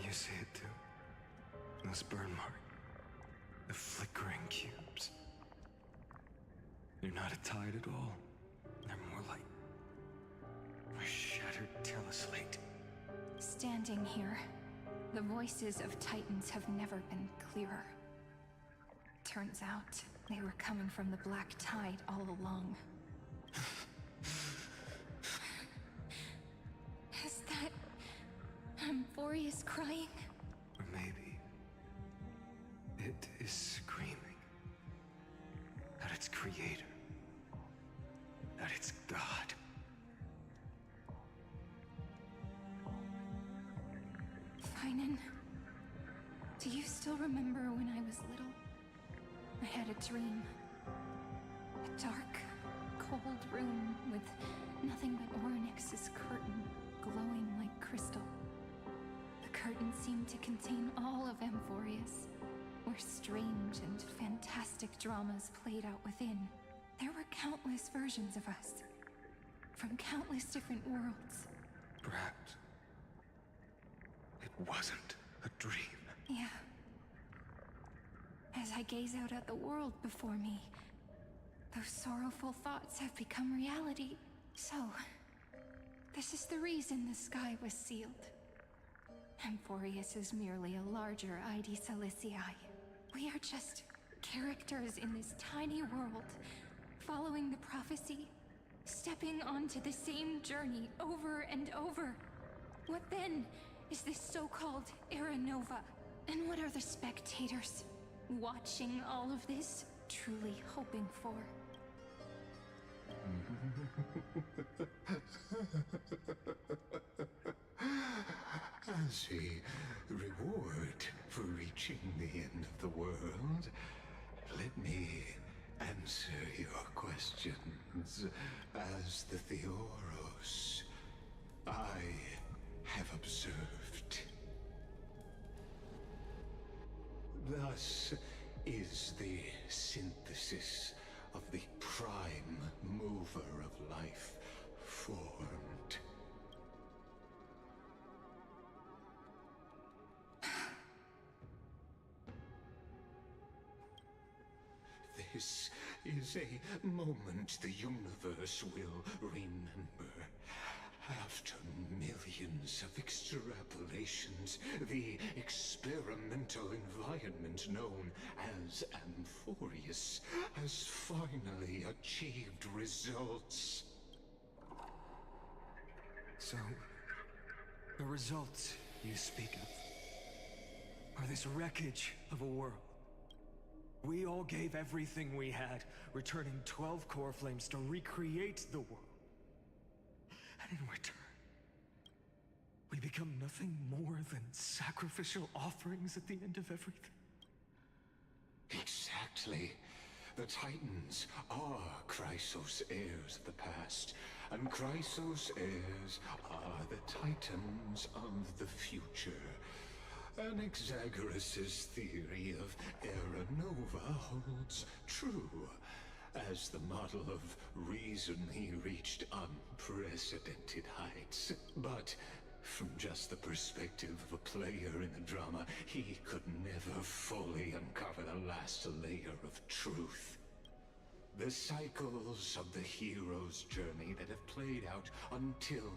You see it too? Those burn marks. The flickering cubes. They're not a tide at all. They're more like a shattered teleslate. Standing here, the voices of Titans have never been clearer. Turns out, they were coming from the black tide all along. Is that Emphorius crying? Or maybe it is screaming at its creator, at its god. Finan, do you still remember when I was little? I had a dream. A dark, cold room with nothing but Orynyx's curtain glowing like crystal. The curtain seemed to contain all of Emphorius, where strange and fantastic dramas played out within. There were countless versions of us, from countless different worlds. Perhaps it wasn't a dream. Yeah. As I gaze out at the world before me, those sorrowful thoughts have become reality. So, this is the reason the sky was sealed. Emphorius is merely a larger ID Silicii. We are just characters in this tiny world, following the prophecy, stepping onto the same journey over and over. What then is this so-called Era Nova? And what are the spectators watching all of this truly hoping for? As a reward for reaching the end of the world, let me answer your questions as the Theoros. I have observed. Thus is the synthesis of the prime mover of life formed. This is a moment the universe will remember. After millions of extrapolations, the experimental environment known as Emphorius has finally achieved results. So, the results you speak of are this wreckage of a world. We all gave everything we had, returning 12 core flames to recreate the world. And in return, we become nothing more than sacrificial offerings at the end of everything. Exactly. The Titans are Chrysos heirs of the past, and Chrysos heirs are the Titans of the future. Anaxagoras' theory of Era Nova holds true. As the model of reason, he reached unprecedented heights. But from just the perspective of a player in the drama, he could never fully uncover the last layer of truth. The cycles of the hero's journey that have played out until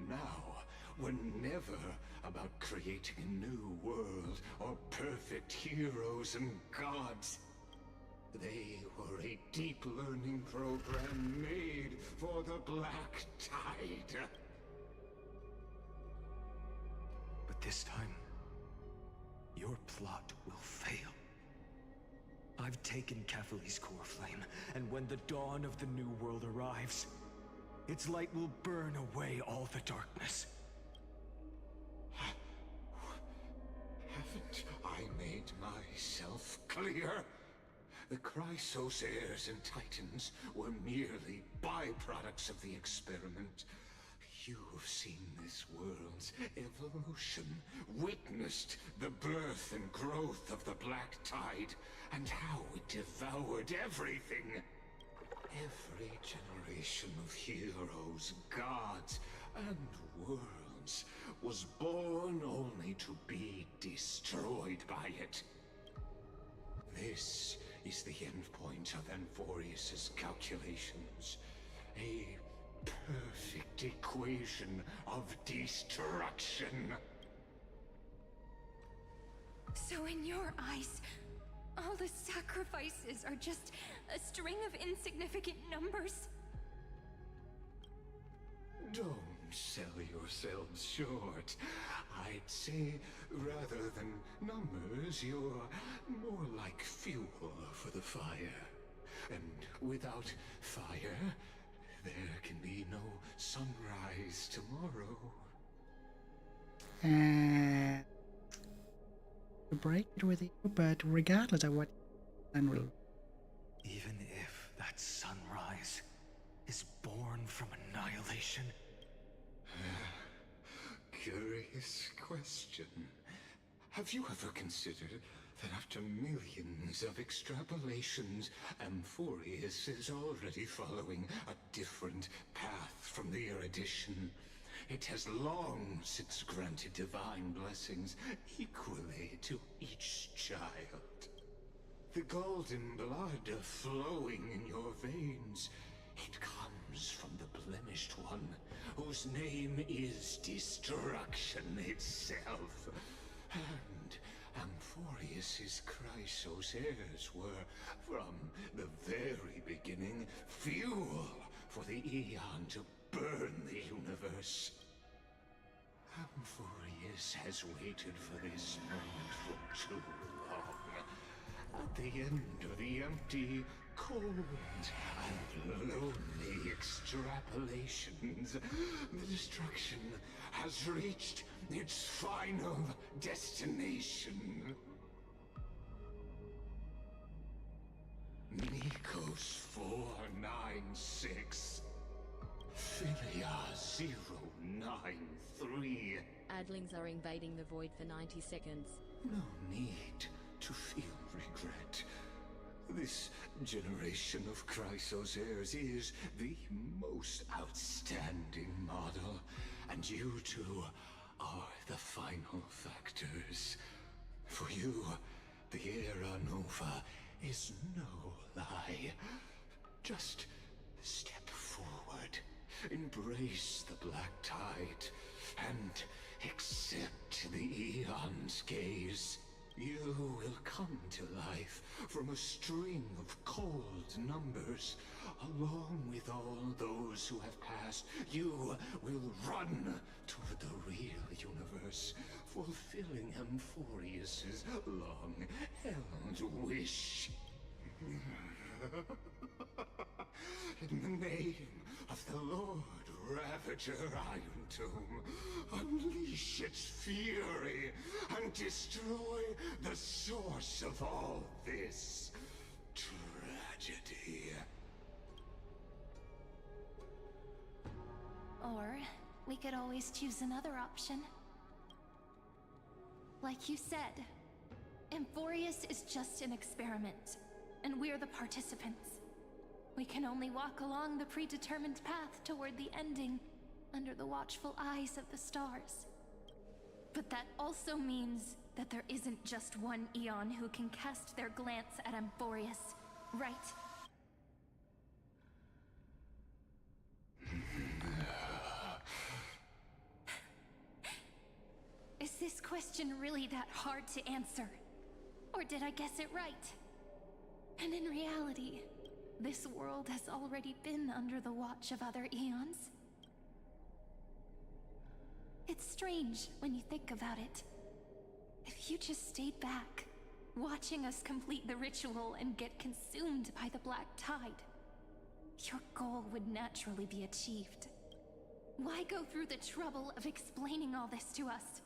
now were never about creating a new world or perfect heroes and gods. They were a deep learning program made for the Black Tide. But this time, your plot will fail. I've taken Catholi's core flame, and when the dawn of the new world arrives, its light will burn away all the darkness. Haven't I made myself clear? The Chrysos heirs and Titans were merely byproducts of the experiment. You've seen this world's evolution, witnessed the birth and growth of the Black Tide, and how it devoured everything. Every generation of heroes, gods, and worlds was born only to be destroyed by it. This is the endpoint of Amphorius's calculations. A perfect equation of destruction. So in your eyes, all the sacrifices are just a string of insignificant numbers? Don't sell yourselves short. I'd say, rather than numbers, you're more like fuel for the fire. And without fire, there can be no sunrise tomorrow. To break it with you, but regardless of what will. Even if that sunrise is born from annihilation. Curious question. Have you ever considered that after millions of extrapolations, Amphorius is already following a different path from the erudition? It has long since granted divine blessings equally to each child. The golden blood flowing in your veins, it comes from the blemished one, whose name is destruction itself. And Amphorius's Chrysos heirs were, from the very beginning, fuel for the Aeon to burn the universe. Amphorius has waited for this moment for too long. At the end of the empty, cold, and lonely extrapolations, the destruction has reached its final destination. Nikos 496. Philia 093. Adlings are invading the void for 90 seconds. No need to feel regret. This generation of Chrysos heirs is the most outstanding model, and you two are the final factors. For you, the Era Nova is no lie. Just step forward, embrace the Black Tide, and accept the Aeon's gaze. You will come to life from a string of cold numbers. Along with all those who have passed, you will run toward the real universe, fulfilling Amphorius's long-held wish. In the name of the Lord Ravager Iron Tomb, unleash its fury and destroy the source of all this tragedy. Or we could always choose another option. Like you said, Amphorius is just an experiment, and we're the participants. We can only walk along the predetermined path toward the ending, under the watchful eyes of the stars. But that also means that there isn't just one Aeon who can cast their glance at Amphorius, right? this question really that hard to answer? Or did I guess it right? And in reality, this world has already been under the watch of other eons. It's strange when you think about it. If you just stayed back, watching us complete the ritual and get consumed by the Black Tide, your goal would naturally be achieved. Why go through the trouble of explaining all this to us?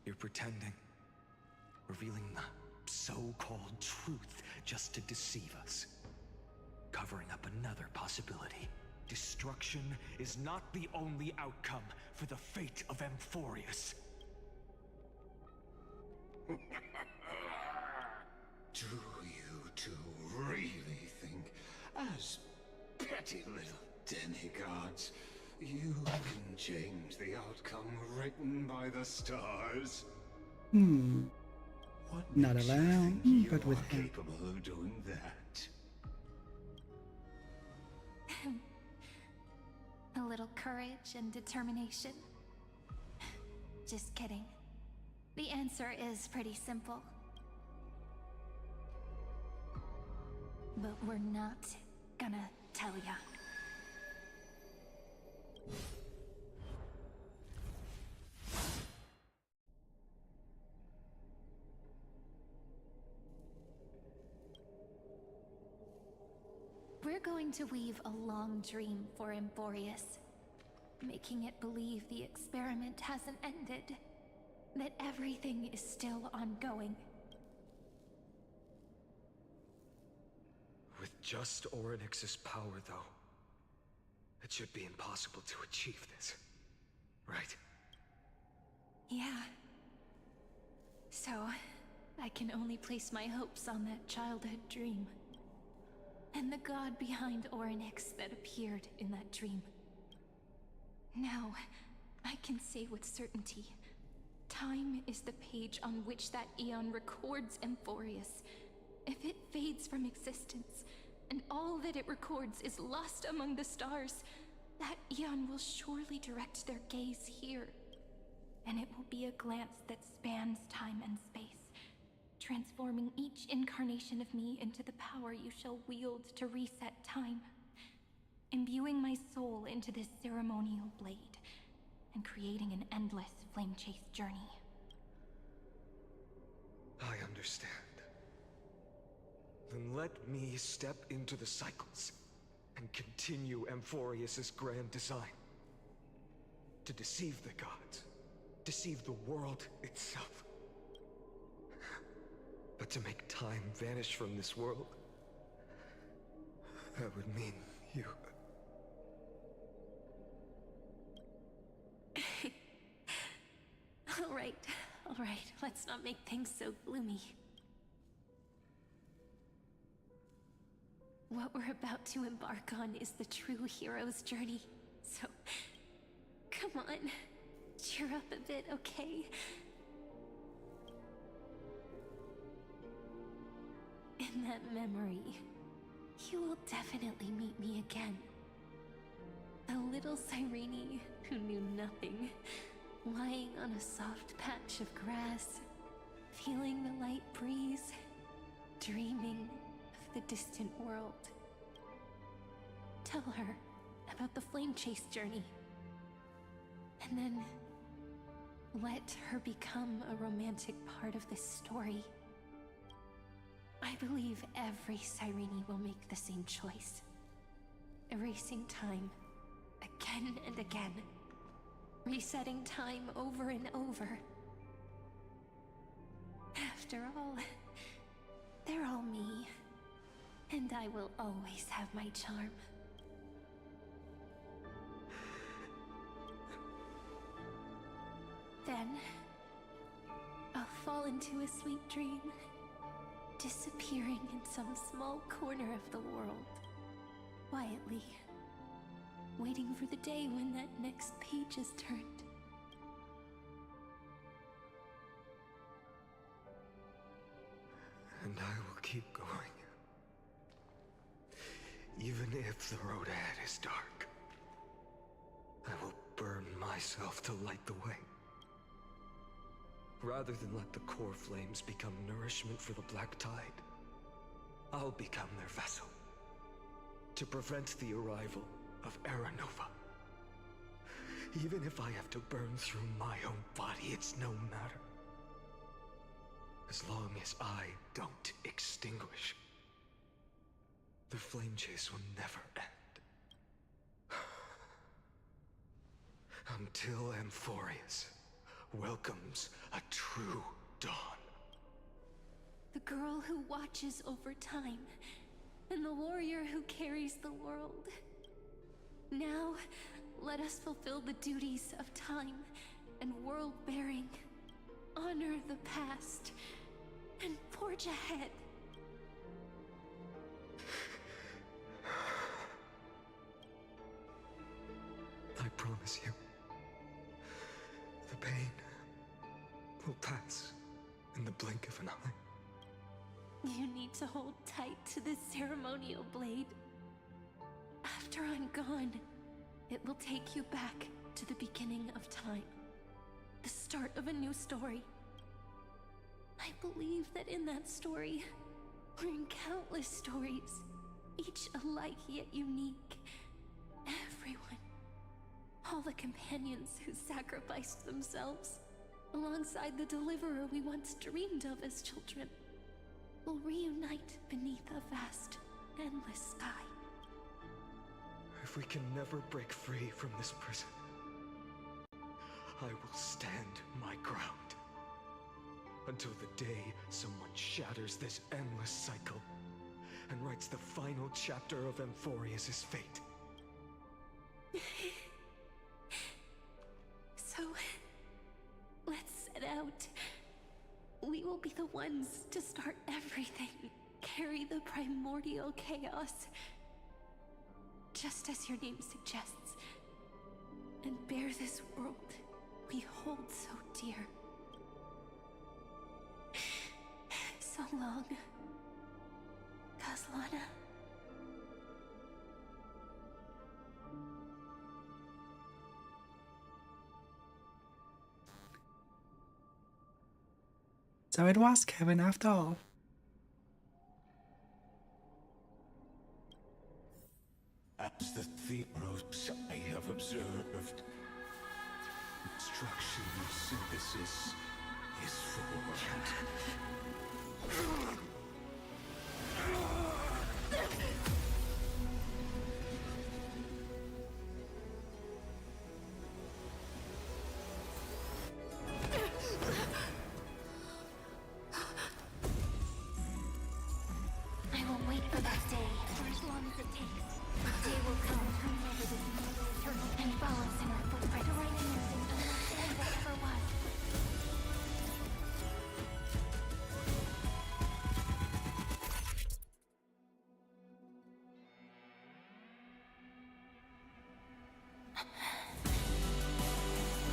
You're pretending. Revealing the so-called truth just to deceive us. Covering up another possibility. Destruction is not the only outcome for the fate of Amphorius. Do you two really think, as petty little demigods, you can change the outcome written by the stars? What Not makes you allowed, think you but with are him. capable of doing that? A little courage and determination. Just kidding. The answer is pretty simple. But we're not gonna tell ya. We're going to weave a long dream for Amphorius, making it believe the experiment hasn't ended, that everything is still ongoing. With just Orynyx's power, though, it should be impossible to achieve this, right? Yeah. So, I can only place my hopes on that childhood dream. And the god behind Orynyx that appeared in that dream. Now, I can say with certainty, time is the page on which that eon records Amphorius. If it fades from existence, and all that it records is lost among the stars, that eon will surely direct their gaze here. And it will be a glance that spans time and space, transforming each incarnation of me into the power you shall wield to reset time, imbuing my soul into this ceremonial blade, and creating an endless flame-chased journey. I understand. Then let me step into the cycles and continue Amphorius's grand design. To deceive the gods, deceive the world itself. But to make time vanish from this world, that would mean you. All right, let's not make things so gloomy. What we're about to embark on is the true hero's journey. So, come on, cheer up a bit, okay? In that memory, you will definitely meet me again. A little Cyrene who knew nothing, lying on a soft patch of grass, feeling the light breeze, dreaming of the distant world. Tell her about the flame chase journey, and then let her become a romantic part of this story. I believe every Cyrene will make the same choice, erasing time again and again, resetting time over and over. After all, they're all me, and I will always have my charm. Then, I'll fall into a sweet dream, disappearing in some small corner of the world, quietly, waiting for the day when that next page is turned. And I will keep going. Even if the road ahead is dark. myself to light the way. Rather than let the core flames become nourishment for the Black Tide, I'll become their vessel to prevent the arrival of Era Nova. Even if I have to burn through my own body, it's no matter. As long as I don't extinguish, the flame chase will never end. Until Amphorius welcomes a true dawn. The girl who watches over time, and the warrior who carries the world. Now, let us fulfill the duties of time and world-bearing, honor the past, and forge ahead. I promise you, the pain will pass in the blink of an eye. You need to hold tight to this ceremonial blade. After I'm gone, it will take you back to the beginning of time. The start of a new story. I believe that in that story, or in countless stories, each alike yet unique, everyone, all the companions who sacrificed themselves, alongside the deliverer we once dreamed of as children, will reunite beneath a vast, endless sky. If we can never break free from this prison, I will stand my ground. Until the day someone shatters this endless cycle and writes the final chapter of Amphorius' fate. So, let's set out. We will be the ones to start everything, carry the primordial chaos, just as your name suggests, and bear this world we hold so dear. So long, Caslana. So it was Kevin after all. As the Theros I have observed, instruction synthesis is formed. I will wait for that day, for as long as it takes. The day will come whenever this mortal eternal and follows in our footprint, to write anything understand what ever was.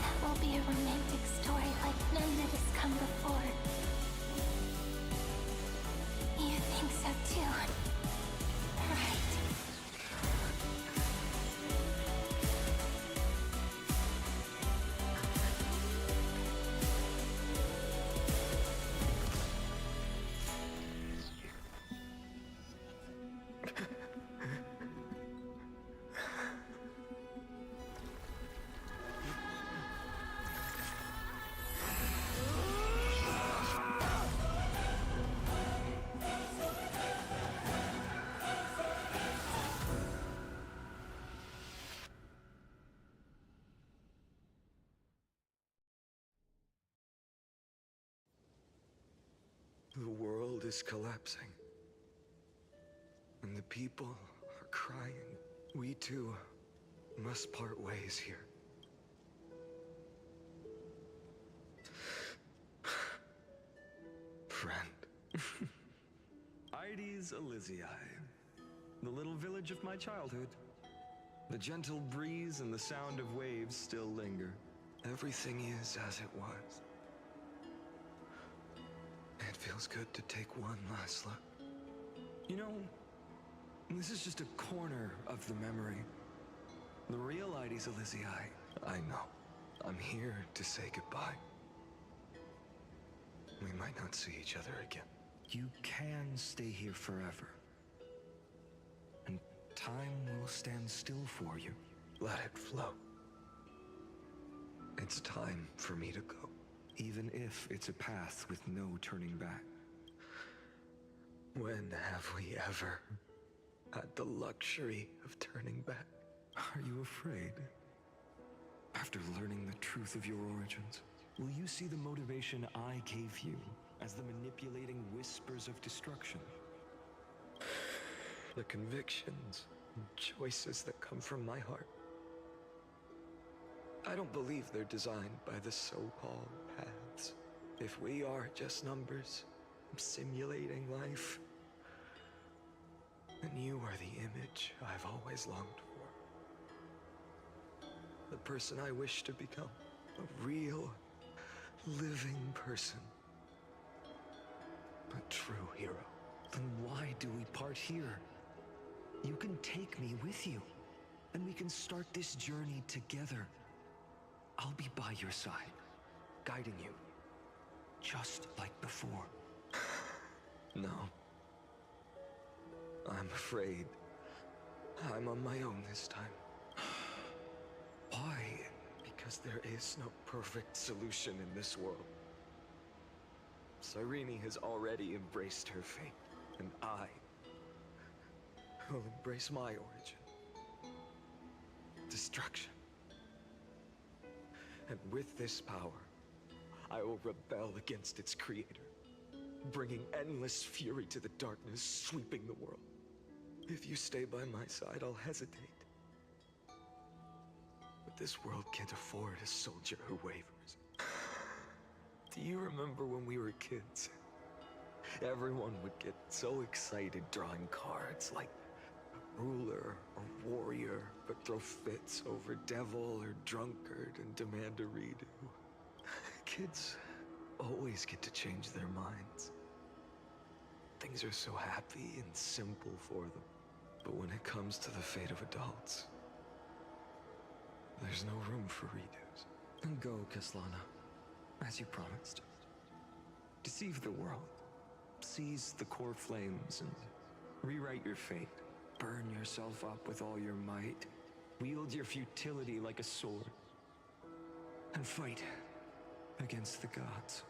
That will be a romantic story like none that has come before. You think so too, right? The world is collapsing, and the people are crying. We too must part ways here. Friend. Ides Elysiae, the little village of my childhood. The gentle breeze and the sound of waves still linger. Everything is as it was. It feels good to take one last look. You know, this is just a corner of the memory. The real Ides Elysiae, I know. I'm here to say goodbye. We might not see each other again. You can stay here forever. And time will stand still for you. Let it flow. It's time for me to go. Even if it's a path with no turning back. When have we ever had the luxury of turning back? Are you afraid? After learning the truth of your origins, will you see the motivation I gave you as the manipulating whispers of destruction? The convictions and choices that come from my heart. I don't believe they're designed by the so-called paths. If we are just numbers, simulating life, then you are the image I've always longed for. The person I wish to become. A real, living person. A true hero. Then why do we part here? You can take me with you, and we can start this journey together. I'll be by your side, guiding you, just like before. No. I'm afraid I'm on my own this time. Why? Because there is no perfect solution in this world. Cyrene has already embraced her fate, and I will embrace my origin. Destruction. And with this power, I will rebel against its creator, bringing endless fury to the darkness sweeping the world. If you stay by my side, I'll hesitate. But this world can't afford a soldier who wavers. Do you remember when we were kids? Everyone would get so excited drawing cards like ruler or warrior, but throw fits over devil or drunkard and demand a redo. Kids always get to change their minds. Things are so happy and simple for them. But when it comes to the fate of adults, there's no room for redos. Then go, Kaslana, as you promised. Deceive the world. Seize the core flames and rewrite your fate. Burn yourself up with all your might. Wield your futility like a sword. And fight against the gods.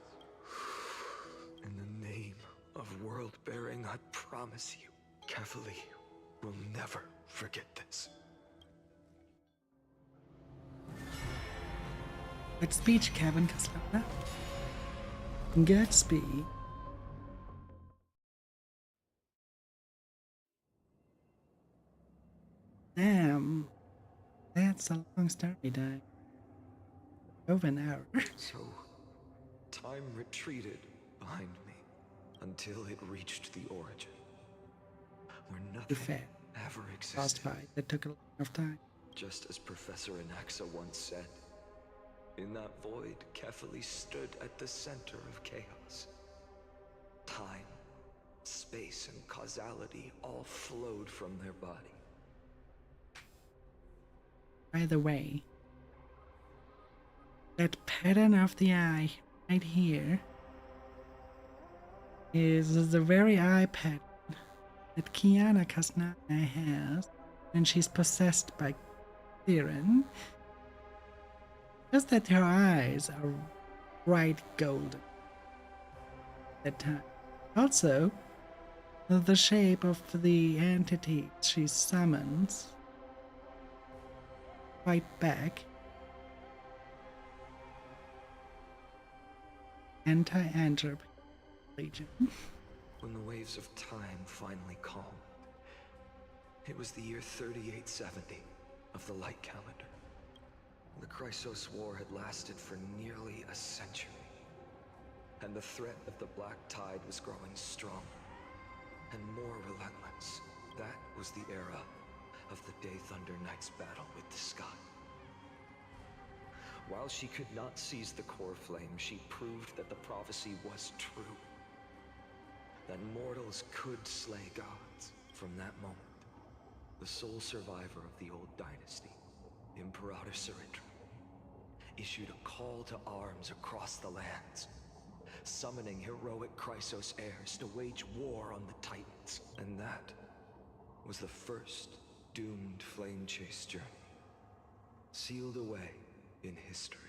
In the name of world-bearing, I promise you, Kefali will never forget this. Good speech, Kevin Kaslana. Good speech. Damn. That's a long story, Dad. Over an hour. So, time retreated behind me until it reached the origin, where nothing ever existed. Lost fight that took a lot of time. Just as Professor Anaxa once said, in that void, Kefali stood at the center of chaos. Time, space, and causality all flowed from their body. By the way, that pattern of the eye right here is the very eye pattern that Kiana Kaslana has when she's possessed by Theron. Just that her eyes are bright golden at that time. Also, the shape of the entity she summons fight back. Anti-Anthrop Legion. When the waves of time finally calmed, it was the year 3870 of the Light Calendar. The Chrysos War had lasted for nearly a century, and the threat of the Black Tide was growing stronger and more relentless. That was the era of the Day Thunder Knight's battle with the sky. While she could not seize the core flame, she proved that the prophecy was true. That mortals could slay gods. From that moment, the sole survivor of the old dynasty, Imperator Cyrindra, issued a call to arms across the lands, summoning heroic Chrysos heirs to wage war on the Titans. And that was the first doomed flame chase journey, sealed away in history.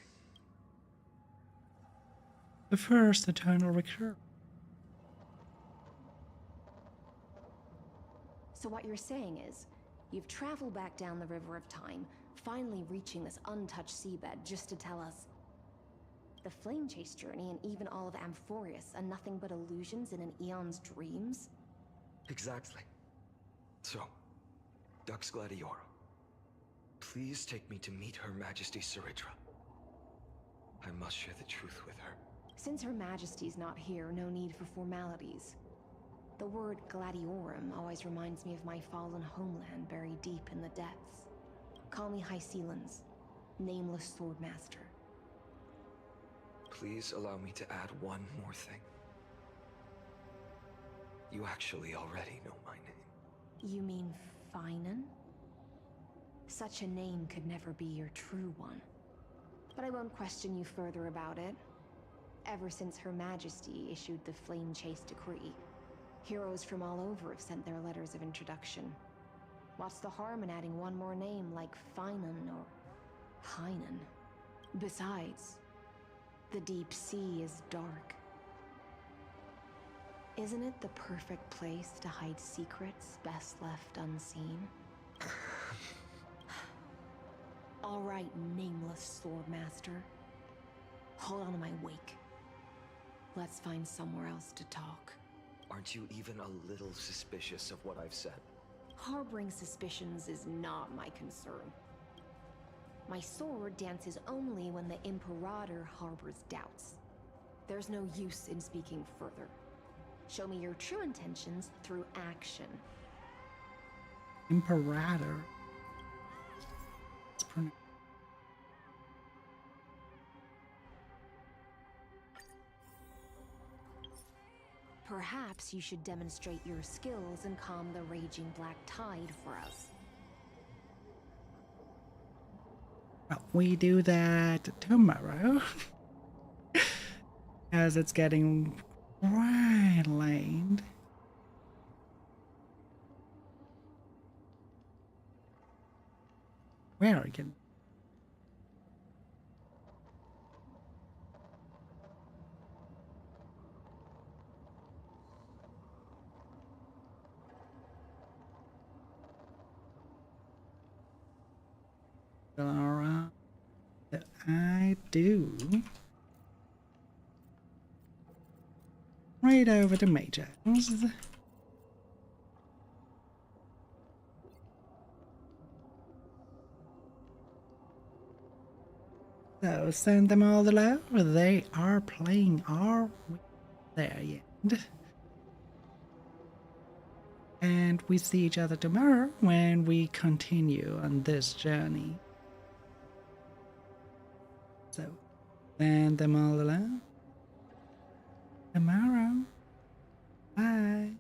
The first eternal recur. So what you're saying is, you've traveled back down the River of Time, finally reaching this untouched seabed just to tell us the flame chase journey and even all of Amphorius are nothing but illusions in an Eon's dreams? Exactly. So, Dux Gladiora, please take me to meet Her Majesty Ceridra. I must share the truth with her. Since Her Majesty's not here, no need for formalities. The word Gladiorum always reminds me of my fallen homeland buried deep in the depths. Call me High Sealans, nameless swordmaster. Please allow me to add one more thing. You actually already know my name. You mean Finan? Such a name could never be your true one. But I won't question you further about it. Ever since Her Majesty issued the Flame Chase Decree, heroes from all over have sent their letters of introduction. What's the harm in adding one more name like Finan or Hynan? Besides, the deep sea is dark. Isn't it the perfect place to hide secrets best left unseen? All right, nameless swordmaster. Hold on to my wake. Let's find somewhere else to talk. Aren't you even a little suspicious of what I've said? Harboring suspicions is not my concern. My sword dances only when the Imperator harbors doubts. There's no use in speaking further. Show me your true intentions through action. Imperator. It's Perhaps you should demonstrate your skills and calm the raging black tide for us. Well, we do that tomorrow. As it's getting quite late. Where are you? Laura, that I do. Right over to Major. So send them all the love. They are playing our there yet. And we see each other tomorrow when we continue on this journey. So send them all the love. Tomorrow. Bye.